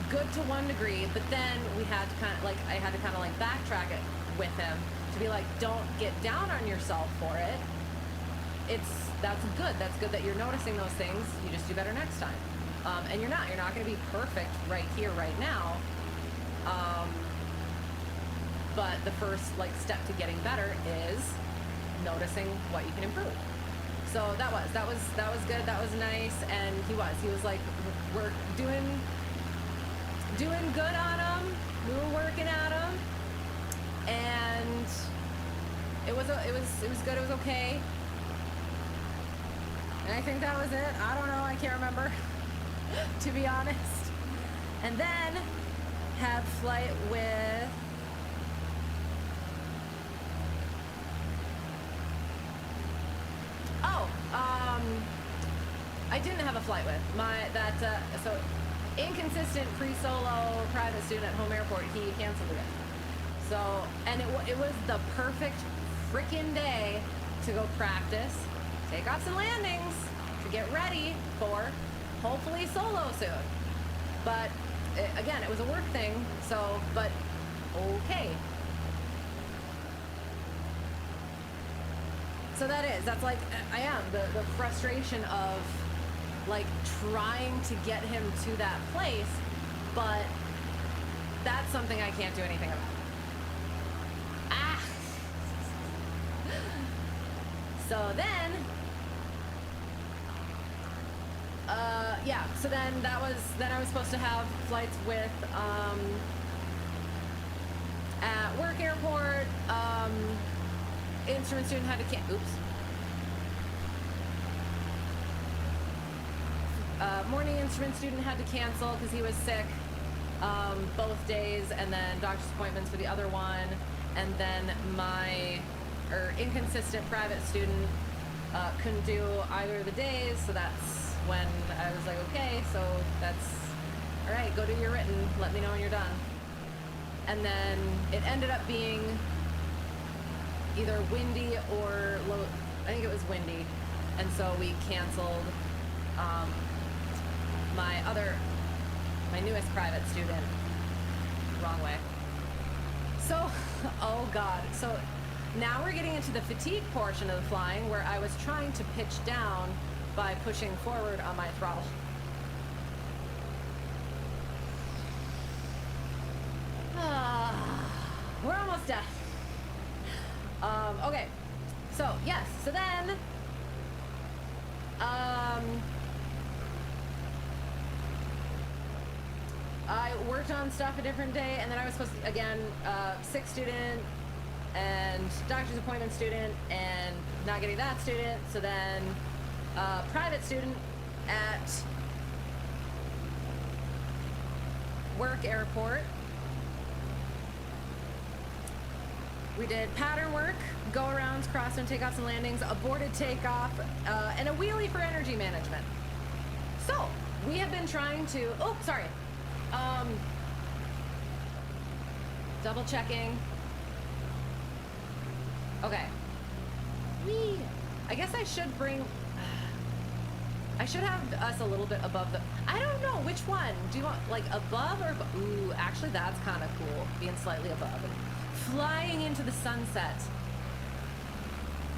good to one degree, but then we had to kind of like, I had to kind of like backtrack it with him to be like, don't get down on yourself for it. That's good that you're noticing those things. You just do better next time. And you're not going to be perfect right here, right now. But the first like step to getting better is noticing what you can improve. So that was good. That was nice. And he was like, we're doing good on him. We were working at him. And it was good. It was okay. And I think that was it. I don't know. I can't remember, to be honest. And then had flight with I didn't have a flight with so inconsistent pre-solo private student at home airport. He canceled it. So, and it was the perfect freaking day to go practice takeoffs and landings to get ready for hopefully solo soon. But again, it was a work thing. So, but okay. So that's like, I am the frustration of like trying to get him to that place, but that's something I can't do anything about. So then, yeah, so then I was supposed to have flights with, at work airport, instrument student had to morning instrument student had to cancel because he was sick, both days, and then doctor's appointments for the other one, and then inconsistent private student couldn't do either of the days, so that's when I was like, okay, so that's all right, go do your written, let me know when you're done. And then it ended up being either windy or low. I think it was windy, and so we canceled my newest private student wrong way. So oh god, so now we're getting into the fatigue portion of the flying where I was trying to pitch down by pushing forward on my throttle. We're almost done. Okay, so yes, so then I worked on stuff a different day, and then I was supposed to, again, sick student and doctor's appointment student and not getting that student, so then private student at work airport. We did pattern work, go-arounds, crosswind takeoffs and landings, aborted takeoff, and a wheelie for energy management. So, we have been trying to, double checking. Okay. I guess I should have us a little bit above the, I don't know, which one? Do you want, like, above or, ooh, actually that's kind of cool, being slightly above. Flying into the sunset.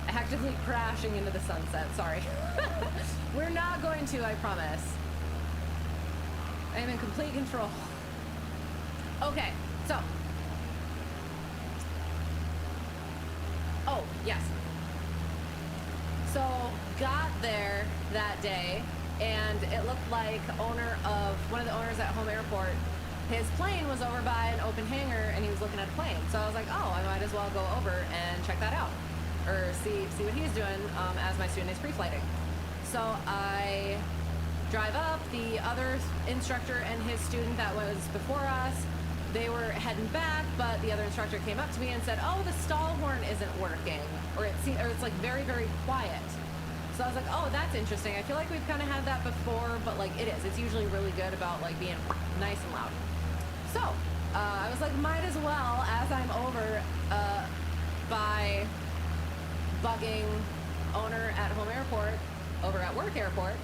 Actively crashing into the sunset, sorry. We're not going to, I promise. I am in complete control. Okay, so. Oh, yes. So got there that day, and it looked like one of the owners at home airport, his plane was over by an open hangar, and he was looking at a plane. So I was like, oh, I might as well go over and check that out, or see what he's doing as my student is pre-flighting. So I drive up. The other instructor and his student that was before us, they were heading back, but the other instructor came up to me and said, oh, the stall horn isn't working, or it's like very, very quiet. So I was like, oh, that's interesting. I feel like we've kind of had that before, but like it is. It's usually really good about like being nice and loud. So I was like, might as well, as I'm over by bugging owner at home airport, over at work airport,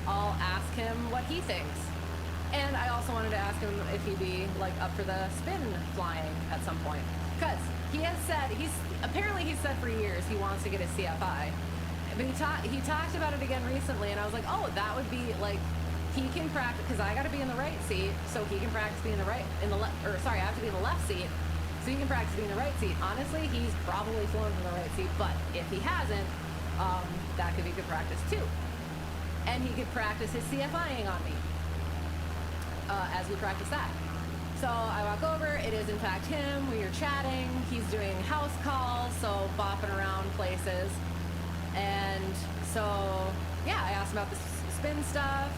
I'll ask him what he thinks. And I also wanted to ask him if he'd be like up for the spin flying at some point. Because he has said, he's said for years he wants to get his CFI. But he talked about it again recently, and I was like, oh, that would be like, he can practice, because I got to be in the right seat, so he can practice being I have to be in the left seat, so he can practice being in the right seat. Honestly, he's probably flown from the right seat, but if he hasn't, that could be good practice too. And he could practice his CFIing on me as we practice that. So I walk over, it is in fact him, we are chatting, he's doing house calls, so bopping around places. And so, yeah, I asked him about the spin stuff,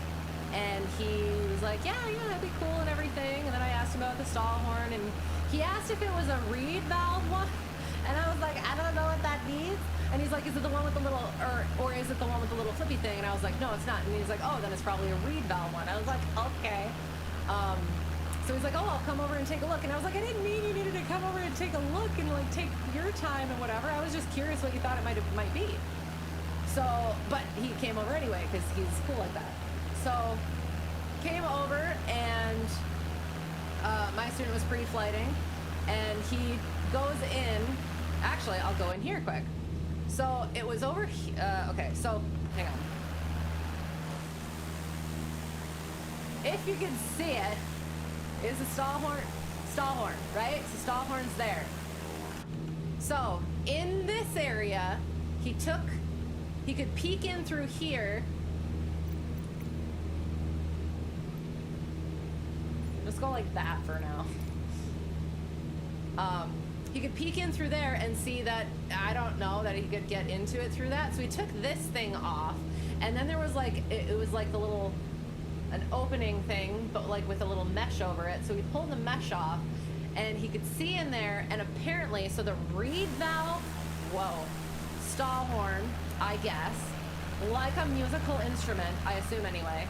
and he was like, yeah, that'd be cool and everything. And then I asked him about the stall horn, and he asked if it was a reed valve one, and I was like, I don't know what that means. And he's like, is it the one with the little, or is it the one with the little flippy thing? And I was like, no, it's not. And he's like, oh, then it's probably a reed valve one. I was like, okay. So he's like, oh, I'll come over and take a look. And I was like, I didn't mean you needed to come over and take a look and like take your time and whatever. I was just curious what you thought it might be. So, but he came over anyway because he's cool like that. So came over, and my student was pre-flighting, and he goes in. Actually, I'll go in here quick. So it was over here. Okay, so hang on. If you can see it, is the stall horn, right? So stall horn's there. So in this area, he could peek in through here. Let's go like that for now. He could peek in through there and see that, I don't know, that he could get into it through that. So he took this thing off, and then there was like, it was like an opening thing, but like with a little mesh over it. So he pulled the mesh off, and he could see in there, and apparently, so the reed valve, stall horn, I guess, like a musical instrument, I assume anyway.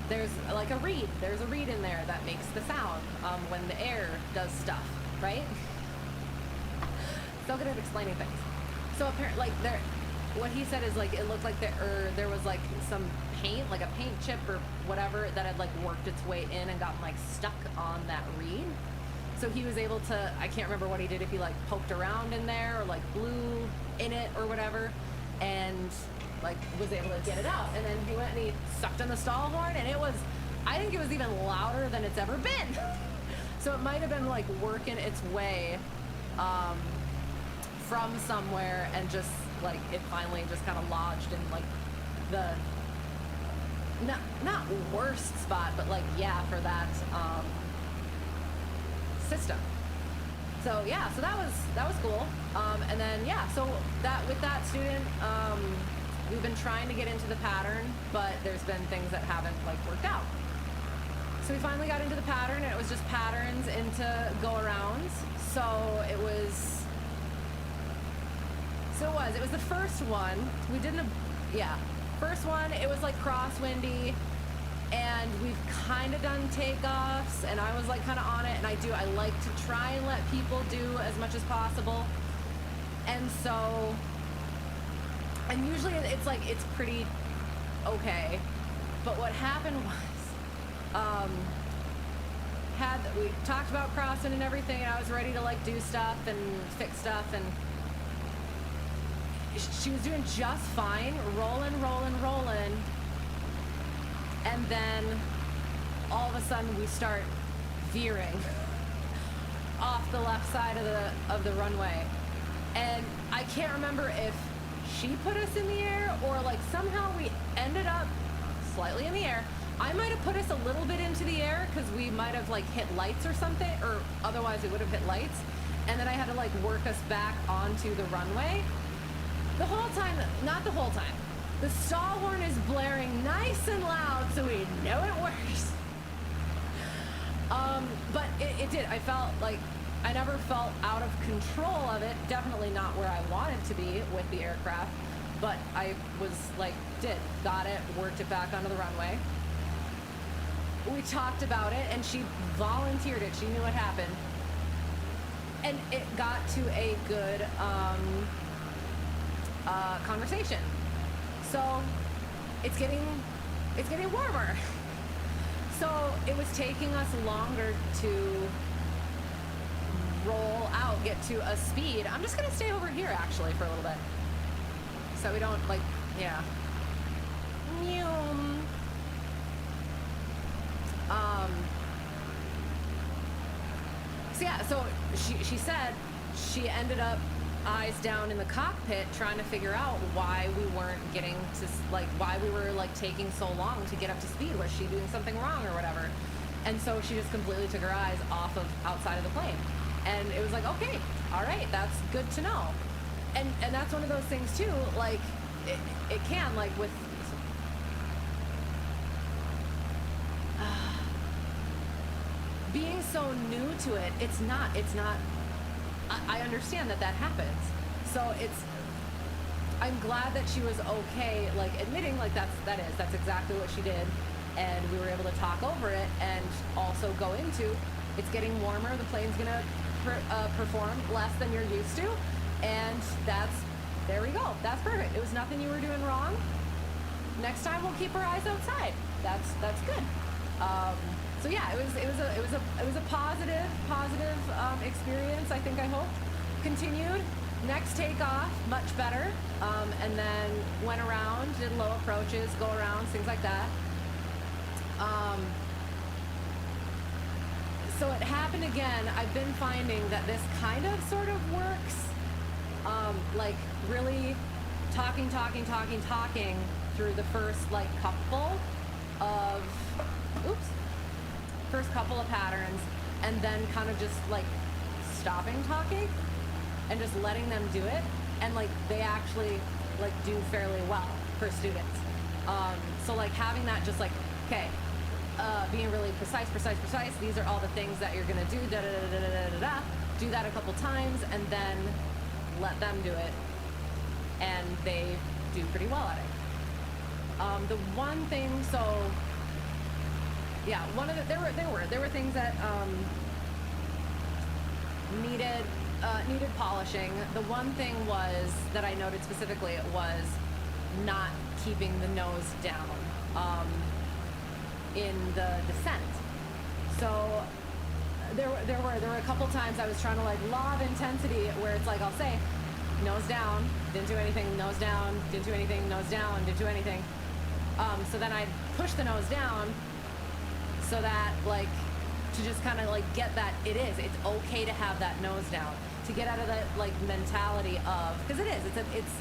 There's like a reed. There's a reed in there that makes the sound when the air does stuff, right? Still good at explaining things. So apparently, like what he said is like it looked like there was like some paint, like a paint chip or whatever, that had like worked its way in and gotten like stuck on that reed. So he was able to, I can't remember what he did, if he like poked around in there or like blew in it or whatever, and like was able to get it out. And then he went and he sucked on the stall horn, and I think it was even louder than it's ever been. So it might have been like working its way from somewhere, and just like it finally just kind of lodged in like the not worst spot, but like for that system. So yeah, so that was cool. And then so that with that student, we've been trying to get into the pattern, but there's been things that haven't like worked out. So we finally got into the pattern, and it was just patterns into go-arounds. So it was the first one. We did first one, it was like crosswindy, and we've kind of done takeoffs, and I was like kind of on it, and I like to try and let people do as much as possible. And so, and usually it's like, it's pretty okay. But what happened was, we talked about crosswind and everything, and I was ready to like do stuff and fix stuff, and she was doing just fine, rolling, and then all of a sudden we start veering off the left side of the runway, And I can't remember if she put us in the air or like somehow we ended up slightly in the air. I might have put us a little bit into the air because we might have like hit lights or something, or otherwise we would have hit lights. And then I had to like work us back onto the runway. The whole time, not the whole time, the stall horn is blaring nice and loud so we know it works. But it did. I felt like I never felt out of control of it. Definitely not where I wanted to be with the aircraft. But I was like, got it, worked it back onto the runway. We talked about it and she volunteered it. She knew what happened. And it got to a good conversation. So it's getting warmer. So it was taking us longer to roll out, get to a speed. I'm just gonna stay over here actually for a little bit, so we don't like, yeah. So yeah, so she said she ended up eyes down in the cockpit trying to figure out why we weren't getting to, like, why we were like taking so long to get up to speed. Was she doing something wrong or whatever? And so she just completely took her eyes off of outside of the plane. And it was like, okay, all right, that's good to know. And that's one of those things too, like it can, like with being so new to it, it's not, I understand that happens. So I'm glad that she was okay, like admitting like that's exactly what she did. And we were able to talk over it and also go into, it's getting warmer, the plane's gonna perform less than you're used to. And there we go, that's perfect. It was nothing you were doing wrong. Next time we'll keep our eyes outside. That's good. So yeah, it was a positive experience. I hope continued. Next takeoff, much better. And then went around, did low approaches, go around, things like that. So it happened again. I've been finding that this kind of sort of works. Like really talking through the first like couple of patterns, and then kind of just like stopping talking and just letting them do it, and like they actually like do fairly well for students. So like having that just like, okay, being really precise. These are all the things that you're gonna do. Do that a couple times, and then let them do it, and they do pretty well at it. The one thing, so yeah, one of the there were things that needed polishing. The one thing was that I noted specifically was not keeping the nose down in the descent. So there were a couple times I was trying to like law of intensity where it's like I'll say nose down, didn't do anything, nose down, didn't do anything, nose down, didn't do anything. So then I'd push the nose down so that like to just kind of like get that it's okay to have that nose down, to get out of that like mentality of, because it's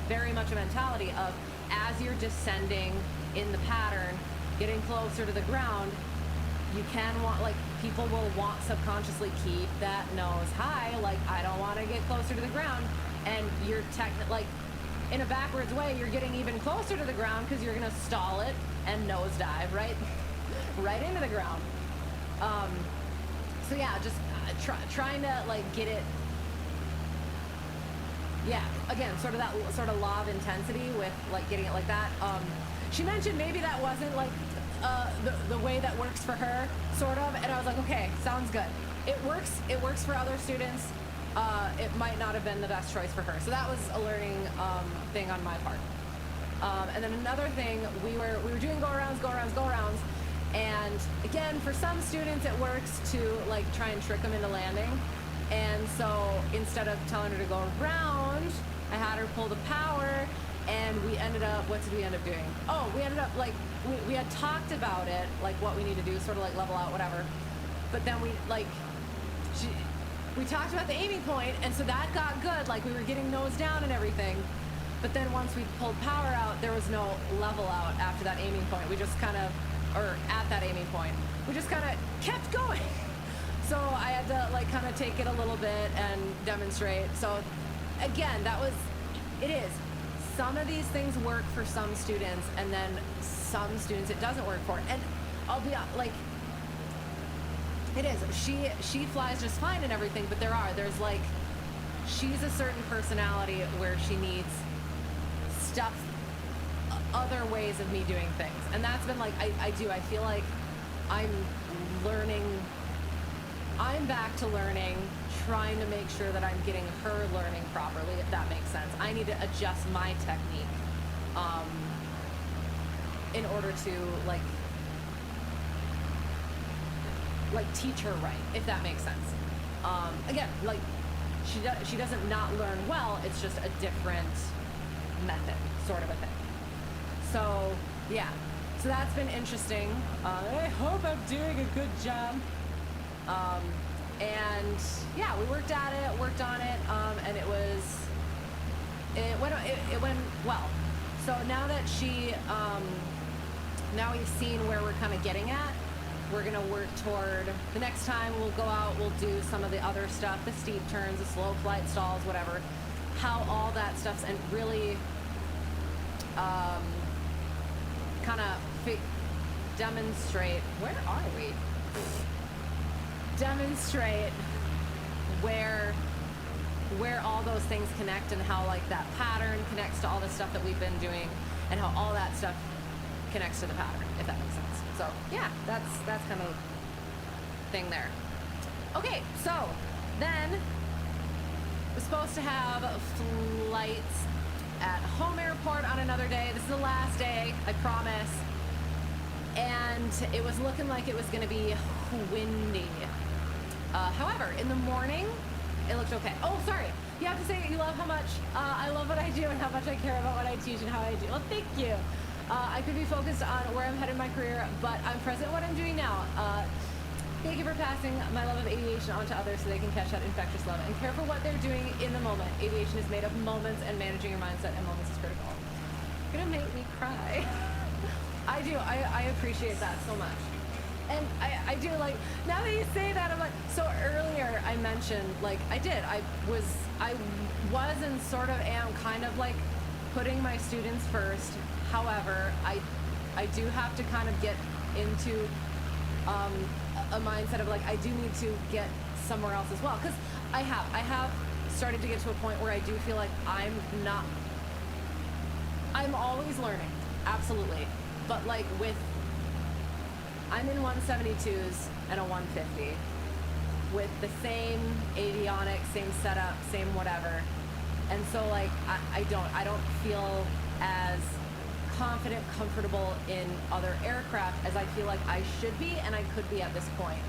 very much a mentality of as you're descending in the pattern, getting closer to the ground, you can want, like, people will want subconsciously keep that nose high, like I don't want to get closer to the ground, and you're like in a backwards way you're getting even closer to the ground because you're gonna stall it and nose dive right into the ground. So yeah, just trying to like get it, yeah, again, sort of law of intensity with like getting it like that. She mentioned maybe that wasn't like the way that works for her, sort of, and I was like, okay, sounds good. It works for other students. It might not have been the best choice for her, so that was a learning thing on my part. And then another thing, we were doing go-arounds, and again, for some students it works to like try and trick them into landing. And so instead of telling her to go around, I had her pull the power, and we ended up, what did we end up doing? Oh, we ended up like, we had talked about it, like what we need to do, sort of like level out, whatever. But then we like, we talked about the aiming point, and so that got good. Like we were getting nose down and everything. But then once we pulled power out, there was no level out after that aiming point. We just kind of, or at that aiming point, we just kind of kept going. So I had to like kind of take it a little bit and demonstrate. So again, it is. Some of these things work for some students, and then some students it doesn't work for. And I'll be like, it is. She flies just fine and everything, but there's like, she's a certain personality where she needs stuff, other ways of me doing things. And that's been like, I feel like I'm back to learning, trying to make sure that I'm getting her learning properly, if that makes sense. I need to adjust my technique in order to like teach her right, if that makes sense. Again, like she doesn't not learn well, it's just a different method, sort of a thing. So yeah, so that's been interesting. I hope I'm doing a good job. And yeah, we worked on it, and it went well. So now that now we've seen where we're kind of getting at, we're gonna work toward the next time we'll go out, we'll do some of the other stuff, the steep turns, the slow flight stalls, whatever, how all that stuff's, and really kind of demonstrate, where are we? Demonstrate where all those things connect, and how like that pattern connects to all the stuff that we've been doing, and how all that stuff connects to the pattern, if that makes sense. So yeah, that's kind of thing there. Okay, so then we're supposed to have flights at home airport on another day. This is the last day, I promise. And it was looking like it was going to be windy. However, in the morning, it looked okay. Oh, sorry. You have to say that you love how much I love what I do and how much I care about what I teach and how I do. Well, thank you. I could be focused on where I'm headed in my career, but I'm present in what I'm doing now. Thank you for passing my love of aviation on to others so they can catch that infectious love and care for what they're doing in the moment. Aviation is made of moments, and managing your mindset in moments is critical. You're gonna make me cry. I do. I appreciate that so much. And I do, like, now that you say that, I'm like, so earlier I mentioned, like, I was and sort of am kind of like putting my students first. However, I do have to kind of get into a mindset of like, I do need to get somewhere else as well. Cause I have started to get to a point where I do feel like I'm always learning. Absolutely. But like I'm in 172s and a 150 with the same avionics, same setup, same whatever. And so like, I don't feel as confident, comfortable in other aircraft as I feel like I should be and I could be at this point.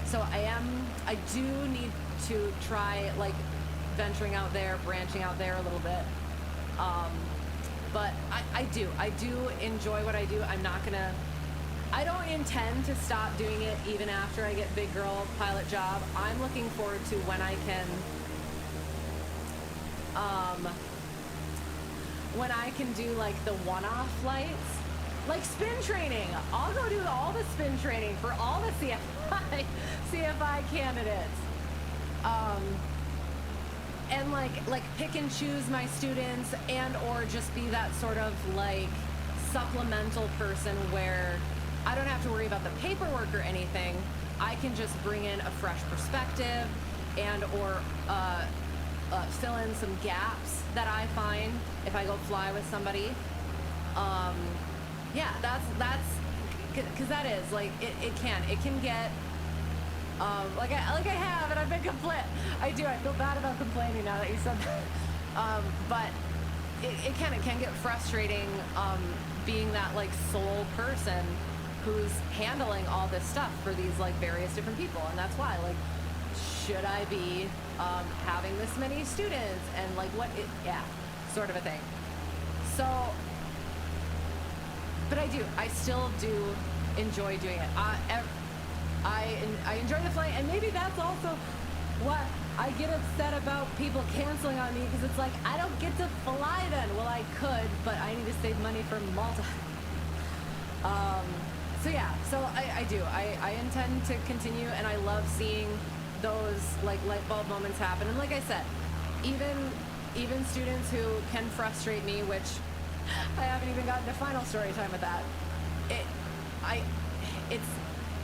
So I do need to try like venturing out there, branching out there a little bit. But I do enjoy what I do. I don't intend to stop doing it even after I get big girl pilot job. I'm looking forward to when I can do like the one-off flights, like spin training. I'll go do all the spin training for all the CFI candidates. And like pick and choose my students, and or just be that sort of like supplemental person where I don't have to worry about the paperwork or anything. I can just bring in a fresh perspective and or fill in some gaps that I find if I go fly with somebody. Yeah, that's because that is like it can get like I have, and I've been I feel bad about complaining now that you said that. But it can get frustrating being that like sole person who's handling all this stuff for these like various different people. And that's why, like, should I be having this many students, and like sort of a thing. So, but I still do enjoy doing it. I enjoy the flight, and maybe that's also what? I get upset about people canceling on me because it's like, I don't get to fly then. Well, I could, but I need to save money for Malta. So yeah, so I do. I intend to continue, and I love seeing those like light bulb moments happen. And like I said, even students who can frustrate me, which I haven't even gotten to final story time with that.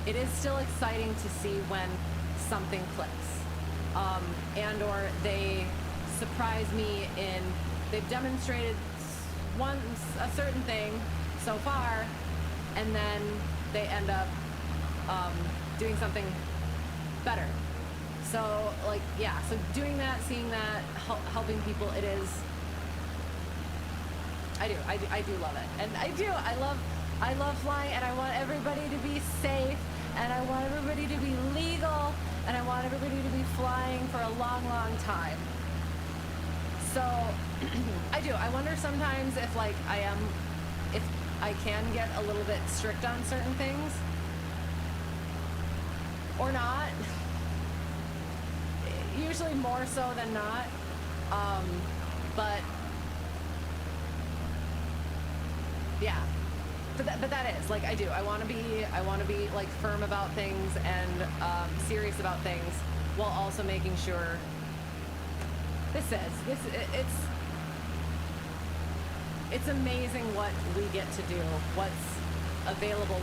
It is still exciting to see when something clicks, and or they surprise me in they've demonstrated a certain thing so far, and then they end up doing something better. So like, yeah, so doing that, seeing that, helping people, it is, I do love it. And I love flying, and I want everybody to be safe, and I want everybody to be legal, and I want everybody to be flying for a long, long time. So I do. I wonder sometimes if like if I can get a little bit strict on certain things or not. Usually more so than not. But yeah. But that is like, I do. I want to be like firm about things and serious about things, while also making sure it's amazing what we get to do, what's available,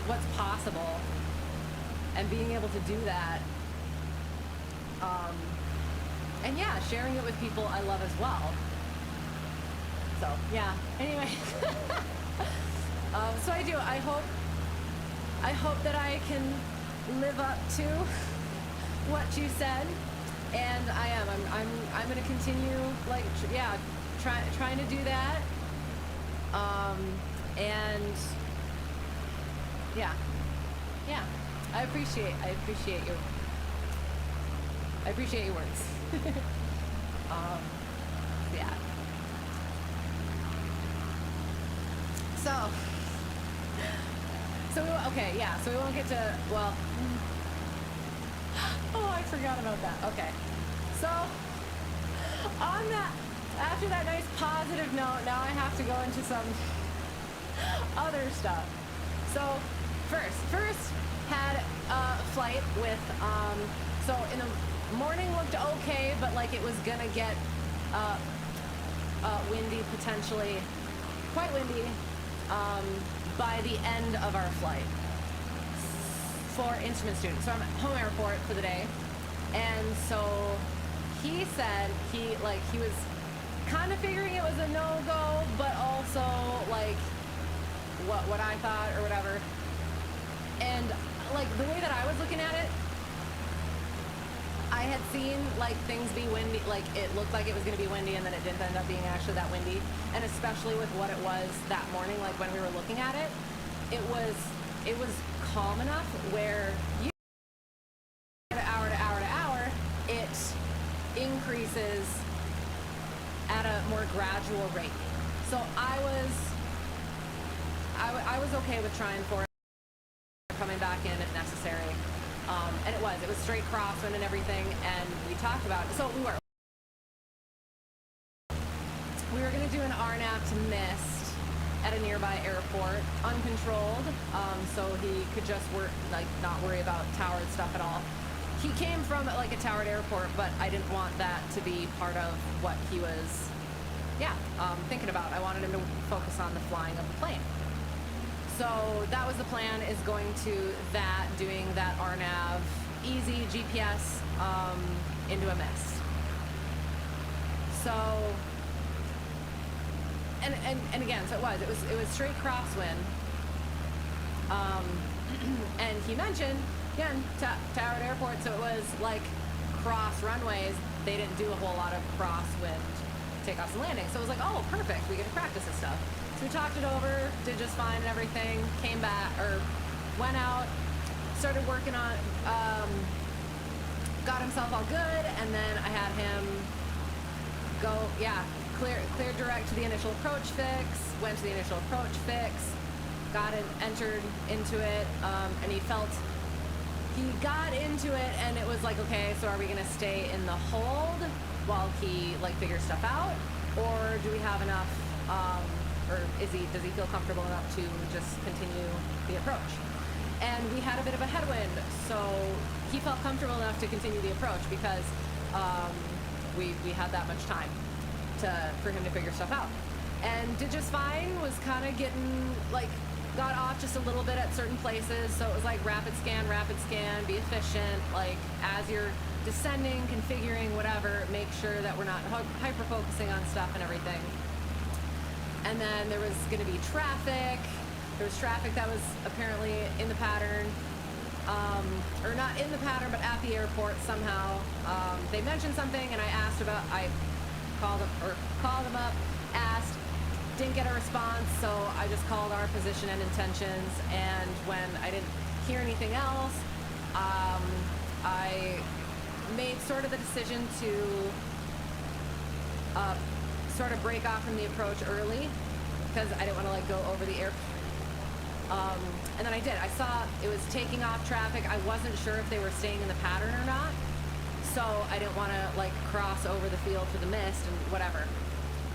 what's possible, and being able to do that. And yeah, sharing it with people I love as well. So yeah, anyway. So I do, I hope that I can live up to what you said, and I am. I'm gonna continue, like, trying to do that. And yeah. I appreciate your words. Yeah. So we won't get to, well, oh, I forgot about that. Okay. So, on that, after that nice positive note, now I have to go into some other stuff. So, first had a flight with, so in the morning looked okay, but like it was gonna get windy, potentially quite windy, by the end of our flight for instrument students. So I'm at home airport for the day, and so he said he was kind of figuring it was a no-go, but also like what I thought or whatever. And like the way that I was looking at it, I had seen like things be windy, like it looked like it was going to be windy, and then it didn't end up being actually that windy. And especially with what it was that morning, like when we were looking at it, it was calm enough where you hour to hour, it increases at a more gradual rate. So I was okay with trying for it, coming back in if necessary. And it was straight crosswind and everything, and we talked about it. So we were going to do an RNAV to mist at a nearby airport, uncontrolled, so he could just not worry about towered stuff at all. He came from like a towered airport, but I didn't want that to be part of what he was, thinking about. I wanted him to focus on the flying of the plane. So that was the plan, is going to doing that RNAV, easy GPS, into a mist. So, and again, so it was straight crosswind. And he mentioned, again, towered airport, so it was like cross runways. They didn't do a whole lot of crosswind takeoffs and landings. So it was like, oh, perfect, we get to practice this stuff. So we talked it over, did just fine and everything, came back, or went out, started working on, got himself all good, and then I had him go, clear direct to the initial approach fix, went to the initial approach fix, entered into it, and he he got into it, and it was like, okay, so are we gonna stay in the hold while he like figures stuff out, or do we have enough, or does he feel comfortable enough to just continue the approach? And we had a bit of a headwind, so he felt comfortable enough to continue the approach because we had that much time for him to figure stuff out, and did just fine. Was kind of getting like, got off just a little bit at certain places, so it was like rapid scan, be efficient, like as you're descending, configuring, whatever, make sure that we're not hyper focusing on stuff and everything. And then there was going to be traffic. There was traffic that was apparently in the pattern, or not in the pattern, but at the airport somehow. They mentioned something, and I called them up, asked, didn't get a response, so I just called our position and intentions, and when I didn't hear anything else, I made sort of the decision to sort of break off from the approach early, because I didn't want to like go over the airport. And then I did. I saw it was taking off traffic. I wasn't sure if they were staying in the pattern or not, so I didn't want to like cross over the field for the mist and whatever.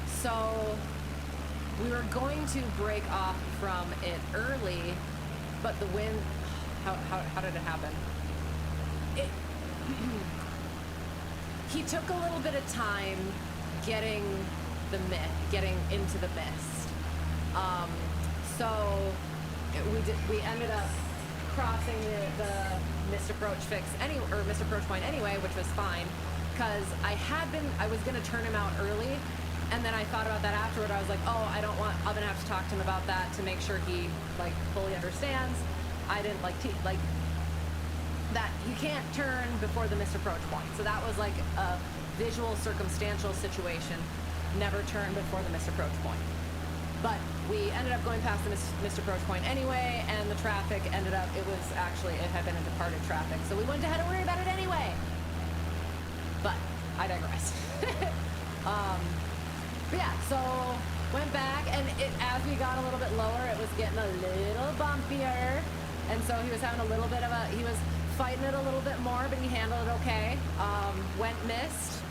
So we were going to break off from it early, but the wind, how did it happen? He took a little bit of time getting into the mist. So we ended up crossing the missed approach missed approach point anyway, which was fine, because I was gonna turn him out early, and then I thought about that afterward. I was like, oh, I'm gonna have to talk to him about that to make sure he like fully understands. I didn't like that you can't turn before the missed approach point. So that was like a visual circumstantial situation. Never turn before the missed approach point. But we ended up going past the missed approach point anyway, and the traffic it had been a departed traffic. So we went ahead and worried about it anyway. But I digress. But yeah, so went back, and as we got a little bit lower, it was getting a little bumpier. And so he was having a little bit of he was fighting it a little bit more, but he handled it okay. Missed,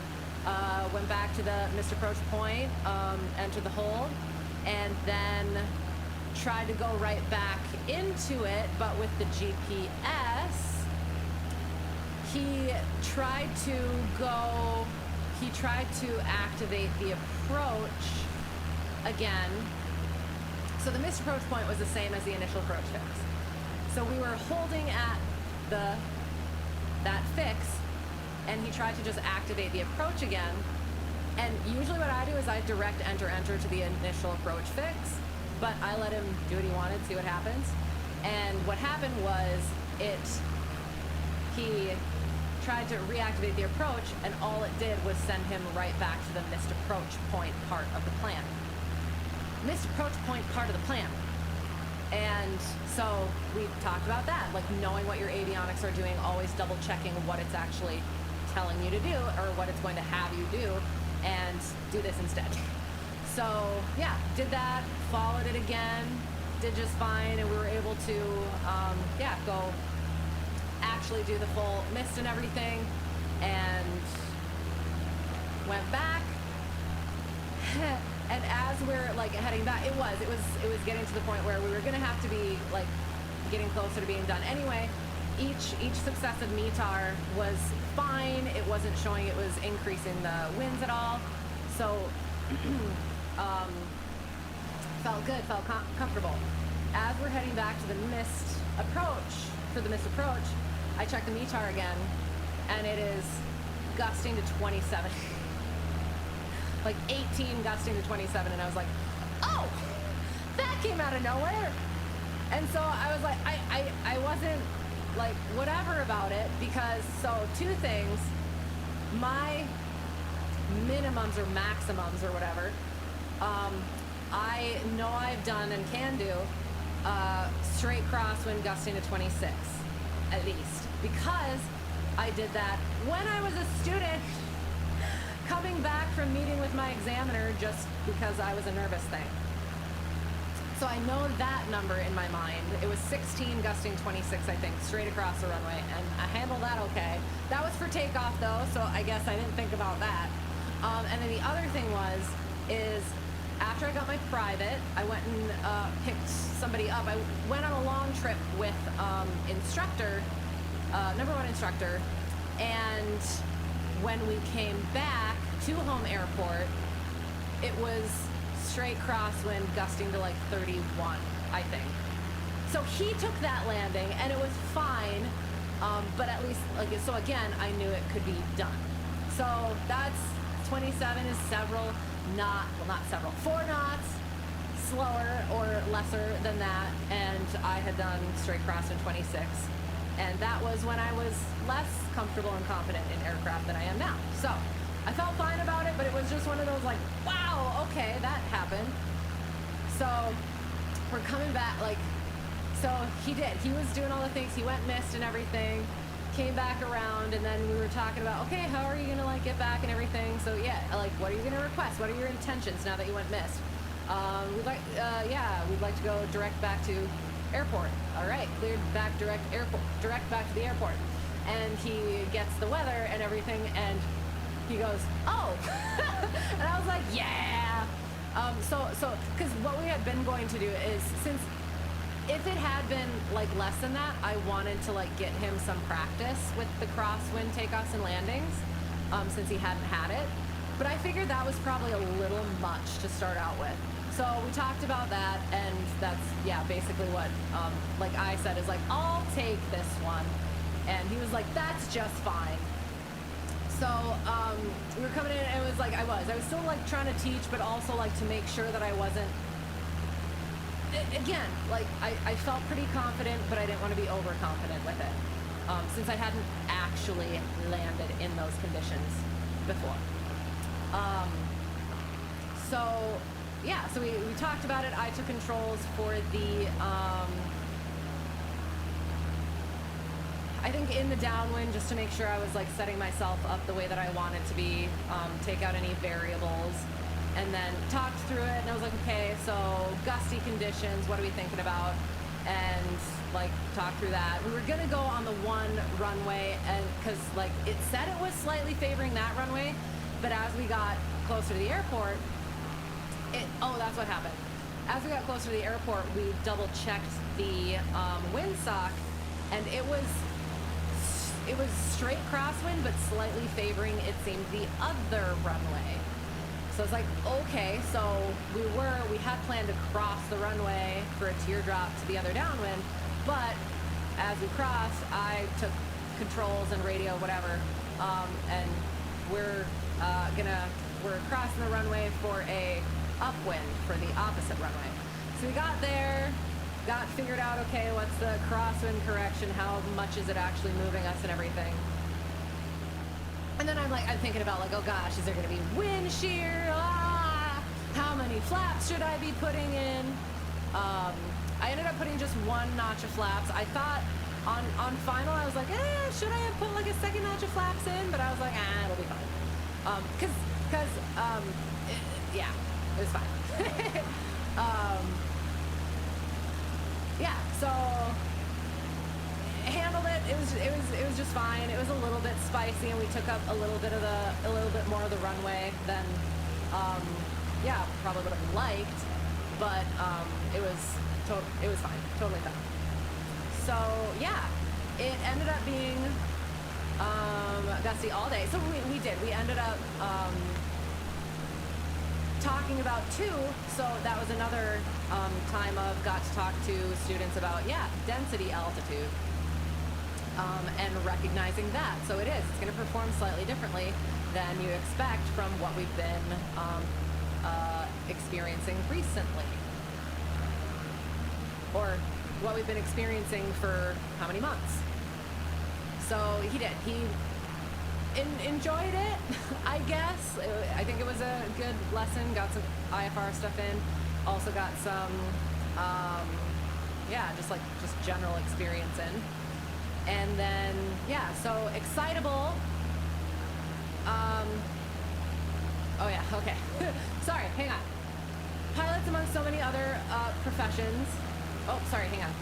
went back to the missed approach point, entered the hold, and then tried to go right back into it, but with the GPS, he tried to activate the approach again. So the missed approach point was the same as the initial approach fix. So we were holding at that fix, and he tried to just activate the approach again. And usually what I do is I direct enter to the initial approach fix, but I let him do what he wanted, see what happens. And what happened was he tried to reactivate the approach, and all it did was send him right back to the missed approach point part of the plan. Missed approach point part of the plan. And so we talked about that, like knowing what your avionics are doing, always double checking what it's actually telling you to do or what it's going to have you do, and do this instead. So yeah, did that, followed it again, did just fine, and we were able to go actually do the full mist and everything, and went back. And as we're like heading back, it was getting to the point where we were gonna have to be like getting closer to being done anyway. Each successive METAR was fine. It wasn't showing it was increasing the winds at all. So felt good, felt comfortable. As we're heading back to the missed approach, I checked the METAR again, and it is gusting to 27. Like 18 gusting to 27, and I was like, oh, that came out of nowhere. And so I was like, I wasn't like whatever about it, because so two things, my minimums or maximums or whatever, I know I've done and can do straight crosswind gusting to 26 at least, because I did that when I was a student coming back from meeting with my examiner, just because I was a nervous thing. So I know that number in my mind. It was 16 gusting 26, I think, straight across the runway, and I handled that okay. That was for takeoff though, so I guess I didn't think about that. And then the other thing is after I got my private, I went and picked somebody up. I went on a long trip with instructor, number one instructor, and when we came back to home airport, it was straight crosswind gusting to like 31, I think. So he took that landing and it was fine, but at least, like, so again, I knew it could be done. So that's 27 is several, not several, 4 knots slower or lesser than that, and I had done straight crosswind 26. And that was when I was less comfortable and confident in aircraft than I am now. So I felt fine about it, but it was just one of those like, wow, okay, that happened. So we're coming back, like, so he did. He was doing all the things. He went missed and everything, came back around, and then we were talking about, okay, how are you going to, like, get back and everything? So, yeah, like, what are you going to request? What are your intentions now that you went missed? We'd like to go direct back to airport. All right, cleared back direct back to the airport. And he gets the weather and everything, and he goes, oh, and I was like, yeah. So, because what we had been going to do is, since if it had been like less than that, I wanted to like get him some practice with the crosswind takeoffs and landings, since he hadn't had it. But I figured that was probably a little much to start out with. So we talked about that, and that's, yeah, basically what, like I said, is like, I'll take this one. And he was like, that's just fine. So we were coming in, and it was like, I was still like trying to teach, but also like to make sure that I wasn't, again, like I felt pretty confident, but I didn't want to be overconfident with it, since I hadn't actually landed in those conditions before. So yeah, so we talked about it. I took controls for the, I think in the downwind, just to make sure I was like setting myself up the way that I wanted to be, take out any variables, and then talked through it, and I was like, okay, so gusty conditions, what are we thinking about? And like talk through that. We were gonna go on the one runway, and because like it said it was slightly favoring that runway, but as we got closer to the airport, that's what happened. As we got closer to the airport, we double checked the windsock, and it was straight crosswind, but slightly favoring, it seemed, the other runway. So it's like, okay, so we had planned to cross the runway for a teardrop to the other downwind, but as we crossed, I took controls and radio, whatever, and we're crossing the runway for a upwind for the opposite runway. So we got there, figured out, okay, what's the crosswind correction, how much is it actually moving us and everything. And then I'm thinking about like, oh gosh, is there gonna be wind shear? How many flaps should I be putting in? I ended up putting just 1 notch of flaps. I thought on final, I was like, should I have put like a 2nd notch of flaps in? But I was like, it'll be fine. Yeah, it was fine. Yeah, so handled it. It was just fine. It was a little bit spicy, and we took up a little bit more of the runway than probably would have liked, but it was fine, totally fine. So yeah, it ended up being gusty all day. So we ended up talking about 2, so that was another time of got to talk to students about, density altitude, and recognizing that. So it's going to perform slightly differently than you expect from what we've been experiencing recently, or what we've been experiencing for how many months. So he enjoyed it, I guess. I think it was a good lesson. Got some IFR stuff in. Also got some, just general experience in. And then, so excitable. Oh yeah, okay. Sorry, hang on. Pilots, among so many other professions. Oh, sorry, hang on.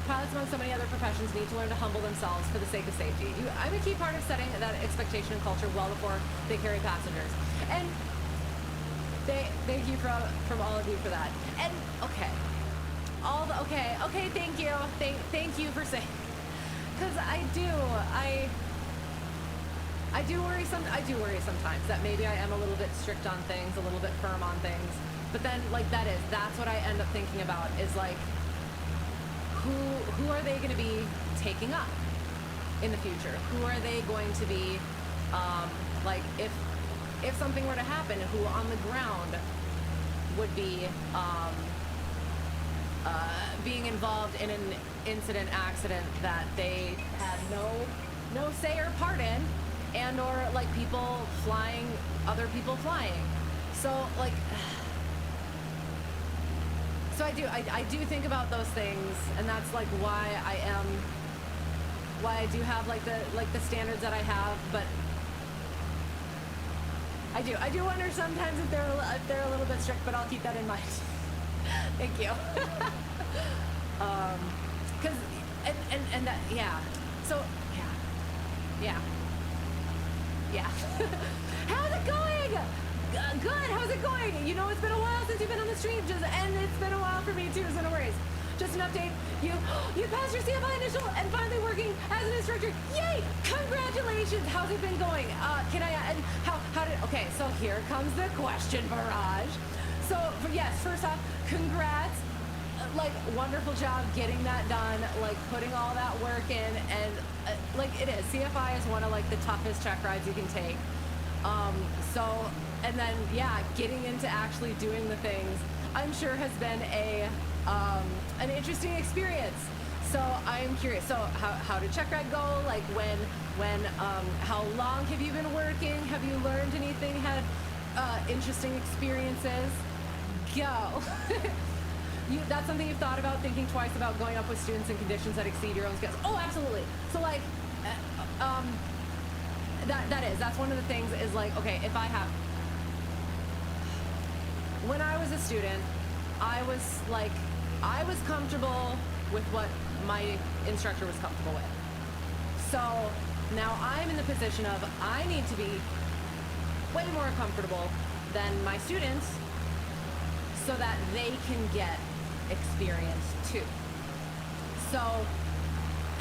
Pilots, among so many other professions, need to learn to humble themselves for the sake of safety. I'm a key part of setting that expectation and culture well before they carry passengers. And thank you from all of you for that. And okay, thank you, thank you for saying, because I do worry sometimes that maybe I am a little bit strict on things, a little bit firm on things, but then like that's what I end up thinking about is like, who are they going to be taking up in the future? Who are they going to be, like, if something were to happen, who on the ground would be being involved in an incident, accident that they had no say or part in, and or like people flying, other people flying. So like, so I do think about those things, and that's like why I do have like the standards that I have. But I do wonder sometimes if they're a little bit strict, but I'll keep that in mind. Thank you. Cause and that, yeah. So yeah. How's it going? Good. How's it going? You know, it's been a while since you've been on the stream, and it's been a while for me too, so no worries. Just an update. You passed your CFI initial and finally working as an instructor. Yay! Congratulations. How's it been going? Can I and how did? Okay, so here comes the question barrage. So yes, first off, congrats. Like, wonderful job getting that done, like putting all that work in, and like it is. CFI is one of like the toughest check rides you can take. So, and then yeah, getting into actually doing the things, I'm sure has been an interesting experience. So I am curious. So how did check ride go? Like when how long have you been working? Have you learned anything? Had interesting experiences? Go. That's something you've thought about, thinking twice about going up with students in conditions that exceed your own skills. Oh, absolutely. So like, that's one of the things is like, okay, if I have, when I was a student, I was comfortable with what my instructor was comfortable with. So now I'm in the position of, I need to be way more comfortable than my students so that they can get experience too. So,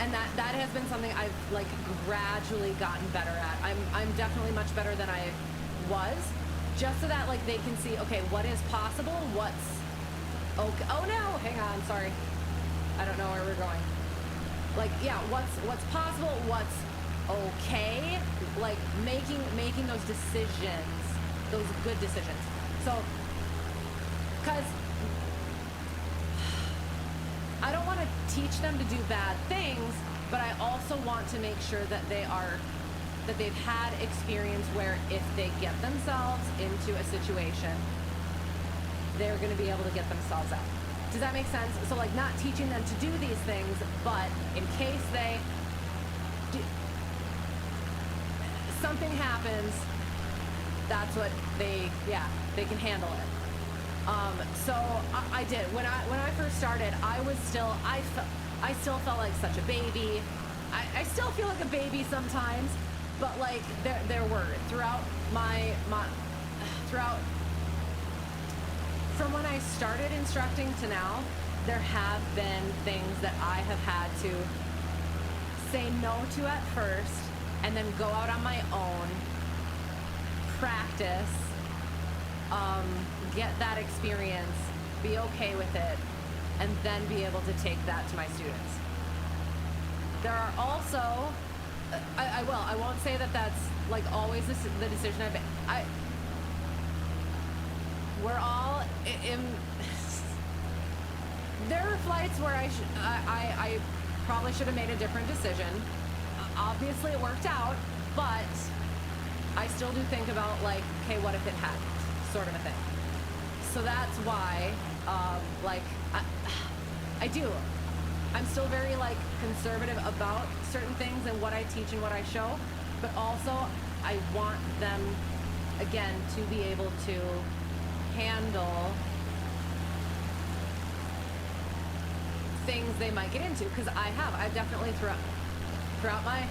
and that has been something I've like gradually gotten better at. I'm definitely much better than I was, just so that like they can see, okay, what is possible, what's okay. Oh no, hang on, sorry, I don't know where we're going. Like, yeah, what's possible, what's okay, like making those decisions, those good decisions. So, because I don't want to teach them to do bad things, but I also want to make sure that they've had experience where if they get themselves into a situation, they're going to be able to get themselves out. Does that make sense? So like not teaching them to do these things, but in case something happens, that's what they can handle it. So I did. When I first started, I still felt like such a baby. I still feel like a baby sometimes, but like there were throughout from when I started instructing to now, there have been things that I have had to say no to at first, and then go out on my own, practice, get that experience, be okay with it, and then be able to take that to my students. There are also, I won't say that that's like always the decision I've been, we're all in, there are flights where I probably should have made a different decision. Obviously it worked out, but I still do think about like, okay, what if it hadn't, sort of a thing. So that's why, I'm still very like conservative about certain things and what I teach and what I show, but also I want them, again, to be able to handle things they might get into, because I've definitely throughout my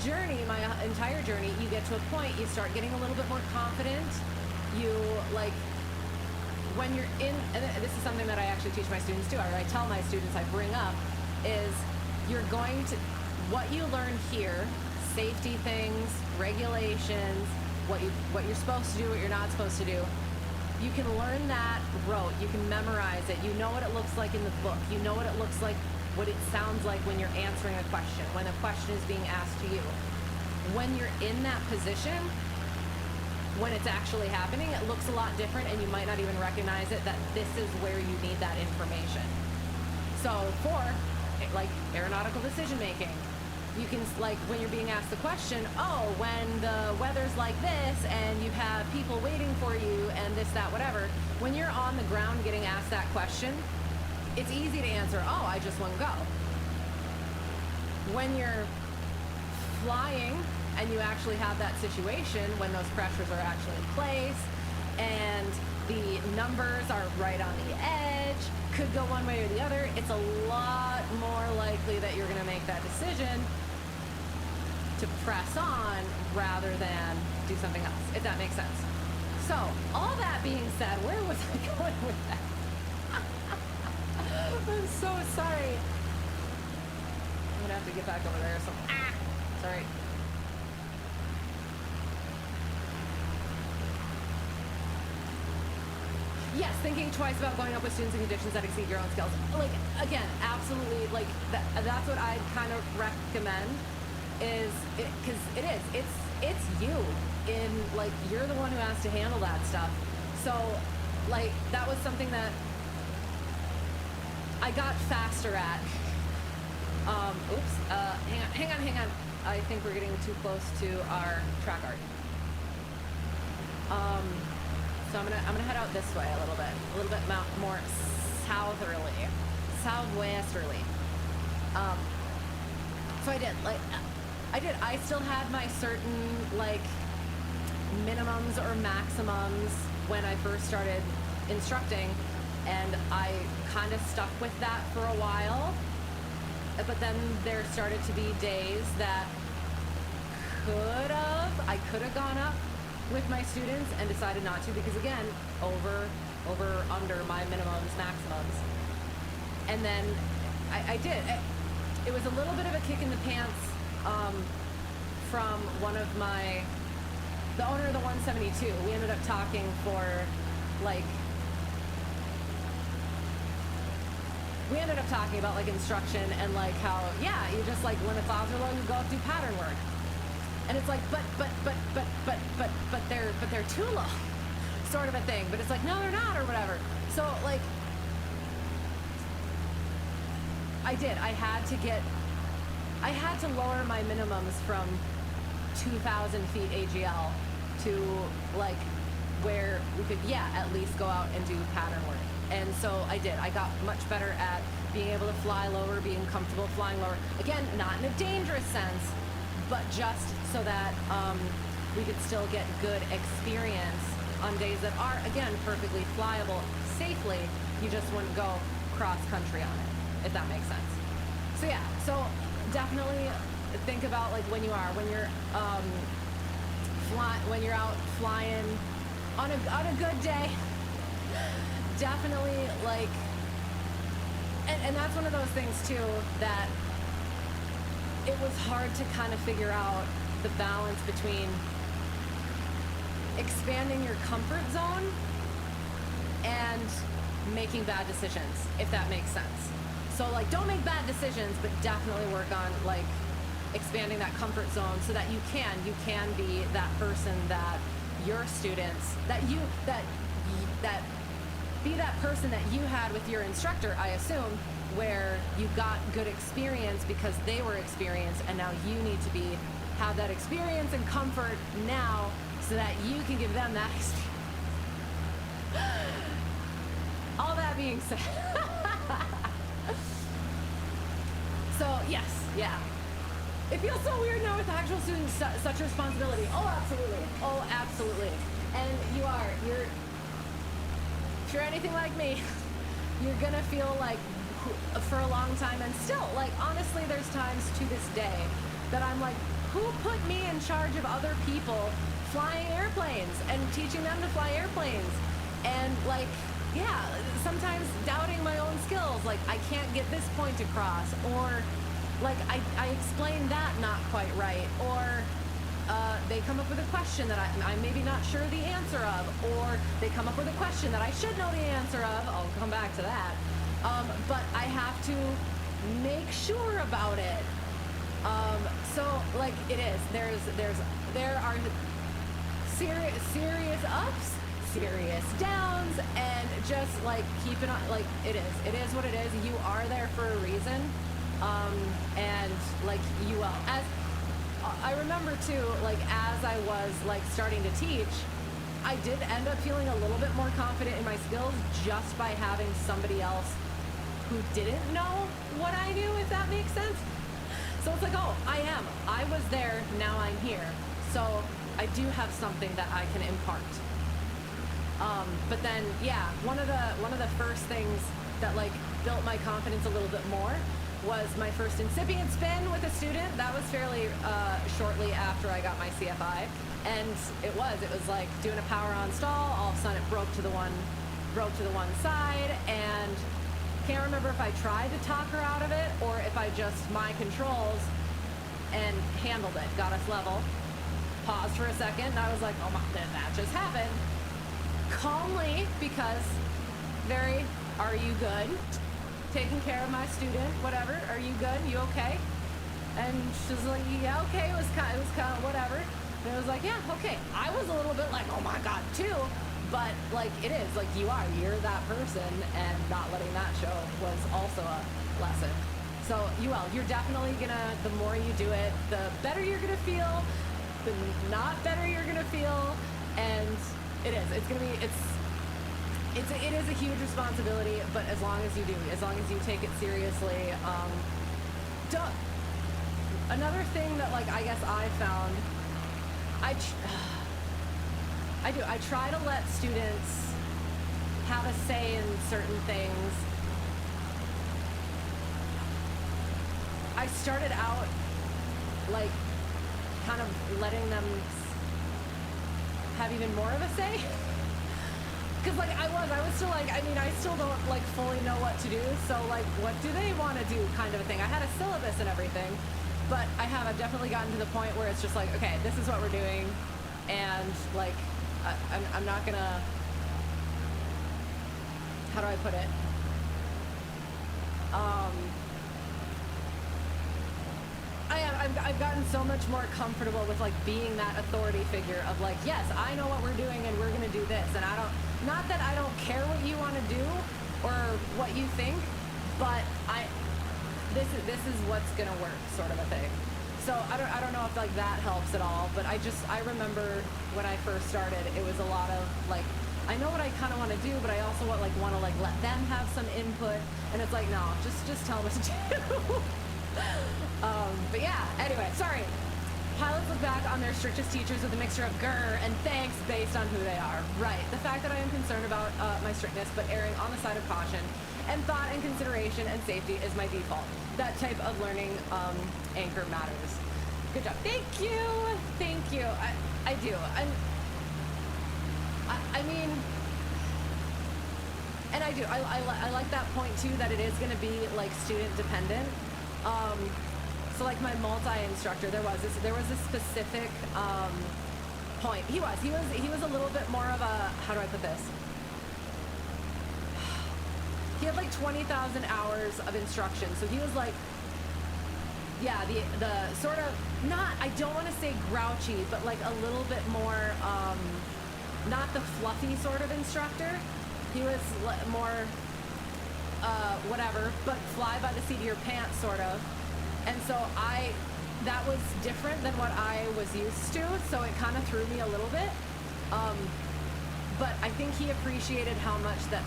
journey, my entire journey, you get to a point, you start getting a little bit more confident. You like, when you're in, and this is something that I actually teach my students too, or I tell my students, I bring up, is you're going to, what you learn here, safety things, regulations, what you're supposed to do, what you're not supposed to do, you can learn that rote, you can memorize it, you know what it looks like in the book, you know what it looks like, what it sounds like when you're answering a question, when a question is being asked to you. When you're in that position, when it's actually happening, it looks a lot different, and you might not even recognize it, that this is where you need that information. So for like aeronautical decision making, you can, like, when you're being asked the question, oh, when the weather's like this and you have people waiting for you and this, that, whatever, when you're on the ground getting asked that question, it's easy to answer, oh, I just won't go. When you're flying and you actually have that situation, when those pressures are actually in place and the numbers are right on the edge, could go one way or the other, it's a lot more likely that you're going to make that decision to press on rather than do something else, if that makes sense. So, all that being said, where was I going with that? I'm so sorry. I'm gonna have to get back over there. So, sorry. Yes, thinking twice about going up with students in conditions that exceed your own skills. Like, again, absolutely, like, that's what I'd kind of recommend, is, because it's you, in, like, you're the one who has to handle that stuff. So, like, that was something that I got faster at. Hang on. I think we're getting too close to our track art. So I'm gonna head out this way a little bit more southwesterly. So I still had my certain, like, minimums or maximums when I first started instructing, and I kind of stuck with that for a while. But then there started to be days that I could have gone up with my students and decided not to, because again, under my minimums, maximums. And then I did. It was a little bit of a kick in the pants from the owner of the 172. We ended up talking for, like, we ended up talking about, like, instruction and, like, how, yeah, you just, like, when the files are low, you go up, do pattern work. And it's like, but they're too low, sort of a thing. But it's like, no, they're not, or whatever. So, like, I had to lower my minimums from 2,000 feet AGL to, like, where we could, yeah, at least go out and do pattern work. And so I did. I got much better at being able to fly lower, being comfortable flying lower. Again, not in a dangerous sense, but just so that we could still get good experience on days that are, again, perfectly flyable safely. You just wouldn't go cross country on it, if that makes sense. So yeah, so definitely think about, like, when you're out flying on a good day. Definitely, like, and that's one of those things too, that it was hard to kind of figure out the balance between expanding your comfort zone and making bad decisions, if that makes sense. So, like, don't make bad decisions, but definitely work on, like, expanding that comfort zone so that you can be that person that your students, be that person that you had with your instructor, I assume, where you got good experience because they were experienced, and now you need to have that experience and comfort now so that you can give them that experience. All that being said. So, yes, yeah. It feels so weird now with actual students, such responsibility. Oh, absolutely. And if you're anything like me, you're gonna feel like, for a long time, and still, like, honestly, there's times to this day that I'm like, who put me in charge of other people flying airplanes and teaching them to fly airplanes? And like, yeah, sometimes doubting my own skills, like I can't get this point across, or like I explained that not quite right, or they come up with a question that I'm maybe not sure the answer of, or they come up with a question that I should know the answer of. I'll come back to that. But I have to make sure about it. So like it is, there are serious ups, serious downs, and just like keep it on, like it is what it is. You are there for a reason. And like you will, as I remember too, like as I was like starting to teach, I did end up feeling a little bit more confident in my skills just by having somebody else who didn't know what I knew, if that makes sense. So it's like, oh, I was there, now I'm here. So I do have something that I can impart. But then, yeah, one of the first things that like built my confidence a little bit more was my first incipient spin with a student. That was fairly shortly after I got my CFI, and it was like doing a power on stall. All of a sudden, it broke to the one side, and can't remember if I tried to talk her out of it or if I just my controls and handled it, got us level. Paused for a second, and I was like, oh my, did that just happen? Calmly, because are you good? Taking care of my student, whatever. Are you good? You okay? And she's like, yeah, okay. It was kind of whatever. And it was like, yeah, okay. I was a little bit like, oh my god, too. But like, it is like you're that person, and not letting that show was also a lesson. So you're definitely gonna. The more you do it, the better you're gonna feel. The not better you're gonna feel, and it is. It's gonna be. It is a huge responsibility, but as long as you take it seriously, another thing that like I guess I found, I try to let students have a say in certain things. I started out like kind of letting them have even more of a say. Because like I was still like, I mean, I still don't like fully know what to do. So like, what do they want to do, kind of a thing. I had a syllabus and everything, but I've definitely gotten to the point where it's just like, okay, this is what we're doing, and like, I'm not gonna. How do I put it? I've gotten so much more comfortable with like being that authority figure of like, yes, I know what we're doing and we're gonna do this, and not that I don't care what you want to do or what you think, but this is what's gonna work, sort of a thing. So I don't know if like that helps at all, but I remember when I first started, it was a lot of like, I know what I kind of want to do, but I also want to like let them have some input, and it's like, no, just tell them what to do. But yeah, anyway, sorry. Pilots look back on their strictest teachers with a mixture of grr and thanks based on who they are. Right. The fact that I am concerned about my strictness, but erring on the side of caution and thought and consideration and safety is my default. That type of learning anchor matters. Good job. Thank you. Thank you. I do. I mean, and I do. I like that point too, that it is going to be like student dependent. So like my multi-instructor, there was a specific point. He was a little bit more of a, how do I put this? He had like 20,000 hours of instruction. So he was like, yeah, the sort of, not, I don't want to say grouchy, but like a little bit more, not the fluffy sort of instructor. He was more, whatever, but fly by the seat of your pants sort of. And so that was different than what I was used to, so it kind of threw me a little bit. But I think he appreciated how much that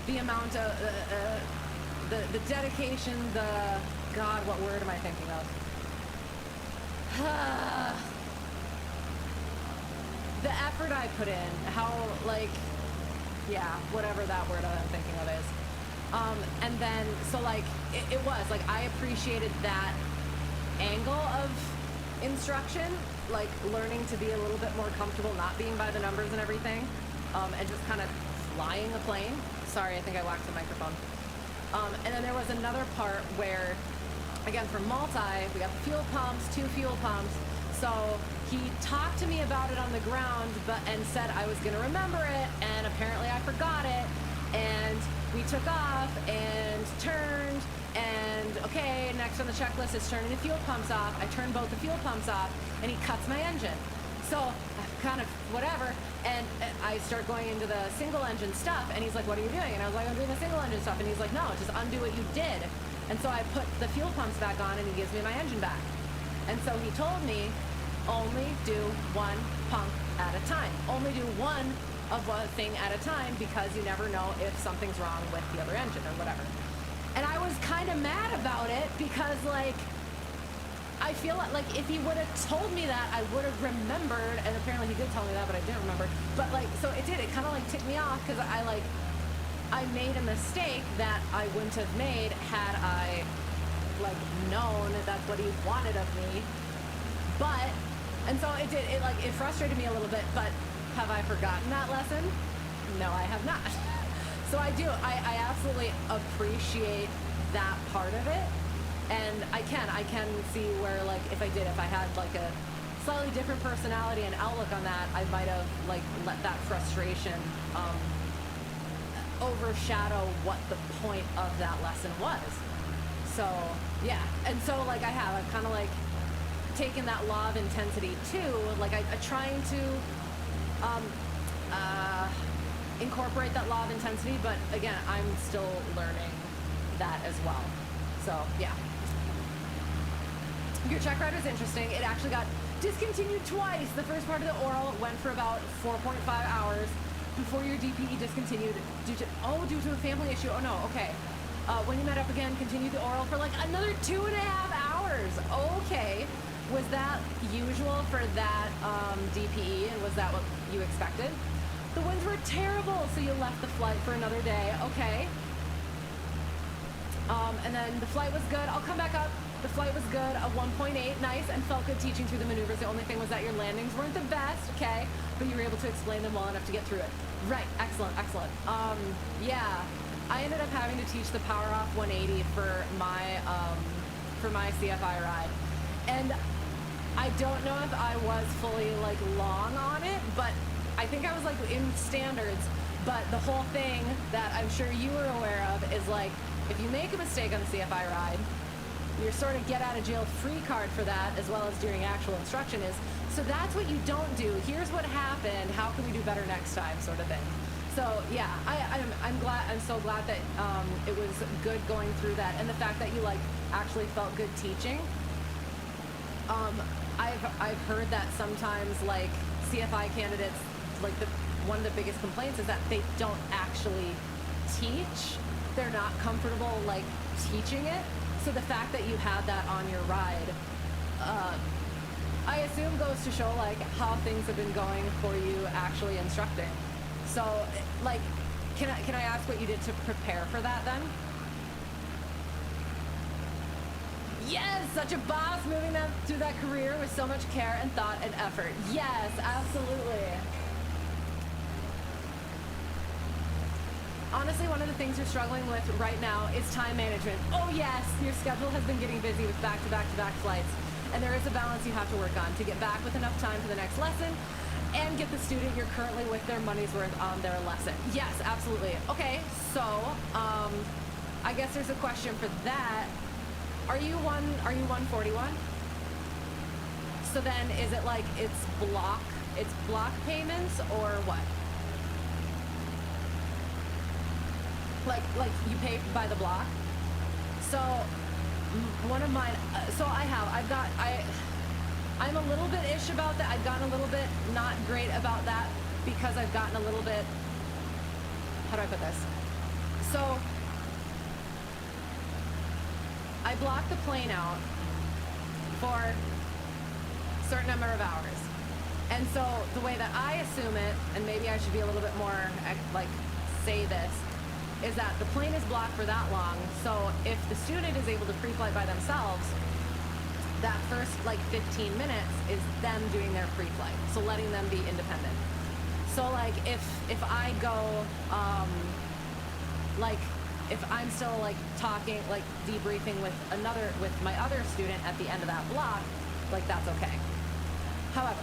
the amount of, the dedication, God, what word am I thinking of? The effort I put in, how, like, Yeah, whatever that word I'm thinking of is. And then, so like, it was like, I appreciated that angle of instruction, like learning to be a little bit more comfortable not being by the numbers and everything, and just kind of flying the plane. Sorry, I think I whacked the microphone. And then there was another part where, again, for multi, we got the fuel pumps, 2 fuel pumps. So he talked to me about it on the ground, and said I was going to remember it, and apparently I forgot it. And we took off and turned, and okay, next on the checklist is turning the fuel pumps off. I turned both the fuel pumps off, and he cuts my engine. So kind of whatever, and I start going into the single engine stuff, and he's like, what are you doing? And I was like, I'm doing the single engine stuff. And he's like, no, just undo what you did. And so I put the fuel pumps back on, and he gives me my engine back. And so he told me, only do 1 pump at a time. Only do one of a thing at a time, because you never know if something's wrong with the other engine or whatever. And I was kind of mad about it, because like, I feel like if he would have told me that, I would have remembered. And apparently he did tell me that, but I didn't remember. But like, so it did, it kind of like ticked me off, because I made a mistake that I wouldn't have made had I like known that's what he wanted of me. But, and so it did, it frustrated me a little bit. But have I forgotten that lesson? No, I have not. So I absolutely appreciate that part of it. And I can see where, like, if I had like a slightly different personality and outlook on that, I might have like let that frustration overshadow what the point of that lesson was. So yeah, and so like I've kind of like taken that law of intensity too. Like I'm trying to incorporate that law of intensity, but again, I'm still learning that as well. So yeah. Your check ride was interesting. It actually got discontinued twice. The first part of the oral went for about 4.5 hours before your DPE discontinued due to a family issue. Oh no, okay. When you met up again, continued the oral for like another 2.5 hours. Okay. Was that usual for that DPE, and was that what you expected? The winds were terrible, so you left the flight for another day. Okay. And then the flight was good. I'll come back up. The flight was good, a 1.8, nice, and felt good teaching through the maneuvers. The only thing was that your landings weren't the best, okay, but you were able to explain them well enough to get through it. Right, excellent, excellent. Yeah, I ended up having to teach the Power Off 180 for my CFI ride, and I don't know if I was fully like long on it, but I think I was like in standards. But the whole thing that I'm sure you were aware of is like, if you make a mistake on the CFI ride, your sort of get out of jail free card for that, as well as during actual instruction, is, so that's what you don't do. Here's what happened. How can we do better next time, sort of thing. So yeah, I'm so glad that it was good going through that, and the fact that you like actually felt good teaching. I've heard that sometimes like CFI candidates, like one of the biggest complaints is that they don't actually teach. They're not comfortable like teaching it. So the fact that you had that on your ride, I assume goes to show like how things have been going for you actually instructing. So like, can I ask what you did to prepare for that then? Yes, such a boss, moving them through that career with so much care and thought and effort. Yes, absolutely. Honestly, one of the things you're struggling with right now is time management. Oh yes, your schedule has been getting busy with back-to-back-to-back flights, and there is a balance you have to work on to get back with enough time for the next lesson and get the student you're currently with their money's worth on their lesson. Yes, absolutely. Okay, so I guess there's a question for that. Are you 141? So then is it like it's block payments or what? Like you pay by the block. So one of mine, I'm a little bit ish about that. I've gotten a little bit not great about that, because I've gotten a little bit, how do I put this? So I block the plane out for a certain number of hours. And so the way that I assume it, and maybe I should be a little bit more like say this, is that the plane is blocked for that long. So if the student is able to pre-flight by themselves, that first like 15 minutes is them doing their pre-flight. So letting them be independent. So like if I go, like if I'm still like talking, like debriefing with my other student at the end of that block, like that's okay. However,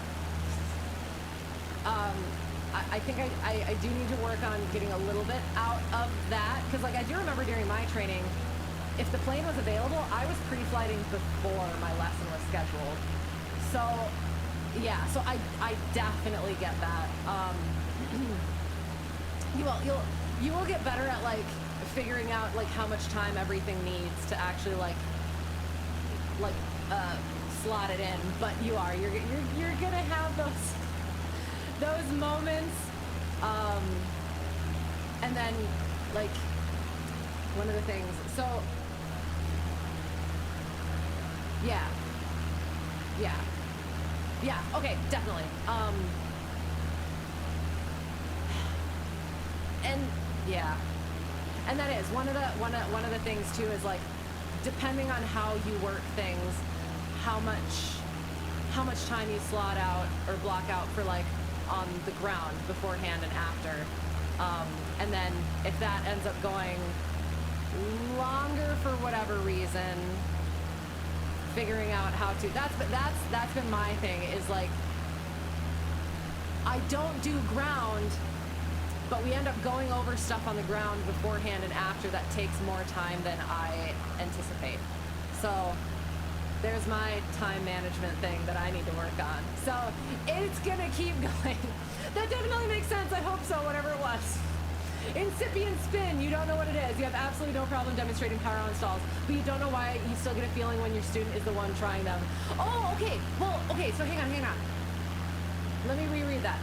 I think I do need to work on getting a little bit out of that, because like I do remember during my training, if the plane was available, I was pre-flighting before my lesson was scheduled. So yeah, so I definitely get that. You will get better at like figuring out like how much time everything needs to actually like slot it in, but you're gonna have those moments, and then like one of the things, so yeah, okay, definitely, and yeah, and that is one of the things too, is like depending on how you work things, how much time you slot out or block out for like on the ground beforehand and after, and then if that ends up going longer for whatever reason, figuring out how to, that's been my thing, is like I don't do ground, but we end up going over stuff on the ground beforehand and after that takes more time than I anticipate. So there's my time management thing that I need to work on. So it's gonna keep going. That definitely makes sense. I hope so, whatever it was. Incipient spin, you don't know what it is. You have absolutely no problem demonstrating power on stalls, but you don't know why you still get a feeling when your student is the one trying them. Oh, okay. Well, okay, so hang on. Let me reread that.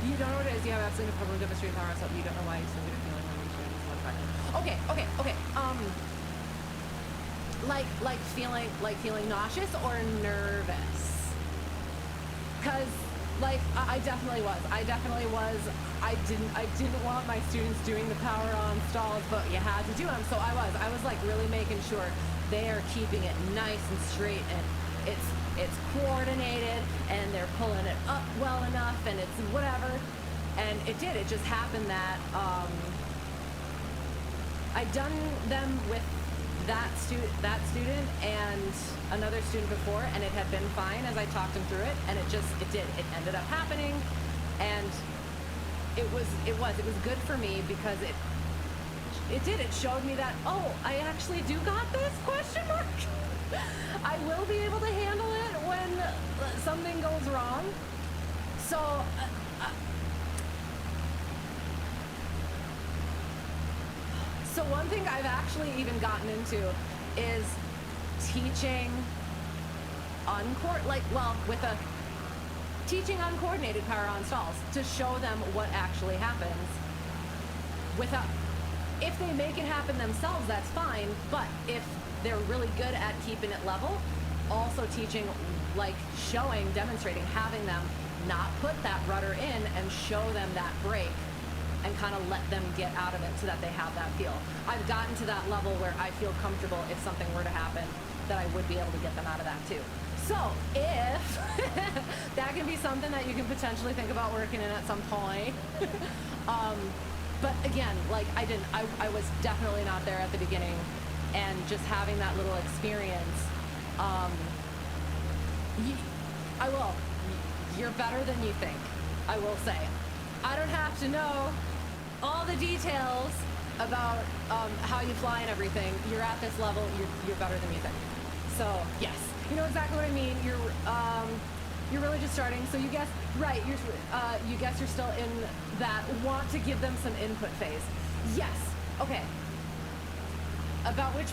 You don't know what it is. You have absolutely no problem demonstrating power on stalls, but you don't know why you still get a feeling when your student is the one trying them. Okay. Like feeling nauseous or nervous, because like I definitely was. I didn't want my students doing the power on stalls, but you had to do them. So I was like really making sure they are keeping it nice and straight, and it's coordinated, and they're pulling it up well enough, and it's whatever. And it just happened that I'd done them with that student and another student before, and it had been fine as I talked them through it, and it ended up happening, and it was good for me, because it showed me that, oh, I actually do got this, question mark. I will be able to handle it when something goes wrong. So one thing I've actually even gotten into is teaching teaching uncoordinated power on stalls to show them what actually happens. If they make it happen themselves, that's fine, but if they're really good at keeping it level, also teaching, like demonstrating, having them not put that rudder in and show them that brake, and kind of let them get out of it so that they have that feel. I've gotten to that level where I feel comfortable if something were to happen, that I would be able to get them out of that too. So if that can be something that you can potentially think about working in at some point. But again, like I was definitely not there at the beginning, and just having that little experience, you're better than you think, I will say. I don't have to know all the details about how you fly and everything. You're at this level, you're better than you think. So yes, you know exactly what I mean. You're really just starting, so you guess right. You guess you're still in that want to give them some input phase. Yes. Okay. About which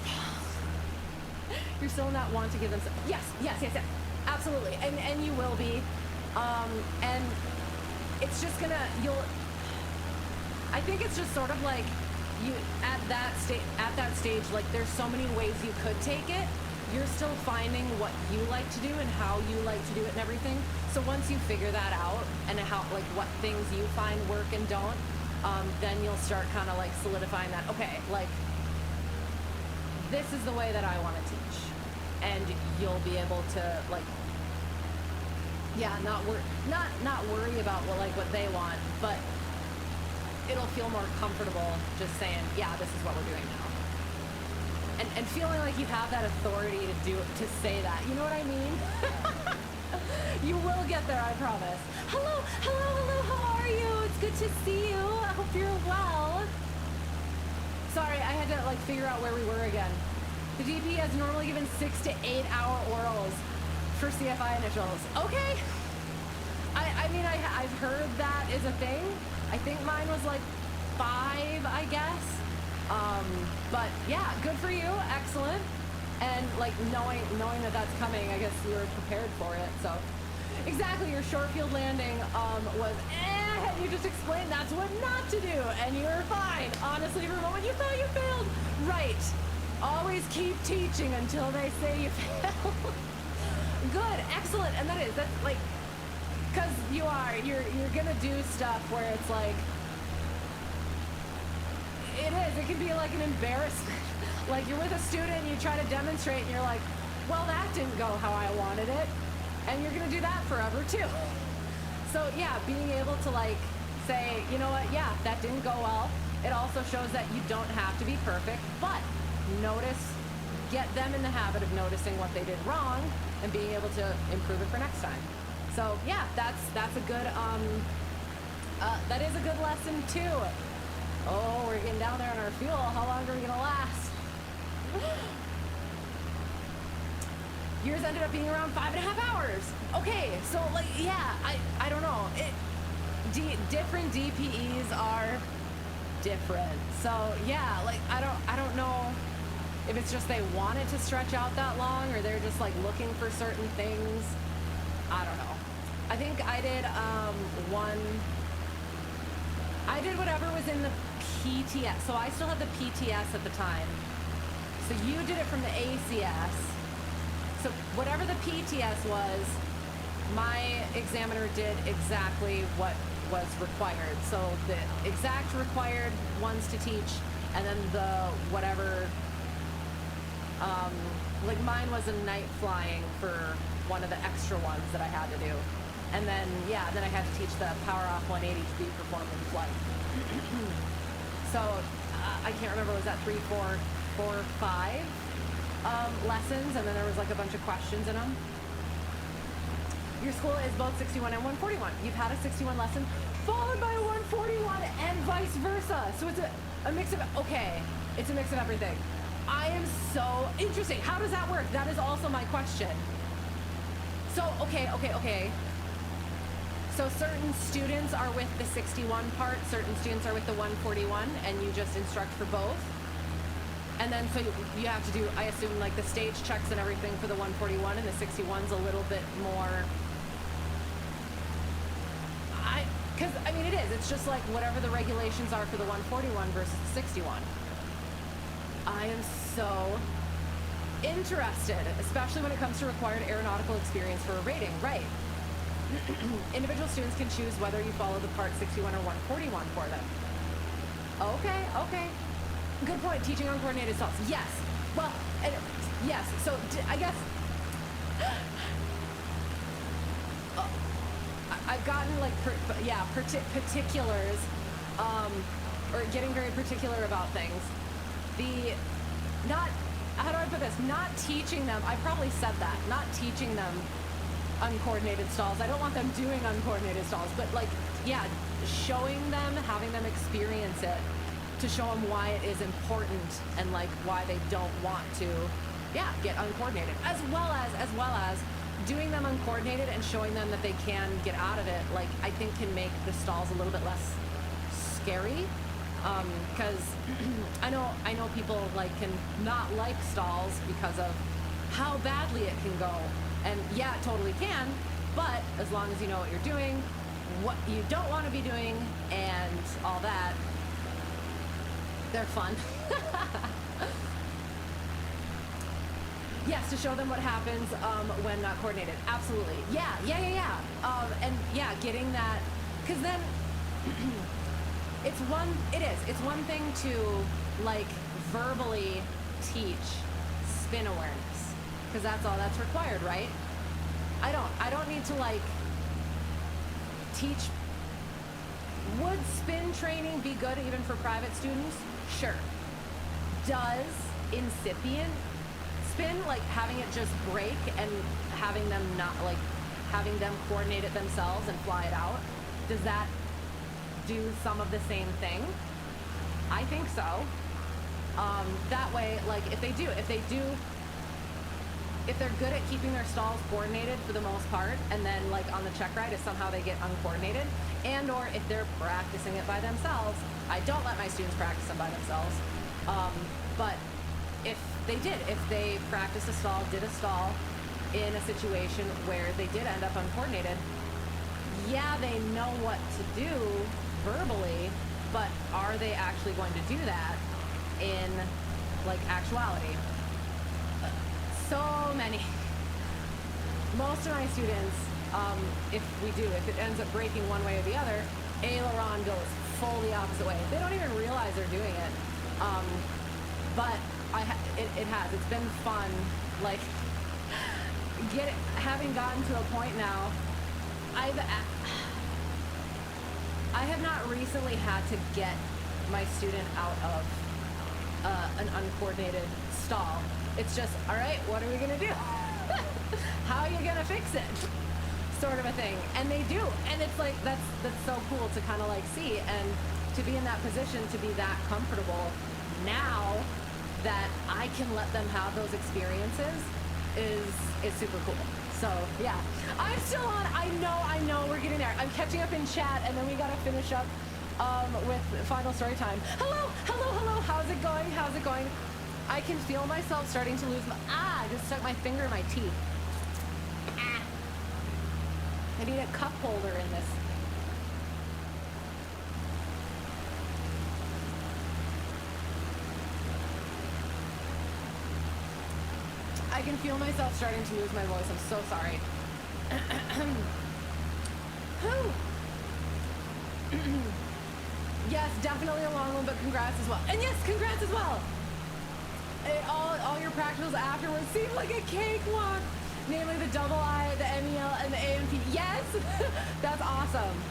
you're still in that want to give them some. Yes. Absolutely, and you will be, and it's just gonna I think it's just sort of like you at that stage, like there's so many ways you could take it. You're still finding what you like to do and how you like to do it and everything. So once you figure that out, and how, like, what things you find work and don't, then you'll start kind of like solidifying that, okay, like this is the way that I want to teach. And you'll be able to like, yeah, not worry about what they want, but it'll feel more comfortable just saying, yeah, this is what we're doing now. And feeling like you have that authority to say that. You know what I mean? You will get there, I promise. Hello, how are you? It's good to see you. I hope you're well. Sorry, I had to like figure out where we were again. The DP has normally given 6 to 8 hour orals for CFI initials. Okay. I mean, I've heard that is a thing. I think mine was like 5, I guess. But yeah, good for you. Excellent. And like knowing that that's coming, I guess you were prepared for it. So exactly, your short field landing was you just explained that's what not to do, and you were fine. Honestly, for a moment you thought you failed. Right. Always keep teaching until they say you failed. Good, excellent. And that's like, because you're gonna do stuff where it's like, it can be like an embarrassment. Like you're with a student and you try to demonstrate and you're like, well, that didn't go how I wanted it. And you're gonna do that forever too. So yeah, being able to like say, you know what, yeah, that didn't go well. It also shows that you don't have to be perfect, but get them in the habit of noticing what they did wrong and being able to improve it for next time. So yeah, that's a good, that is a good lesson too. Oh, we're getting down there on our fuel. How long are we gonna last? Yours ended up being around 5.5 hours. Okay, so like, yeah, I don't know. Different DPEs are different. So yeah, like I don't know if it's just they want it to stretch out that long or they're just like looking for certain things. I don't know. I think I did I did whatever was in the PTS. So I still had the PTS at the time. So you did it from the ACS. So whatever the PTS was, my examiner did exactly what was required. So the exact required ones to teach, and then the whatever, like mine was a night flying for one of the extra ones that I had to do. And then, yeah, then I had to teach the power off 180 to be performed in flight. So I can't remember, was that 3, 4, 5 lessons, and then there was like a bunch of questions in them. Your school is both 61 and 141. You've had a 61 lesson followed by a 141 and vice versa. So it's a mix of, okay, it's a mix of everything. I am so interesting. How does that work? That is also my question. So, okay. So certain students are with the 61 part, certain students are with the 141, and you just instruct for both. And then so you have to do, I assume, like the stage checks and everything for the 141, and the 61's a little bit more, because I mean it is, it's just like whatever the regulations are for the 141 versus the 61. I am so interested, especially when it comes to required aeronautical experience for a rating, right? Individual students can choose whether you follow the part 61 or 141 for them. Okay. Good point. Teaching uncoordinated stalls. Yes. Well, yes. So I guess I've gotten like particulars, or getting very particular about things. How do I put this? Not teaching them. I probably said that. Not teaching them uncoordinated stalls. I don't want them doing uncoordinated stalls, but like, yeah, showing them, having them experience it to show them why it is important and like why they don't want to, yeah, get uncoordinated, as well as doing them uncoordinated and showing them that they can get out of it, like I think can make the stalls a little bit less scary. Because I know people like can not like stalls because of how badly it can go. And yeah, it totally can, but as long as you know what you're doing, what you don't want to be doing, and all that, they're fun. Yes, to show them what happens when not coordinated. Absolutely. Yeah. And yeah, getting that, because then It's one thing to like verbally teach spin awareness, because that's all that's required, right? I don't need to like teach. Would spin training be good even for private students? Sure. Does incipient spin, like having it just break and having them not like having them coordinate it themselves and fly it out, does that do some of the same thing? I think so. That way, like if they're good at keeping their stalls coordinated for the most part, and then like on the check ride if somehow they get uncoordinated, and or if they're practicing it by themselves. I don't let my students practice them by themselves, but if they practiced did a stall in a situation where they did end up uncoordinated, yeah, they know what to do verbally, but are they actually going to do that in like actuality? Most of my students, if it ends up breaking one way or the other, aileron goes full the opposite way. They don't even realize they're doing it. But it's been fun, like having gotten to a point now. I have not recently had to get my student out of an uncoordinated stall. It's just, all right, what are we gonna do? How are you gonna fix it? Sort of a thing. And they do. And it's like, that's so cool to kind of like see, and to be in that position, to be that comfortable now that I can let them have those experiences is super cool. So yeah, I'm still on. I know we're getting there. I'm catching up in chat, and then we gotta finish up with final story time. Hello. How's it going? I can feel myself starting to lose I just stuck my finger in my teeth. I need a cup holder in this. I can feel myself starting to lose my voice. I'm so sorry. Yes, definitely a long one, but congrats as well. And yes, congrats as well. All your practicals afterwards seem like a cakewalk. Namely the double I, the MEL, and the AMP. Yes, that's awesome.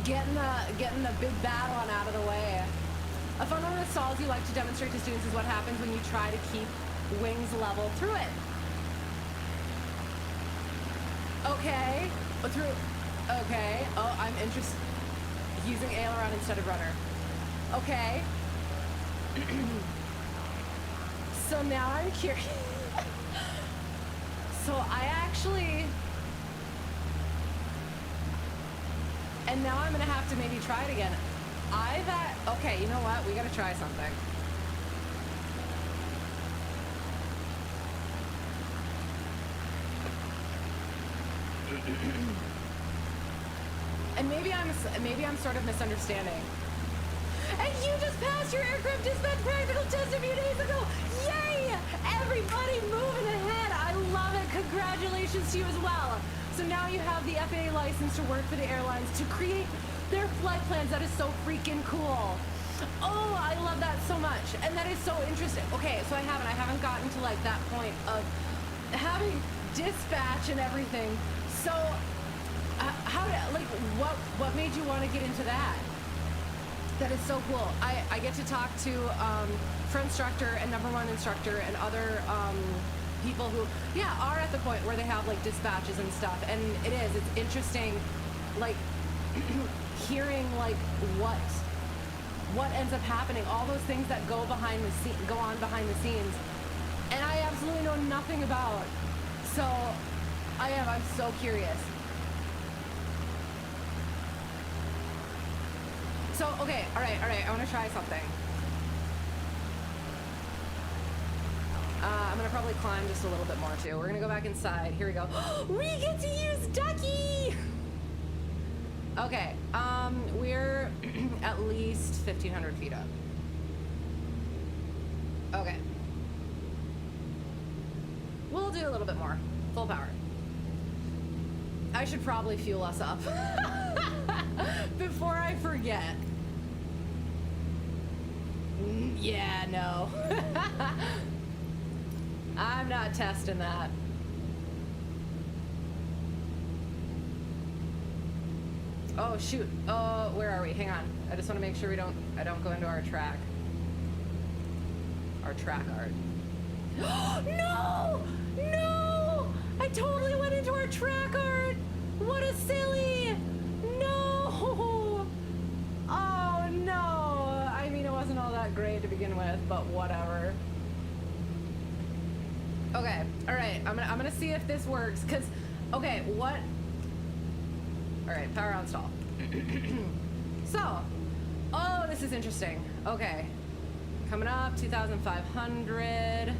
Getting the big bad one out of the way. A fun one with stalls you like to demonstrate to students is what happens when you try to keep wings level through it. Okay. Okay. Oh, I'm interested. Using aileron instead of rudder. Okay. So now I'm curious. So and now I'm gonna have to maybe try it again. Okay, you know what? We gotta try something. And maybe I'm sort of misunderstanding. And you just passed your aircraft dispatch practical test a few days ago. Yay! Everybody moving ahead. I love it. Congratulations to you as well. So now you have the FAA license to work for the airlines to create their flight plans. That is so freaking cool. Oh, I love that so much. And that is so interesting. Okay, so I haven't gotten to like that point of having dispatch and everything. So what made you want to get into that? That is so cool. I get to talk to for instructor and number one instructor and other people who are at the point where they have like dispatches and stuff, and it's interesting like hearing like what ends up happening, all those things that go on behind the scenes, and I absolutely know nothing about. So I'm so curious. So, okay, all right, I want to try something. I'm gonna probably climb just a little bit more too. We're gonna go back inside. Here we go. We get to use Ducky! Okay, we're at least 1,500 feet up. Okay. We'll do a little bit more. Full power. I should probably fuel us up before I forget. Yeah, no. I'm not testing that. Oh shoot. Oh, where are we? Hang on. I just want to make sure I don't go into our track. Our track art. No! No! I totally went into our track art! What a silly! No! Oh no! I mean, it wasn't all that great to begin with, but whatever. Okay, alright, I'm gonna see if this works, cause, okay, what? Alright, power on stall. So, oh, this is interesting. Okay, coming up, 2,500.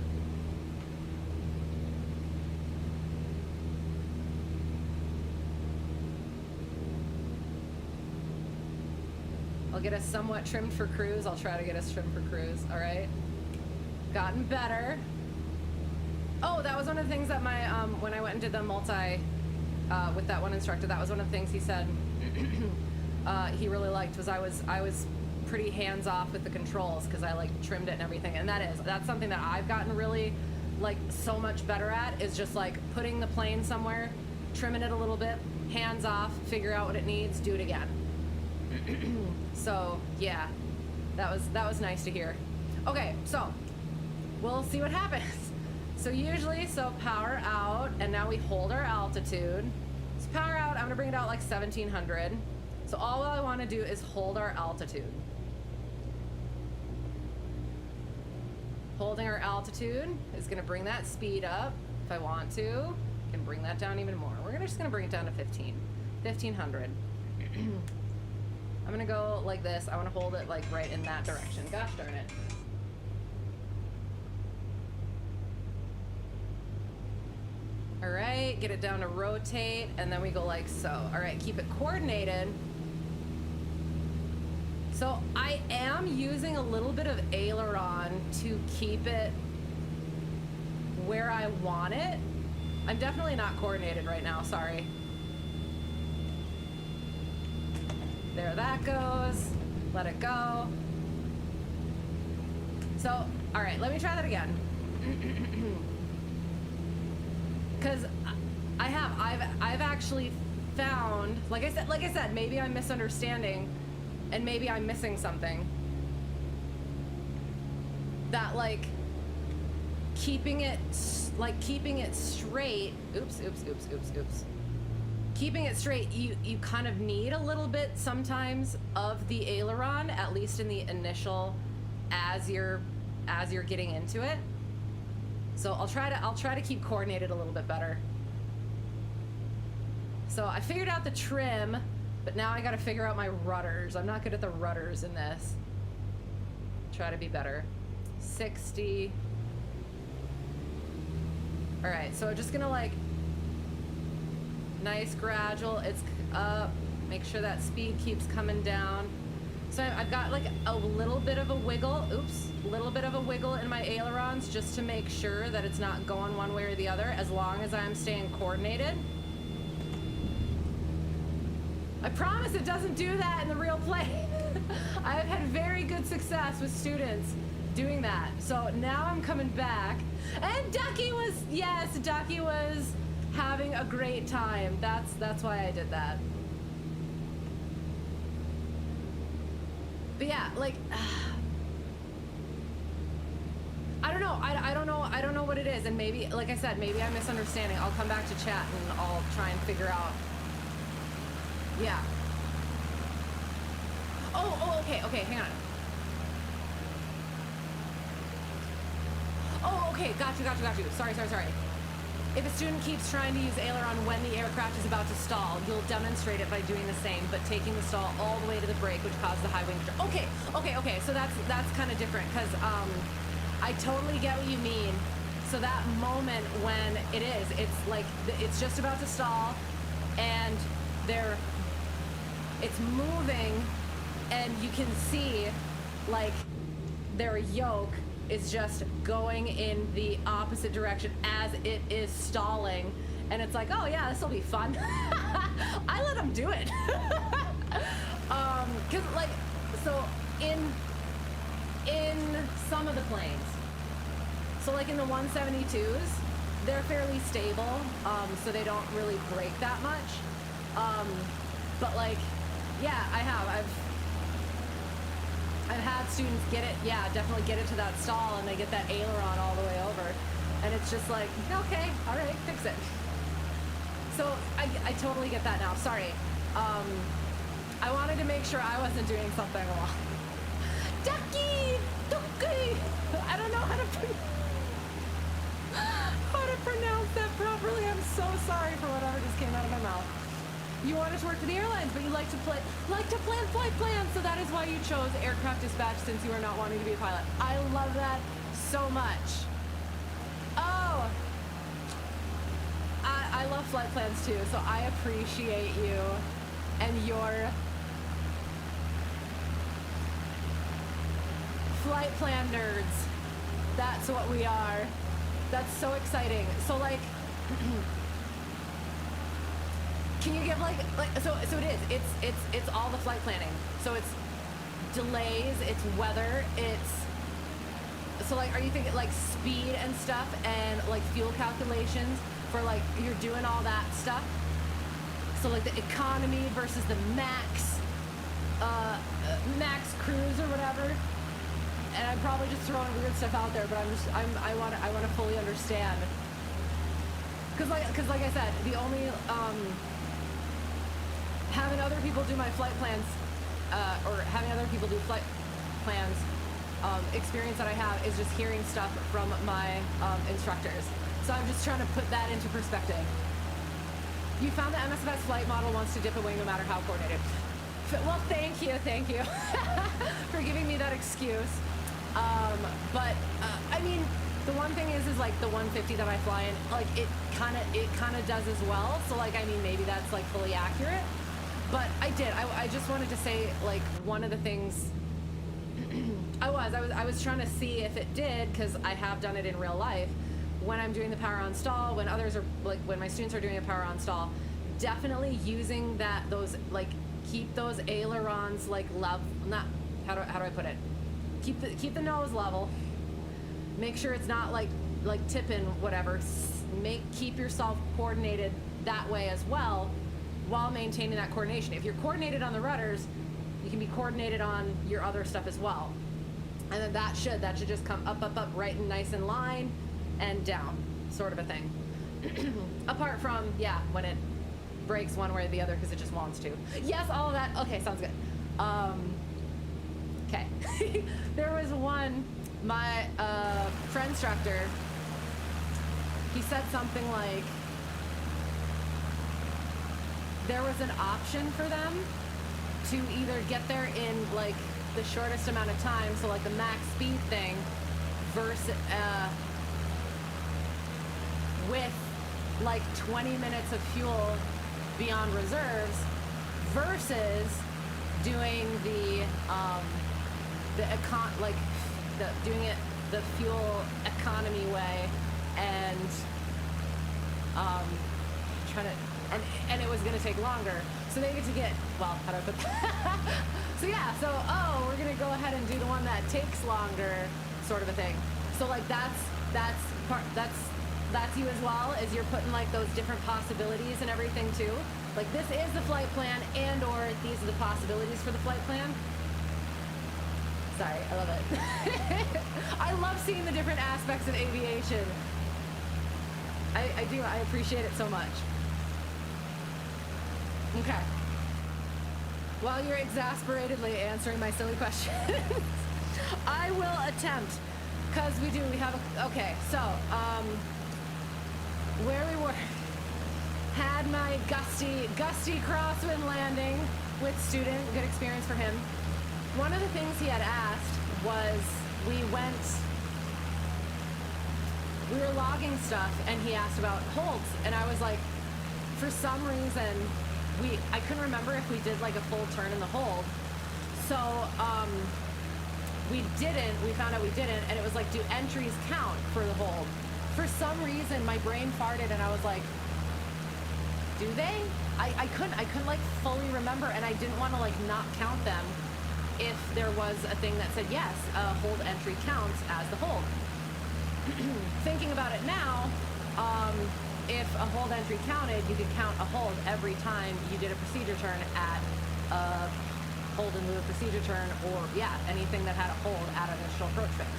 I'll get us somewhat trimmed for cruise. I'll try to get us trimmed for cruise, all right? Gotten better. Oh, that was one of the things that my, when I went and did the multi, with that one instructor, that was one of the things he said he really liked was I was pretty hands-off with the controls because I like trimmed it and everything, and that's something that I've gotten really like so much better at, is just like putting the plane somewhere, trimming it a little bit, hands off, figure out what it needs, do it again. So yeah, that was nice to hear. Okay, so we'll see what happens. So usually, power out, and now we hold our altitude. So power out, I'm gonna bring it out like 1700. So all I wanna do is hold our altitude. Holding our altitude is gonna bring that speed up. If I want to, I can bring that down even more. We're just gonna bring it down to 1500. I'm gonna go like this. I wanna hold it like right in that direction. Gosh darn it. All right, get it down to rotate, and then we go like so. All right, keep it coordinated. So I am using a little bit of aileron to keep it where I want it. I'm definitely not coordinated right now, sorry. There that goes. Let it go. So, all right, let me try that again. Because I've actually found, like I said, maybe I'm misunderstanding, and maybe I'm missing something. That like keeping it straight. Oops. Keeping it straight, you kind of need a little bit sometimes of the aileron, at least in the initial, as you're getting into it. So I'll try to keep coordinated a little bit better. So I figured out the trim, but now I got to figure out my rudders. I'm not good at the rudders in this. Try to be better. 60. All right, so I'm just gonna like, nice gradual, it's up, make sure that speed keeps coming down. So I've got like a little bit of a wiggle, little bit of a wiggle in my ailerons just to make sure that it's not going one way or the other, as long as I'm staying coordinated. I promise it doesn't do that in the real plane. I've had very good success with students doing that. So now I'm coming back, and Ducky was having a great time. That's why I did that. But yeah, like I don't know. I don't know what it is, and maybe, like I said, maybe I'm misunderstanding. I'll come back to chat and I'll try and figure out. Yeah. Oh, okay, hang on. Oh, okay, got you. Sorry. If a student keeps trying to use aileron when the aircraft is about to stall, you'll demonstrate it by doing the same, but taking the stall all the way to the brake, which causes the high wing control. Okay, so that's kind of different, because I totally get what you mean. So that moment when it's like, it's just about to stall, and it's moving, and you can see, like, their yoke is just going in the opposite direction as it is stalling, and it's like, oh yeah, this will be fun. I let them do it. Cause like, so in some of the planes, so like in the 172s, they're fairly stable, so they don't really break that much. But like, yeah, I've had students get it, yeah, definitely get it to that stall, and they get that aileron all the way over, and it's just like, okay, all right, fix it. So I totally get that now. Sorry. I wanted to make sure I wasn't doing something wrong. Ducky! I don't know how to pronounce that properly. I'm so sorry for whatever just came out of my mouth. You wanted to work for the airlines, but you like to plan flight plans, so that is why you chose aircraft dispatch since you are not wanting to be a pilot. I love that so much. Oh! I love flight plans too, so I appreciate you and your flight plan nerds. That's what we are. That's so exciting. So like, can you give like so it is. It's all the flight planning. So it's delays, it's weather, it's so like, are you thinking like speed and stuff and like fuel calculations for like, you're doing all that stuff? So like the economy versus the max cruise or whatever. And I'm probably just throwing weird stuff out there, but I want to fully understand. Cause like I said, the only having other people do my flight plans, or having other people do flight plans, experience that I have is just hearing stuff from my instructors. So I'm just trying to put that into perspective. You found the MSFS flight model wants to dip a wing no matter how coordinated. Well, thank you for giving me that excuse. But I mean, the one thing is like the 150 that I fly in, like it kind of does as well. So like, I mean, maybe that's like fully accurate. But I just wanted to say, like, one of the things I was trying to see if it did, because I have done it in real life when I'm doing the power on stall, when others are like, when my students are doing a power on stall, definitely using those like, keep those ailerons like level, not, how do I put it? Keep the nose level. Make sure it's not like tipping whatever. Keep yourself coordinated that way as well, while maintaining that coordination. If you're coordinated on the rudders, you can be coordinated on your other stuff as well. And then that should just come up, right and nice in line and down, sort of a thing. Apart from, yeah, when it breaks one way or the other because it just wants to. Yes, all of that. Okay, sounds good. Okay. There was one, my friend instructor, he said something like, there was an option for them to either get there in like the shortest amount of time, so like the max speed thing, versus with like 20 minutes of fuel beyond reserves, versus doing doing it the fuel economy way, and trying to, and it was going to take longer. So they get to get, well, how do I put that? So yeah, so, we're going to go ahead and do the one that takes longer, sort of a thing. So like that's you as well, as you're putting like those different possibilities and everything too. Like, this is the flight plan, and or these are the possibilities for the flight plan. Sorry, I love it. I love seeing the different aspects of aviation. I do, I appreciate it so much. Okay. While you're exasperatedly answering my silly questions, I will attempt, because we have okay, so, where we were, had my gusty crosswind landing with student, good experience for him. One of the things he had asked was, we were logging stuff, and he asked about holds, and I was like, for some reason, I couldn't remember if we did like a full turn in the hold. So, we found out we didn't, and it was like, do entries count for the hold? For some reason, my brain farted, and I was like, do they? I couldn't like fully remember, and I didn't want to like not count them if there was a thing that said yes, a hold entry counts as the hold. Thinking about it now, if a hold entry counted, you could count a hold every time you did a procedure turn at a hold in lieu of procedure turn, or yeah, anything that had a hold at an initial approach fix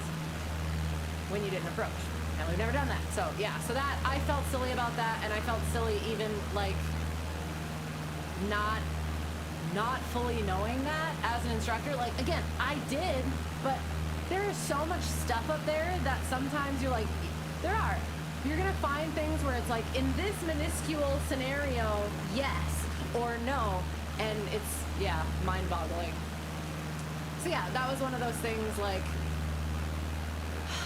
when you didn't approach. And we've never done that. So yeah, so that, I felt silly about that, and I felt silly even like not fully knowing that as an instructor. Like, again, I did, but there is so much stuff up there that sometimes you're like, you're gonna find things where it's like, in this minuscule scenario, yes or no, and it's, yeah, mind-boggling. So yeah, that was one of those things, like,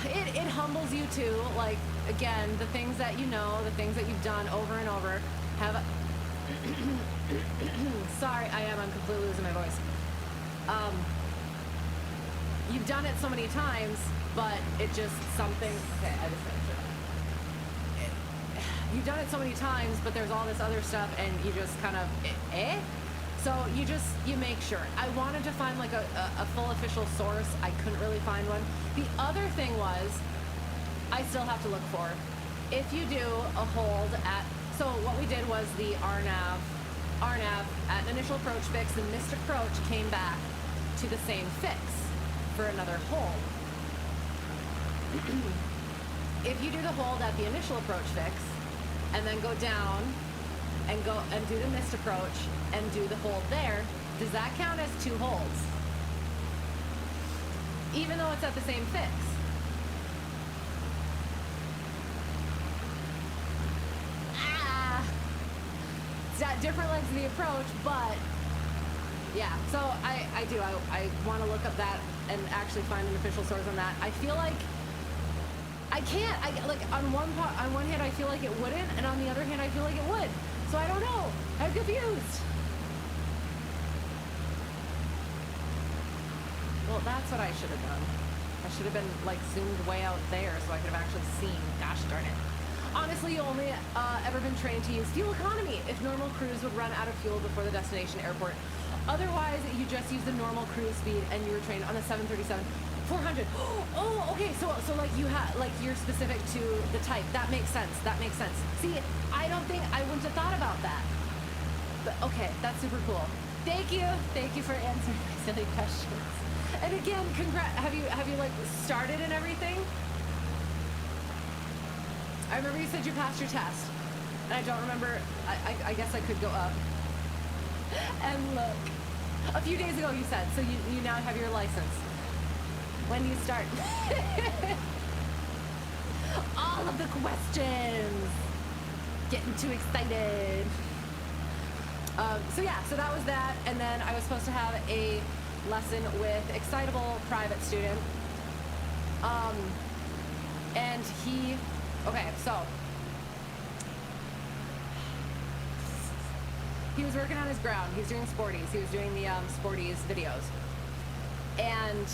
it humbles you too. Like, again, the things that you know, the things that you've done over and over have sorry, I'm completely losing my voice. You've done it so many times, but it just something, okay, I just finished it. You've done it so many times, but there's all this other stuff, and you just kind of, So you make sure. I wanted to find like a full official source. I couldn't really find one. The other thing was, I still have to look for, if you do a hold at, so what we did was the RNAV at an initial approach fix, the missed approach came back to the same fix for another hold. If you do the hold at the initial approach fix and then go down and go and do the missed approach and do the hold there, does that count as 2 holds? Even though it's at the same fix. It's got different legs of the approach, but yeah, so I want to look up that and actually find an official source on that. I feel like I can't, like on one hand I feel like it wouldn't, and on the other hand I feel like it would. So I don't know, I'm confused. Well, that's what I should have done. I should have been like zoomed way out there so I could have actually seen, gosh darn it. Honestly, you only ever been trained to use fuel economy if normal crews would run out of fuel before the destination airport. Otherwise, you just use the normal cruise speed and you were trained on a 737-400. Oh, okay, so like you have, like you're specific to the type. That makes sense, See, I wouldn't have thought about that. But okay, that's super cool. Thank you for answering my silly questions. And again, have you like started and everything? I remember you said you passed your test, and I don't remember, I guess I could go up and look. A few days ago you said, so you now have your license. When do you start? All of the questions. Getting too excited. So yeah, so that was that, and then I was supposed to have a lesson with excitable private student. And he, okay, so he was working on his ground. He was doing Sporties. He was doing the Sporties videos. And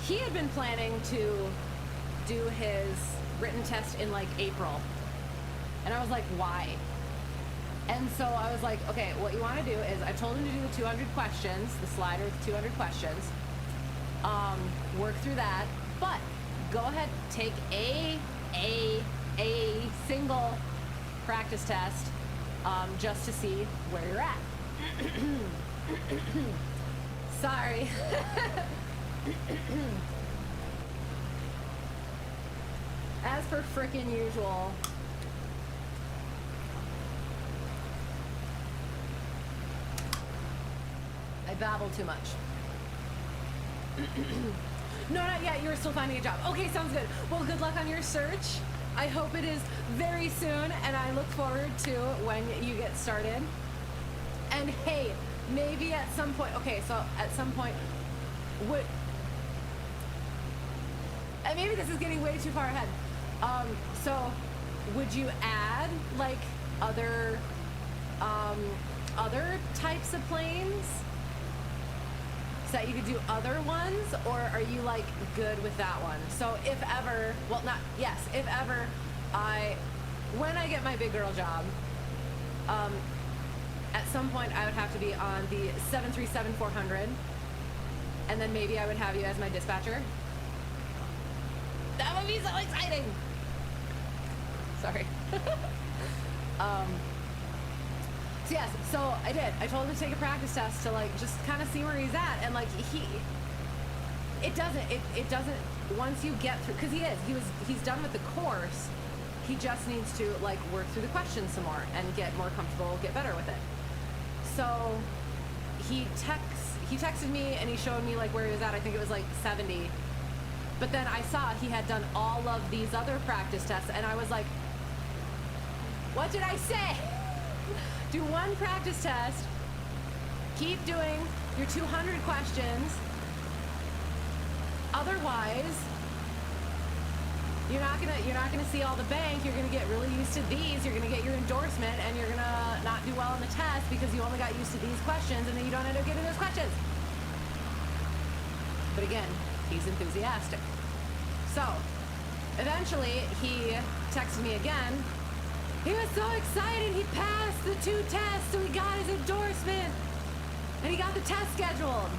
he had been planning to do his written test in like April. And I was like, why? And so I was like, okay, what you want to do is, I told him to do the 200 questions, the slider with 200 questions, work through that, but go ahead, take a single practice test, just to see where you're at. Sorry. As per frickin' usual. I babble too much. No, not yet. You're still finding a job. Okay, sounds good. Well, good luck on your search. I hope it is very soon, and I look forward to when you get started. And hey, maybe at some point, okay, so at some point, and maybe this is getting way too far ahead. So would you add like other types of planes? So that you could do other ones, or are you like good with that one? So if ever, well, not, yes, if ever when I get my big girl job, At some point, I would have to be on the 737-400, and then maybe I would have you as my dispatcher. That would be so exciting. Sorry. So yes, so I did. I told him to take a practice test to like just kind of see where he's at, and like it doesn't. Once you get through, because he's done with the course. He just needs to like work through the questions some more and get more comfortable, get better with it. So he texted me and he showed me like where he was at. I think it was like 70. But then I saw he had done all of these other practice tests, and I was like, what did I say? Do one practice test, keep doing your 200 questions. Otherwise, you're not gonna see all the bank. You're gonna get really used to these. You're gonna get your endorsement, and you're gonna not do well on the test because you only got used to these questions, and then you don't end up getting those questions. But again, he's enthusiastic. So eventually, he texted me again. He was so excited. He passed the 2 tests, so he got his endorsement, and he got the test scheduled.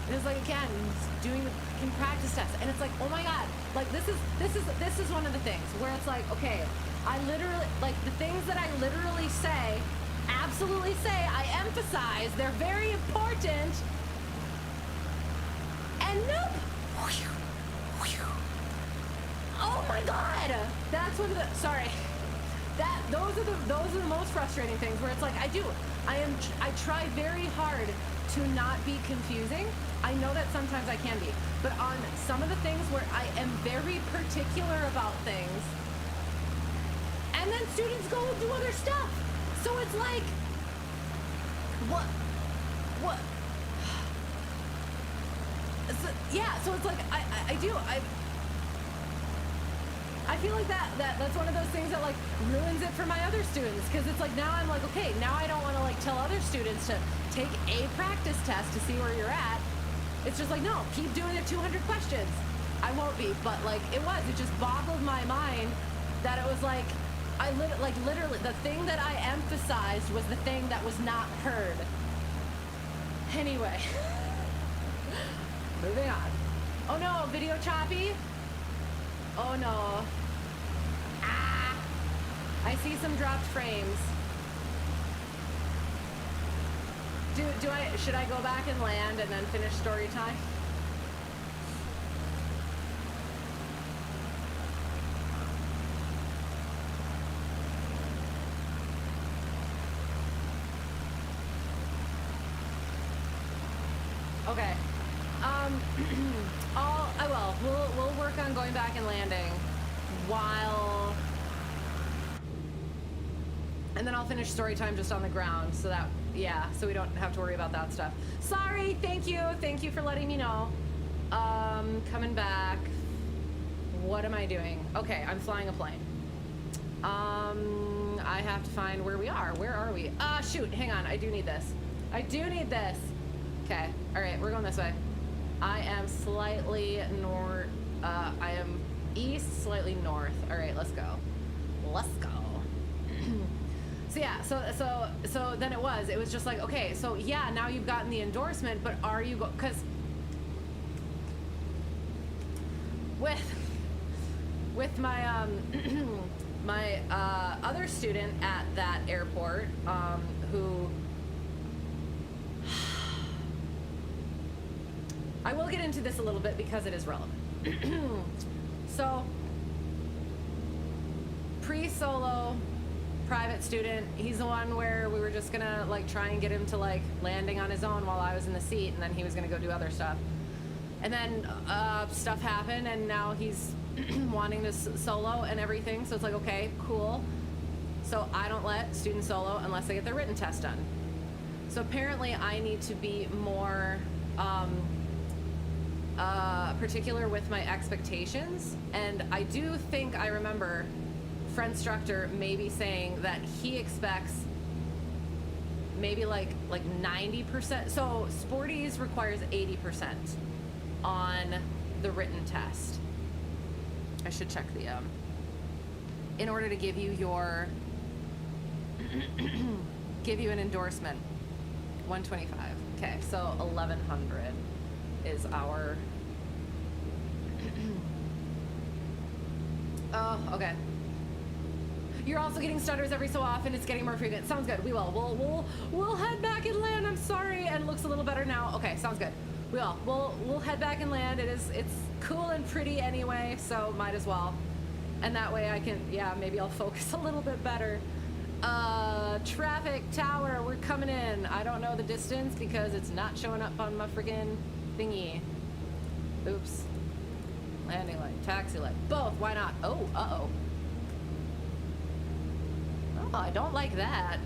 And it's like, again, he's doing the fucking practice test, and it's like, oh my god, like this is one of the things where it's like, okay, I literally, like the things that I literally say, absolutely say, I emphasize, they're very important, and nope. Oh my god, that's one of the, sorry. Those are the most frustrating things where it's like I try very hard to not be confusing. I know that sometimes I can be, but on some of the things where I am very particular about things, and then students go and do other stuff. So it's like, what? So, yeah, so it's like I feel like that's one of those things that like ruins it for my other students, because it's like now I'm like, okay, now I don't want to like tell other students to take a practice test to see where you're at. It's just like, no, keep doing the 200 questions. I won't be, but like it just boggled my mind that it was like literally the thing that I emphasized was the thing that was not heard. Anyway, moving on. Oh no, video choppy. Oh no. Ah! I see some dropped frames. Should I go back and land and then finish story time? Okay. I will. We'll work on going back and landing while, and then I'll finish story time just on the ground, so that, yeah, so we don't have to worry about that stuff. Sorry. Thank you for letting me know. Coming back. What am I doing? Okay, I'm flying a plane. I have to find where we are. Where are we? Shoot, hang on. I do need this. Okay. All right, we're going this way. I am slightly north. I am east, slightly north. All right, let's go. So yeah, so then it was just like, okay, so yeah, now you've gotten the endorsement, but are you because with my my other student at that airport, who I will get into this a little bit because it is relevant. So, pre-solo private student, he's the one where we were just gonna like try and get him to like landing on his own while I was in the seat, and then he was gonna go do other stuff. And then stuff happened, and now he's wanting to solo and everything. So it's like, okay, cool. So I don't let students solo unless they get their written test done. So apparently I need to be more particular with my expectations, and I do think I remember friend instructor maybe saying that he expects maybe like 90%. So Sporties requires 80% on the written test. I should check the in order to give you your give you an endorsement. 125. Okay, so 1100 is our. Oh, okay. You're also getting stutters every so often. It's getting more frequent. Sounds good. We will. We'll head back and land. I'm sorry. And it looks a little better now. Okay, sounds good. We will. We'll head back and land. It's cool and pretty anyway, so might as well. And that way I can, yeah, maybe I'll focus a little bit better. Traffic tower, we're coming in. I don't know the distance because it's not showing up on my friggin' thingy. Oops. Landing light, taxi light, both. Why not? Oh, uh-oh. Oh, I don't like that.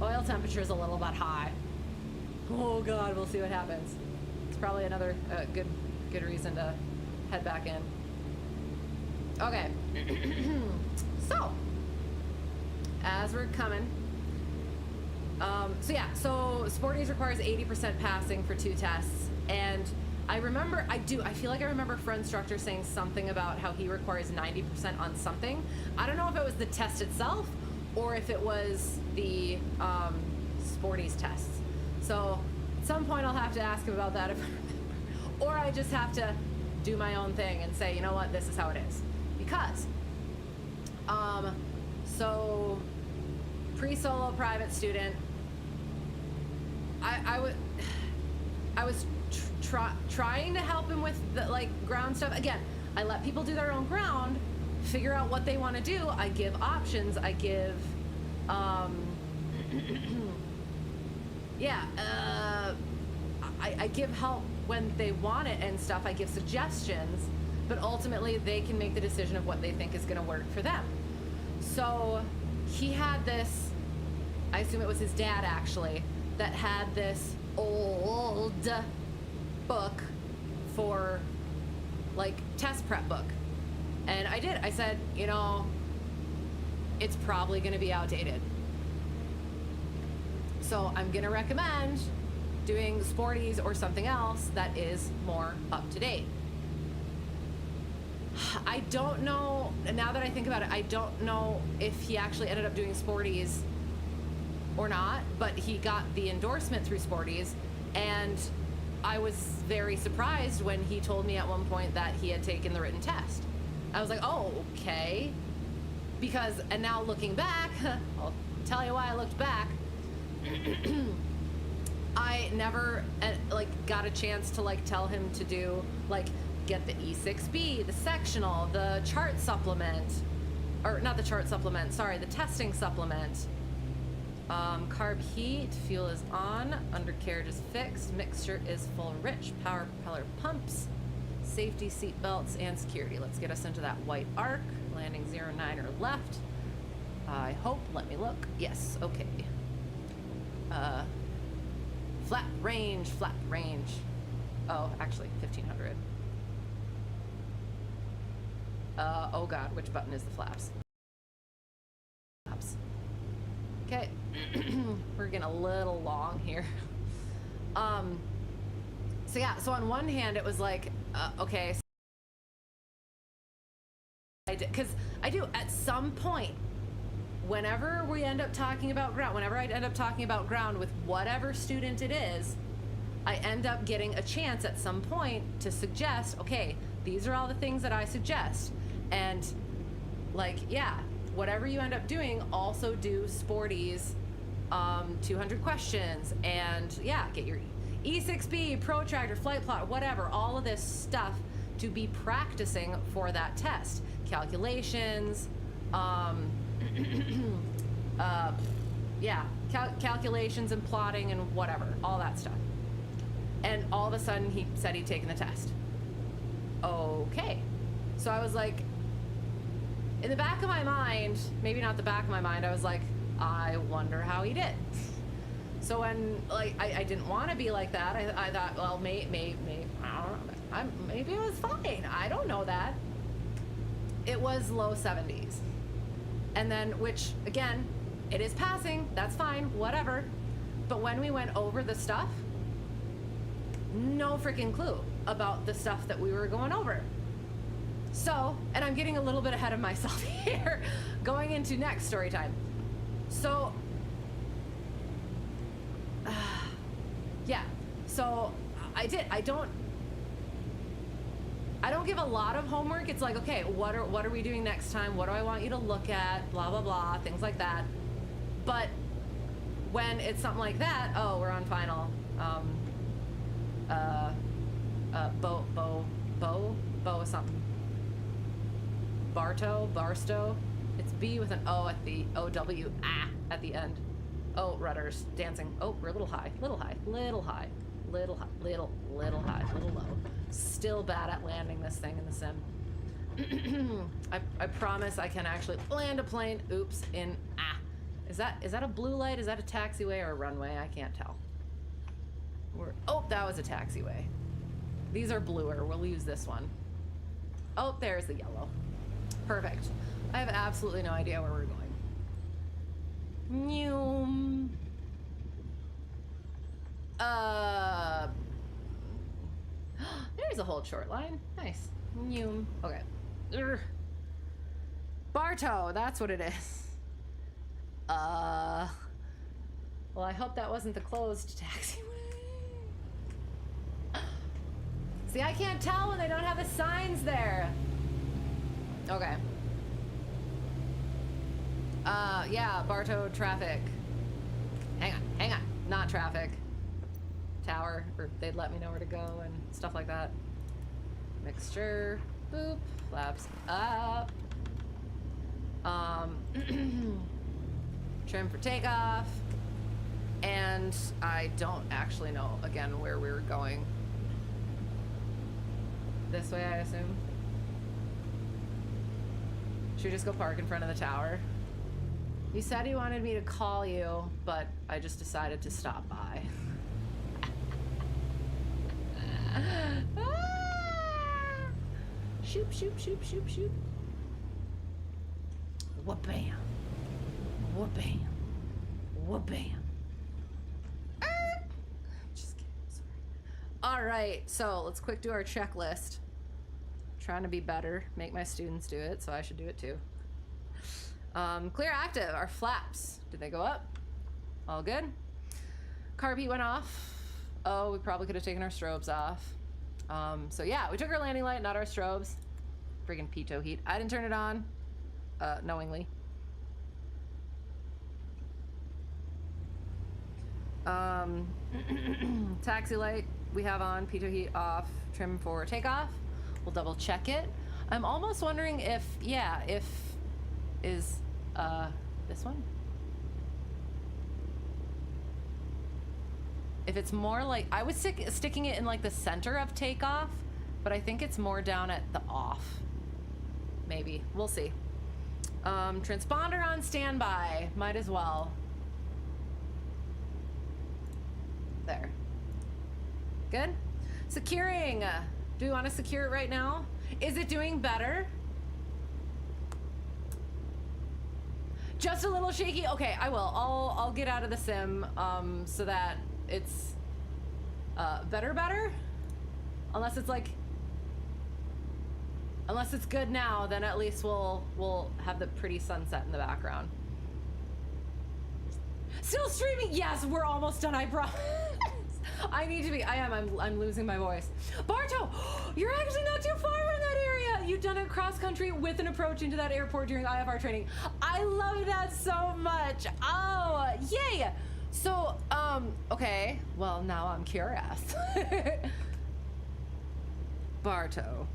Oil temperature is a little bit high. Oh God, we'll see what happens. It's probably another good reason to head back in. Okay. So, as we're coming, so Sporties requires 80% passing for 2 tests, and I feel like I remember Friend Instructor saying something about how he requires 90% on something. I don't know if it was the test itself or if it was the Sporties tests. So at some point I'll have to ask him about that if I remember, or I just have to do my own thing and say, you know what, this is how it is. Because so pre-solo private student, I was trying to help him with the ground stuff. Again, I let people do their own ground, figure out what they want to do. I give options. I give I give help when they want it and stuff. I give suggestions, but ultimately they can make the decision of what they think is going to work for them. So he had this, I assume it was his dad actually, that had this old book for test prep book. And I said, you know, it's probably going to be outdated. So I'm going to recommend doing Sporties or something else that is more up to date. I don't know, now that I think about it, I don't know if he actually ended up doing Sporties or not, but he got the endorsement through Sporties, and I was very surprised when he told me at one point that he had taken the written test. I was like, oh, okay. Because, and now looking back, I'll tell you why I looked back. I never got a chance to tell him to do get the E6B, the sectional, the chart supplement, or not the chart supplement, sorry, the testing supplement. Carb heat, fuel is on, undercarriage is fixed, mixture is full rich, power propeller pumps, safety seat belts, and security. Let's get us into that white arc. Landing 09 or left. I hope, let me look. Yes, okay. Flat range. Oh, actually, 1500. Oh God, which button is the flaps? Flaps. Okay, we're getting a little long here. So yeah, so on one hand it was okay. Because I do, at some point, whenever we end up talking about ground, whenever I end up talking about ground with whatever student it is, I end up getting a chance at some point to suggest, okay, these are all the things that I suggest. And yeah, whatever you end up doing, also do Sporties, 200 questions, and yeah, get your E6B, protractor, flight plot, whatever, all of this stuff to be practicing for that test. Calculations, calculations and plotting and whatever, all that stuff. And all of a sudden he said he'd taken the test. Okay. So I was like, in the back of my mind, maybe not the back of my mind, I was like, I wonder how he did. So when I didn't want to be like that, I thought, well, maybe I don't know, maybe it was fine. I don't know that. It was low 70s. And then, which again, it is passing, that's fine, whatever. But when we went over the stuff, no freaking clue about the stuff that we were going over. So, and I'm getting a little bit ahead of myself here, going into next story time. So, yeah, so I don't give a lot of homework. It's like, okay, what are we doing next time? What do I want you to look at? Blah, blah, blah, things like that. But when it's something like that, oh, we're on final. Bo something. Barstow. It's B with an O at the O-W, at the end. Oh, rudders, dancing. Oh, we're a little high, little high, little high, little high, little high, little low. Still bad at landing this thing in the sim. I promise I can actually land a plane. Oops, in Is that a blue light? Is that a taxiway or a runway? I can't tell. Oh, that was a taxiway. These are bluer. We'll use this one. Oh, there's the yellow. Perfect. I have absolutely no idea where we're going. Noom. There's a whole short line. Nice. Noom. Okay. Urgh. Bartow, that's what it is. Well, I hope that wasn't the closed taxiway. See, I can't tell when they don't have the signs there. Okay. Yeah, Bartow traffic. Hang on. Not traffic. Tower, or they'd let me know where to go and stuff like that. Mixture. Boop. Flaps up. Trim for takeoff. And I don't actually know, again, where we were going. This way, I assume. Should we just go park in front of the tower? You said you wanted me to call you, but I just decided to stop by. Shoop, shoop, shoop, shoop, shoop. Wha-bam. Wha-bam. Wha-bam. Just kidding, sorry. All right, so let's quick do our checklist. Trying to be better, make my students do it, so I should do it too. Clear active, our flaps. Did they go up? All good. Carb heat went off. Oh, we probably could have taken our strobes off. So yeah, we took our landing light, not our strobes. Friggin' pitot heat. I didn't turn it on, knowingly. Taxi light we have on, pitot heat off, trim for takeoff. We'll double check it. I'm almost wondering if, yeah, is this one? If it's more like, I was sticking it in like the center of takeoff, but I think it's more down at the off. Maybe, we'll see. Transponder on standby, might as well. There. Good. Securing. Do we want to secure it right now? Is it doing better? Just a little shaky? Okay, I will. I'll get out of the sim so that it's better. Unless it's like, unless it's good now, then at least we'll have the pretty sunset in the background. Still streaming? Yes, we're almost done, I promise. I need to be, I'm losing my voice. Bartow, you're actually not too far in that area. You've done it cross country with an approach into that airport during IFR training. I love that so much. Oh, yay. So, okay. Well, now I'm curious. Bartow.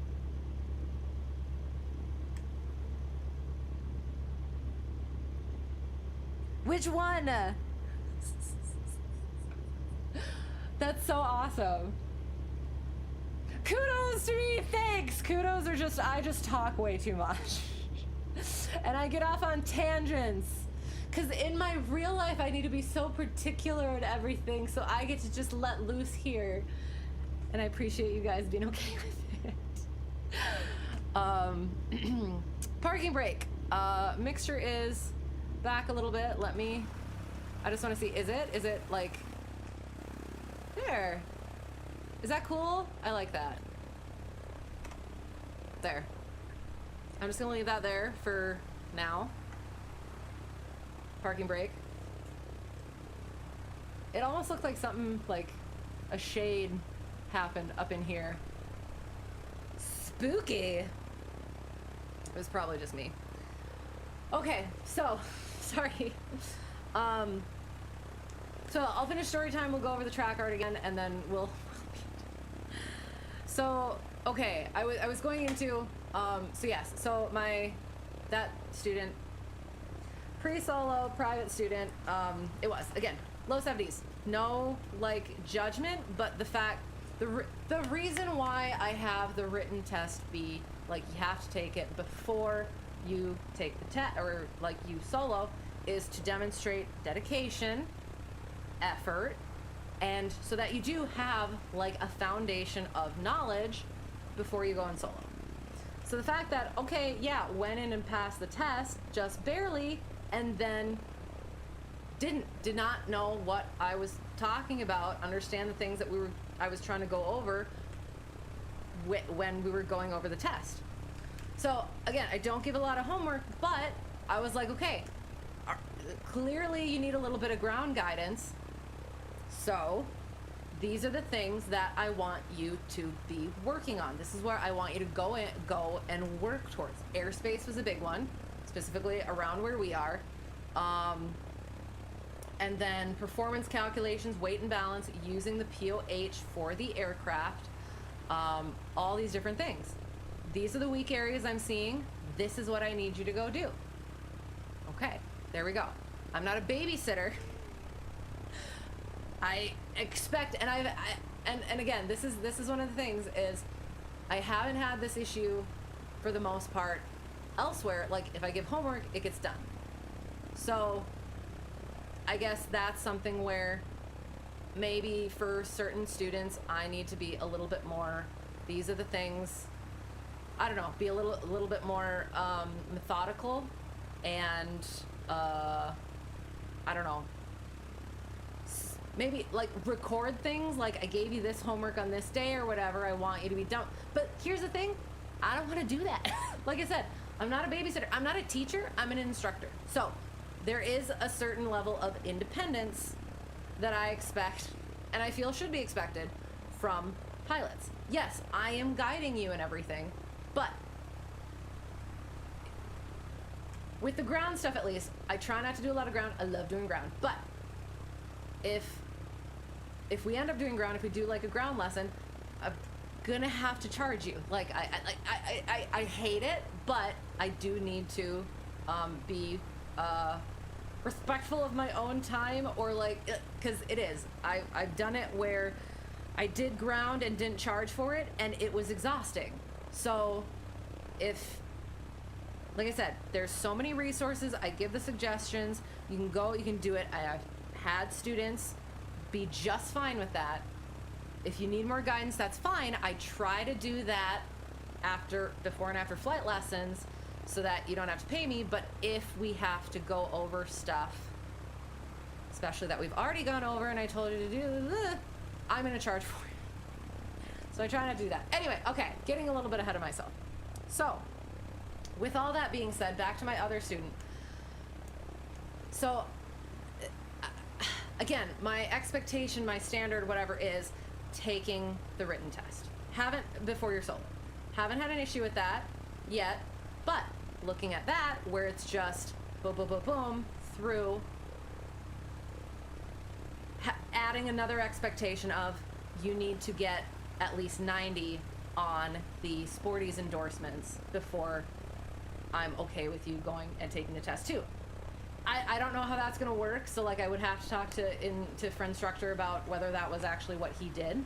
Which one? That's so awesome. Kudos to me, thanks. Kudos are just, I just talk way too much. And I get off on tangents. Because in my real life, I need to be so particular at everything, so I get to just let loose here. And I appreciate you guys being okay with it. Parking brake. Mixture is back a little bit. Let me, I just want to see, is it like, there. Is that cool? I like that. There. I'm just gonna leave that there for now. Parking brake. It almost looked like something, like a shade happened up in here. Spooky. It was probably just me. Okay, so, sorry. So I'll finish story time, we'll go over the track art again, and then we'll... So, okay, I was going into, so yes, so that student, pre-solo private student, it was, again, low 70s. No, like, judgment, but the fact, the reason why I have the written test be, like, you have to take it before you take the test, or, like, you solo, is to demonstrate dedication, effort, and so that you do have, like, a foundation of knowledge before you go on solo. So the fact that, okay, yeah, went in and passed the test, just barely, and then did not know what I was talking about, understand the things that I was trying to go over when we were going over the test. So again, I don't give a lot of homework, but I was like, okay, clearly you need a little bit of ground guidance. So these are the things that I want you to be working on. This is where I want you to go and work towards. Airspace was a big one, specifically around where we are. And then performance calculations, weight and balance, using the POH for the aircraft, all these different things. These are the weak areas I'm seeing. This is what I need you to go do. Okay, there we go. I'm not a babysitter. I expect, and and again, this is one of the things is I haven't had this issue for the most part elsewhere. Like if I give homework, it gets done. So I guess that's something where maybe for certain students I need to be a little bit more, these are the things, I don't know, be a little bit more methodical and I don't know, maybe like record things like I gave you this homework on this day or whatever, I want you to be done. But here's the thing, I don't want to do that. Like I said, I'm not a babysitter, I'm not a teacher, I'm an instructor. So there is a certain level of independence that I expect and I feel should be expected from pilots. Yes, I am guiding you and everything, but with the ground stuff at least, I try not to do a lot of ground. I love doing ground, but if we end up doing ground, if we do like a ground lesson, I'm gonna have to charge you. Like I hate it, but I do need to be respectful of my own time, or like, because it is. I've done it where I did ground and didn't charge for it, and it was exhausting. So if, like I said, there's so many resources. I give the suggestions. You can go, you can do it. I've had students be just fine with that. If you need more guidance, that's fine. I try to do that before and after flight lessons so that you don't have to pay me. But if we have to go over stuff, especially that we've already gone over and I told you to do, I'm gonna charge for it. So I try not to do that. Anyway, okay, getting a little bit ahead of myself. So with all that being said, back to my other student. So again, my expectation, my standard, whatever, is taking the written test. Before you're solo. Haven't had an issue with that yet, but looking at that, where it's just boom, boom, boom, boom, through, adding another expectation of you need to get at least 90 on the Sporty's endorsements before I'm okay with you going and taking the test too. I don't know how that's gonna work, so like I would have to talk to friend instructor about whether that was actually what he did.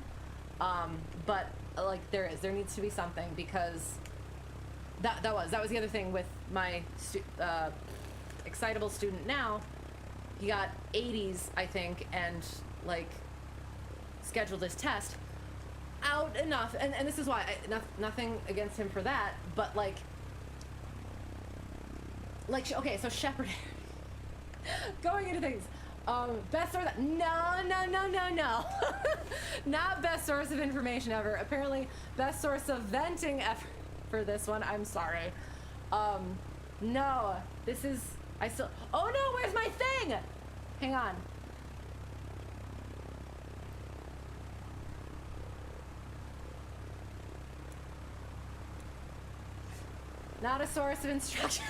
But like there needs to be something, because that was the other thing with my excitable student now. He got 80s, I think, and like scheduled this test out enough, and this is why nothing against him for that, but like okay, so Shepherd going into things, best source, no, not best source of information ever. Apparently best source of venting effort for this one. I'm sorry. No, this is, I still, oh no, where's my thing? Hang on. Not a source of instruction.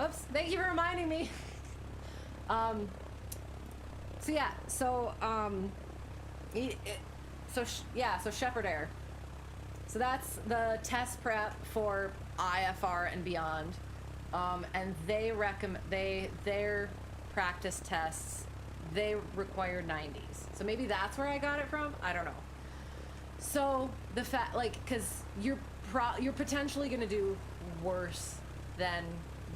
Oops, thank you for reminding me. So yeah, so, so Shepherd Air. So that's the test prep for IFR and beyond. And they recommend, their practice tests, they require 90s. So maybe that's where I got it from. I don't know. So the fact, like, cause you're potentially gonna do worse than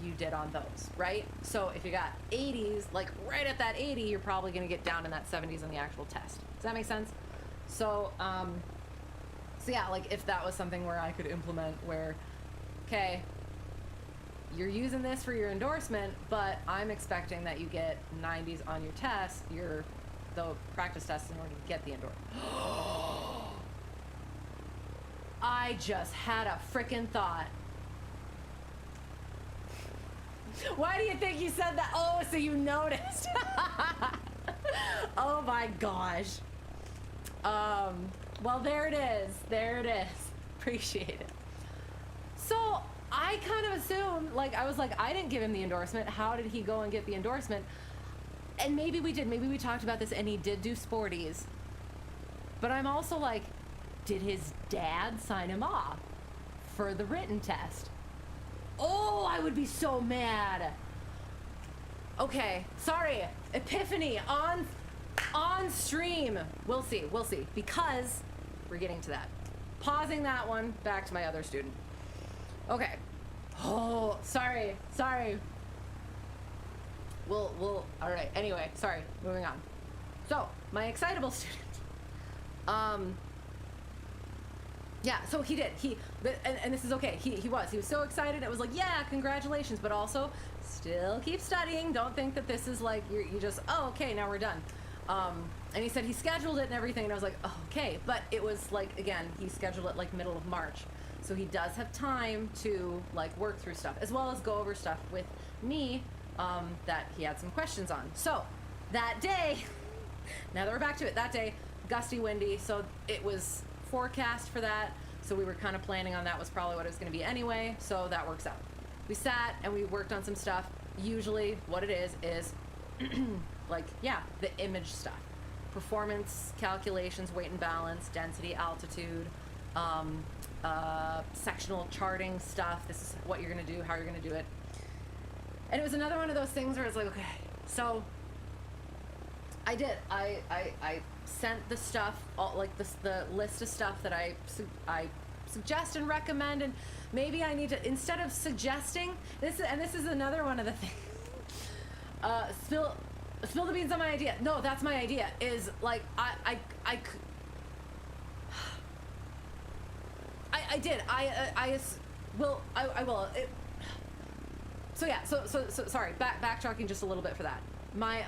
you did on those, right? So if you got 80s, like right at that 80, you're probably gonna get down in that 70s on the actual test. Does that make sense? So, so yeah, like if that was something where I could implement where, okay, you're using this for your endorsement, but I'm expecting that you get 90s on your test, the practice test in order to get the endorsement. I just had a frickin' thought. Why do you think you said that? Oh, so you noticed. Oh my gosh. Well, there it is. There it is. Appreciate it. So I kind of assumed, like, I was like, I didn't give him the endorsement. How did he go and get the endorsement? And maybe we did. Maybe we talked about this and he did do sporties. But I'm also like, did his dad sign him off for the written test? Oh, I would be so mad. Okay, sorry. Epiphany on stream. We'll see. We'll see. Because we're getting to that. Pausing that one. Back to my other student. Okay. Oh, sorry. Sorry. We'll. All right. Anyway, sorry. Moving on. So, my excitable student. Yeah, so he did. And this is okay. He was so excited. It was like, yeah, congratulations, but also still keep studying. Don't think that this is like you just, oh, okay, now we're done. And he said he scheduled it and everything, and I was like, oh, okay. But it was like, again, he scheduled it like middle of March. So he does have time to like work through stuff as well as go over stuff with me that he had some questions on. So that day, now that we're back to it, that day, gusty, windy, so it was forecast for that, so we were kind of planning on that was probably what it was going to be anyway, so that works out. We sat and we worked on some stuff. Usually what it is like, yeah, the image stuff, performance calculations, weight and balance, density, altitude, sectional charting stuff. This is what you're going to do, how you're going to do it. And it was another one of those things where it's like, okay, so I did. I sent the stuff, all, like the list of stuff that I suggest and recommend, and maybe I need to, instead of suggesting this, and this is another one of the things. Spill the beans on my idea. No, that's my idea. Is like I did. I will. So yeah. So sorry. Backtracking just a little bit for that. My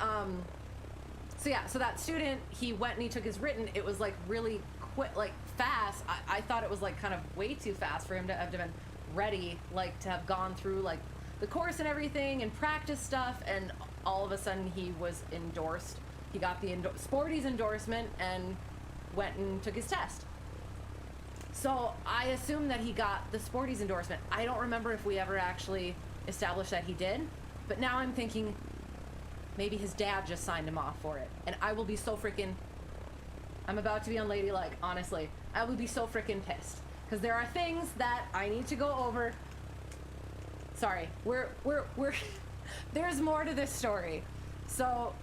So yeah, so that student, he went and he took his written. It was like really quick, like fast. I thought it was like kind of way too fast for him to have been ready, like to have gone through like the course and everything and practice stuff. And all of a sudden he was endorsed. He got the Sporties endorsement and went and took his test. So I assumed that he got the Sporties endorsement. I don't remember if we ever actually established that he did, but now I'm thinking, maybe his dad just signed him off for it. And I will be so freaking, I'm about to be unladylike, honestly. I would be so freaking pissed. Because there are things that I need to go over. Sorry, we're there's more to this story. So,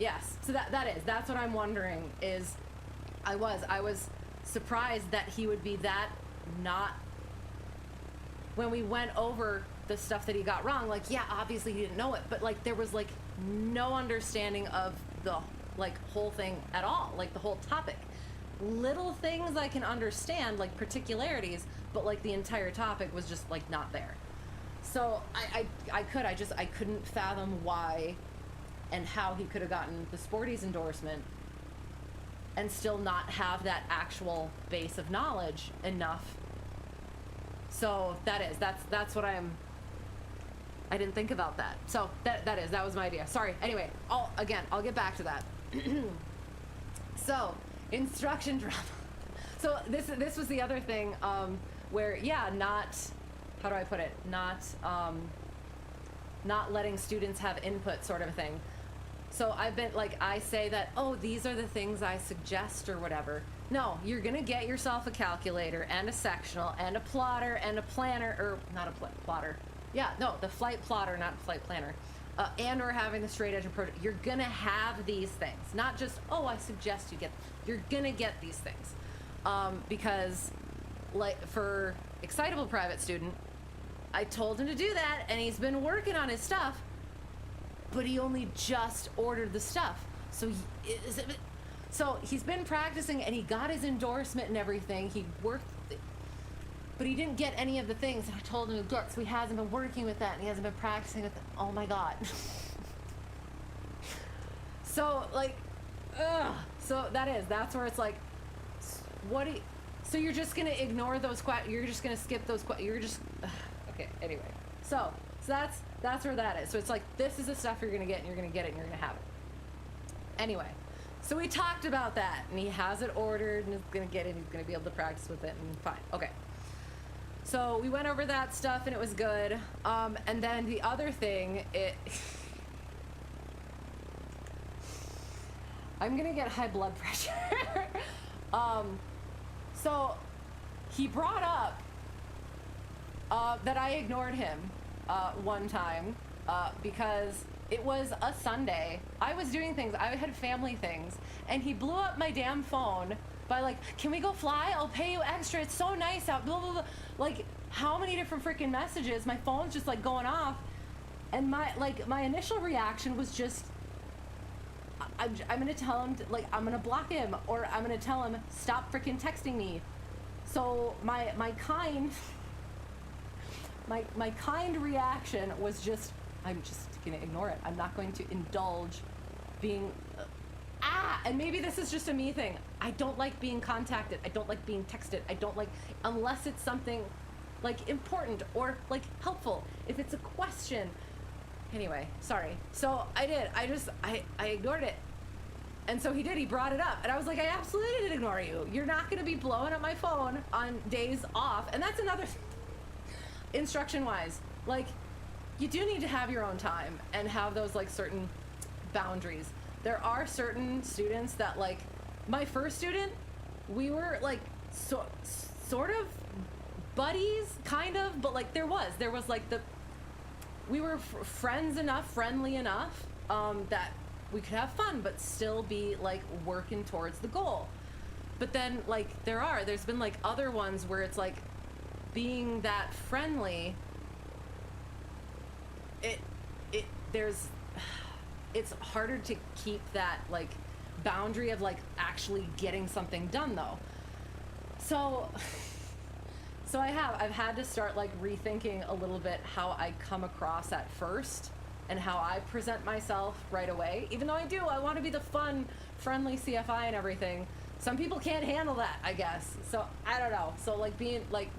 yes, so that's what I'm wondering is, I was surprised that he would be that not, when we went over the stuff that he got wrong, like, yeah, obviously he didn't know it, but like there was like no understanding of the like whole thing at all, like the whole topic. Little things I can understand, like particularities, but like the entire topic was just like not there. So I couldn't fathom why and how he could have gotten the Sporties endorsement and still not have that actual base of knowledge enough. So that's what I didn't think about that. So that was my idea. Sorry. Anyway, I'll get back to that. So, instruction drama. So this was the other thing, where, yeah, not, how do I put it? Not letting students have input, sort of a thing. So I've been like, I say that, oh, these are the things I suggest or whatever. No, you're gonna get yourself a calculator and a sectional and a plotter and a planner, or not a plotter. Yeah, no, the flight plotter, not flight planner. And or having the straight edge approach. You're gonna have these things, not just, oh, I suggest you get, you're gonna get these things. Because like for Excitable Private Student, I told him to do that and he's been working on his stuff, but he only just ordered the stuff. So he's been practicing and he got his endorsement and everything. He worked, but he didn't get any of the things that I told him to get, so he hasn't been working with that and he hasn't been practicing with it. Oh my God. So like, ugh. So that's where it's like, so you're just gonna ignore those questions, you're just gonna skip those questions, you're just, okay, anyway. So that's where that is. So it's like, this is the stuff you're gonna get and you're gonna get it and you're gonna have it. Anyway, so we talked about that and he has it ordered and he's gonna get it, he's gonna be able to practice with it and fine, okay. So we went over that stuff and it was good. And then the other thing, I'm gonna get high blood pressure. So he brought up that I ignored him one time because it was a Sunday. I was doing things, I had family things, and he blew up my damn phone by like, can we go fly? I'll pay you extra. It's so nice out, blah, blah, blah. Like, how many different freaking messages? My phone's just like going off. And my initial reaction was just, I'm gonna tell him, I'm gonna block him, or I'm gonna tell him, stop freaking texting me. So my kind reaction was just, I'm just gonna ignore it. I'm not going to indulge being, and maybe this is just a me thing. I don't like being contacted. I don't like being texted. I don't like, unless it's something like important or like helpful. If it's a question. Anyway, sorry. So I did. I ignored it. And so he brought it up. And I was like, I absolutely did ignore you. You're not going to be blowing up my phone on days off. And that's another instruction-wise. Like, you do need to have your own time and have those, like, certain boundaries. There are certain students that, like, my first student, we were, like, sort of buddies, kind of. But, like, there was, like, we were friendly enough that we could have fun, but still be like working towards the goal. But then like there's been like other ones where it's like being that friendly, it's harder to keep that like boundary of like actually getting something done though. So I've had to start like rethinking a little bit how I come across at first and how I present myself right away. Even though I want to be the fun, friendly CFI and everything. Some people can't handle that, I guess. So I don't know. So like being like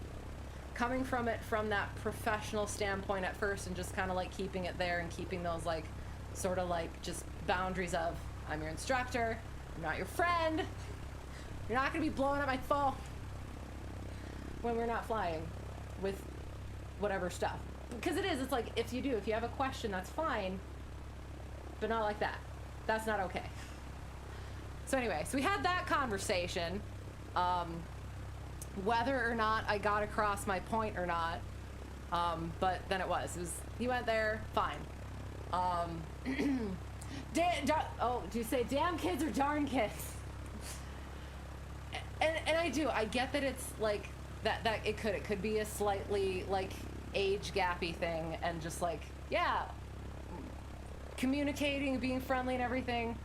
coming from it from that professional standpoint at first and just kind of like keeping it there and keeping those like sort of like just boundaries of I'm your instructor, I'm not your friend. You're not gonna be blowing up my phone when we're not flying with whatever stuff. Because it's like, if you have a question, that's fine, but not like that. That's not okay. So anyway, so we had that conversation, whether or not I got across my point or not, but then it was, he went there, fine. Do you say damn kids or darn kids? And I get that it's like, that it could be a slightly like age gappy thing and just like, yeah, communicating, being friendly and everything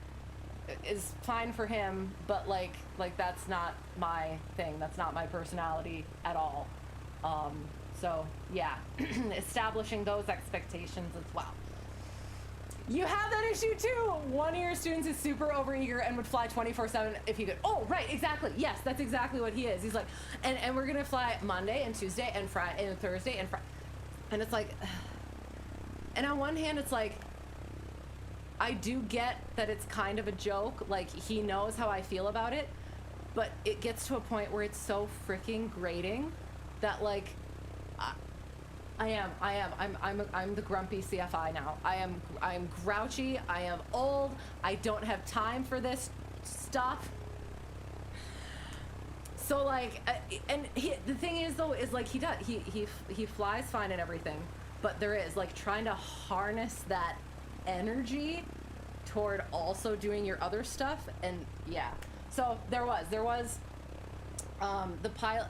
is fine for him, but like that's not my thing. That's not my personality at all. So yeah, establishing those expectations as well. You have that issue too. One of your students is super overeager and would fly 24/7 if he could. Oh, right, exactly. Yes, that's exactly what he is. He's like, and we're gonna fly Monday and Tuesday and Friday and Thursday and Friday, and it's like, and on one hand, it's like, I do get that it's kind of a joke. Like, he knows how I feel about it, but it gets to a point where it's so freaking grating that, like, I'm the grumpy CFI now. I'm grouchy. I am old. I don't have time for this stuff. So like, the thing is though, is like he flies fine and everything, but there is like trying to harness that energy toward also doing your other stuff, and yeah. So there was the pilot.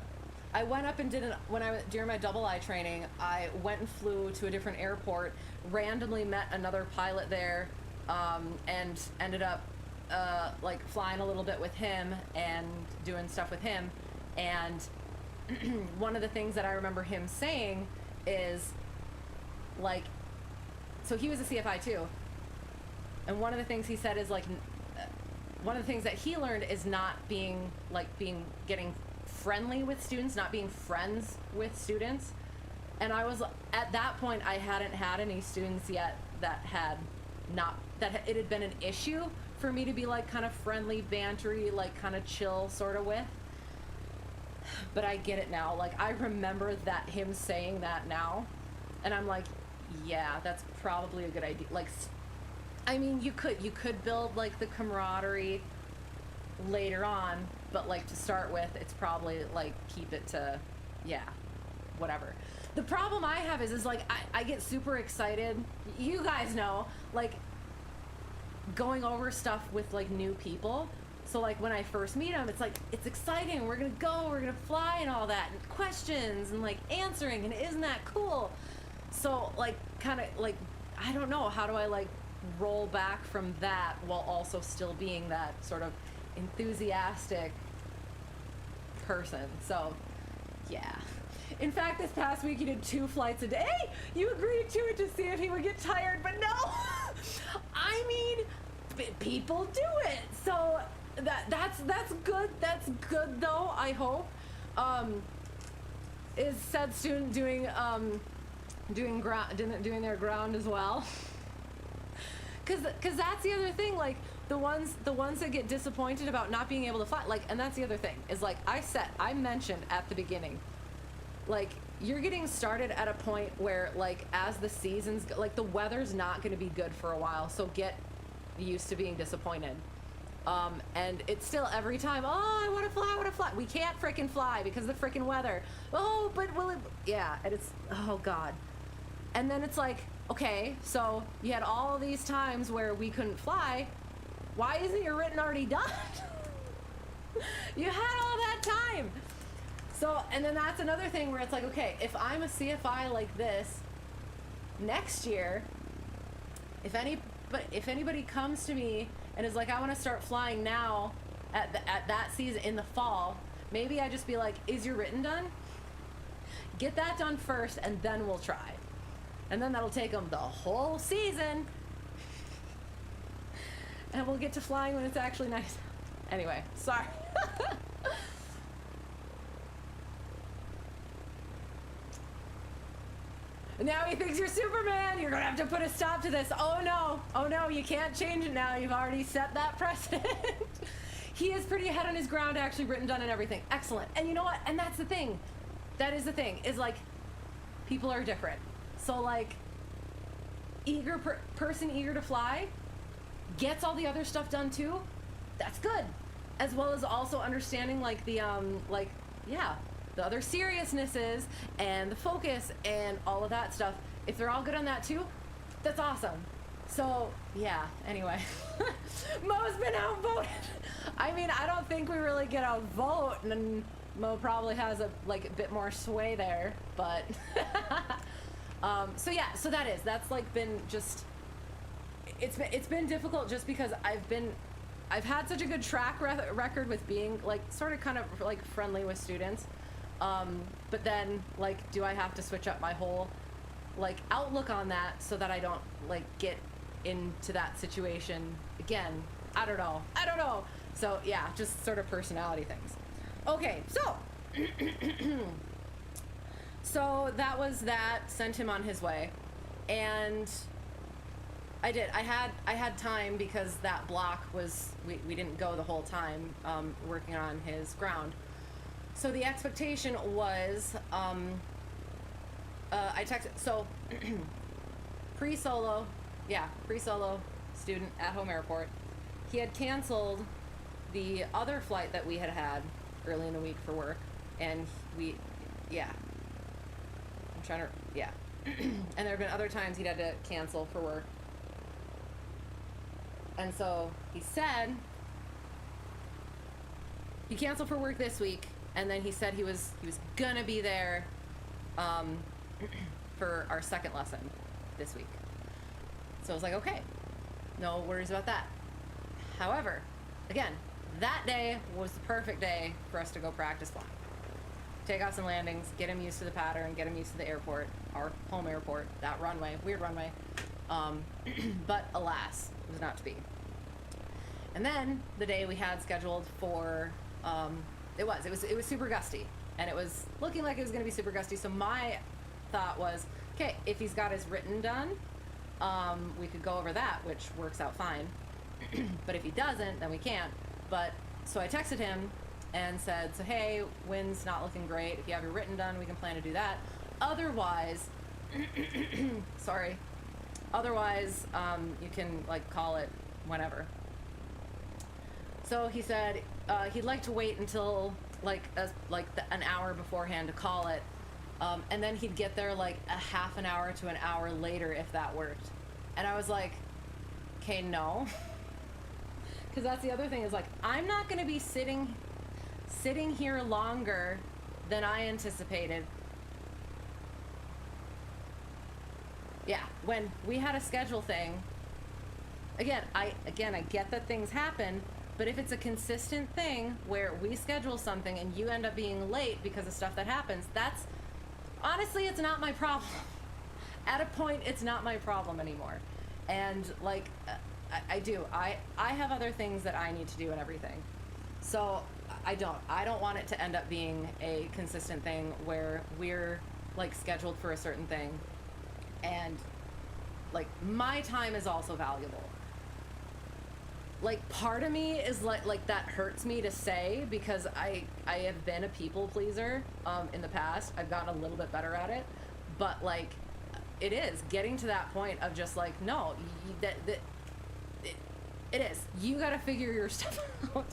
I went up and during my double I training, I went and flew to a different airport, randomly met another pilot there, and ended up like flying a little bit with him and doing stuff with him. And one of the things that I remember him saying is like, so he was a CFI too, and one of the things he said is like, one of the things that he learned is not getting friendly with students, not being friends with students. And I was, at that point, I hadn't had any students yet that it had been an issue for me to be like kind of friendly, bantery, like kind of chill sort of with. But I get it now. Like, I remember that him saying that now, and I'm like, yeah, that's probably a good idea. Like, I mean, you could build like the camaraderie later on, but like to start with, it's probably like keep it to, yeah, whatever. The problem I have is like I get super excited. You guys know, like going over stuff with like new people. So like when I first meet them, it's like, it's exciting. We're gonna go, we're gonna fly and all that, and questions and like answering, and isn't that cool? So like kind of like, I don't know, how do I like roll back from that while also still being that sort of enthusiastic person? So yeah. In fact, this past week he did 2 flights a day. You agreed to it to see if he would get tired, but no. I mean, people do it. So that's good. That's good though, I hope. Is said student doing their ground as well? Cause that's the other thing, like the ones that get disappointed about not being able to fly, like, and that's the other thing, is like I mentioned at the beginning, like, you're getting started at a point where, like, as the seasons go, like, the weather's not going to be good for a while, so get used to being disappointed. And it's still every time, oh, I want to fly. We can't frickin' fly because of the frickin' weather. Oh, but will it? Yeah, and it's, oh God. And then it's like, okay, so you had all these times where we couldn't fly. Why isn't your written already done? You had all that time. So, and then that's another thing where it's like, okay, if I'm a CFI like this, next year, if anybody comes to me and is like, I want to start flying now at that season in the fall, maybe I just be like, is your written done? Get that done first, and then we'll try. And then that'll take them the whole season, and we'll get to flying when it's actually nice. Anyway, sorry. Now he thinks you're Superman. You're gonna have to put a stop to this. Oh no, you can't change it now. You've already set that precedent. He is pretty ahead on his ground, actually written, done, and everything. Excellent. And you know what? And that's the thing. That is the thing, is like, people are different. So like, person eager to fly gets all the other stuff done too. That's good. As well as also understanding like the the other seriousnesses and the focus and all of that stuff. If they're all good on that too, that's awesome. So yeah, anyway. Mo's been outvoted. I mean, I don't think we really get a vote, and Mo probably has a bit more sway there, but so yeah, so that's like been just, it's been difficult just because I've had such a good track record with being like sort of kind of like friendly with students, but then like, do I have to switch up my whole like outlook on that so that I don't like get into that situation again. I don't know. So yeah, just sort of personality things. Okay, so so that was that. Sent him on his way, and I did. I had time because that block was we didn't go the whole time working on his ground. So the expectation was I texted so pre-solo student at home airport. He had canceled the other flight that we had early in the week for work, and I'm trying to and there have been other times he'd had to cancel for work. And so he said he canceled for work this week, and then he said he was gonna be there for our second lesson this week. So I was like, okay, no worries about that. However, again, that day was the perfect day for us to go practice flying. Takeoffs and landings, get him used to the pattern, get him used to the airport, our home airport, that runway, weird runway. But alas, it was not to be. And then the day we had scheduled for, it was super gusty, and it was looking like it was going to be super gusty. So my thought was, okay, if he's got his written done, we could go over that, which works out fine. But if he doesn't, then we can't. But so I texted him and said, so hey, wind's not looking great. If you have your written done, we can plan to do that. Otherwise, otherwise, you can like call it whenever. So he said he'd like to wait until an hour beforehand to call it, and then he'd get there like a half an hour to an hour later if that worked. And I was like, okay, no, because that's the other thing is like I'm not going to be sitting here longer than I anticipated. Yeah, when we had a schedule thing, again, I get that things happen, but if it's a consistent thing where we schedule something and you end up being late because of stuff that happens, that's, honestly, it's not my problem. At a point, it's not my problem anymore. And like, I have other things that I need to do and everything. So I don't want it to end up being a consistent thing where we're like scheduled for a certain thing, and like my time is also valuable. Like part of me is like that hurts me to say because I have been a people pleaser in the past. I've gotten a little bit better at it, but like it is getting to that point of just like, no, it is, you gotta figure your stuff out.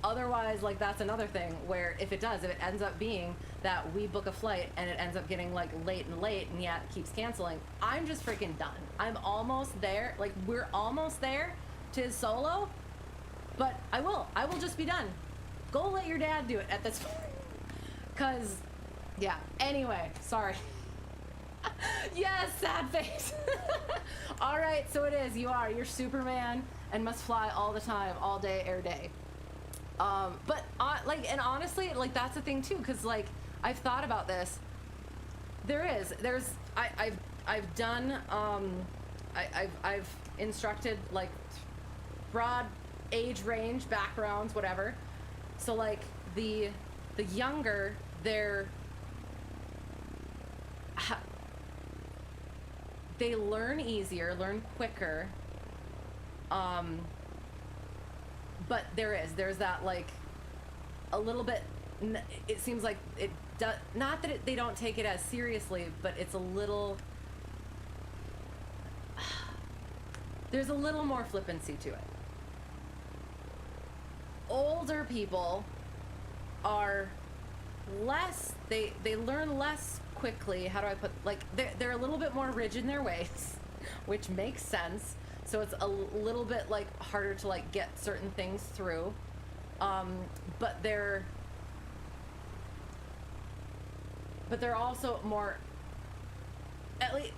Otherwise, like that's another thing where if it ends up being that we book a flight and it ends up getting like late and yet keeps canceling, I'm just freaking done. I'm almost there. Like we're almost there to his solo, but I will just be done. Go let your dad do it at this point. Cause yeah, anyway, sorry. Yes, sad face. All right, so it is, you're Superman and must fly all the time, all day, air day. But like, and honestly, like that's the thing too, because like I've thought about this. I've done I've instructed like broad age range, backgrounds, whatever. So like the younger, they learn easier, learn quicker. But there's that like a little bit, it seems like it does, not that they don't take it as seriously, but it's a little, there's a little more flippancy to it. Older people are less, they learn less quickly. How do I put, like they're a little bit more rigid in their ways, which makes sense. So it's a little bit like harder to like get certain things through, but they're also more, at least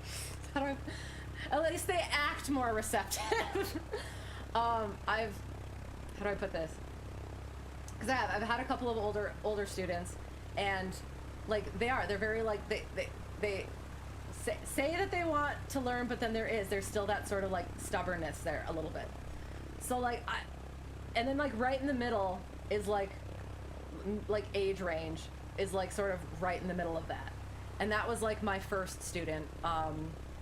they act more receptive. How do I put this? Because I've had a couple of older students, and like they're very like they say that they want to learn, but then there's still that sort of like stubbornness there a little bit. So like and then like right in the middle is like age range is like sort of right in the middle of that. And that was like my first student,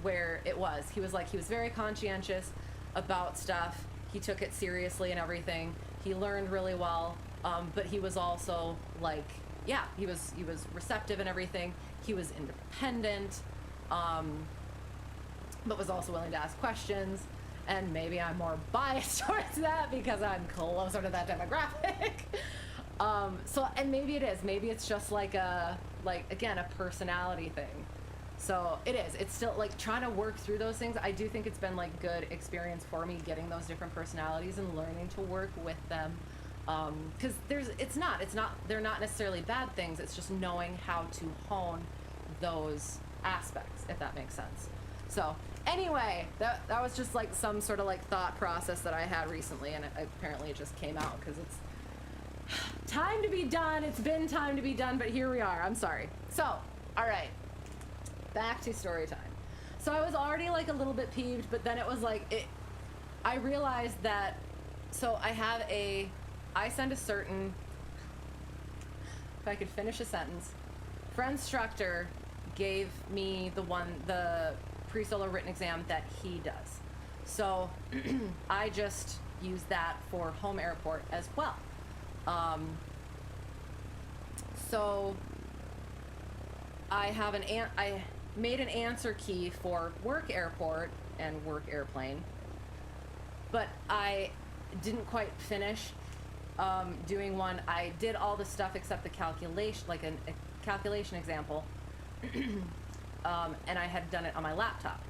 where he was very conscientious about stuff. He took it seriously and everything. He learned really well, but he was also like, yeah, he was receptive and everything. He was independent, but was also willing to ask questions. And maybe I'm more biased towards that because I'm closer to that demographic. So, and maybe it is. Maybe it's just again, a personality thing. So it is. It's still like trying to work through those things. I do think it's been like good experience for me getting those different personalities and learning to work with them. Because they're not necessarily bad things. It's just knowing how to hone those aspects, if that makes sense. So anyway, that was just like some sort of like thought process that I had recently, and apparently it just came out because it's time to be done. It's been time to be done, but here we are. I'm sorry. So, all right, back to story time. So I was already like a little bit peeved, but then it was like I realized that. So I send a certain. If I could finish a sentence, friend instructor gave me the pre-solo written exam that he does. So I just use that for home airport as well. So I made an answer key for work airport and work airplane, but I didn't quite finish doing one. I did all the stuff except the calculation, like a calculation example, and I had done it on my laptop.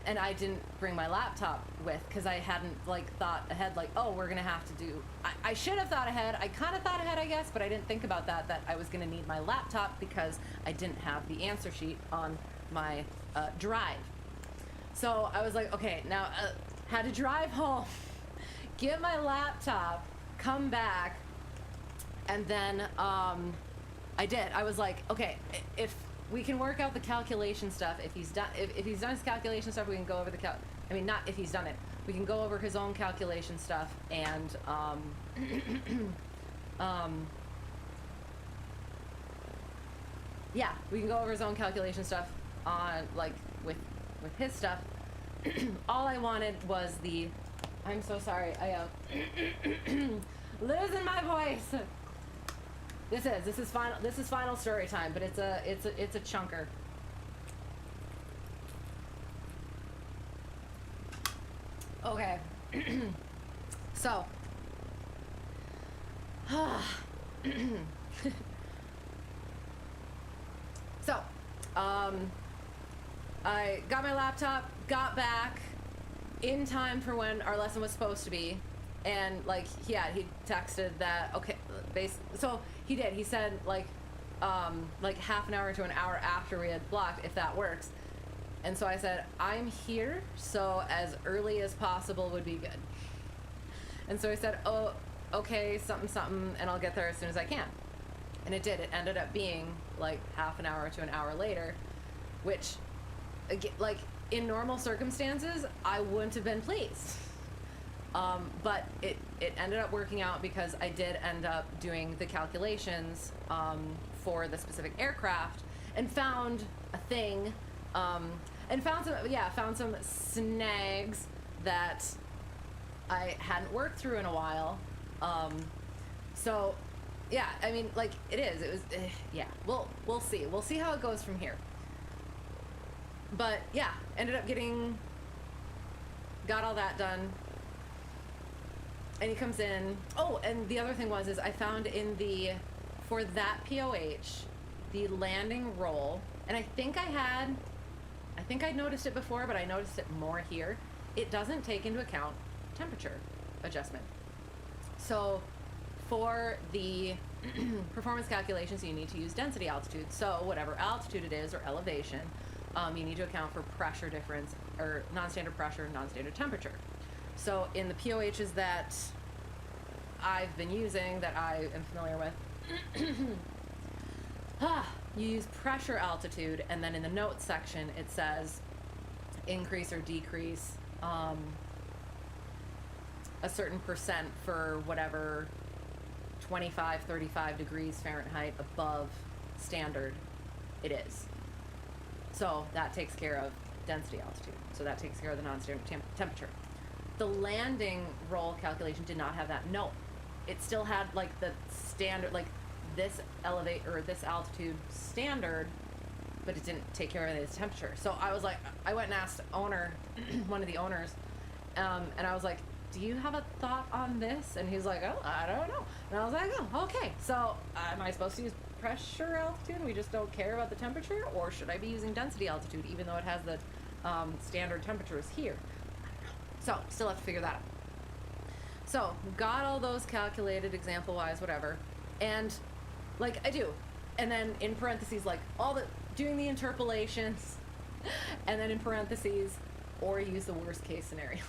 And I didn't bring my laptop with because I hadn't like thought ahead, like, oh, we're gonna have to do. I should have thought ahead. I kind of thought ahead, I guess, but I didn't think about that I was gonna need my laptop because I didn't have the answer sheet on my drive. So I was like, okay, now had to drive home, get my laptop, come back, and then I did. I was like, okay, if we can work out the calculation stuff. If he's done his calculation stuff, we can go over the not if he's done it. We can go over his own calculation stuff and yeah, we can go over his own calculation stuff on like with his stuff. All I wanted was I'm so sorry. I losing my voice. This is final story time, but it's a chunker. Okay. So I got my laptop, got back in time for when our lesson was supposed to be. And like, yeah, he texted that, okay, so he did, he said like half an hour to an hour after we had blocked, if that works. And so I said, I'm here, so as early as possible would be good. And so he said, oh, okay, something, and I'll get there as soon as I can. And it did. It ended up being like half an hour to an hour later, which, like, in normal circumstances, I wouldn't have been pleased. But it ended up working out because I did end up doing the calculations for the specific aircraft and found a thing, and found some snags that I hadn't worked through in a while. So yeah, I mean, like, it was yeah, we'll see. We'll see how it goes from here. But yeah, ended up got all that done. And he comes in. Oh, and the other thing is I found for that POH, the landing roll, and I think I'd noticed it before, but I noticed it more here. It doesn't take into account temperature adjustment. So for the performance calculations, you need to use density altitude. So whatever altitude it is or elevation, you need to account for pressure difference or non-standard pressure, non-standard temperature. So in the POHs that I've been using, that I am familiar with, you use pressure altitude, and then in the notes section it says increase or decrease a certain percent for whatever 25, 35 degrees Fahrenheit above standard it is. So that takes care of density altitude. So that takes care of the non-standard temperature. The landing roll calculation did not have that note. It still had like the standard, like this elevate or this altitude standard, but it didn't take care of the temperature. So I was like, I went and asked owner, one of the owners, and I was like, do you have a thought on this? And he's like, oh, I don't know. And I was like, oh, okay. So am I supposed to use pressure altitude and we just don't care about the temperature? Or should I be using density altitude even though it has the standard temperatures here? So still have to figure that out. So got all those calculated example-wise, whatever. And like I do. And then in parentheses, like all the, doing the interpolations, and then in parentheses, or use the worst case scenario.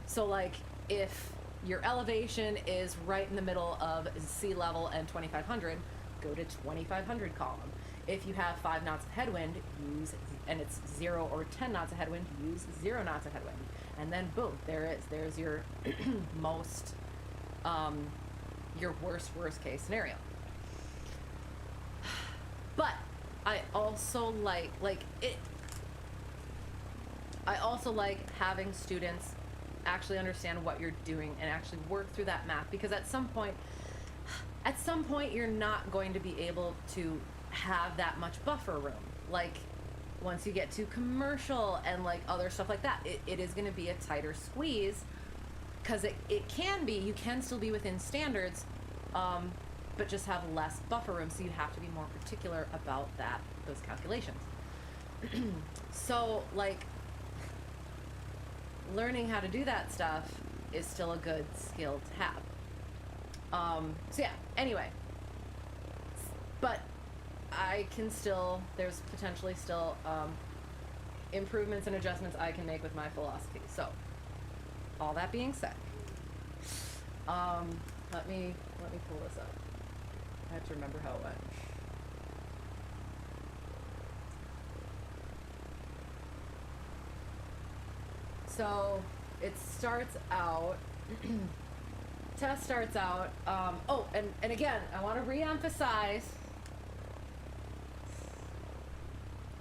So like if your elevation is right in the middle of sea level and 2,500, go to 2,500 column. If you have 5 knots of headwind, use, and it's 0 or 10 knots of headwind, use 0 knots of headwind. And then boom, there's your most, your worst case scenario. But I also like having students actually understand what you're doing and actually work through that math, because at some point you're not going to be able to have that much buffer room. Like once you get to commercial and like other stuff like that, it is going to be a tighter squeeze, because it can be, you can still be within standards, but just have less buffer room, so you have to be more particular about those calculations. So like learning how to do that stuff is still a good skill to have. So yeah, anyway, but I can still, there's potentially still improvements and adjustments I can make with my philosophy. So all that being said, let me pull this up. I have to remember how it went. So it starts out, test starts out, oh, and again, I want to re-emphasize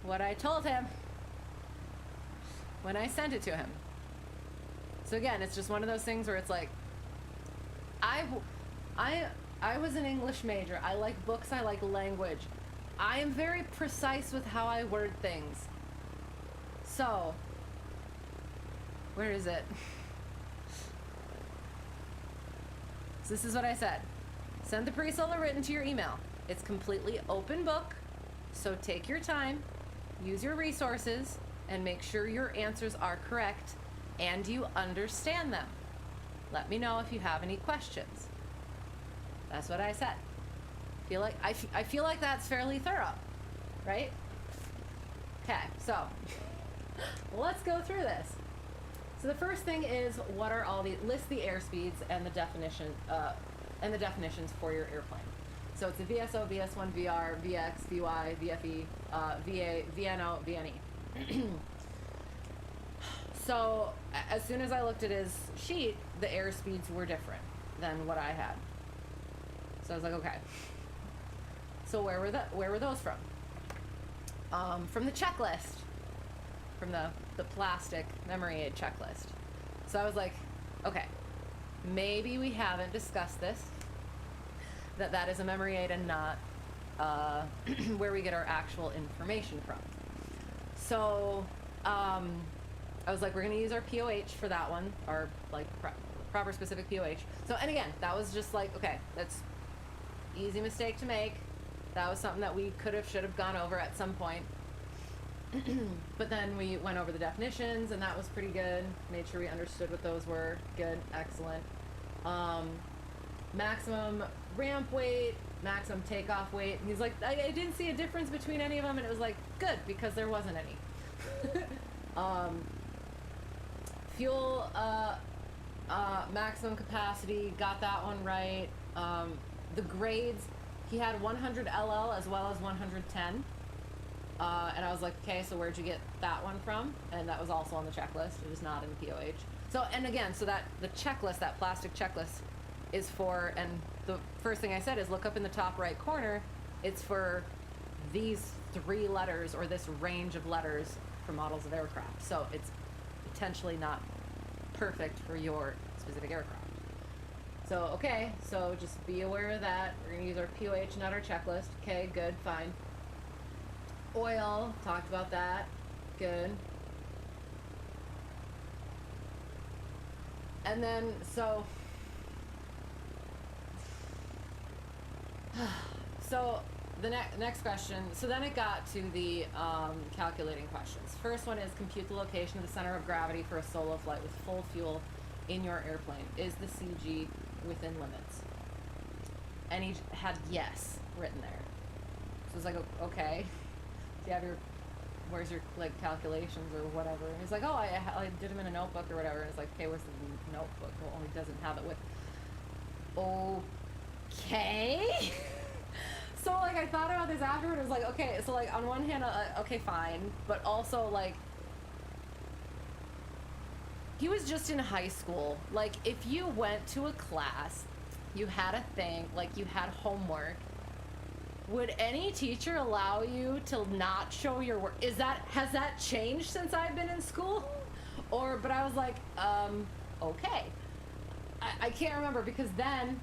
what I told him when I sent it to him. So again, it's just one of those things where it's like, I was an English major. I like books, I like language. I am very precise with how I word things. So, where is it? So this is what I said. Send the pre-solo written to your email. It's completely open book, so take your time, use your resources, and make sure your answers are correct and you understand them. Let me know if you have any questions. That's what I said. I feel like that's fairly thorough, right? Okay, so let's go through this. So the first thing is, what are all the, list the airspeeds and the definition, and the definitions for your airplane. So it's a VSO, VS1, VR, VX, VY, VFE, VA, VNO, VNE. So as soon as I looked at his sheet, the airspeeds were different than what I had. So I was like, okay. So where were those from? From the checklist, from the plastic memory aid checklist. So I was like, okay, maybe we haven't discussed this, that is a memory aid and not where we get our actual information from. So I was like, we're gonna use our POH for that one, our like proper specific POH. So, and again, that was just like, okay, that's easy mistake to make. That was something that we could have, should have gone over at some point. But then we went over the definitions, and that was pretty good. Made sure we understood what those were. Good, excellent. Maximum ramp weight, maximum takeoff weight. And he's like, I didn't see a difference between any of them, and it was like, good, because there wasn't any. Fuel, maximum capacity, got that one right. The grades, he had 100 LL as well as 110. And I was like, okay, so where'd you get that one from? And that was also on the checklist. It was not in the POH. So, and again, so that the checklist, that plastic checklist is for, and the first thing I said is look up in the top right corner. It's for these 3 letters or this range of letters for models of aircraft. So it's potentially not perfect for your specific aircraft. So, okay, so just be aware of that. We're going to use our POH, not our checklist. Okay, good, fine. Oil, talked about that. Good. And then, so the next question, so then it got to the calculating questions. First one is compute the location of the center of gravity for a solo flight with full fuel in your airplane. Is the CG within limits? And he had yes written there. So it's like, okay, do you have your, where's your like calculations or whatever? And he's like, oh, I did them in a notebook or whatever. And it's like, okay, where's the notebook? Well, he doesn't have it with. Okay. So like I thought about this afterward. It was like, okay, so like on one hand, okay, fine, but also like he was just in high school. Like if you went to a class, you had a thing, like you had homework. Would any teacher allow you to not show your work? Has that changed since I've been in school? But I was like, okay. I can't remember because then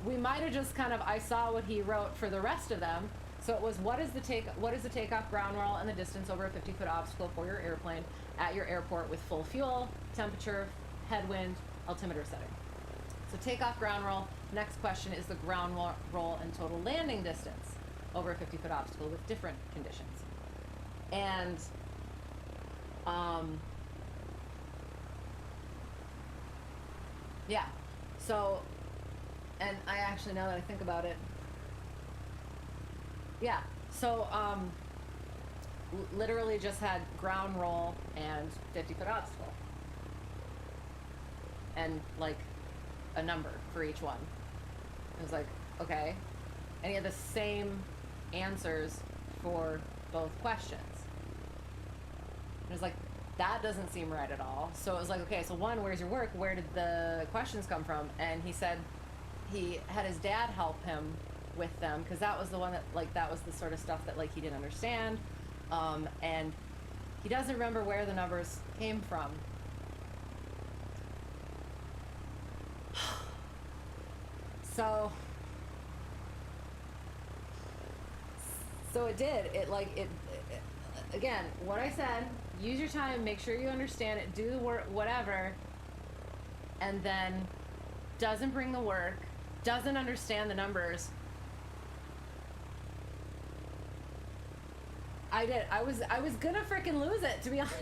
we might have just kind of, I saw what he wrote for the rest of them. So it was, what is the takeoff ground roll and the distance over a 50-foot obstacle for your airplane at your airport with full fuel, temperature, headwind, altimeter setting. So takeoff ground roll. Next question is the ground roll and total landing distance over a 50-foot obstacle with different conditions. And yeah, so, and I actually, now that I think about it, yeah, so literally just had ground roll and 50-foot obstacle and like a number for each one. It was like, okay, and he had the same answers for both questions. It was like, that doesn't seem right at all. So it was like, okay, so one, where's your work? Where did the questions come from? And he said he had his dad help him with them because that was the one that, like, that was the sort of stuff that, like, he didn't understand. And he doesn't remember where the numbers came from. So it did. Again, what I said, use your time, make sure you understand it, do the work, whatever, and then doesn't bring the work, doesn't understand the numbers. I did. I was gonna freaking lose it, to be honest.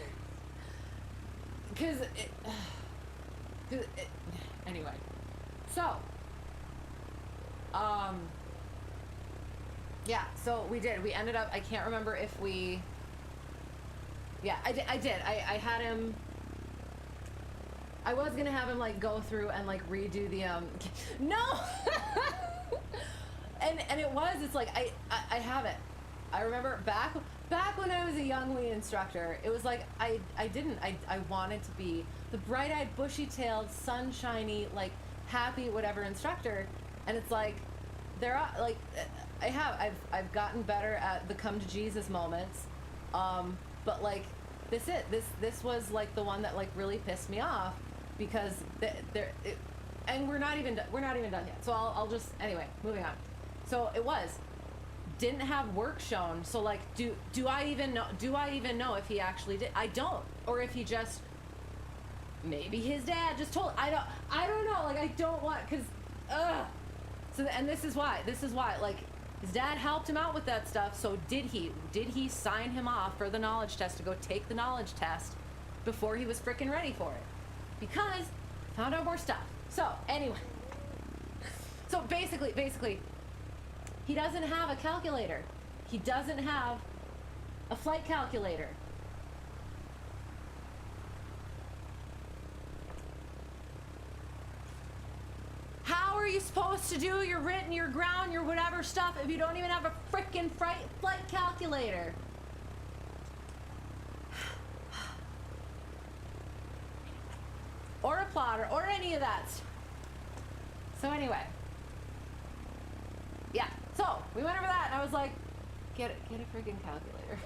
Anyway. So, yeah, so we did. We ended up, I can't remember if we, yeah, I did. I had him, I was gonna have him, like, go through and, like, redo the, no! and it's like, I have it. I remember back when I was a young lead instructor, it was like, I wanted to be the bright-eyed, bushy-tailed, sunshiny, like, happy, whatever instructor, and it's like, there are, like, I've gotten better at the come to Jesus moments, but like, this was like the one that like really pissed me off because and we're not even done yet. So I'll just, anyway, moving on. So it didn't have work shown. So like, do I even know if he actually did? I don't, or if he just, maybe his dad just told, I don't know, like, I don't want, cause, so, and this is why, like, his dad helped him out with that stuff, so did he sign him off for the knowledge test to go take the knowledge test before he was freaking ready for it? Because found out more stuff. So, anyway. So, basically, he doesn't have a calculator. He doesn't have a flight calculator. How are you you supposed to do your written, your ground, your whatever stuff if you don't even have a frickin' flight calculator? Or a plotter, or any of that. So anyway. Yeah, so we went over that and I was like, get a freaking calculator.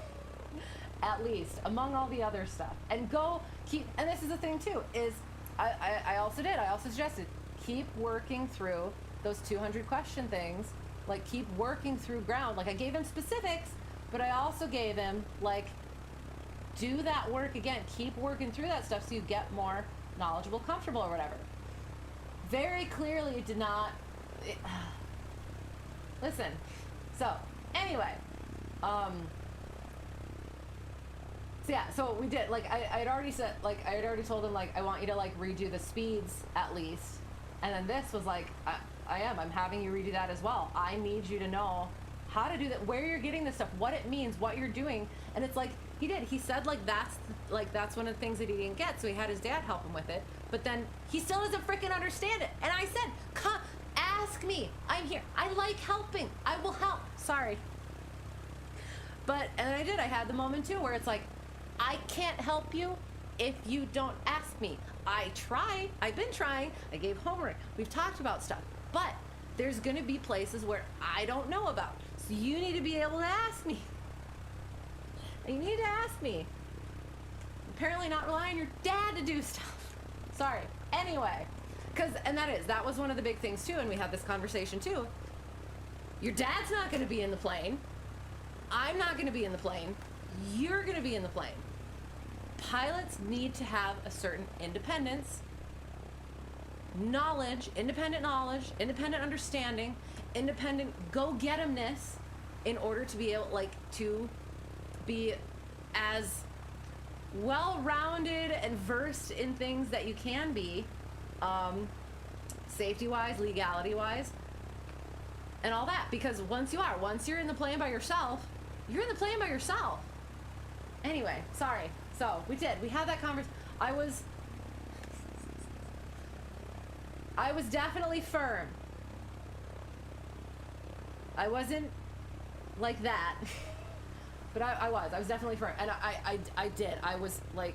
At least, among all the other stuff. And go keep, and this is the thing too, is I also suggested, keep working through those 200 question things. Like, keep working through ground. Like, I gave him specifics, but I also gave him, like, do that work again. Keep working through that stuff so you get more knowledgeable, comfortable, or whatever. Very clearly did not... listen. So, anyway. So yeah, so we did, like, I had already said, like, I had already told him, like, I want you to, like, redo the speeds at least. And then this was like, I'm having you redo that as well. I need you to know how to do that, where you're getting this stuff, what it means, what you're doing. And it's like, he said, like, that's one of the things that he didn't get. So he had his dad help him with it. But then he still doesn't freaking understand it. And I said, come, ask me. I'm here. I like helping. I will help. Sorry. But, and I did. I had the moment too where it's like, I can't help you if you don't ask me. I tried. I've been trying. I gave homework. We've talked about stuff. But there's going to be places where I don't know about. So you need to be able to ask me. You need to ask me. Apparently not rely on your dad to do stuff. Sorry. Anyway. And that was one of the big things too, and we had this conversation too. Your dad's not going to be in the plane. I'm not going to be in the plane. You're going to be in the plane. Pilots need to have a certain independence, knowledge, independent understanding, independent go-get-emness in order to be able, like, to be as well-rounded and versed in things that you can be, safety-wise, legality-wise, and all that. Because once you're in the plane by yourself, you're in the plane by yourself. Anyway, sorry. So, we had that conversation. I was definitely firm. I wasn't like that. But I was definitely firm. And I did. I was like,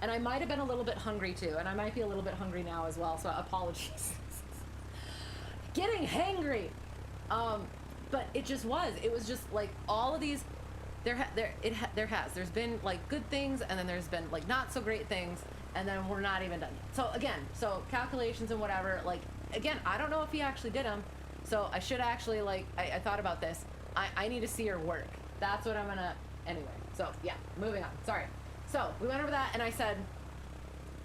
and I might have been a little bit hungry too. And I might be a little bit hungry now as well. So apologies. Getting hangry. But it was just like all of these, there's been like good things, and then there's been like not so great things, and then we're not even done yet. So again, calculations and whatever, like, again, I don't know if he actually did them, so I should actually, like, I thought about this. I need to see her work. That's what I'm gonna, anyway. So yeah, moving on, sorry. So we went over that, and I said,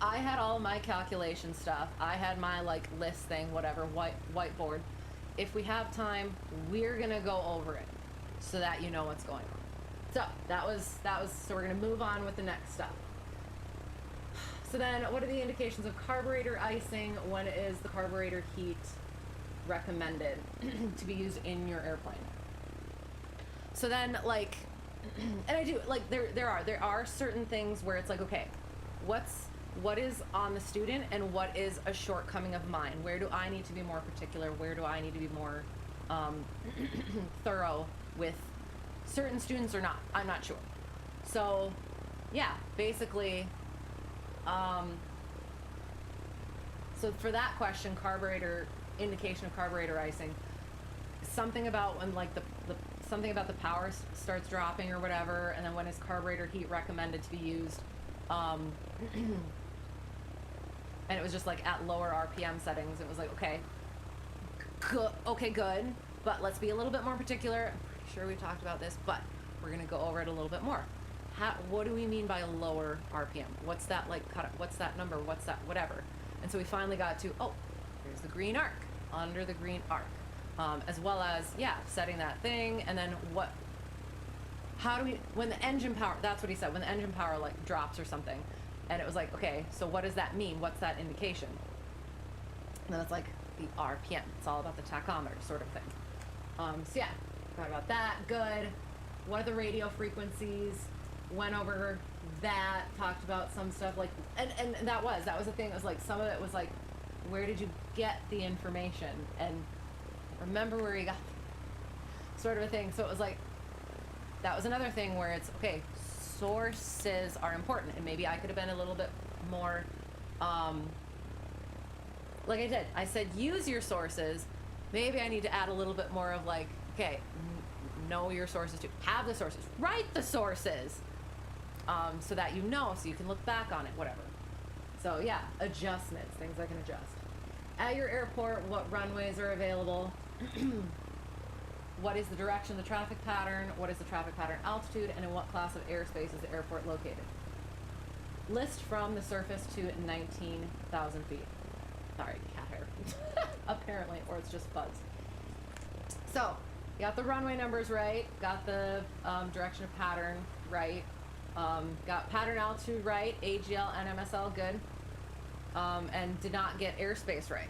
I had all my calculation stuff. I had my, like, list thing, whatever, whiteboard. If we have time, we're gonna go over it so that you know what's going on. So so we're gonna move on with the next stuff. So then, what are the indications of carburetor icing? When is the carburetor heat recommended to be used in your airplane? So then, like, and I do, like, there are certain things where it's like, okay, what is on the student and what is a shortcoming of mine? Where do I need to be more particular? Where do I need to be more thorough with certain students or not? I'm not sure. So yeah, basically, so for that question, indication of carburetor icing, something about when, like, something about the power starts dropping or whatever, and then when is carburetor heat recommended to be used, and it was just like at lower RPM settings. It was like, okay, good, but let's be a little bit more particular. I'm pretty sure we talked about this, but we're gonna go over it a little bit more. What do we mean by lower RPM? What's that, like, what's that number? What's that, whatever? And so we finally got to, here's the green arc, under the green arc, as well as, yeah, setting that thing, and then when the engine power, that's what he said, when the engine power, like, drops or something. And it was like, okay, so what does that mean? What's that indication? And then it's like the RPM. It's all about the tachometer sort of thing. So yeah, talked about that. Good. What are the radio frequencies? Went over that. Talked about some stuff, like, and that was the thing. It was like, some of it was like, where did you get the information, and remember where you got it, sort of a thing. So it was like, that was another thing where it's, okay, sources are important, and maybe I could have been a little bit more, like I did. I said, use your sources. Maybe I need to add a little bit more of like, okay, know your sources too. Have the sources. Write the sources. So that you know, so you can look back on it, whatever. So yeah, adjustments, things I can adjust. At your airport, what runways are available? What is the direction of the traffic pattern? What is the traffic pattern altitude? And in what class of airspace is the airport located? List from the surface to 19,000 feet. Sorry, cat hair. Apparently, or it's just fuzz. So, got the runway numbers right, got the direction of pattern right, got pattern altitude right, AGL, NMSL good, and did not get airspace right.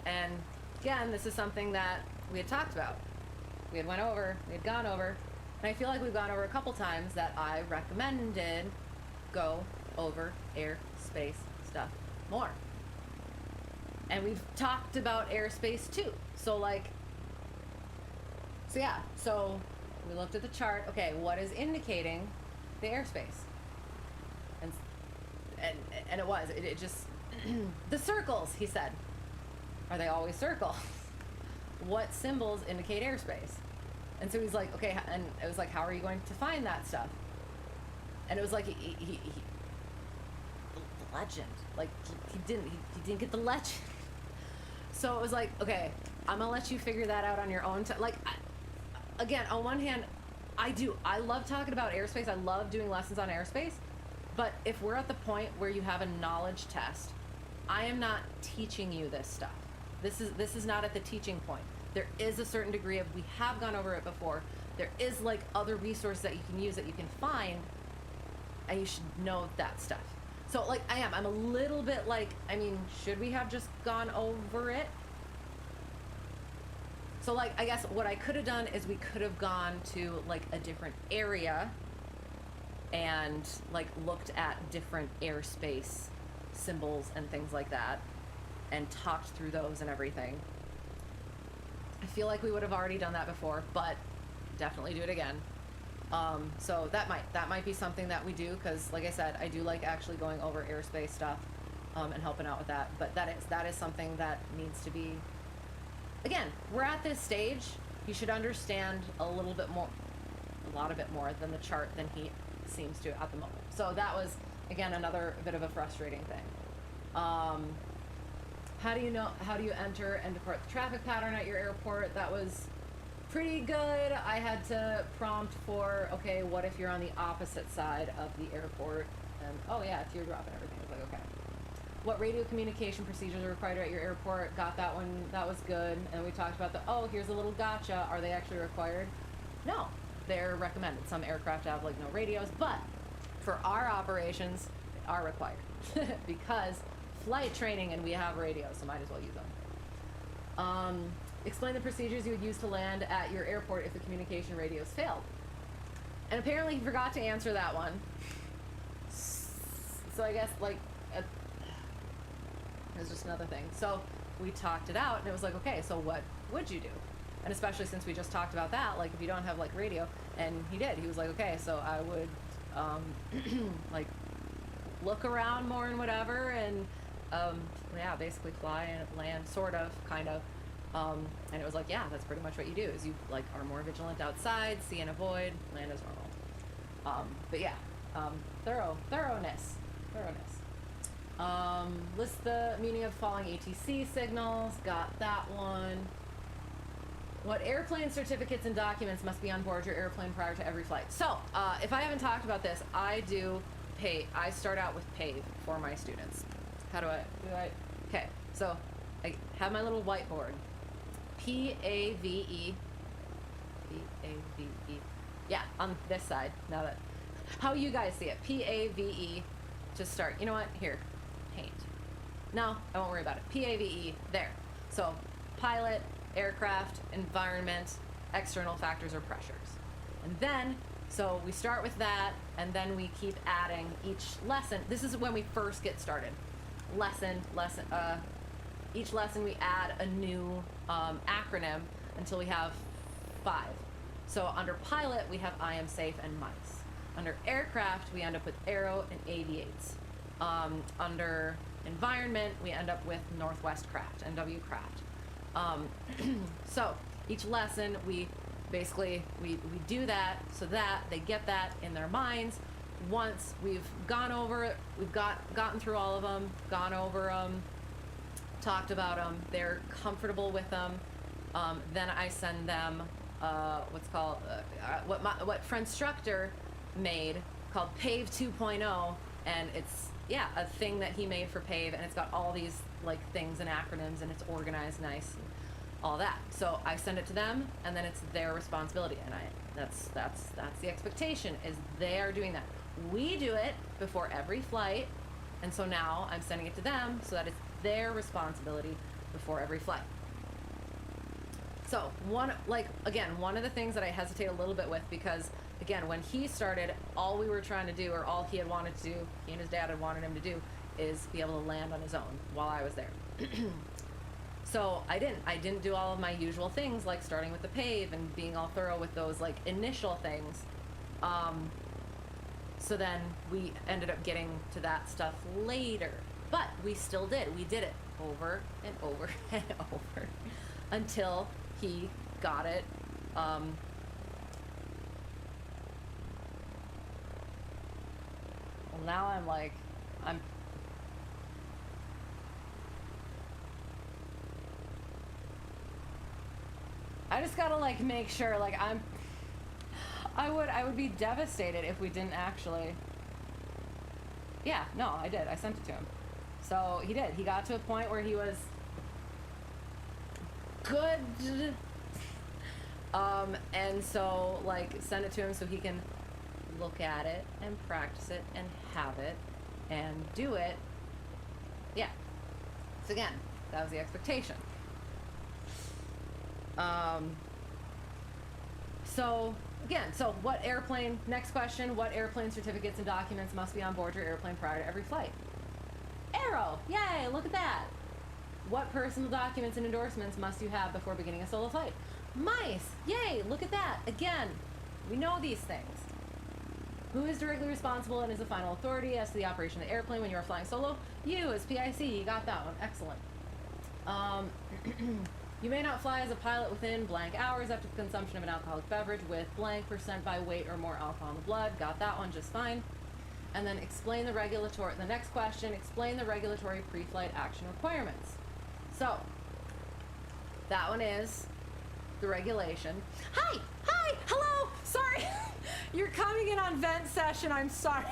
And again, this is something that we had talked about. We had gone over, and I feel like we've gone over a couple times that I recommended go over airspace stuff more. And we've talked about airspace too. So yeah, so we looked at the chart. Okay, what is indicating the airspace? And it just, the circles, he said. Are they always circles? What symbols indicate airspace? And so he's like, okay, and it was like, how are you going to find that stuff? And it was like, he the legend. Like, he didn't get the legend. So it was like, okay, I'm gonna let you figure that out on your own. Again, on one hand, I love talking about airspace. I love doing lessons on airspace. But if we're at the point where you have a knowledge test, I am not teaching you this stuff. This is not at the teaching point. There is a certain degree of, we have gone over it before. There is like other resources that you can use, that you can find, and you should know that stuff. So like I'm a little bit like, I mean, should we have just gone over it? So like, I guess what I could have done is we could have gone to like a different area and like looked at different airspace symbols and things like that and talked through those and everything. I feel like we would have already done that before, but definitely do it again. So that might be something that we do, because like I said, I do like actually going over airspace stuff and helping out with that. But that is something that needs to be, again, we're at this stage, you should understand a lot of it more than the chart than he seems to at the moment. So that was, again, another bit of a frustrating thing. How do you enter and depart the traffic pattern at your airport? That was pretty good. I had to prompt for, okay, what if you're on the opposite side of the airport? And oh yeah, teardrop and everything. I was like, okay. What radio communication procedures are required at your airport? Got that one. That was good. And we talked about here's a little gotcha. Are they actually required? No, they're recommended. Some aircraft have like no radios, but for our operations, they are required because flight training and we have radios, so might as well use them. Explain the procedures you would use to land at your airport if the communication radios failed. And apparently he forgot to answer that one. So I guess like, it was just another thing. So we talked it out and it was like, okay, so what would you do? And especially since we just talked about that, like if you don't have like radio, and he did, he was like, okay, so I would like look around more and whatever, and yeah, basically fly and land, sort of, kind of. And it was like, yeah, that's pretty much what you do, is you like are more vigilant outside, see and avoid, land as normal. But yeah, thoroughness. List the meaning of following ATC signals, got that one. What airplane certificates and documents must be on board your airplane prior to every flight? So, if I haven't talked about this, I start out with PAVE for my students. How do I, okay, so I have my little whiteboard. P-A-V-E. P-A-V-E. Yeah, on this side, now that, how you guys see it, P-A-V-E, just start, you know what, here, paint. No, I won't worry about it, P-A-V-E, there. So, pilot, aircraft, environment, external factors or pressures. And then, so we start with that, and then we keep adding each lesson. This is when we first get started. each lesson we add a new acronym until we have 5. So under pilot, we have I am safe and mice. Under aircraft, we end up with aero and aviates. Under environment, we end up with Northwest Craft, NW Craft. So each lesson, we basically, we do that so that they get that in their minds. Once we've gone over, gotten through all of them, gone over them, talked about them, they're comfortable with them, then I send them what's called what Friendstructor made called PAVE 2.0, and it's a thing that he made for PAVE, and it's got all these like things and acronyms, and it's organized nice and all that. So I send it to them, and then it's their responsibility, and that's the expectation, is they are doing that. We do it before every flight, and so now I'm sending it to them so that it's their responsibility before every flight. So one of the things that I hesitate a little bit with, because again, when he started, all we were trying to do, or all he had wanted to do, he and his dad had wanted him to do, is be able to land on his own while I was there. So I didn't do all of my usual things, like starting with the PAVE and being all thorough with those like initial things. So then we ended up getting to that stuff later, but we still did. We did it over and over and over until he got it. Well, now I just gotta like make sure, like I would be devastated if we didn't actually. Yeah, no, I did. I sent it to him. So he did. He got to a point where he was good. And so like send it to him so he can look at it and practice it and have it and do it. Yeah. So again, that was the expectation. So what airplane, next question, what airplane certificates and documents must be on board your airplane prior to every flight? Aero, yay, look at that. What personal documents and endorsements must you have before beginning a solo flight? Mice, yay, look at that. Again, we know these things. Who is directly responsible and is the final authority as to the operation of the airplane when you are flying solo? You as PIC, you got that one, excellent. You may not fly as a pilot within blank hours after the consumption of an alcoholic beverage with blank % by weight or more alcohol in the blood. Got that one just fine. And then explain the next question, explain the regulatory pre-flight action requirements. So, that one is the regulation. Hi, hello, sorry. You're coming in on vent session, I'm sorry.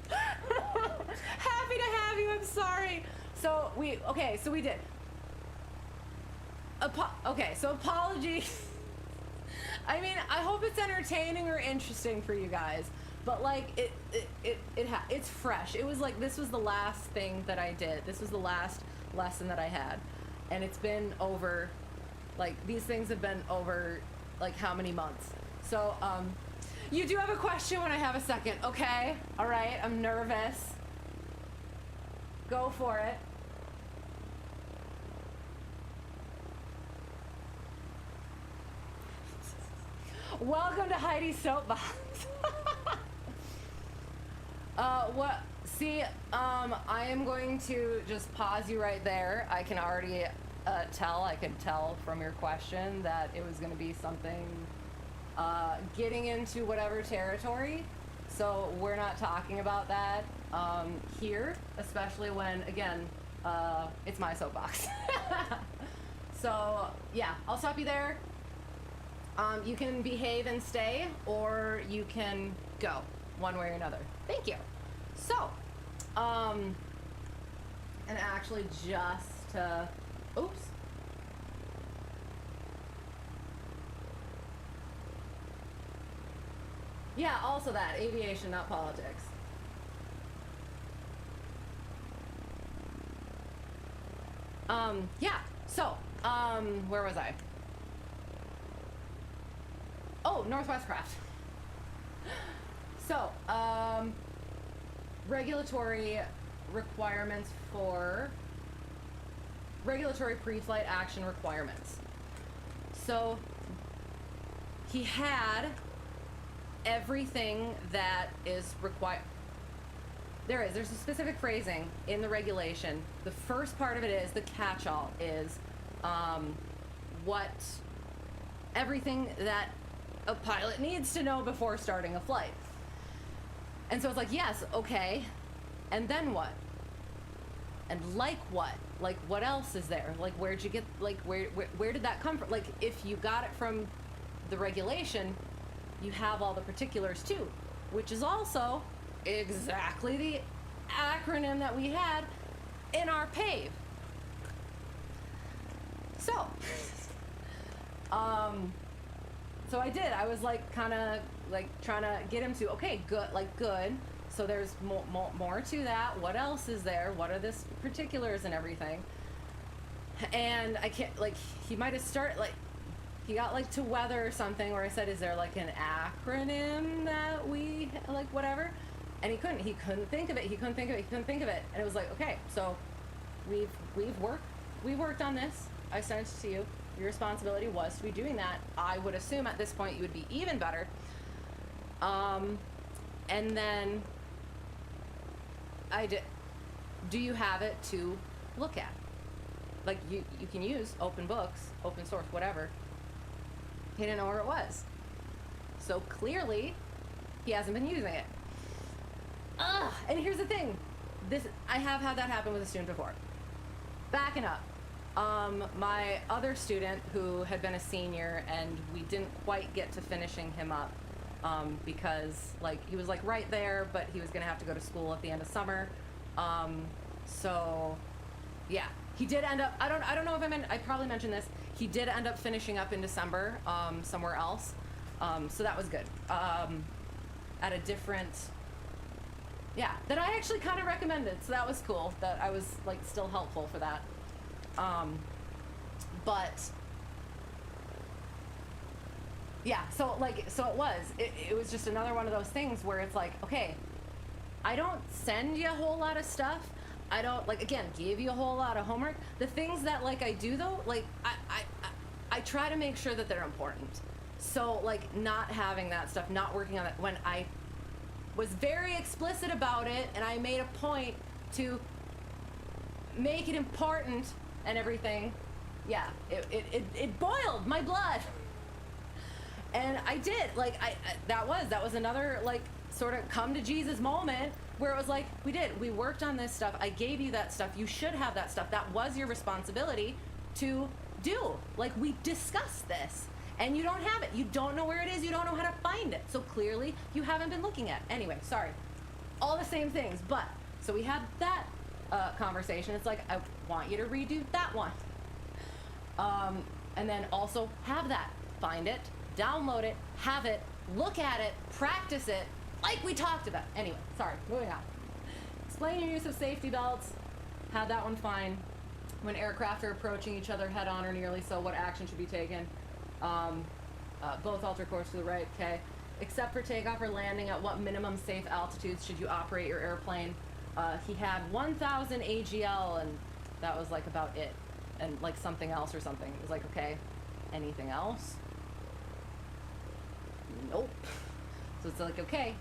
Happy to have you, I'm sorry. So we did. So apologies. I mean, I hope it's entertaining or interesting for you guys, but like it's fresh. It was like, this was the last thing that I did. This was the last lesson that I had, and it's been over, like these things have been over like how many months. So you do have a question when I have a second, okay? All right, I'm nervous. Go for it. Welcome to Heidi's Soapbox. I am going to just pause you right there. I can already I could tell from your question that it was going to be something getting into whatever territory. So we're not talking about that here, especially when, again, it's my soapbox. So yeah, I'll stop you there. You can behave and stay, or you can go, one way or another. Thank you. So, and actually just to, oops. Yeah, also that, aviation, not politics. Yeah, so, where was I? Oh, Northwest Craft. So, regulatory requirements for regulatory pre-flight action requirements. So he had everything that is required. There's a specific phrasing in the regulation. The first part of it is the catch-all is what everything that a pilot needs to know before starting a flight. And so it's like, yes, okay, and then what? And like what? Like, what else is there? Like, where'd you get, like, where did that come from? Like, if you got it from the regulation, you have all the particulars too, which is also exactly the acronym that we had in our PAVE. So, so I did. I was like, kind of like trying to get him to, okay, good, like good. So there's more to that. What else is there? What are the particulars and everything? And I can't, like, he might have started, like, he got like to weather or something where I said, is there like an acronym that we, like, whatever? And he couldn't think of it. He couldn't think of it. And it was like, okay, so we've worked on this. I sent it to you. Your responsibility was to be doing that. I would assume at this point you would be even better. And then I did. Do you have it to look at? Like, you can use open books, open source, whatever. He didn't know where it was. So clearly, he hasn't been using it. And here's the thing. I have had that happen with a student before. Backing up. My other student who had been a senior, and we didn't quite get to finishing him up because, like, he was like right there, but he was gonna have to go to school at the end of summer. So yeah, he did end up, I don't know if I probably mentioned this. He did end up finishing up in December somewhere else. So that was good. At a different, yeah, that I actually kind of recommended. So that was cool that I was like still helpful for that. But yeah, so it was just another one of those things where it's like, okay, I don't send you a whole lot of stuff. I don't, like, again, give you a whole lot of homework. The things that, like, I do, though, like, I try to make sure that they're important. So, like, not having that stuff, not working on it, when I was very explicit about it, and I made a point to make it important and everything, yeah, it boiled my blood. And I did, like, that was another, like, sort of come to Jesus moment where it was like, we worked on this stuff. I gave you that stuff. You should have that stuff. That was your responsibility to do. Like, we discussed this and you don't have it. You don't know where it is. You don't know how to find it. So clearly you haven't been looking at it. Anyway, sorry. All the same things. But, so we had that conversation. It's like, I want you to redo that one. And then also have that. Find it, download it, have it, look at it, practice it, like we talked about. Anyway, sorry, moving on. Explain your use of safety belts. Had that one fine. When aircraft are approaching each other head on or nearly so, what action should be taken? Both alter course to the right, okay. Except for takeoff or landing, at what minimum safe altitudes should you operate your airplane? He had 1,000 AGL, and that was like about it. And like something else or something. It was like, okay, anything else? Nope. So it's like, okay,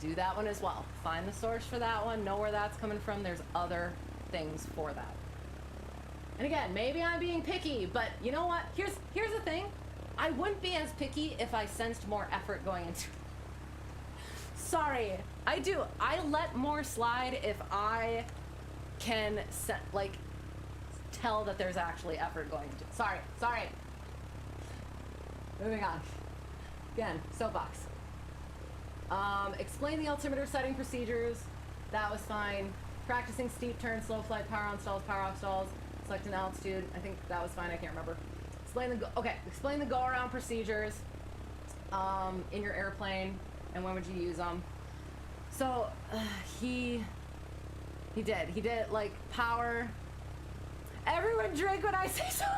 do that one as well. Find the source for that one, know where that's coming from. There's other things for that. And again, maybe I'm being picky, but you know what? Here's the thing. I wouldn't be as picky if I sensed more effort going into it. Sorry, I do. I let more slide if I can like tell that there's actually effort going into it. Sorry. Moving on. Again, soapbox. Explain the altimeter setting procedures. That was fine. Practicing steep turns, slow flight, power on stalls, power off stalls. Select an altitude. I think that was fine. I can't remember. Explain the go around procedures in your airplane and when would you use them. So he did like power. Everyone drink when I say sorry.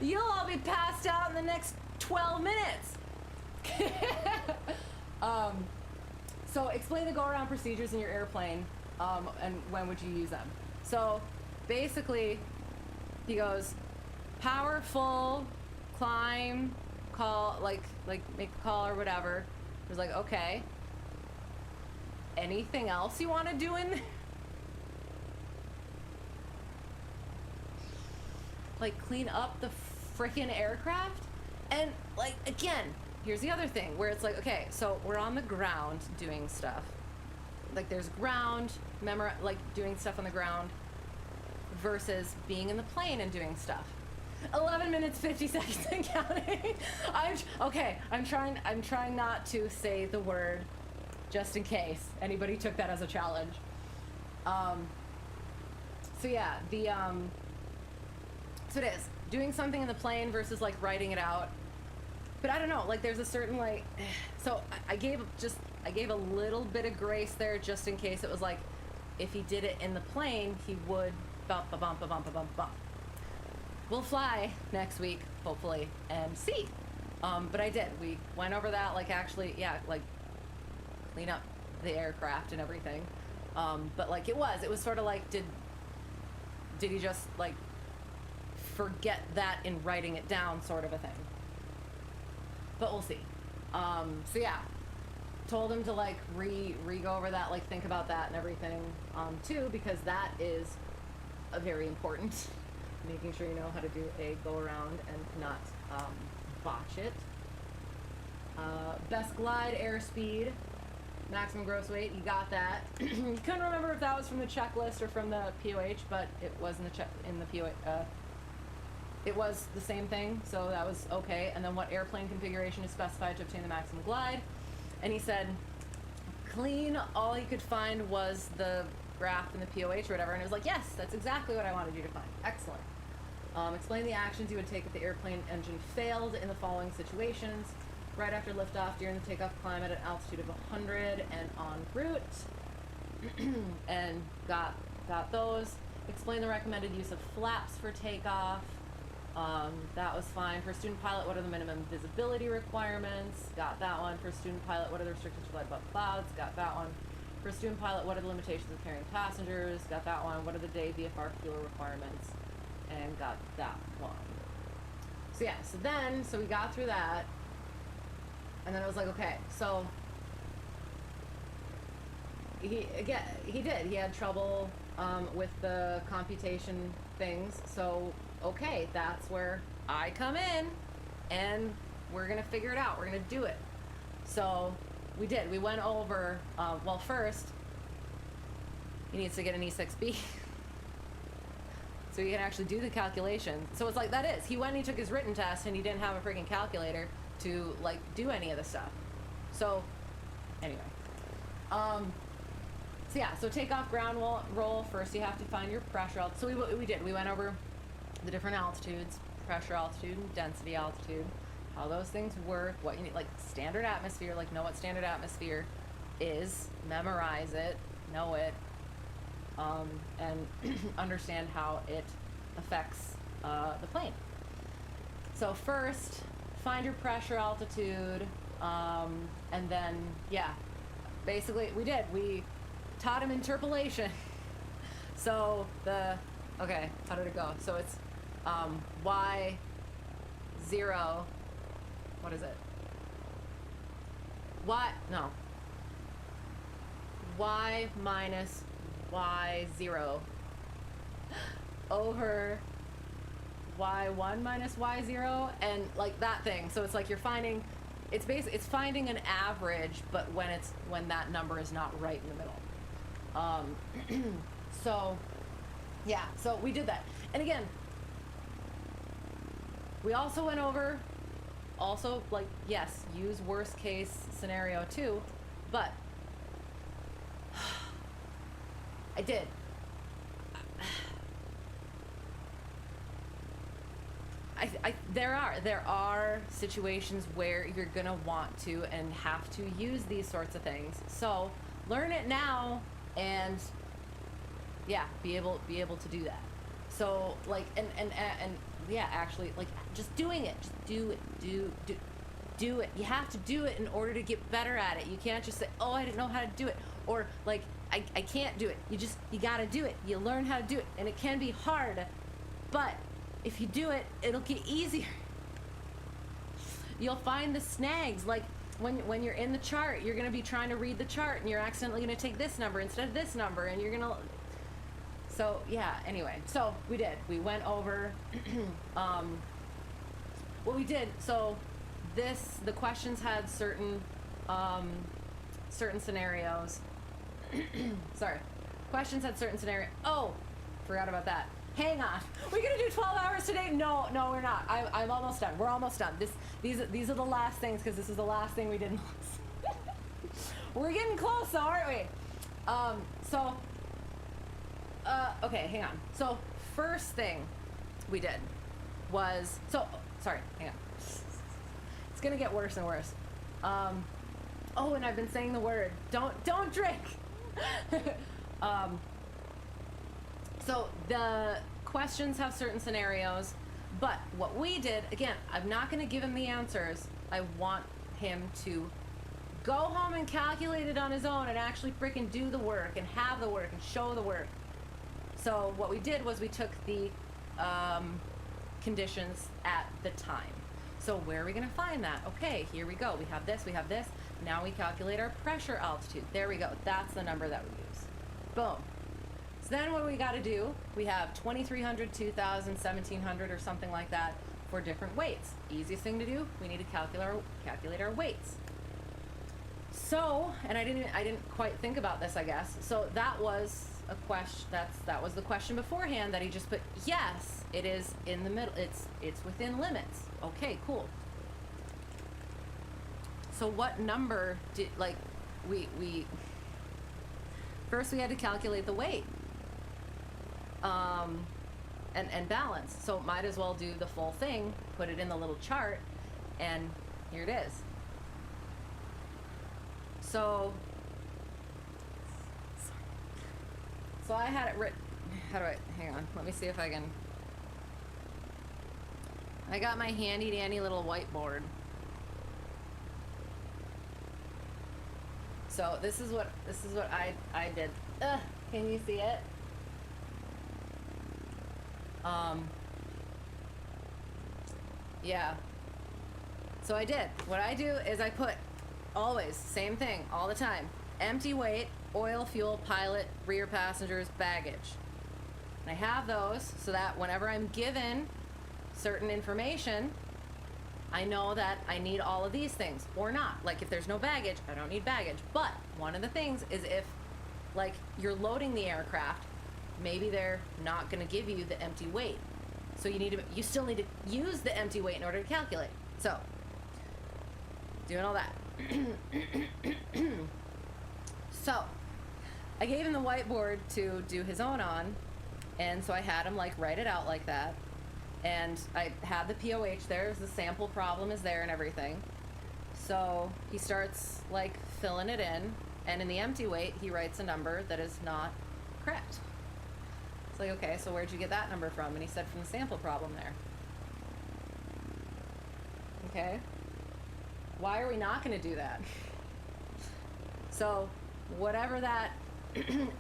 You'll all be passed out in the next 12 minutes. So explain the go-around procedures in your airplane, and when would you use them. So basically, he goes, power full, climb, call, like make a call or whatever. I was like, okay. Anything else you want to do in there? Like clean up the freaking aircraft? And like, again, here's the other thing where it's like, okay, so we're on the ground doing stuff. Like there's ground, like doing stuff on the ground versus being in the plane and doing stuff. 11 minutes, 50 seconds and counting. I'm trying not to say the word just in case anybody took that as a challenge. So yeah, so it is doing something in the plane versus like writing it out. But I don't know, like there's a certain like, so I gave a little bit of grace there just in case it was like, if he did it in the plane, he would bump, bump, bump, bump, bump, bump. We'll fly next week, hopefully, and see. But I did. We went over that, like actually, yeah, like clean up the aircraft and everything. But like it was sort of like, did he just like forget that in writing it down sort of a thing? But we'll see. So yeah, told him to like re-go over that, like think about that and everything too, because that is a very important, making sure you know how to do a go around and not botch it. Best glide airspeed, maximum gross weight, you got that. Couldn't remember if that was from the checklist or from the POH, but it was in the POH. It was the same thing, so that was okay. And then what airplane configuration is specified to obtain the maximum glide? And he said, clean, all he could find was the graph in the POH or whatever. And it was like, yes, that's exactly what I wanted you to find. Excellent. Explain the actions you would take if the airplane engine failed in the following situations. Right after liftoff, during the takeoff climb at an altitude of 100 and en route. And got those. Explain the recommended use of flaps for takeoff. That was fine. For student pilot, what are the minimum visibility requirements? Got that one. For student pilot, what are the restrictions to flight above clouds? Got that one. For student pilot, what are the limitations of carrying passengers? Got that one. What are the day VFR fuel requirements? And got that one. So yeah, so we got through that. And then I was like, okay, so he had trouble with the computation things. So okay, that's where I come in and we're gonna figure it out. We're gonna do it. So we did. We went over, well, first, he needs to get an E6B. So he can actually do the calculation. So it's like, that is, he went and he took his written test and he didn't have a freaking calculator to like do any of the stuff. So anyway, so yeah, so takeoff ground roll, first you have to find your pressure. So we did, we went over the different altitudes, pressure altitude and density altitude, how those things work, what you need, like standard atmosphere, like know what standard atmosphere is, memorize it, know it, and understand how it affects the plane. So first, find your pressure altitude, and then, yeah, basically we taught him interpolation. So okay, how did it go? So it's y0, what is it? Y minus y0 over y1 minus y0, and like that thing. So it's like you're finding, it's finding an average, but when that number is not right in the middle. So yeah, so we did that. And again, we also went over, like, yes, use worst case scenario too, but I did. There are situations where you're gonna want to and have to use these sorts of things. So learn it now and yeah, be able to do that. So like and yeah, actually, like just doing it, just do do it. You have to do it in order to get better at it. You can't just say, oh, I didn't know how to do it. Or like, I can't do it. You gotta do it. You learn how to do it. And it can be hard, but if you do it, it'll get easier. You'll find the snags. Like when you're in the chart, you're gonna be trying to read the chart and you're accidentally gonna take this number instead of this number, and you're gonna, so yeah, anyway. So we went over what we did. So the questions had certain scenarios. Sorry. Questions had certain scenario. Oh, forgot about that. Hang on. We're gonna do 12 hours today? No, we're not. I'm almost done. We're almost done. These are the last things, because this is the last thing we did. We're getting close, though, aren't we? Okay, hang on. So first thing we did was, sorry, hang on. It's gonna get worse and worse. Oh, and I've been saying the word. Don't drink. So the questions have certain scenarios, but what we did, again, I'm not going to give him the answers. I want him to go home and calculate it on his own and actually freaking do the work and have the work and show the work. So what we did was we took the conditions at the time. So where are we going to find that? Okay, here we go. We have this, we have this. Now we calculate our pressure altitude. There we go. That's the number that we use. Boom. So then what we got to do, we have 2,300, 2,000, 1,700 or something like that for different weights. Easiest thing to do, we need to calculate our weights. So, and I didn't quite think about this, I guess. So that was a question, that was the question beforehand that he just put, yes, it is in the middle, it's within limits. Okay, cool. So what number did, like, we first we had to calculate the weight and balance. So might as well do the full thing, put it in the little chart, and here it is. So I had it written. Hang on, let me see if I can. I got my handy dandy little whiteboard. So this is what I did. Can you see it? Yeah. So I did. What I do is I put always same thing all the time. Empty weight, oil, fuel, pilot, rear passengers, baggage. And I have those so that whenever I'm given certain information, I know that I need all of these things or not. Like if there's no baggage, I don't need baggage. But one of the things is if like you're loading the aircraft, maybe they're not going to give you the empty weight. So you still need to use the empty weight in order to calculate. So doing all that. So I gave him the whiteboard to do his own on, and so I had him like write it out like that. And I had the POH there, the sample problem is there and everything. So he starts like filling it in, and in the empty weight, he writes a number that is not correct. It's like, okay, so where'd you get that number from? And he said from the sample problem there. Okay. Why are we not going to do that? So whatever that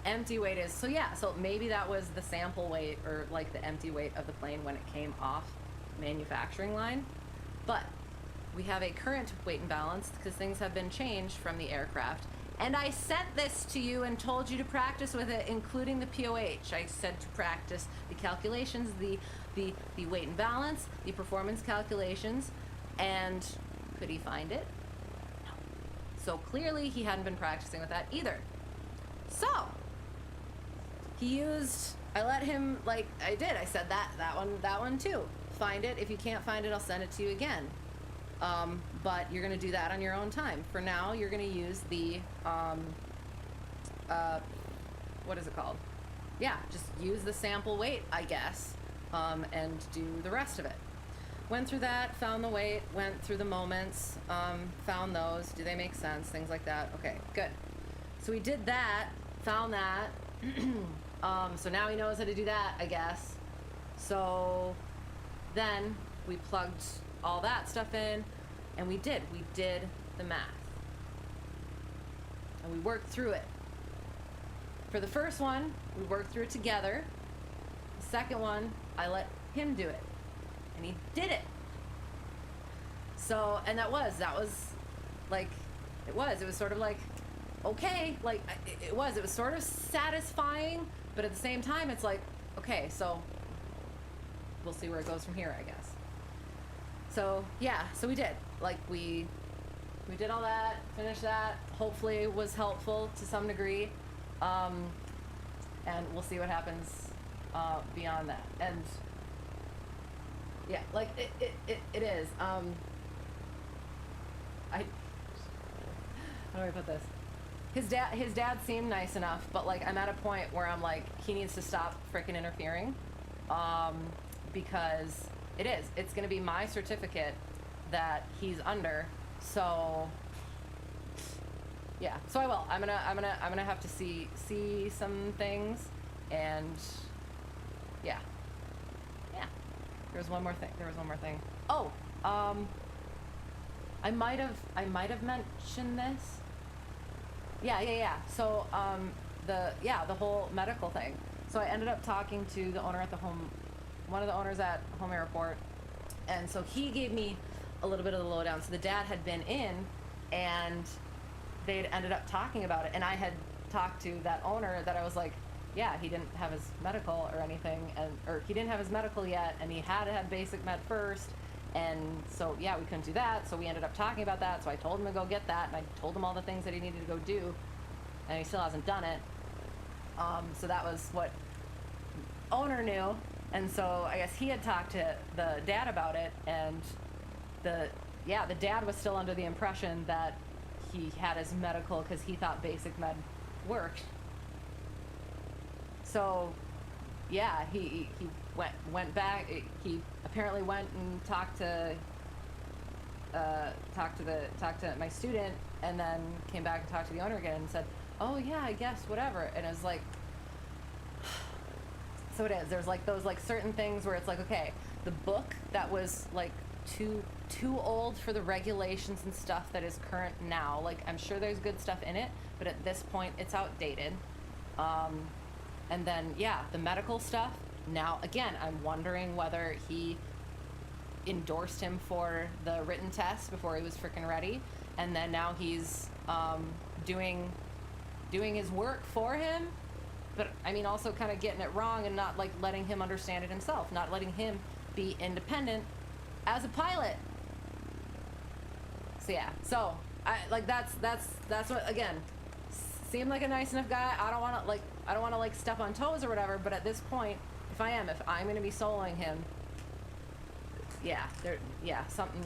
empty weight is, so yeah, so maybe that was the sample weight or like the empty weight of the plane when it came off manufacturing line. But we have a current weight and balance because things have been changed from the aircraft. And I sent this to you and told you to practice with it, including the POH. I said to practice the calculations, the weight and balance, the performance calculations, and could he find it? No. So clearly he hadn't been practicing with that either. So he used, I let him, like I did, I said that one too. Find it. If you can't find it, I'll send it to you again. But you're going to do that on your own time. For now, you're going to use the, what is it called? Yeah, just use the sample weight, I guess, and do the rest of it. Went through that, found the weight, went through the moments, found those. Do they make sense? Things like that. Okay, good. So we did that, found that. So now he knows how to do that, I guess. So then we plugged all that stuff in. And we did the math. And we worked through it. For the first one, we worked through it together. The second one, I let him do it. And he did it. So, and that was like, it was sort of like, okay, like, it was sort of satisfying, but at the same time, it's like, okay, so we'll see where it goes from here, I guess. So, yeah, so we did. Like, we did all that, finished that, hopefully was helpful to some degree, and we'll see what happens beyond that. And, yeah, like, it is. How do I put this? His dad seemed nice enough, but like I'm at a point where I'm like, he needs to stop freaking interfering, because it's gonna be my certificate that he's under. So yeah, so I will. I'm gonna have to see some things, and yeah. There was one more thing. Oh, I might have mentioned this. Yeah. So, the whole medical thing. So I ended up talking to the owner at one of the owners at Home Airport, and so he gave me a little bit of the lowdown. So the dad had been in, and they'd ended up talking about it, and I had talked to that owner that I was like, yeah, he didn't have his medical or anything, or he didn't have his medical yet, and he had to have basic med first. And so, yeah, we couldn't do that. So we ended up talking about that. So I told him to go get that. And I told him all the things that he needed to go do. And he still hasn't done it. So that was what owner knew. And so I guess he had talked to the dad about it. And the dad was still under the impression that he had his medical because he thought basic med worked. So, yeah, he went back. He apparently went and talked to my student, and then came back and talked to the owner again and said, "Oh yeah, I guess whatever." And it was like, so it is. There's like those like certain things where it's like, okay, the book that was like too old for the regulations and stuff that is current now. Like I'm sure there's good stuff in it, but at this point it's outdated. And then yeah, the medical stuff. Now, again, I'm wondering whether he endorsed him for the written test before he was freaking ready, and then now he's doing his work for him, but I mean also kind of getting it wrong and not like letting him understand it himself, not letting him be independent as a pilot. So yeah, so I like that's what, again, seemed like a nice enough guy. I don't want to like step on toes or whatever, but at this point, if I'm going to be soloing him, something.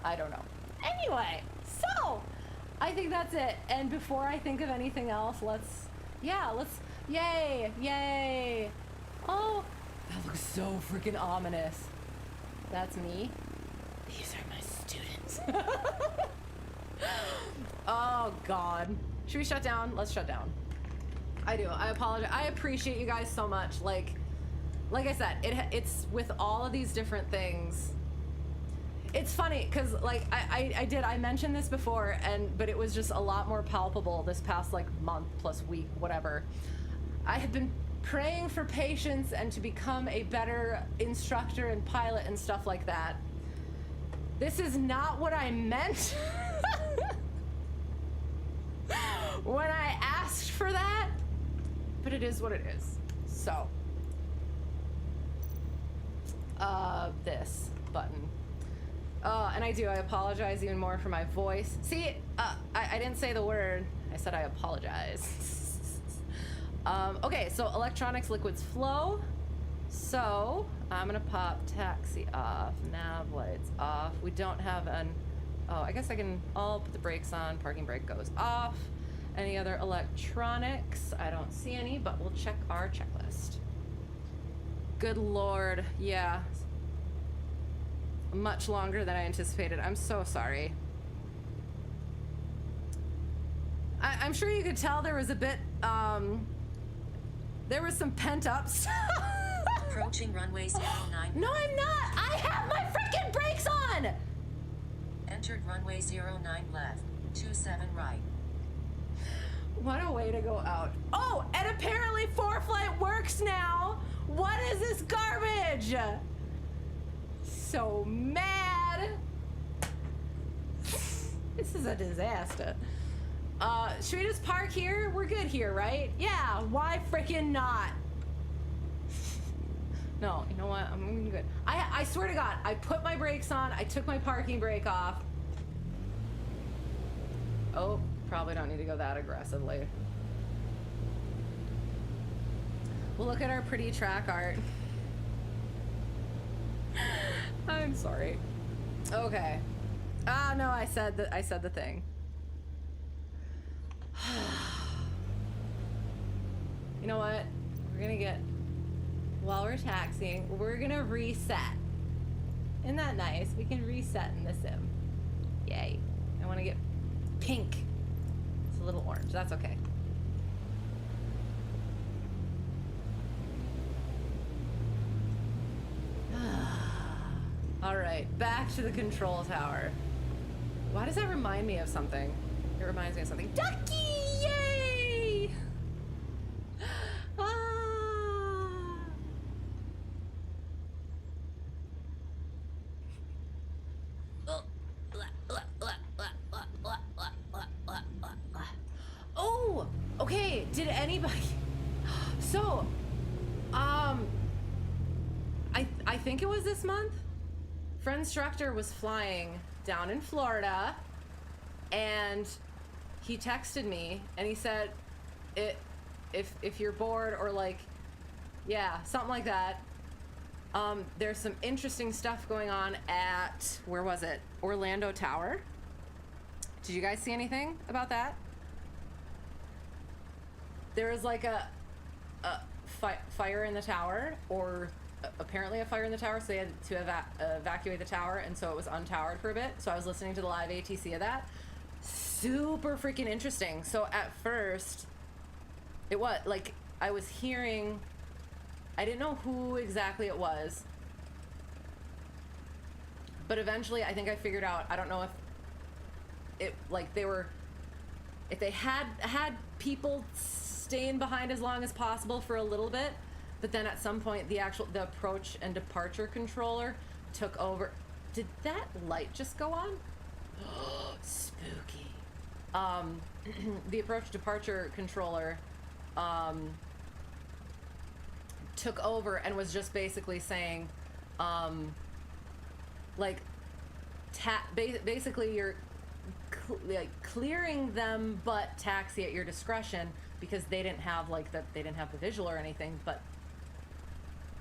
I don't know. Anyway, so I think that's it. And before I think of anything else, let's, yay. Oh, that looks so freaking ominous. That's me. These are my students. Oh, God. Should we shut down? Let's shut down. I do. I apologize. I appreciate you guys so much. Like I said, it's with all of these different things. It's funny because like I mentioned this before, but it was just a lot more palpable this past like month plus week, whatever. I have been praying for patience and to become a better instructor and pilot and stuff like that. This is not what I meant when I asked for that, but it is what it is. So, this button. And I apologize even more for my voice. See, I didn't say the word. I said I apologize. Okay, so electronics, liquids, flow. So, I'm gonna pop taxi off, nav lights off. We don't have I guess I'll put the brakes on, parking brake goes off. Any other electronics? I don't see any, but we'll check our checklist. Good Lord, yeah. Much longer than I anticipated. I'm so sorry. I'm sure you could tell there was a bit, there was some pent up stuff. Approaching runway 09. No, I'm not. I have my freaking brakes on. Entered runway 09 left, 27 right. What a way to go out. Oh, and apparently ForeFlight works now. What is this garbage? So mad. This is a disaster. Should we just park here? We're good here, right? Yeah, why freaking not? No, you know what? I'm gonna be good. I swear to God, I put my brakes on. I took my parking brake off. Oh, probably don't need to go that aggressively. We'll look at our pretty track art. I'm sorry. Okay. Ah, no, I said the thing. You know what? We're gonna get, while we're taxiing, we're gonna reset. Isn't that nice? We can reset in the sim. Yay. I wanna get pink. It's a little orange. That's okay. All right, back to the control tower. Why does that remind me of something? It reminds me of something. Ducky! Yay! Oh, okay. Did anybody? So, I think it was this month. Friendstructor was flying down in Florida, and he texted me and he said, if you're bored or like, yeah, something like that. There's some interesting stuff going on at, where was it? Orlando Tower. Did you guys see anything about that? There was like a fire in the tower, or apparently a fire in the tower, so they had to evacuate the tower, and so it was untowered for a bit. So I was listening to the live ATC of that. Super freaking interesting. So at first, it was like, I was hearing, I didn't know who exactly it was, but eventually I think I figured out, I don't know if it, like, if they had people staying behind as long as possible for a little bit, but then at some point the approach and departure controller took over. Did that light just go on? Spooky. The approach departure controller took over and was just basically saying, like, basically you're clearing them, but taxi at your discretion, because they didn't have the visual or anything, but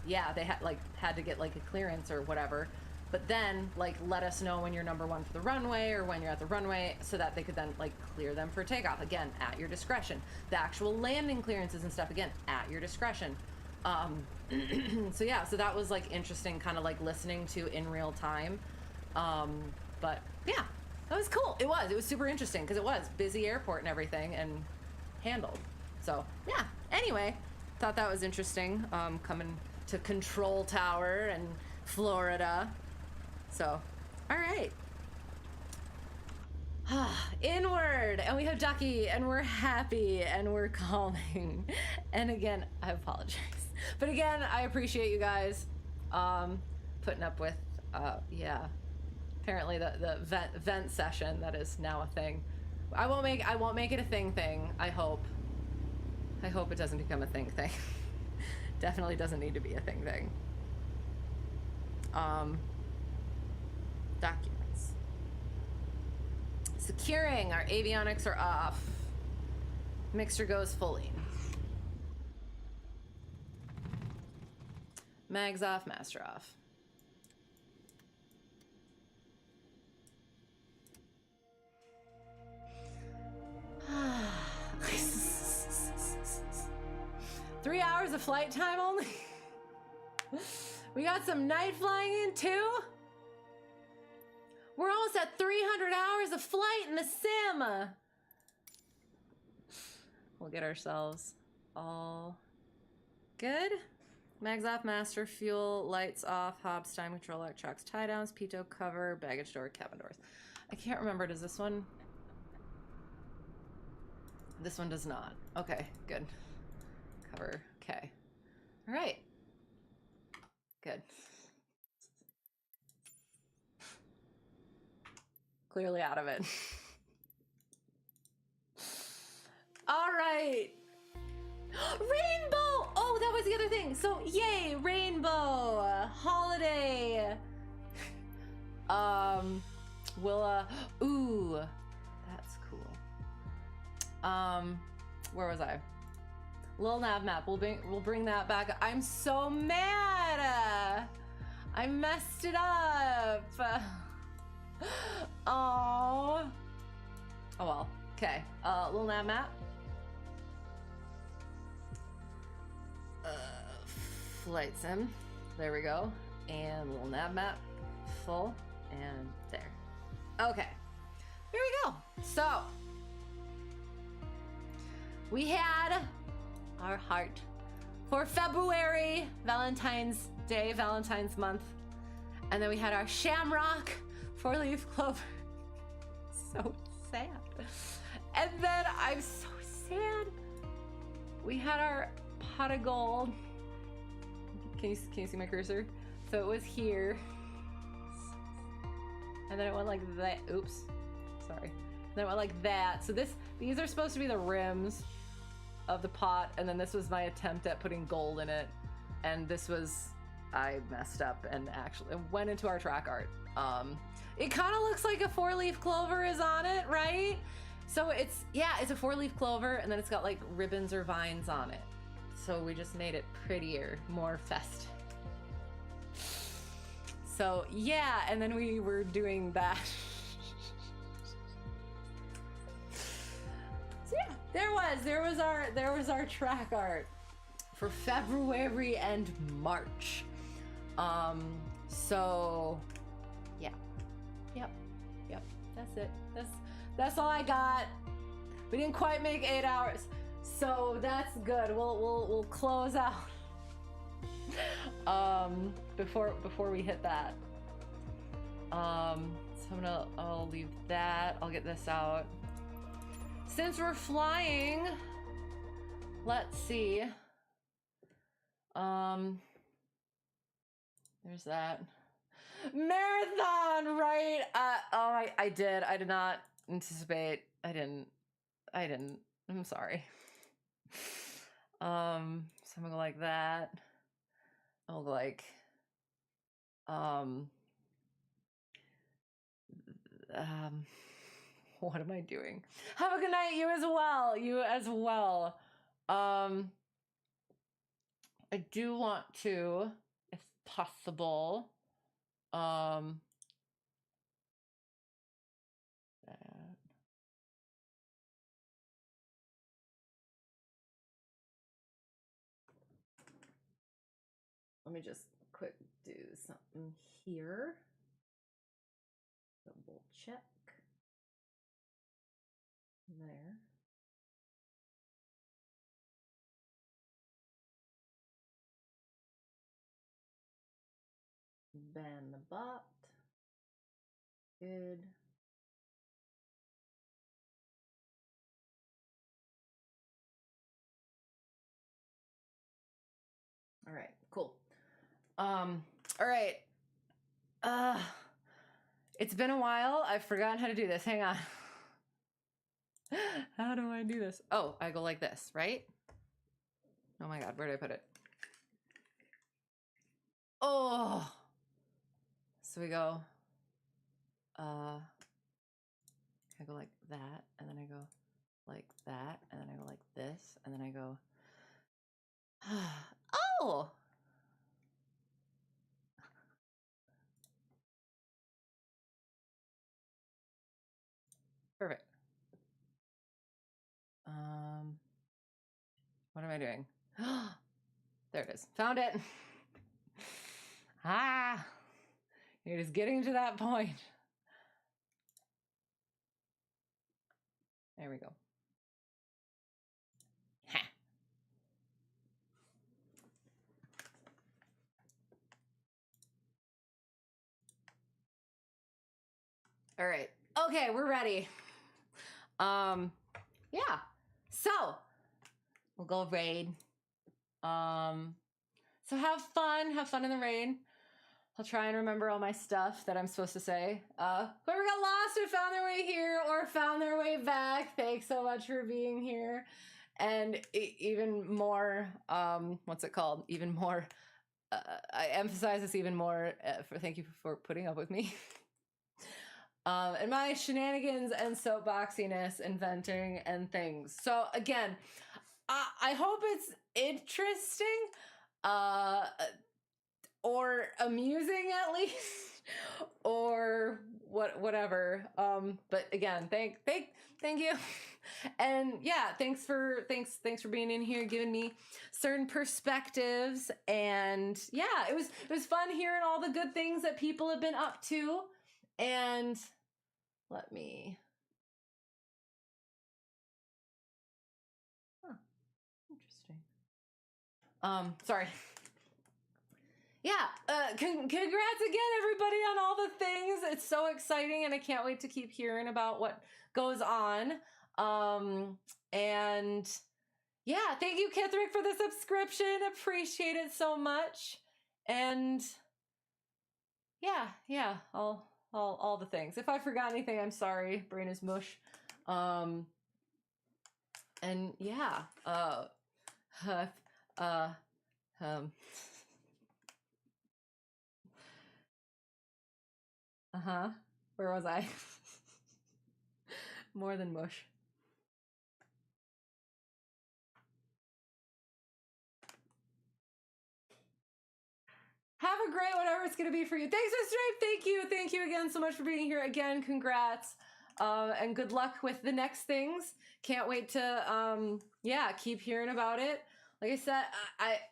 yeah, they had to get like a clearance or whatever. But then, like, let us know when you're number one for the runway or when you're at the runway, so that they could then, like, clear them for takeoff. Again, at your discretion. The actual landing clearances and stuff, again, at your discretion. So yeah, so that was, like, interesting, kind of, like, listening to in real time. But, yeah, that was cool. It was super interesting, because it was busy airport and everything, and handled. So, yeah, anyway, thought that was interesting, coming to Control Tower and Florida. So, all right. Inward, and we have Ducky, and we're happy, and we're calming. And again, I apologize. But again, I appreciate you guys putting up with, yeah. Apparently the vent session that is now a thing. I won't make it a thing. I hope it doesn't become a thing. Definitely doesn't need to be a thing. Documents. Securing. Our avionics are off. Mixer goes fully. Mags off, master off. Three hours of flight time only? We got some night flying in too? We're almost at 300 hours of flight in the sim. We'll get ourselves all good. Mags off, master, fuel, lights off, hobs, time control, electronics, tie downs, pitot cover, baggage door, cabin doors. I can't remember. Does this one? This one does not. Okay, good. Cover. Okay. All right. Good. Clearly out of it. All right. Rainbow! Oh, that was the other thing. So, yay, rainbow, holiday. Willa. Ooh, that's cool. Where was I? Lil Nav map. We'll bring that back. I'm so mad. I messed it up. Oh. Oh well. Okay. Lil Nav map. Flight sim. There we go. And little nav map. Full. And there. Okay. Here we go. So. We had our heart for February, Valentine's Day, Valentine's month. And then we had our shamrock, four-leaf clover. So sad. And then I'm so sad. We had our pot of gold. Can you see my cursor? So it was here. And then it went like that. Oops. Sorry. Then it went like that. So these are supposed to be the rims of the pot, and then this was my attempt at putting gold in it. And this was, I messed up and actually it went into our track art. It kind of looks like a four-leaf clover is on it, right? So it's a four-leaf clover, and then it's got like ribbons or vines on it. So we just made it prettier, more festive. So yeah, and then we were doing that. So yeah, there was our track art for February and March. So yeah. Yep. That's it. That's all I got. We didn't quite make 8 hours. So that's good. We'll close out before we hit that. So I'll leave that. I'll get this out. Since we're flying, let's see. There's that marathon, right? I did. I did not anticipate. I didn't. I'm sorry. So I'm gonna go like that. I'll go like, what am I doing? Have a good night, you as well. I do want to, if possible, that. Let me just quick do something here. Double check. There. Ban the bot. Good. All right, cool. All right. It's been a while. I've forgotten how to do this. Hang on. How do I do this? Oh, I go like this, right? Oh my God, where did I put it? Oh. So we go, I go like that, and then I go like that, and then I go like this, and then I go, oh. Perfect. What am I doing? There it is. Found it. You're just getting to that point. There we go. Ha. All right. Okay, we're ready. Yeah. So we'll go raid. So have fun in the rain. I'll try and remember all my stuff that I'm supposed to say. Whoever got lost and found their way here or found their way back, thanks so much for being here. And even more, what's it called? Even more, I emphasize this even more thank you for putting up with me. And my shenanigans and soapboxiness and venting and things. So again, I hope it's interesting, or amusing at least, or whatever. But again, thank you, and yeah, thanks for being in here, giving me certain perspectives, and yeah, it was fun hearing all the good things that people have been up to, and let me. Huh, interesting. Sorry. Yeah, congrats again, everybody, on all the things. It's so exciting, and I can't wait to keep hearing about what goes on. And yeah, thank you, Kithrick, for the subscription. Appreciate it so much. And yeah, all the things. If I forgot anything, I'm sorry. Brain is mush. And yeah, where was I? More than mush. Have a great whatever it's going to be for you. Thanks for stream. Thank you again so much for being here. Again, congrats. And good luck with the next things. Can't wait to keep hearing about it. Like I said,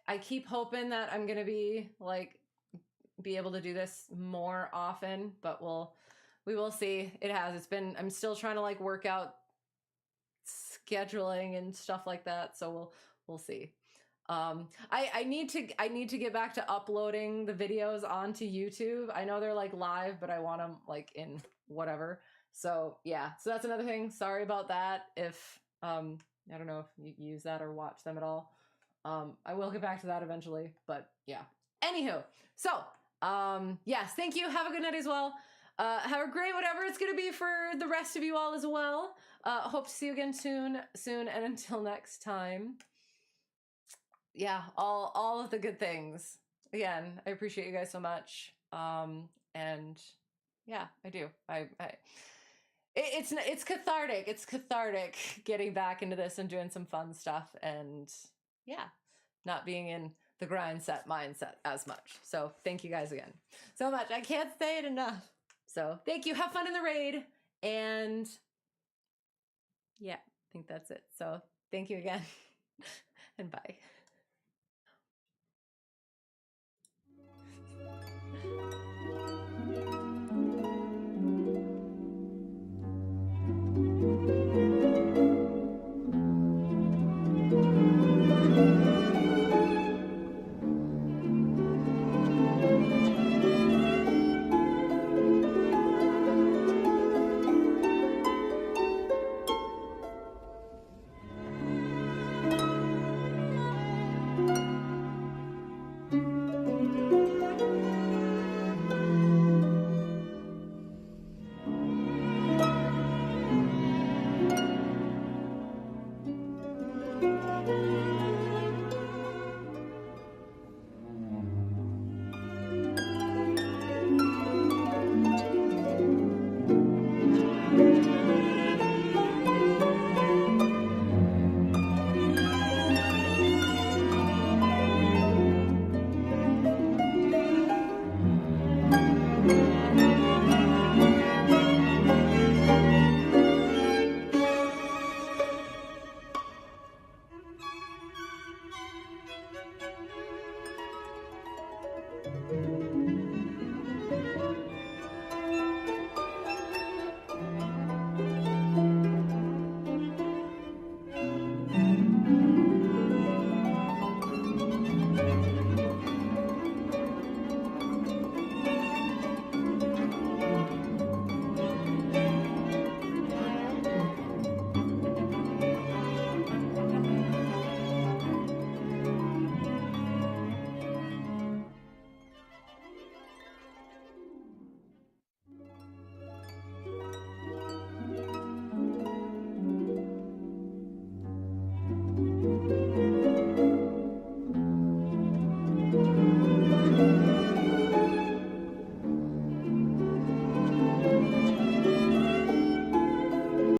I keep hoping that I'm going to be able to do this more often, but we will see. I'm still trying to work out scheduling and stuff like that, so we'll see. I need to get back to uploading the videos onto YouTube. I know they're live, but I want them in whatever. So yeah, so that's another thing. Sorry about that. If I don't know if you use that or watch them at all. I will get back to that eventually, but yeah. Anywho, so yes, thank you. Have a good night as well. Have a great whatever it's gonna be for the rest of you all as well. Hope to see you again soon, and until next time. Yeah, all of the good things. Again, I appreciate you guys so much. And yeah, I do. It's cathartic. It's cathartic getting back into this and doing some fun stuff, and yeah, not being in the mindset as much. So thank you guys again so much. I can't say it enough. So thank you. Have fun in the raid, and yeah, I think that's it. So thank you again, and bye.